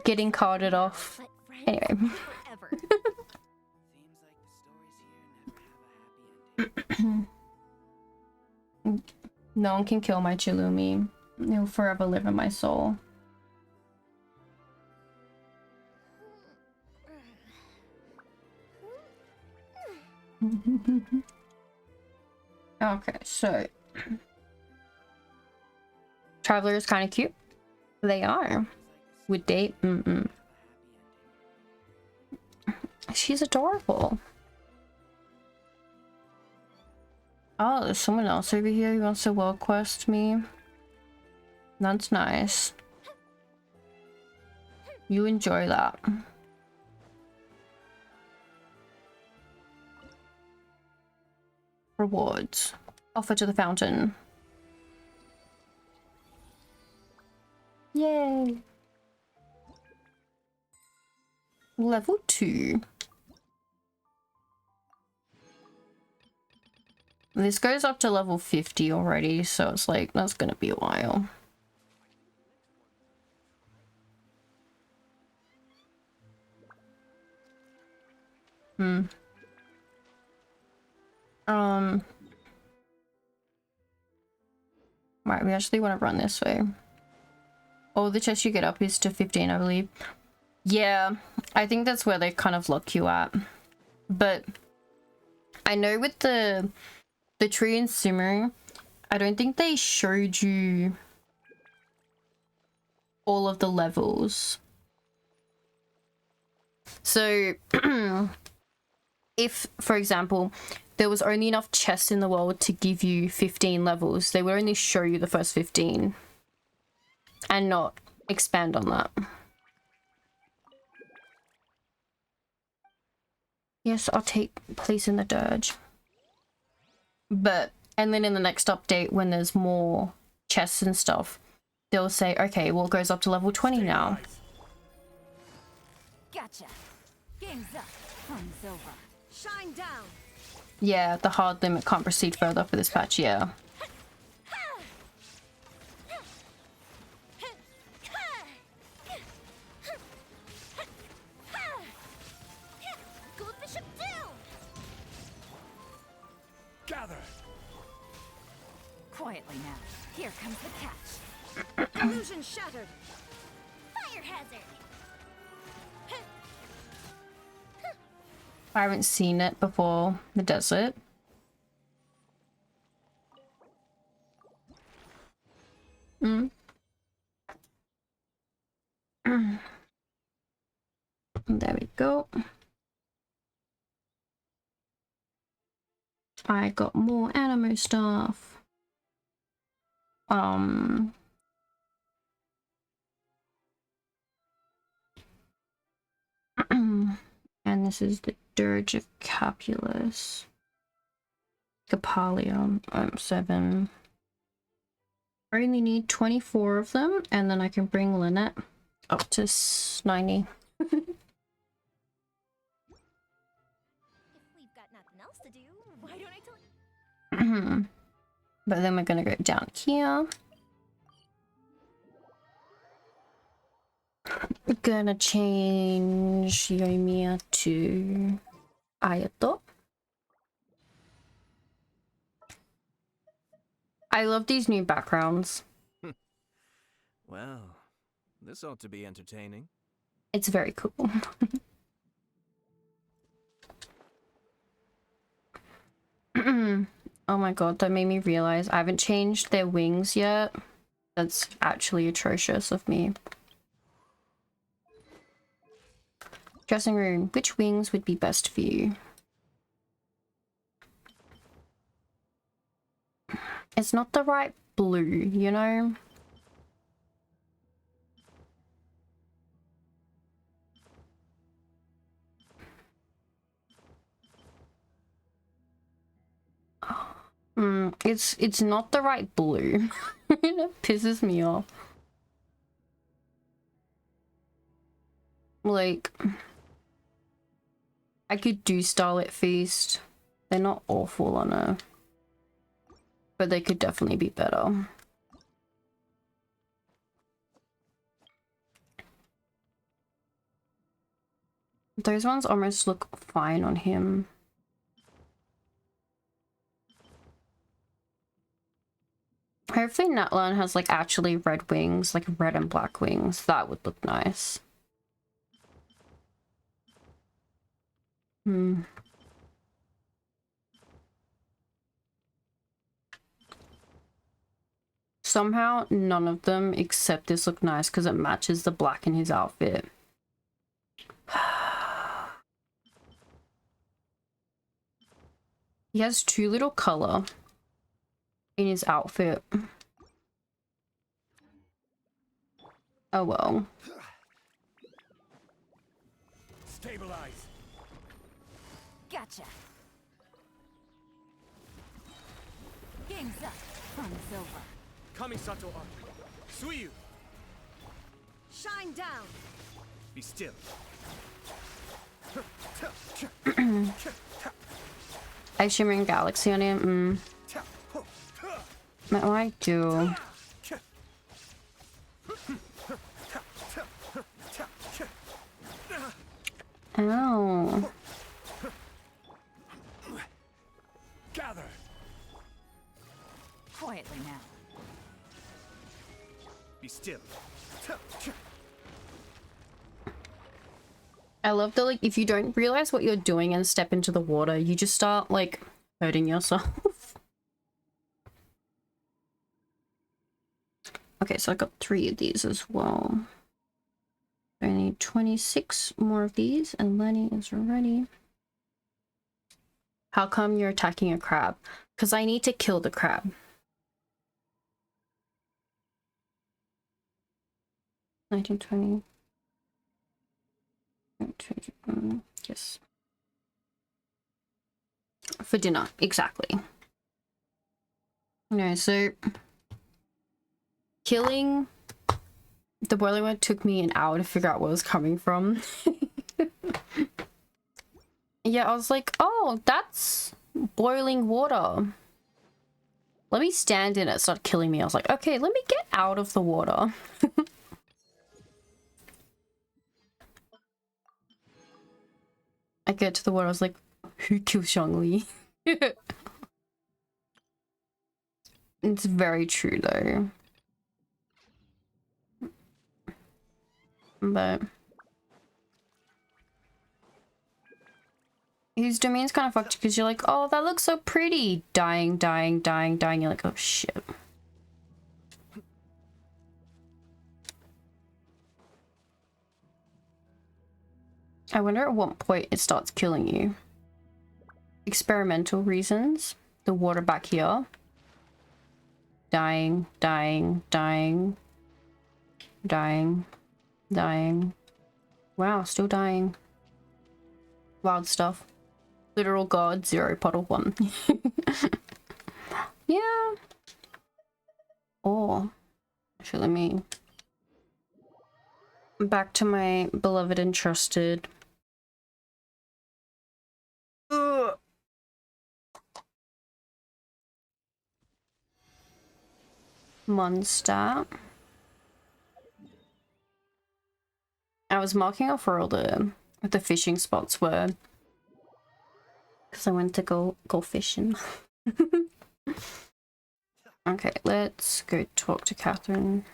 Getting carded off. Anyway. No one can kill my Chilumi. He'll forever live in my soul. Okay, so Traveler is kind of cute. They are. Would date? She's adorable. Oh, there's someone else over here who wants to world quest me. That's nice. You enjoy that. Rewards. Offer to the fountain. Yay! Level 2. This goes up to level 50 already, so it's like, that's gonna be a while. Right, we actually want to run this way. Oh, the chest you get up is to 15, I believe. Yeah, I think that's where they kind of lock you at. But I know with the tree in Sumeru, I don't think they showed you all of the levels. So if, for example, there was only enough chests in the world to give you 15 levels, they would only show you the first 15 and not expand on that. Yes, I'll take place in the dirge. But, and then in the next update, when there's more chests and stuff, they'll say, okay, well, it goes up to level 20 now. Gotcha. Game's up. Fun's over. Shine down. Yeah, the hard limit can't proceed further for this patch, yeah. Gather. Quietly now. Here comes the catch. Illusion shattered. Fire hazard. I haven't seen it before the desert. There we go. I got more animo stuff. And this is the Dirge of Capulus. Capalium, 7. I only need 24 of them, and then I can bring Lynette up to 90. If we've got nothing else to do, why don't I tell you? But then we're gonna go down here. We're gonna change Yoimiya to Ayato. I love these new backgrounds. Well, this ought to be entertaining. It's very cool. Oh my god, that made me realize I haven't changed their wings yet. That's actually atrocious of me. Dressing room. Which wings would be best for you? It's not the right blue, you know? It's not the right blue. It pisses me off. Like, I could do Starlit Feast. They're not awful on her, but they could definitely be better. Those ones almost look fine on him. Hopefully Natlan has like actually red wings, like red and black wings. That would look nice. Somehow none of them except this look nice because it matches the black in his outfit. He has too little color in his outfit. Oh well. Stabilize. Gotcha. Game's up. Fun's over. Kamisato Archon. Suiyu! Shine down. Be still. Ice Shimmering Galaxy on it. What do I do? Ow. Gather. Quietly now. Be still. I love that, like, if you don't realize what you're doing and step into the water, you just start, like, hurting yourself. Okay, so I got 3 of these as well. I need 26 more of these, and Lenny is ready. How come you're attacking a crab? Because I need to kill the crab. 1920. Yes. For dinner, exactly. No, so killing the boiling one took me an hour to figure out where it was coming from. Yeah, I was like, oh, that's boiling water. Let me stand in it, start killing me. I was like, okay, let me get out of the water. I get to the water, I was like, who killed Shangli? It's very true though. But his domain's kind of fucked because you're like, oh, that looks so pretty. Dying, dying, dying, dying. You're like, oh shit. I wonder at what point it starts killing you. Experimental reasons. The water back here. Dying, dying, dying. Dying, dying. Wow, still dying. Wild stuff. Literal god, 0 puddle 1. Yeah. Or, actually, let me back to my beloved and trusted. Ugh. Monster. I was marking off where all the fishing spots were because I went to go fishing. Okay, let's go talk to Catherine.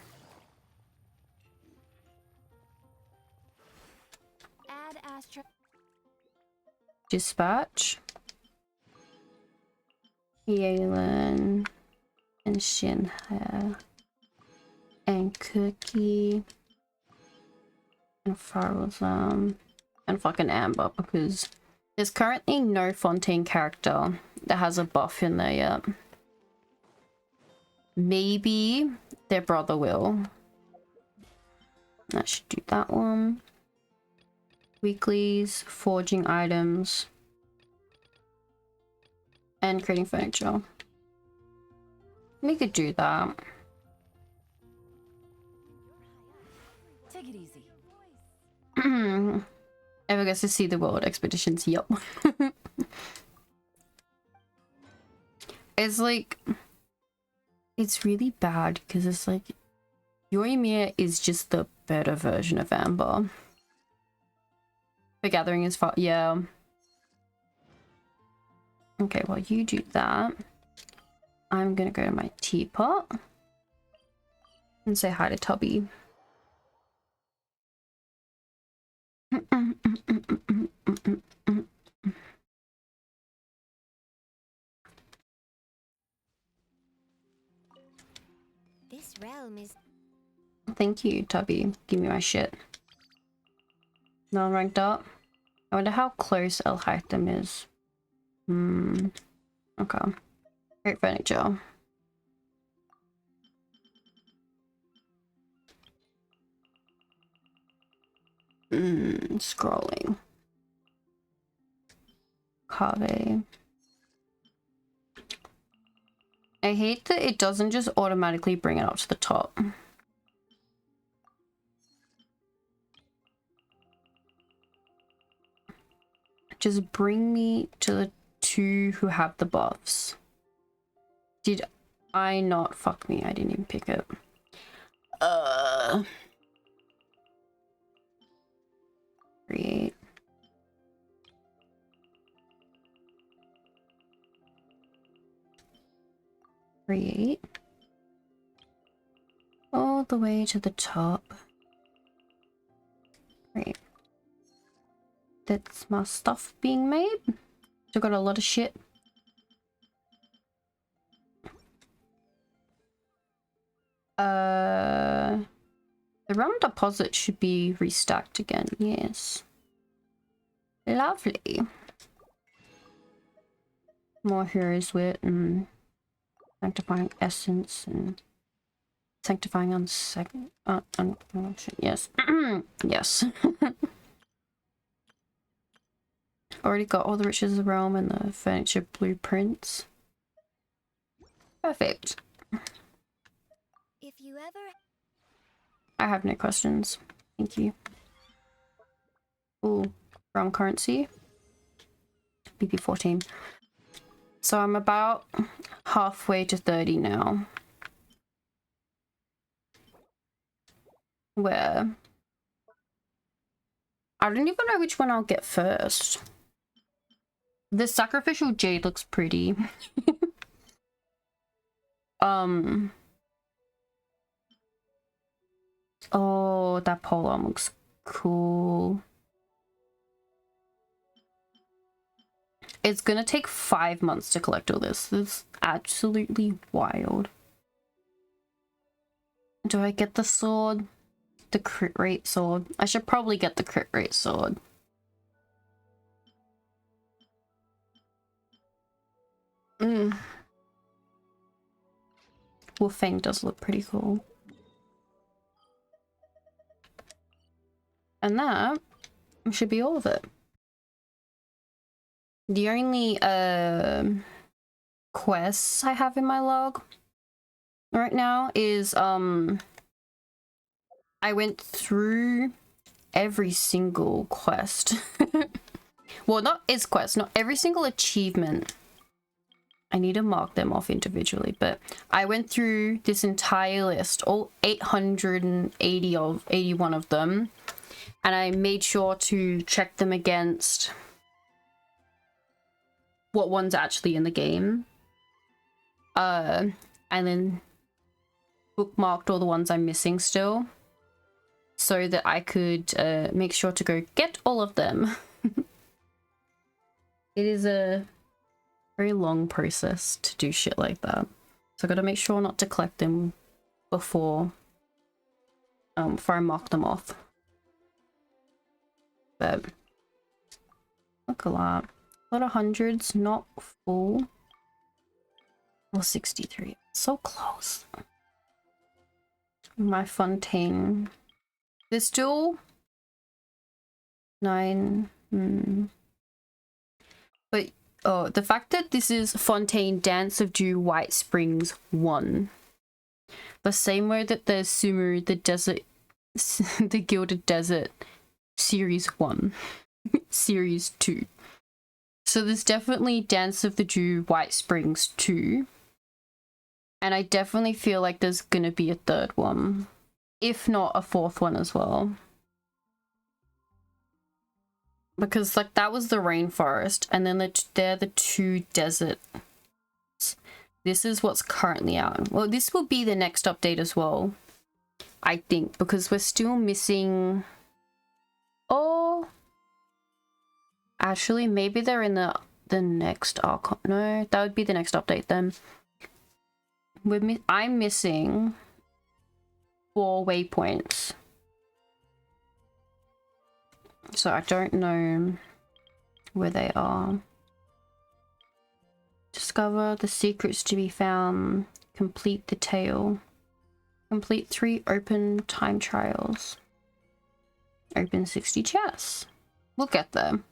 Add Astra. Dispatch. Yalen and Shinha and Cookie and Farlazam and fucking Amber, because there's currently no Fontaine character that has a buff in there yet. Maybe their brother will. That should do that one. Weeklies, forging items, and creating furniture. We could do that. Take it easy. Ever gets to see the world expeditions? Yup. It's like, it's really bad because it's like Yoimiya is just the better version of Amber. The gathering is far, yeah. Okay, well, you do that. I'm gonna go to my teapot and say hi to Tubby. This realm is... Thank you, Tubby. Give me my shit. No one ranked up. I wonder how close El Haitham is. Okay. Great furniture. Scrolling. Cave. I hate that it doesn't just automatically bring it up to the top. Just bring me to the two who have the buffs. Did I not? Fuck me, I didn't even pick it. Create. Create. All the way to the top. Great. That's my stuff being made. Still got a lot of shit. The realm deposit should be restacked again, yes. Lovely. More heroes wit and sanctifying essence and sanctifying on second yes. Yes. Already got all the riches of the realm and the furniture blueprints. Perfect. If you ever... I have no questions. Thank you. Ooh, realm currency. BP14. So I'm about halfway to 30 now. Where I don't even know which one I'll get first. The sacrificial jade looks pretty. Oh, that pole arm looks cool. It's gonna take 5 months to collect all this. It's absolutely wild. Do I get the sword? The crit rate sword? I should probably get the crit rate sword. Wolfang does look pretty cool. And that should be all of it. The only quests I have in my log right now is I went through every single quest. Well, not its quest, not every single achievement. I need to mark them off individually, but I went through this entire list, all 81 of them, and I made sure to check them against what one's actually in the game. And then bookmarked all the ones I'm missing still, so that I could make sure to go get all of them. It is a very long process to do shit like that. So I gotta make sure not to collect them before I mark them off. But look, a lot of hundreds, not full. Well, 63, so close. My Fontaine, there's still 9. But oh, the fact that this is Fontaine Dance of Dew White Springs 1, the same way that there's Sumeru the Desert, the Gilded Desert Series 1, Series 2. So there's definitely Dance of the Dew White Springs 2. And I definitely feel like there's gonna be a third one, if not a fourth one as well. Because like that was the rainforest, and then they're the 2 deserts. This is what's currently out. Well, this will be the next update as well, I think, because we're still missing. Oh, actually, maybe they're in the next Archon. No, that would be the next update then. I'm missing 4 waypoints. So I don't know where they are. Discover the secrets to be found. Complete the tale. Complete 3 open time trials. Open 60 chests. We'll get them.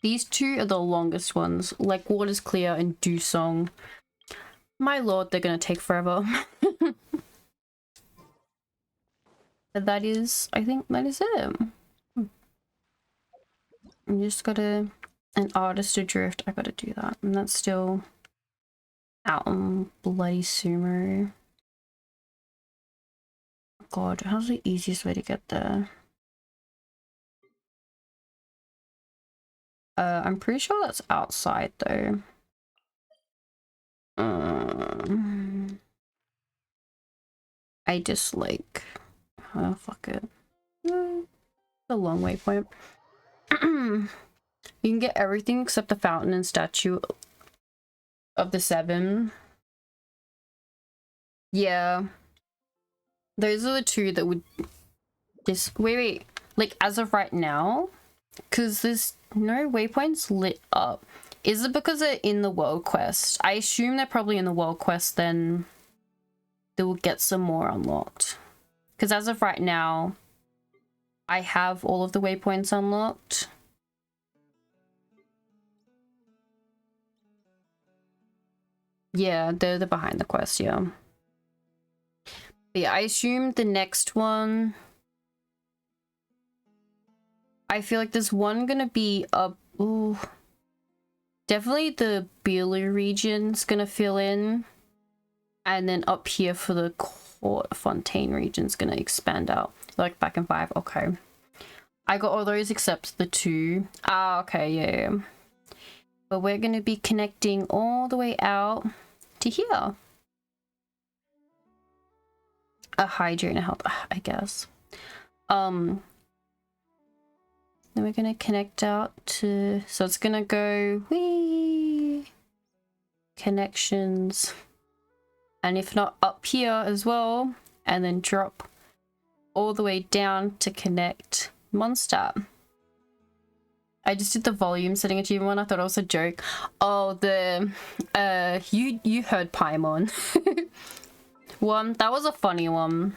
These 2 are the longest ones, like Waters Clear and Dew Song. My lord, they're gonna take forever. But that is, I think that is it. I'm just gotta an artist adrift. I gotta do that, and that's still out on bloody sumo. God, how's the easiest way to get there? I'm pretty sure that's outside though. I dislike. Oh, fuck it. A long waypoint. You can get everything except the fountain and statue of the seven. Yeah. Those are the two that would just wait. Like as of right now, because there's no waypoints lit up. Is it because they're in the world quest? I assume they're probably in the world quest, then they will get some more unlocked. Because as of right now, I have all of the waypoints unlocked. Yeah, they're behind the quest, yeah. But yeah, I assume the next one... I feel like there's one gonna be up... Ooh. Definitely the Beelu region's gonna fill in. And then up here for the Fontaine region's gonna expand out. Like back in 5, okay. I got all those except the 2. Ah, okay, yeah. But we're gonna be connecting all the way out to here. A hydrate and a health, I guess. Then we're gonna connect out to, so it's gonna go wee connections, and if not up here as well, and then drop all the way down to connect Mondstadt. I just did the volume setting achievement one. I thought it was a joke. Oh, the you heard Paimon. One that was a funny one.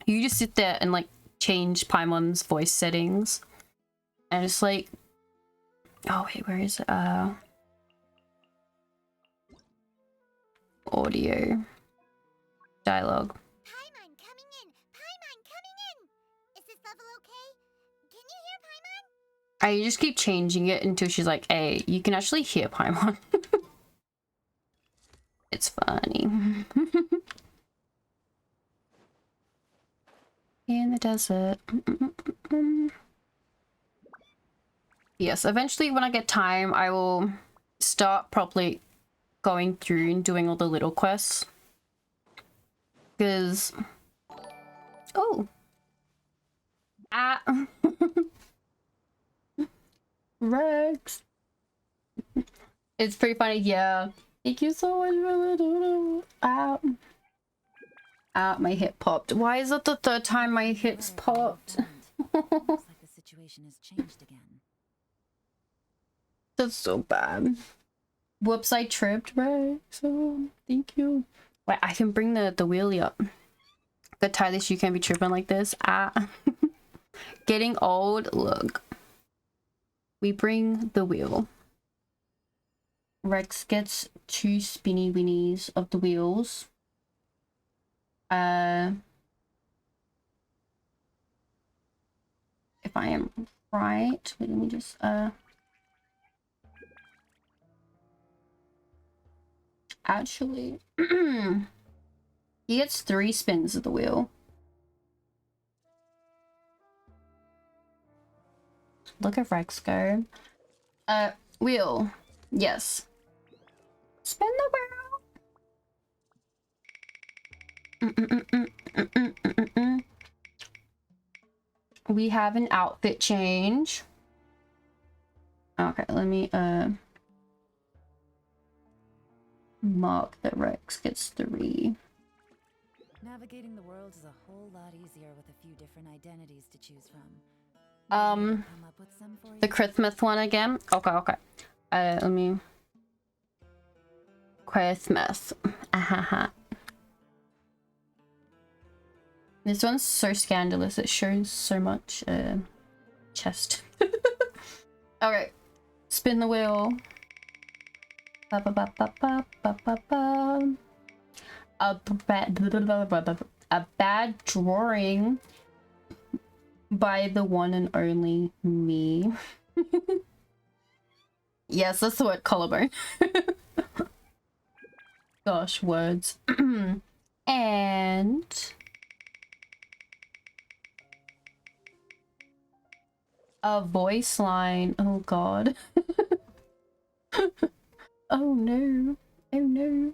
You just sit there and like change Paimon's voice settings. And it's like, oh wait, where is it? Audio. Dialogue. Paimon coming in! Paimon coming in! Is this level okay? Can you hear Paimon? I just keep changing it until she's like, hey, you can actually hear Paimon. It's funny. In the desert. Yes, eventually when I get time, I will start properly going through and doing all the little quests. Because... Oh! Ah! Rex! It's pretty funny, yeah. Thank you so much for the doodle. Ow. Ow, my hip popped. Why is it the third time my hips popped? Looks like the situation has changed again. That's so bad. Whoops, I tripped, right? So, thank you. Wait, I can bring the wheelie up. The Tylish, you can't be tripping like this. Ah. Getting old, look. We bring the wheel. Rex gets 2 spinny winnies of the wheels. If I am right, wait, let me just actually he gets 3 spins of the wheel. Look at Rex go. Wheel. Yes. Spin the wheel. We have an outfit change. Okay, let me mark that Rex gets 3. Navigating the world is a whole lot easier with a few different identities to choose from. The Christmas one again? Okay, okay. Let me... Christmas. Ahaha. This one's so scandalous, it shows so much chest. Okay, spin the wheel. Ba -ba -ba -ba -ba -ba -ba -ba. A bad drawing by the one and only me. Yes, that's the word, collarbone. Gosh, words. And a voice line. Oh god. Oh no. Oh no.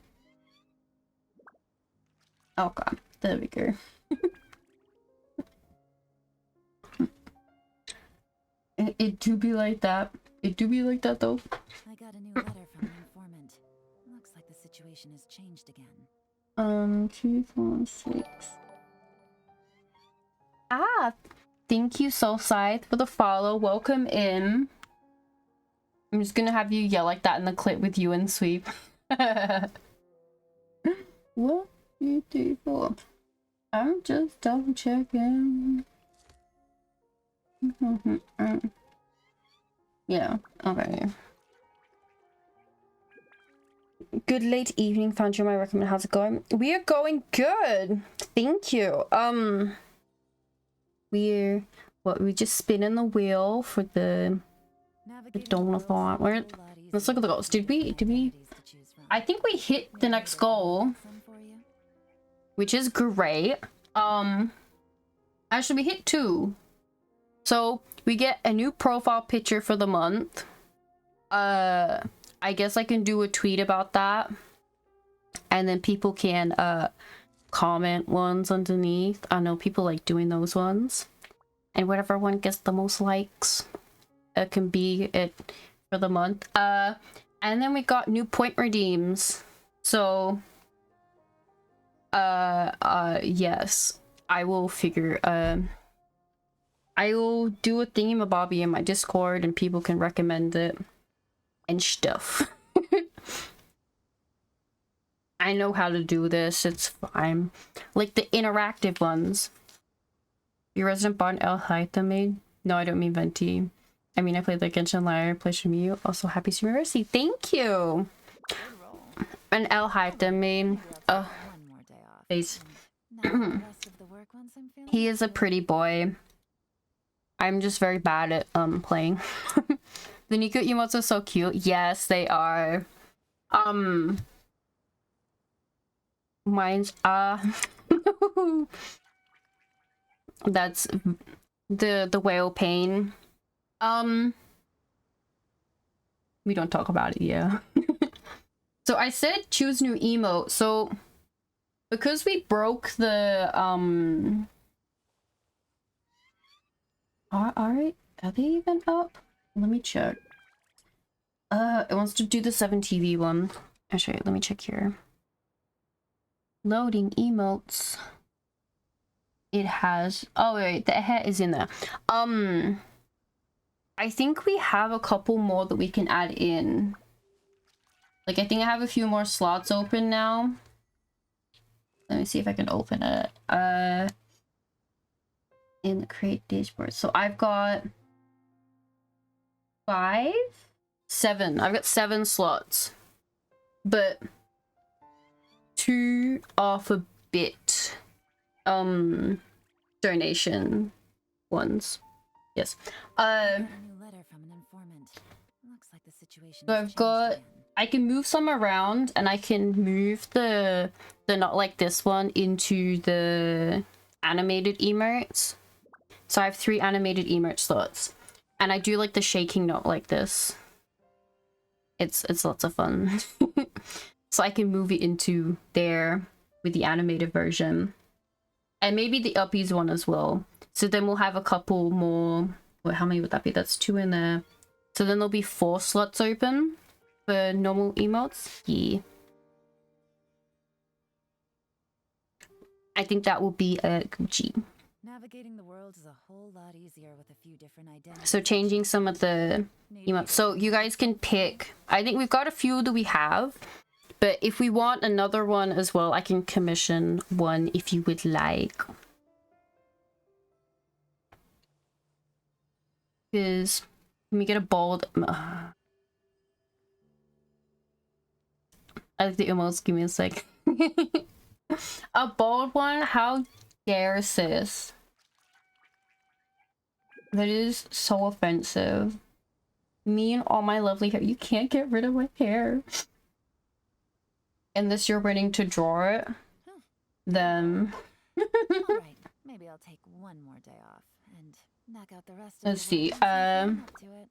Oh god. There we go. It do be like that. It do be like that though. I got a new letter from an informant. Looks like the situation has changed again. 2, 4, 6. Ah, thank you, Soulscythe, for the follow. Welcome in. I'm just gonna have you yell like that in the clip with you and Sweep. 1, 2, 3, 4. I'm just double checking. Yeah, okay. Good late evening, found you my recommend. How's it going? We are going good. Thank you. We're just spinning the wheel for the donathon. Let's look at the goals. Did we I think we hit the next goal, which is great. Actually we hit 2. So we get a new profile picture for the month. I guess I can do a tweet about that, and then people can comment ones underneath. I know people like doing those ones, and whatever one gets the most likes, it can be it for the month. And then we got new point redeems. So yes, I will figure I will do a thingamabobby in my Discord and people can recommend it and stuff. I know how to do this, it's fine. Like the interactive ones. Your resident bond El Haita made? No, I don't mean Venti. I mean I played the Genshin Liar, pleasure to meet you. Also happy Mercy. Thank you! And El Haita made face. He is a pretty boy. I'm just very bad at playing. The Nico emotes are so cute. Yes, they are. Mine's that's the whale pain. We don't talk about it, yeah. So I said choose new emote. So because we broke the are they even up? Let me check. It wants to do the 7TV one. Actually, let me check here. Loading emotes. It has, oh wait, the head is in there. I think we have a couple more that we can add in. Like, I think I have a few more slots open now. Let me see if I can open it. In the create dashboard. So I've got 7. I've got 7 slots. But 2 are for bit donation ones. Yes. So I've got, I can move some around and I can move the not like this one into the animated emotes. So I have 3 animated emote slots. And I do like the shaking note like this. It's lots of fun. So I can move it into there with the animated version. And maybe the uppies one as well. So then we'll have a couple more. Wait, how many would that be? That's 2 in there. So then there'll be 4 slots open for normal emotes. Yeah. I think that will be a Gucci. Navigating the world is a whole lot easier with a few different identities. So changing some of the emotes. So you guys can pick. I think we've got a few that we have. But if we want another one as well, I can commission one if you would like. Because let me get a bold. I like the emotes. Give me a sec. A bold one? How dare sis? That is so offensive. Me and all my lovely hair. You can't get rid of my hair. Unless you're waiting to draw it. Then... Alright, maybe I'll take one more day off and knock out the rest of Let's the work see, once I feel up to it.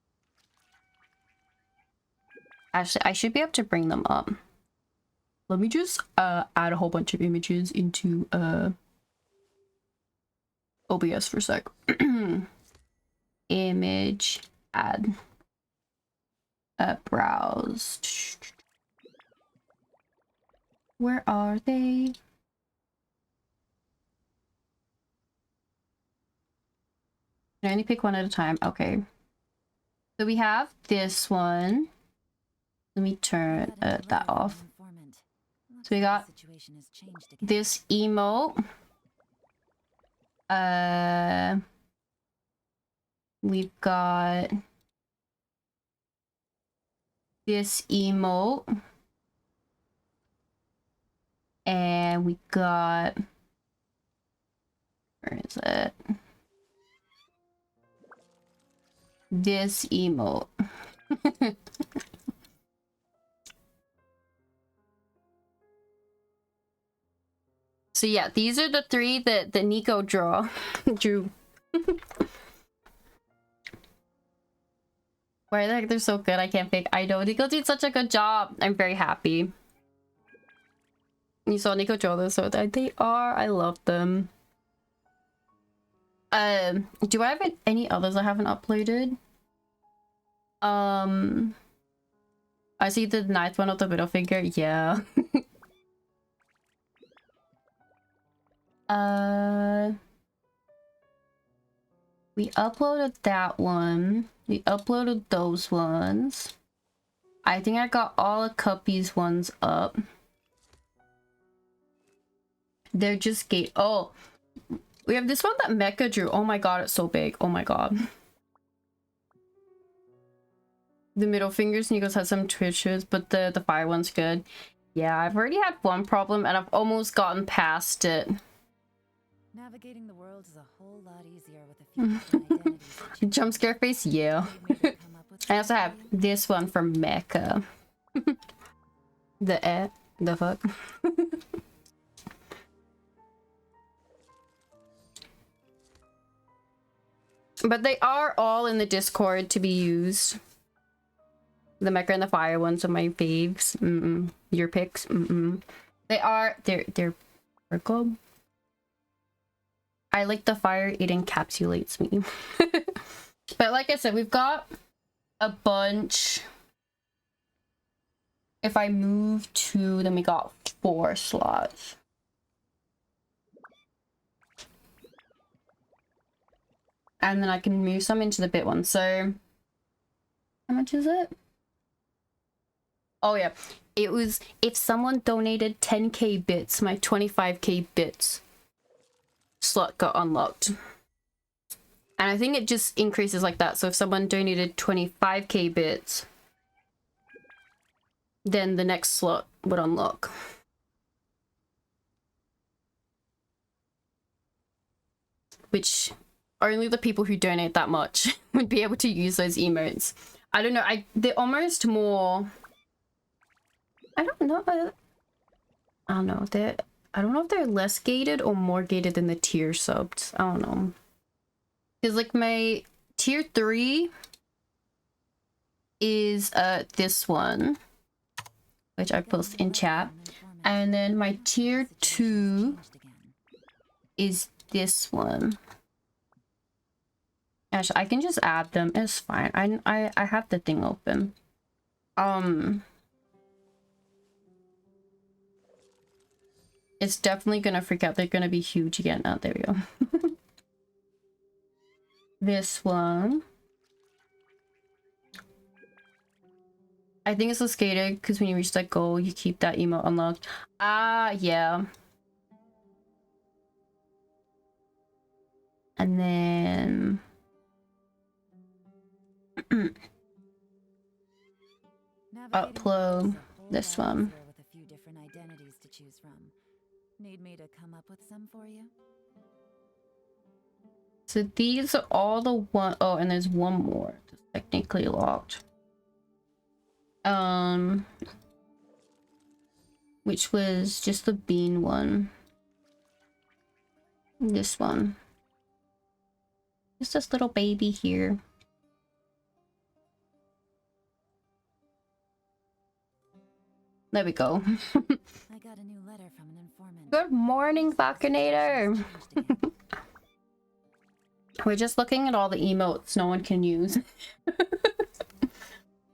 Actually, I should be able to bring them up. Let me just add a whole bunch of images into OBS for a sec. Image, add, browse. Where are they? Can I only pick one at a time? Okay. So we have this one. Let me turn that off. So we got this emote. We've got this emote. And we got... Where is it? This emote. So yeah, these are the three that Nico drew. Why the heck they're so good? I can't pick. I know Nico did such a good job. I'm very happy. You saw Nico draw those, so they are. I love them. Do I have any others I haven't uploaded? I see the ninth one of the middle finger. Yeah. We uploaded that one. We uploaded those ones. I think I got all of Cuppy's ones up. They're just oh, we have this one that Mecha drew. Oh my god, it's so big. Oh my god. The middle fingers, Nico's had some twitches, but the fire one's good. Yeah, I've already had one problem and I've almost gotten past it. Navigating the world is a whole lot easier with a few different identities. Jump scare face, yeah. I also have this one from Mecha. The fuck. But they are all in the Discord to be used. The Mecha and the fire ones are my faves. Your picks. They are. They're purple. I like the fire. It encapsulates me. But like I said, we've got a bunch. If I move 2, then we got 4 slots. And then I can move some into the bit one. So how much is it? Oh yeah, it was if someone donated 10k bits, my 25k bits slot got unlocked. And I think it just increases like that. So if someone donated 25k bits, then the next slot would unlock. Which only the people who donate that much would be able to use those emotes. I don't know, they're almost more... I don't know if they're less gated or more gated than the tier subs. I don't know. Because like my tier 3 is this one, which I post in chat. And then my tier 2 is this one. Actually, I can just add them. It's fine. I have the thing open. It's definitely gonna freak out. They're gonna be huge again. Oh, there we go. This one. I think it's so skated because when you reach that goal, you keep that emote unlocked. Ah, yeah. And then... upload this one. With a few different identities to choose from. Need me to come up with some for you? So these are all the one. Oh, and there's one more that's technically locked. Which was just the bean one. This one. Just this little baby here. There we go. I got a new letter from an informant. Good morning, Falconator. We're just looking at all the emotes no one can use.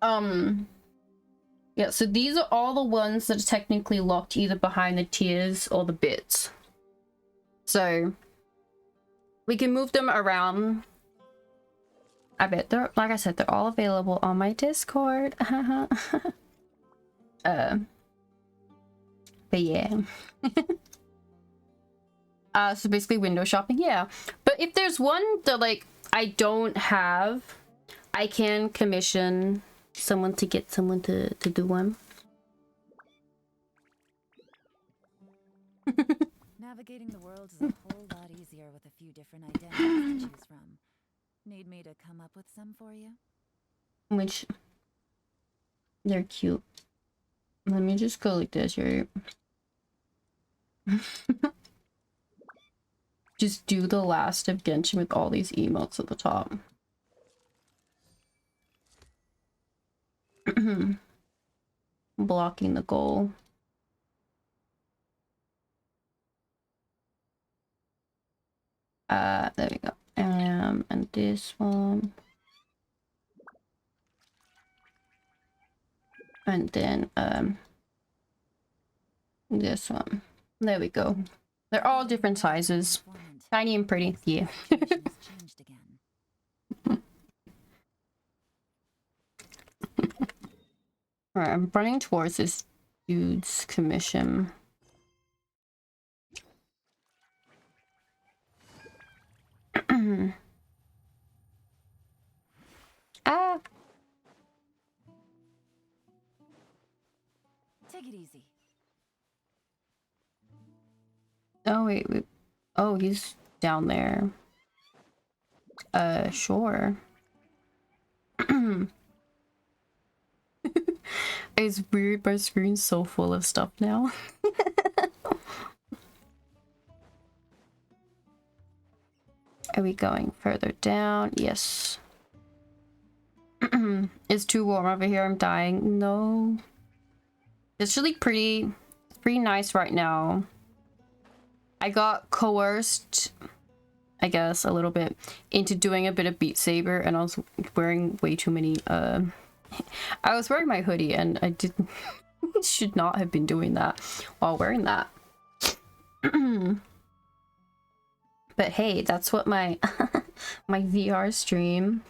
Yeah, so these are all the ones that are technically locked either behind the tiers or the bits. So we can move them around. I bet they're, like I said, they're all available on my Discord. But yeah. So basically window shopping, yeah. But if there's one that like I don't have, I can commission someone to get someone to do one. Navigating the world is a whole lot easier with a few different identities to choose from. Need me to come up with some for you? Which they're cute. Let me just go like this, right? Just do the last of Genshin with all these emotes at the top. Blocking the goal. There we go. And this one. And then, this one. There we go. They're all different sizes. Tiny and pretty, yeah. Alright, I'm running towards this dude's commission. Ah! Take it easy. Oh, wait. Oh, he's down there. Sure. It's weird, my screen's so full of stuff now. Are we going further down? Yes. It's too warm over here, I'm dying. No. It's really pretty nice right now. I got coerced, I guess, a little bit into doing a bit of Beat Saber, and I was wearing way too many, I was wearing my hoodie and I didn't should not have been doing that while wearing that. But hey, that's what my my VR stream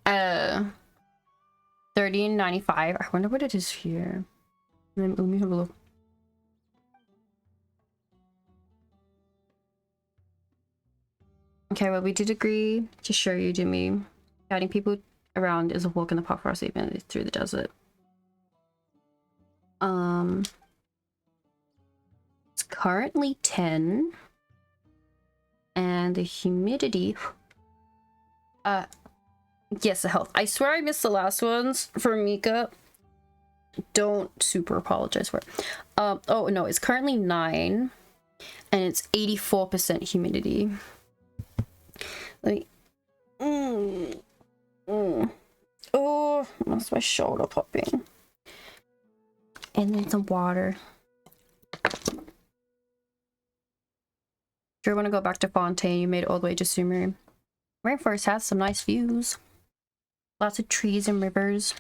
30.95. I wonder what it is here. Let me have a look. Okay, well, we did agree to show you, Jimmy. Guiding people around is a walk in the park for us, even through the desert. It's currently 10. And the humidity... yes, the health. I swear I missed the last ones for Mika. Don't super apologize for it. Oh, no, it's currently 9. And it's 84% humidity. Let me... Oh, that's my shoulder popping. And then some water. Sure, want to go back to Fontaine. You made it all the way to Sumeru. Rainforest has some nice views. Lots of trees and rivers.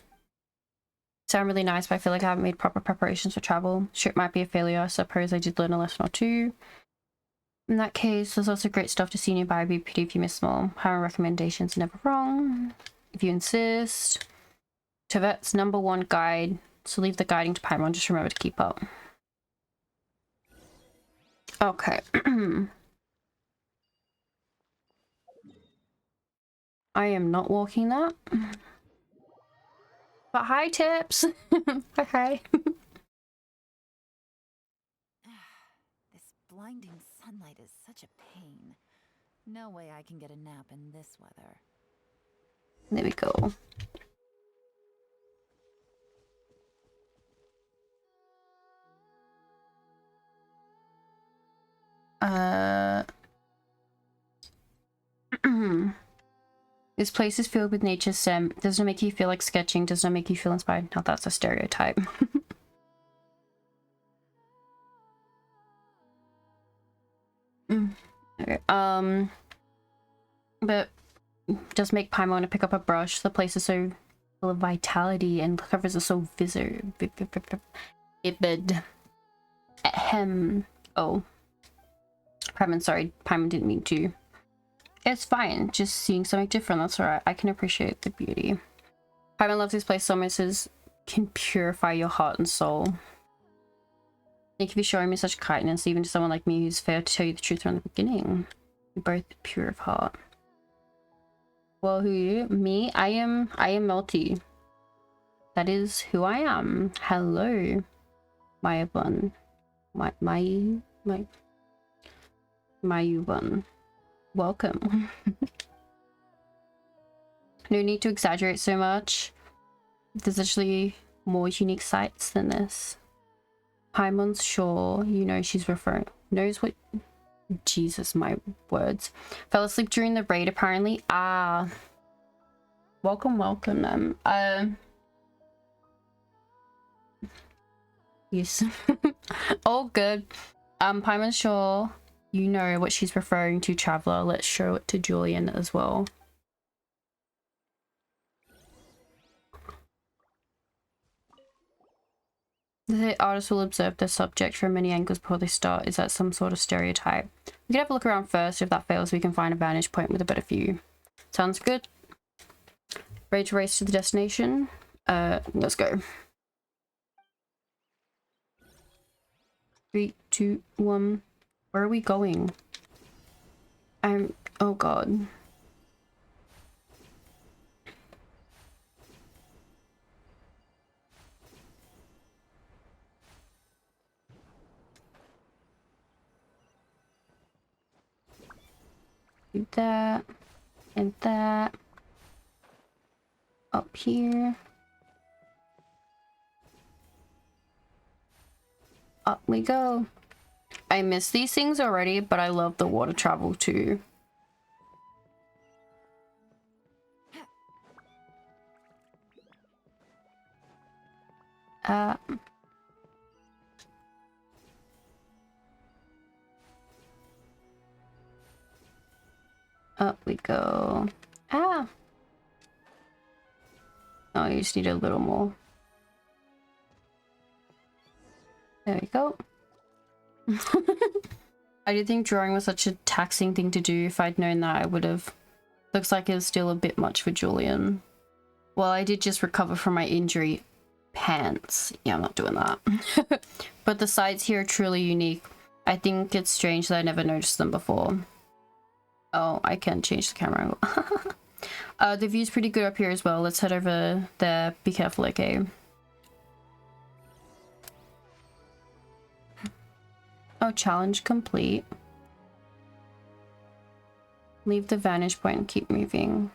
Sound really nice, but I feel like I haven't made proper preparations for travel. Sure, it might be a failure. I suppose I did learn a lesson or two. In that case, there's also great stuff to see nearby. It'd be pity if you miss them all. Having recommendations never wrong. If you insist. Tevet's #1 guide. So leave the guiding to Paimon. Just remember to keep up. Okay. I am not walking that. But hi, Tips. Hi. This blinding sunlight is such a pain. No way I can get a nap in this weather. There we go. This place is filled with nature's scent. Does not make you feel like sketching. Does not make you feel inspired. Now that's a stereotype. Okay. But just make Paimon want to pick up a brush. The place is so full of vitality and the covers are so vivid. Ahem. Oh. Paimon, sorry. Paimon didn't mean to. It's fine. Just seeing something different. That's alright. I can appreciate the beauty. Paimon loves this place so much as can purify your heart and soul. Thank you for showing me such kindness, even to someone like me who's fair to tell you the truth from the beginning. You're both pure of heart. Well, who? Me? I am Melty. That is who I am. Hello, my one. My one. Welcome. No need to exaggerate so much. There's actually more unique sights than this. Paimon's sure you know she's referring. Knows what. Jesus, my words. Fell asleep during the raid apparently. Ah. Welcome, welcome. Yes. All good. Paimon's sure you know what she's referring to, traveler. Let's show it to Julian as well. The artist will observe the subject from many angles before they start. Is that some sort of stereotype? We can have a look around first. If that fails, we can find a vantage point with a better view. Sounds good. Ready to race to the destination? Let's go. 3, 2, 1. Where are we going? Oh god. Do that and that. Up here. Up we go. I miss these things already, but I love the water travel too. Up we go. Ah. Oh, you just need a little more. There we go. I did think drawing was such a taxing thing to do. If I'd known that, I would have. Looks like it was still a bit much for Julian. Well, I did just recover from my injury. Pants. Yeah, I'm not doing that. But the sights here are truly unique. I think it's strange that I never noticed them before. Oh, I can change the camera angle. The view's pretty good up here as well. Let's head over there. Be careful, okay? Oh, challenge complete. Leave the vantage point and keep moving.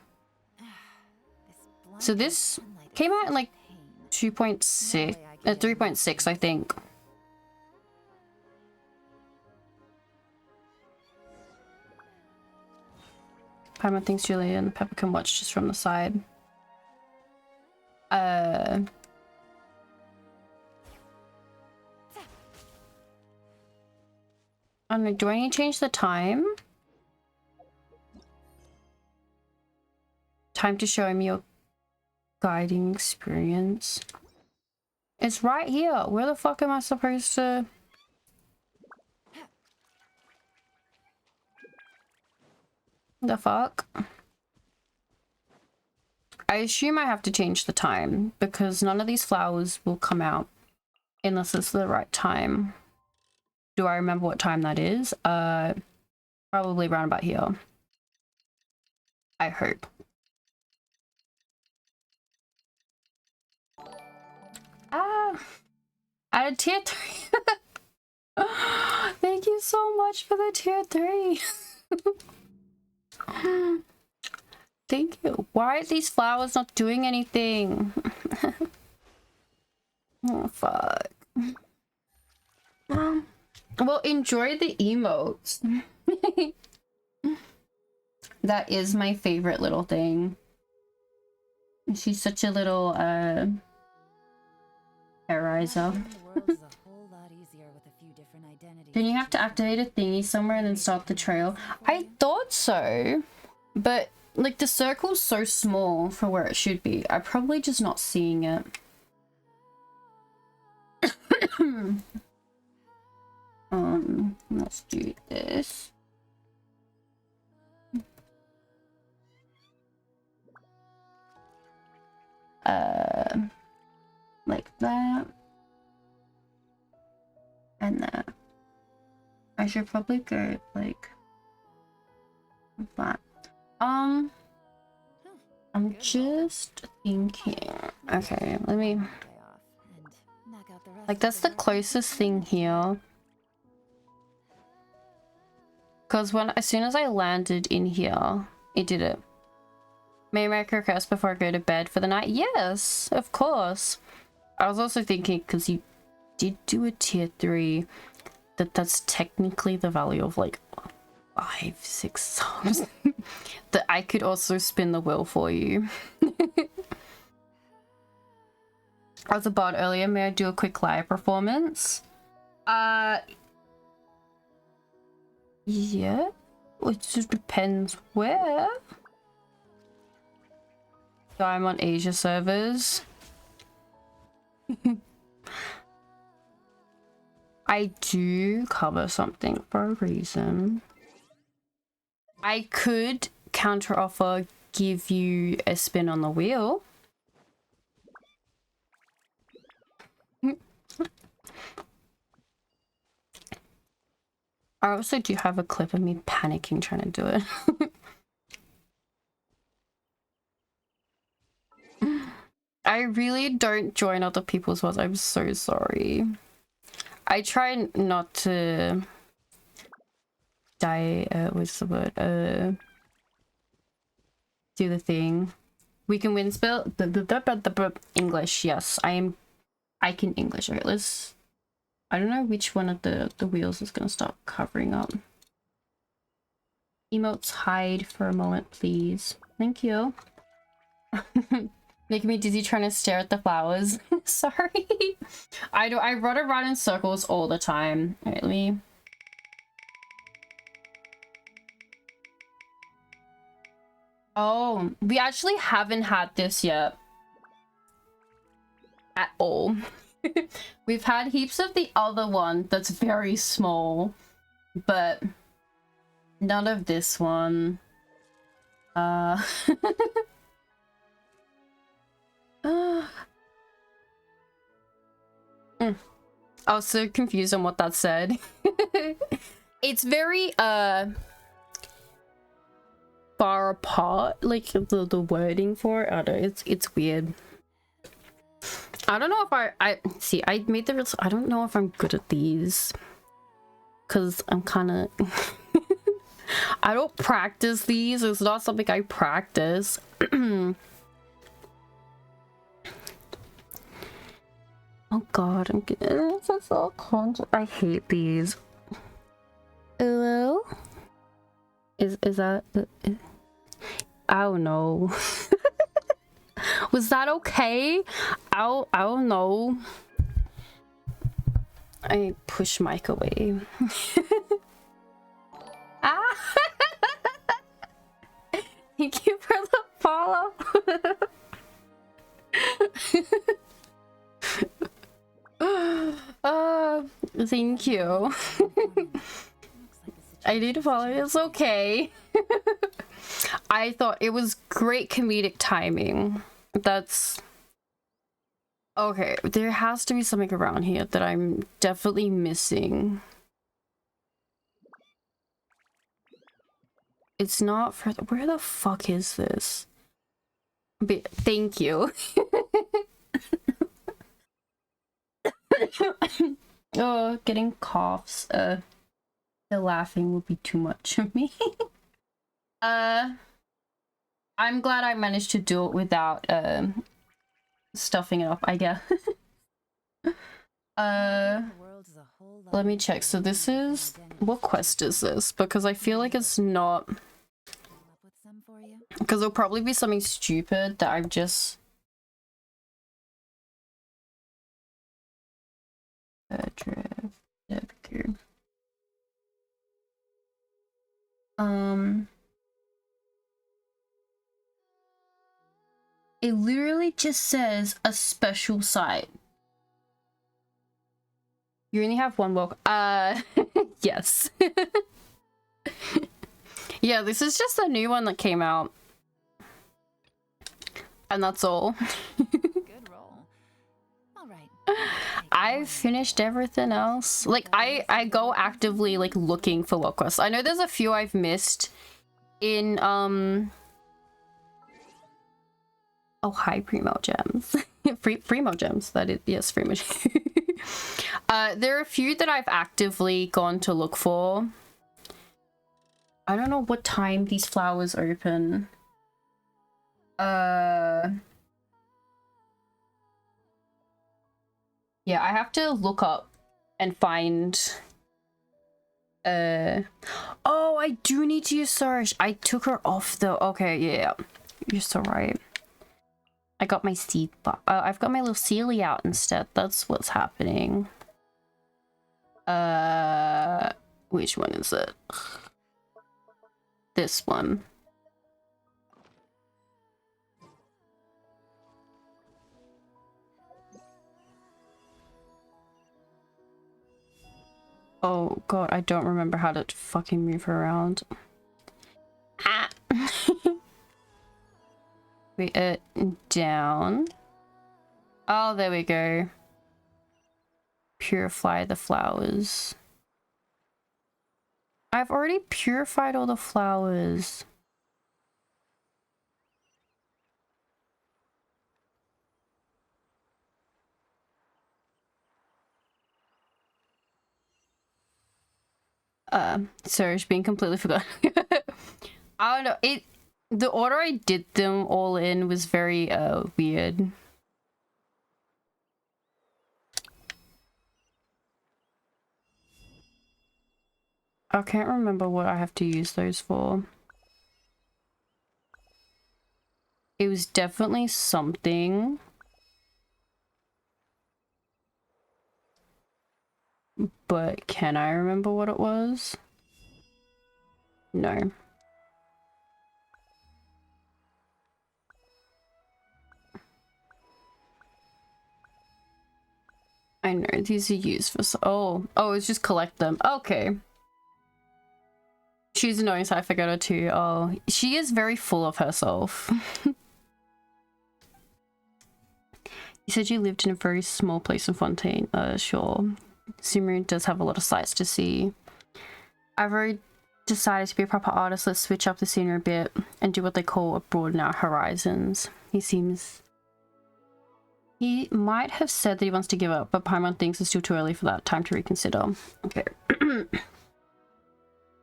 So this came out in like 2.6, 3.6, I think. Paimon thinks Julia and Pepper can watch just from the side. I don't know, do I need to change the time? Time to show him your guiding experience. It's right here. Where the fuck am I supposed to... The fuck? I assume I have to change the time because none of these flowers will come out unless it's the right time. Do I remember what time that is? Probably around about here. I hope. Ah! Added tier 3. Thank you you so much for the tier 3. Thank you. Why are these flowers not doing anything? Oh, fuck. Well, enjoy the emotes. That is my favorite little thing. She's such a little, terrorizer. Then you have to activate a thingy somewhere and then start the trail. I thought so, but like the circle's so small for where it should be. I'm probably just not seeing it. Let's do this. Like that. And that. I should probably go like that. I'm just thinking. Okay, let me. Like that's the closest thing here. Cause as soon as I landed in here, it did it. May I make a request before I go to bed for the night? Yes, of course. I was also thinking, because you did do a tier 3, that's technically the value of like 5-6 songs. That I could also spin the wheel for you. I was about earlier, may I do a quick live performance? Yeah. It just depends where. So I'm on Asia servers. I do cover something for a reason. I could counter offer, give you a spin on the wheel. I also do have a clip of me panicking trying to do it. I really don't join other people's words. I'm so sorry. I try not to what's the word? Do the thing. We can win spell the English. Yes, I can English. Okay, let's. I don't know which one of the wheels is gonna start covering up. Emotes hide for a moment, please. Thank you. Making me dizzy trying to stare at the flowers. Sorry. I run around in circles all the time. Alright, let me. Oh, we actually haven't had this yet. At all. We've had heaps of the other one that's very small, but none of this one. I was so confused on what that said. It's very far apart, like the wording for it. I don't know, it's weird. I don't know if I see I made the rules. I don't know if I'm good at these because I'm kind of I don't practice these. It's not something I practice. Oh god, I'm getting so conscious. I hate these. Hello? Is that I don't know. Was that okay? I don't know. I push mic away. Ah! Thank you for the follow. Thank you. I need to follow. It's okay. I thought it was great comedic timing. That's okay. There has to be something around here that I'm definitely missing. It's not for where the fuck is this? But thank you. Oh, getting coughs. The laughing would be too much for me. I'm glad I managed to do it without stuffing it up, I guess. Let me check. So this is, what quest is this? Because I feel like it's not, because it'll probably be something stupid that I've just it literally just says a special site. You only have one walk. Yes. Yeah, this is just a new one that came out. And that's all. Good roll. All right. I've finished everything else. Like, I go actively, like, looking for what quests. I know there's a few I've missed in, oh, hi, Primo Gems. Primo Gems, that is, yes, Primo Gems. There are a few that I've actively gone to look for. I don't know what time these flowers open. Yeah, I have to look up and find... Oh, I do need to use Surge. I took her off though. Okay, yeah. You're so right. I got my seed, I've got my little Sealy out instead. That's what's happening. Which one is it? This one. Oh god, I don't remember how to fucking move her around. Ah! Wait, down. Oh, there we go. Purify the flowers. I've already purified all the flowers. Sorry, it's being completely forgotten. I don't know, the order I did them all in was very, weird. I can't remember what I have to use those for. It was definitely something. But can I remember what it was? No. I know, these are used for oh, it's just collect them. Okay. She's annoying, so I forgot her too. Oh, she is very full of herself. You said you lived in a very small place in Fontaine. Sure. Sumeru does have a lot of sights to see. I've already decided to be a proper artist. Let's switch up the scenery a bit and do what they call a broaden our horizons. He might have said that he wants to give up, but Paimon thinks it's still too early for that. Time to reconsider. Okay.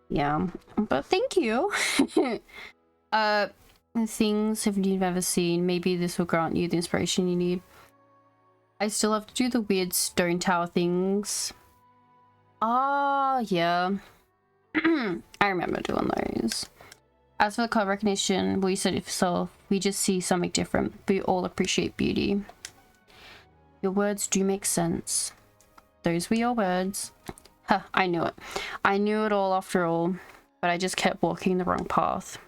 Yeah, but thank you. Things have you've ever seen. Maybe this will grant you the inspiration you need. I still have to do the weird stone tower things. Ah, yeah. I remember doing those. As for the color recognition, well, you said it yourself. We just see something different. We all appreciate beauty. Your words do make sense. Those were your words. Huh, I knew it. I knew it all after all, but I just kept walking the wrong path.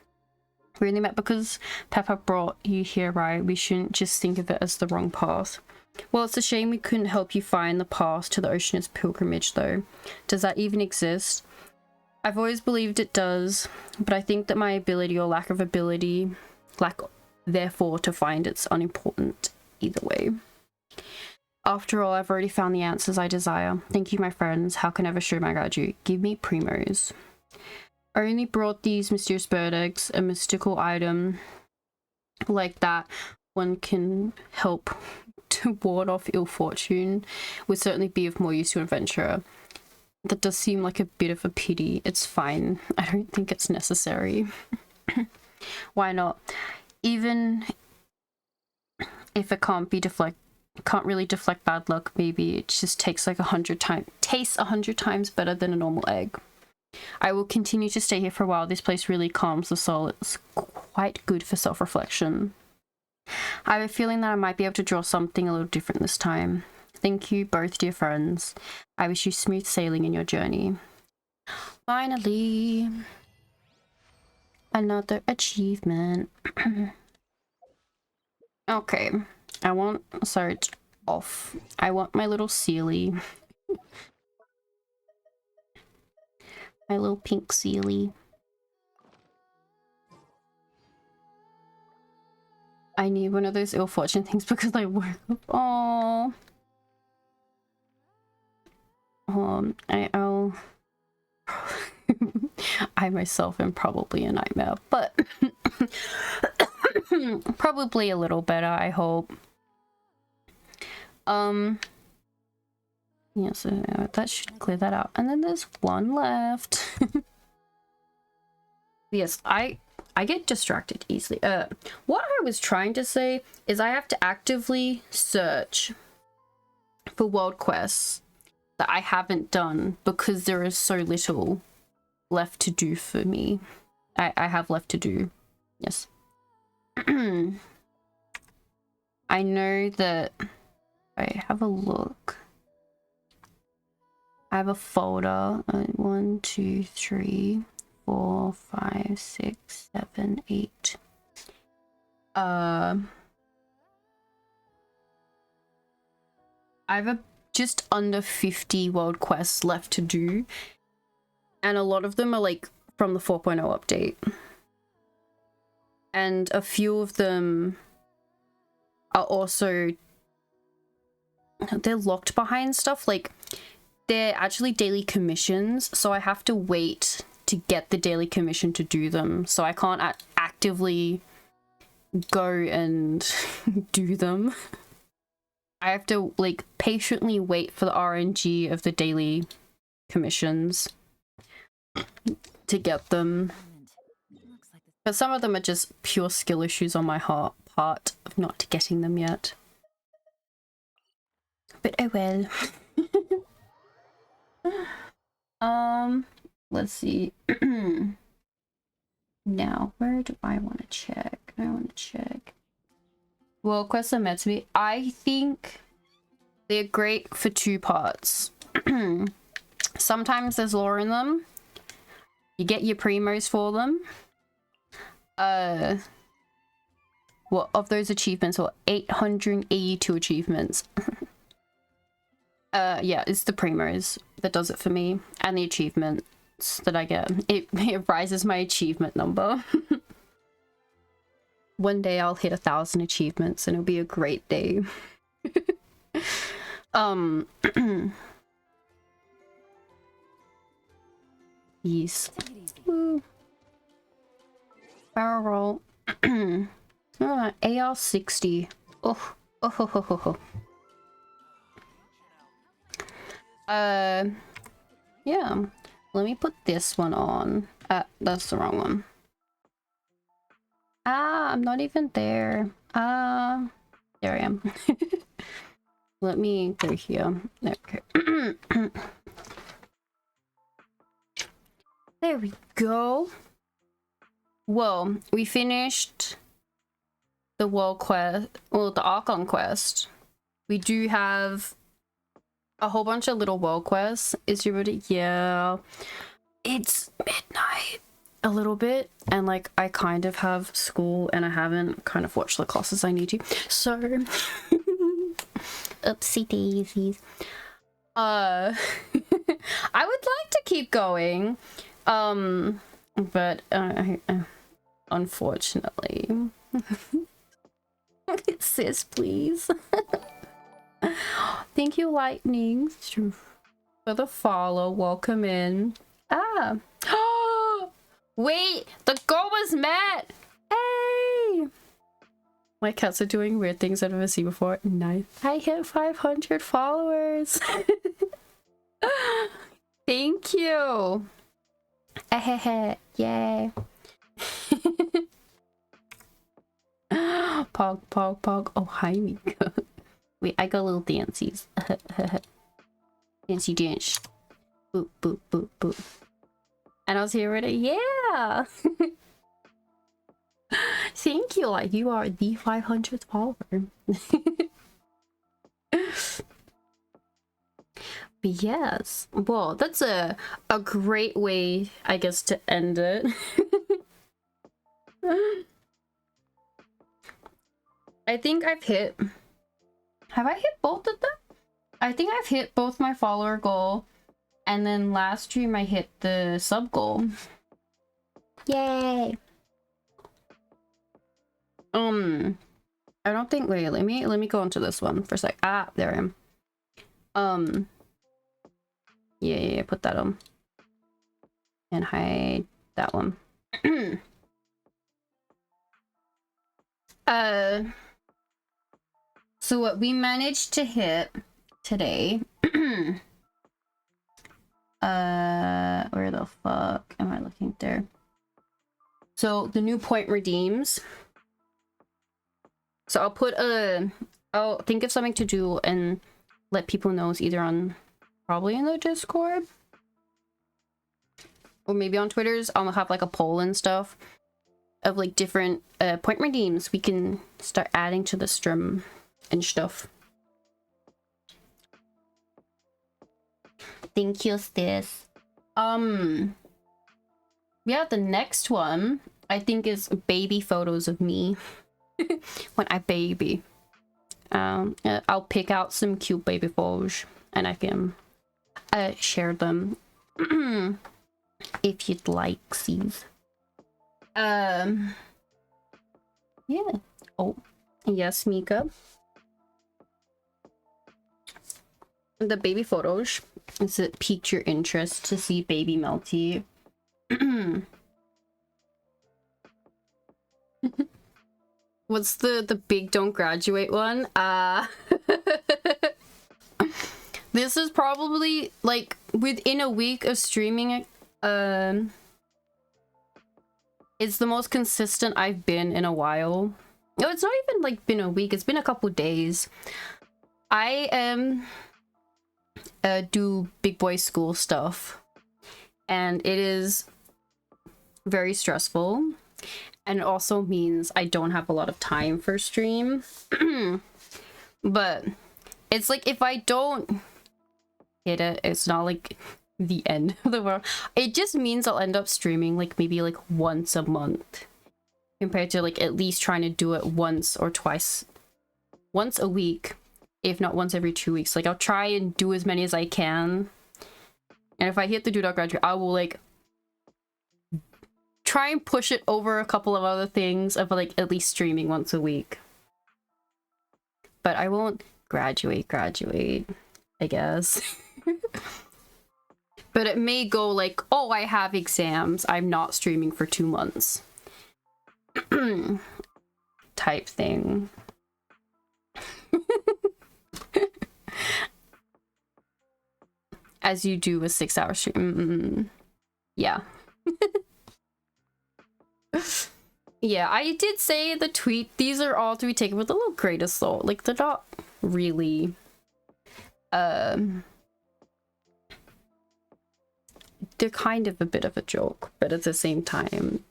We only met because Peppa brought you here, right? We shouldn't just think of it as the wrong path. Well, it's a shame we couldn't help you find the path to the Oceanus pilgrimage, though. Does that even exist? I've always believed it does, but I think that my ability or lack of ability, therefore to find it's unimportant either way. After all, I've already found the answers I desire. Thank you, my friends. How can I ever show my gratitude? Give me primos. I only brought these mysterious bird eggs, a mystical item like that one can help to ward off ill fortune would certainly be of more use to an adventurer. That does seem like a bit of a pity. It's fine. I don't think it's necessary. Why not? Even if it can't really deflect bad luck, maybe it just takes like 100 times, tastes 100 times better than a normal egg. I will continue to stay here for a while. This place really calms the soul. It's quite good for self-reflection. I have a feeling that I might be able to draw something a little different this time. Thank you both, dear friends. I wish you smooth sailing in your journey. Finally, another achievement. Okay, sorry, it's off. I want my little Sealy. My little pink Sealy. I need one of those ill fortune things because I woke up. Aww. I'll I myself am probably a nightmare, but probably a little better, I hope. Yeah, so that should clear that out. And then there's one left. Yes, I get distracted easily. What I was trying to say is I have to actively search for world quests that I haven't done because there is so little left to do for me. I have left to do. Yes. I know that I have a look. I have a folder. 1, 2, 3, 4, 5, 6, 7, 8. I have just under 50 world quests left to do, and a lot of them are like from the 4.0 update, and a few of them are also, they're locked behind stuff, like they're actually daily commissions, so I have to wait to get the daily commission to do them, so I can't actively go and do them. I have to like patiently wait for the RNG of the daily commissions to get them. But some of them are just pure skill issues on my part of not getting them yet. But oh well. Let's see. Now, where do I want to check? World quests are meant to be. I think they're great for 2 parts. Sometimes there's lore in them. You get your primos for them. Well, of those achievements, or 882 achievements. Yeah, it's the primos that does it for me, and the achievements that I get. It rises my achievement number. One day I'll hit 1,000 achievements and it'll be a great day. Yes. Woo. Barrel roll. AR-60. Oh. Yeah. Let me put this one on. That's the wrong one. I'm not even there. There I am. Let me go here. Okay. There we go. Well, we finished the world quest, well, the Archon quest. We do have a whole bunch of little world quests. Is you ready? Yeah. It's midnight a little bit, and like I kind of have school and I haven't kind of watched the classes I need to, so oopsie daisies. I would like to keep going, but unfortunately. Sis, please. Thank you, Lightning, for the follow. Welcome in. Wait, the goal was met. Hey, my cats are doing weird things I've never seen before. Nice. I hit 500 followers. Thank Thank you. Yay. Pog, pog, pog. Oh, hi, Mika. Wait, I got little dancies. Dancy dance. Boop, boop, boop, boop. And I was here with it. Yeah. Thank you. Like, you are the 500th follower. But yes. Well, that's a great way, I guess, to end it. I think I've hit... Have I hit both of them? I think I've hit both my follower goal, and then last stream I hit the sub goal. Yay! I don't think... Wait, let me go into this one for a sec. Ah, there I am. Yeah, put that on. And hide that one. So what we managed to hit today, where the fuck am I looking there? So the new point redeems. So I'll think of something to do and let people know. It's either on, probably in the Discord, or maybe on Twitter's. I'll have like a poll and stuff of like different point redeems we can start adding to the stream and stuff. Thank you, sis. Yeah, the next one I think is baby photos of me when I baby. I'll pick out some cute baby photos and I can share them if you'd like, C's. Yeah. Oh, yes, Mika. The baby photos. Has it piqued your interest to see baby Melty? What's the big don't graduate one? This is probably like within a week of streaming it. It's the most consistent I've been in a while. No, it's not even like been a week. It's been a couple days. I do big boy school stuff, and it is very stressful, and it also means I don't have a lot of time for stream. But it's like if I don't hit it, it's not like the end of the world. It just means I'll end up streaming like maybe like once a month, compared to like at least trying to do it once or twice, once a week, if not once every 2 weeks. Like I'll try and do as many as I can, and if I hit the do not graduate, I will like try and push it over a couple of other things of like at least streaming once a week. But I won't graduate, I guess. But it may go like, oh, I have exams, I'm not streaming for 2 months. Type thing. As you do a 6-hour stream. Yeah. Yeah, I did say the tweet, these are all to be taken with a little grain of salt. Like, they're not really... they're kind of a bit of a joke, but at the same time...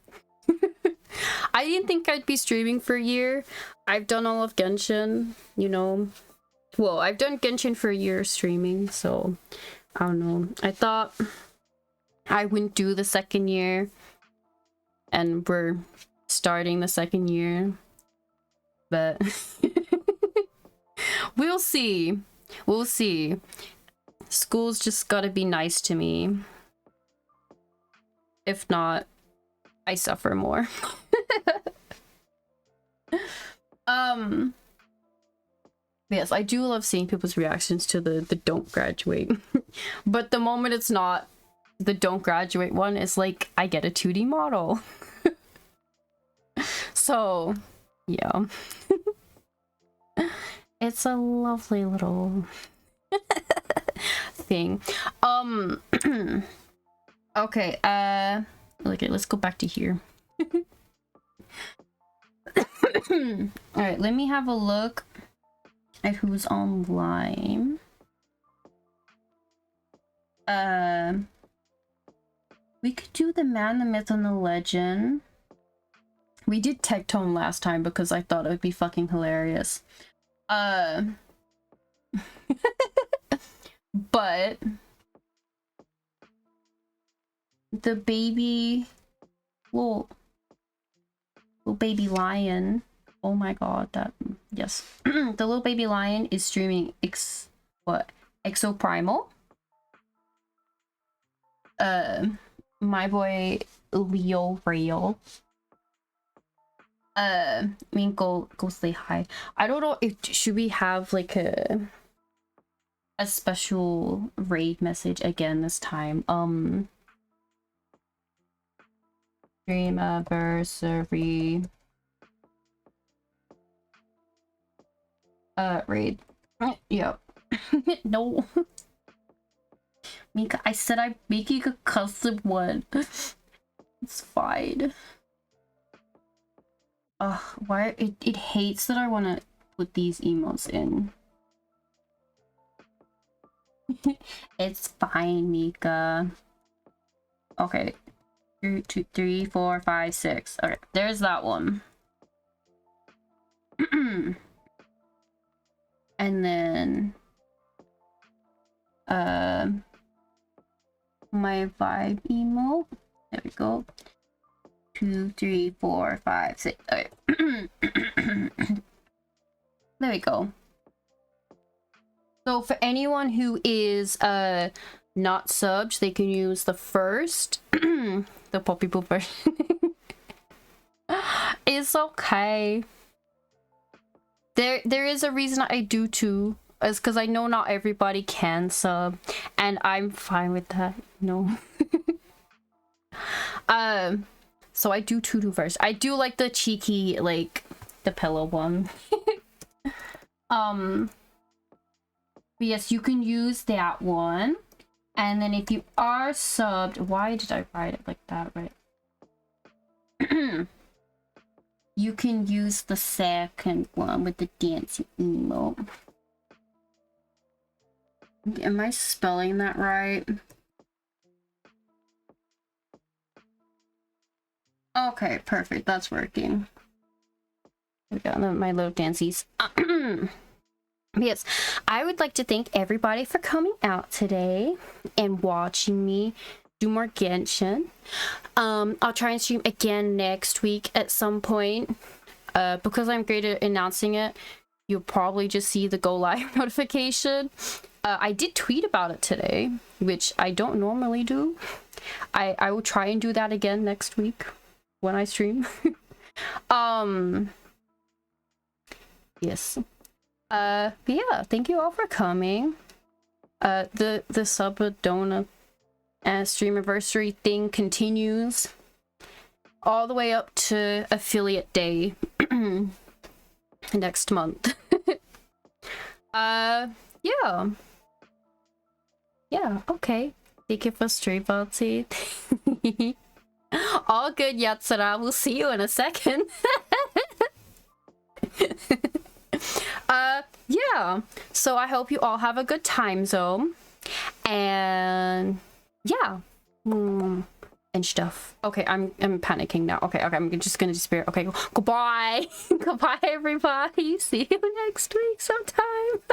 I didn't think I'd be streaming for a year. I've done all of Genshin, you know. Well, I've done Genshin for a year streaming, so... I don't know. I thought I wouldn't do the second year. And we're starting the second year. But... we'll see. We'll see. School's just gotta be nice to me. If not, I suffer more. Yes, I do love seeing people's reactions to the don't graduate. But the moment it's not the don't graduate one, it's like I get a 2D model. So, yeah. It's a lovely little thing. Okay, okay, let's go back to here. Alright, let me have a look at who's online. We could do the man, the myth, and the legend. We did Tectone last time because I thought it would be fucking hilarious. But the baby, little baby lion. Oh my god, that, yes. The little baby lion is streaming Exoprimal. My boy Leo Rail. I mean, go say hi. I don't know if should we have like a special raid message again this time. Dream anniversary. Raid. Yep. No. Mika, I said I'm making a custom one. It's fine. Why it hates that I want to put these emotes in. It's fine, Mika. Okay. 2, 3, 4, 5, 6. Okay, there's that one. And then my vibe emote. There we go. 2, 3, 4, 5, 6. Okay. There we go. So for anyone who is not subbed, they can use the first the poppy poop version. It's okay. There is a reason I do too. It's because I know not everybody can sub, and I'm fine with that. No. So I do do first. I do like the cheeky, like the pillow one. But yes, you can use that one. And then if you are subbed, why did I write it like that, right? You can use the second one with the dancing emote. Am I spelling that right? Okay, perfect. That's working. We got my little dancies. Yes, I would like to thank everybody for coming out today and watching me do more Genshin. I'll try and stream again next week at some point. Because I'm great at announcing it, you'll probably just see the go live notification. I did tweet about it today, which I don't normally do. I will try and do that again next week when I stream. Yes. But yeah, thank you all for coming. The Subadona stream anniversary thing continues all the way up to affiliate day next month. Yeah, okay. Thank you for stream party. All good, Yatsura. We'll see you in a second. Yeah, so I hope you all have a good time zone, and yeah, and stuff. Okay, I'm panicking now. Okay, I'm just gonna disappear. Okay, goodbye. Goodbye, everybody. See you next week sometime.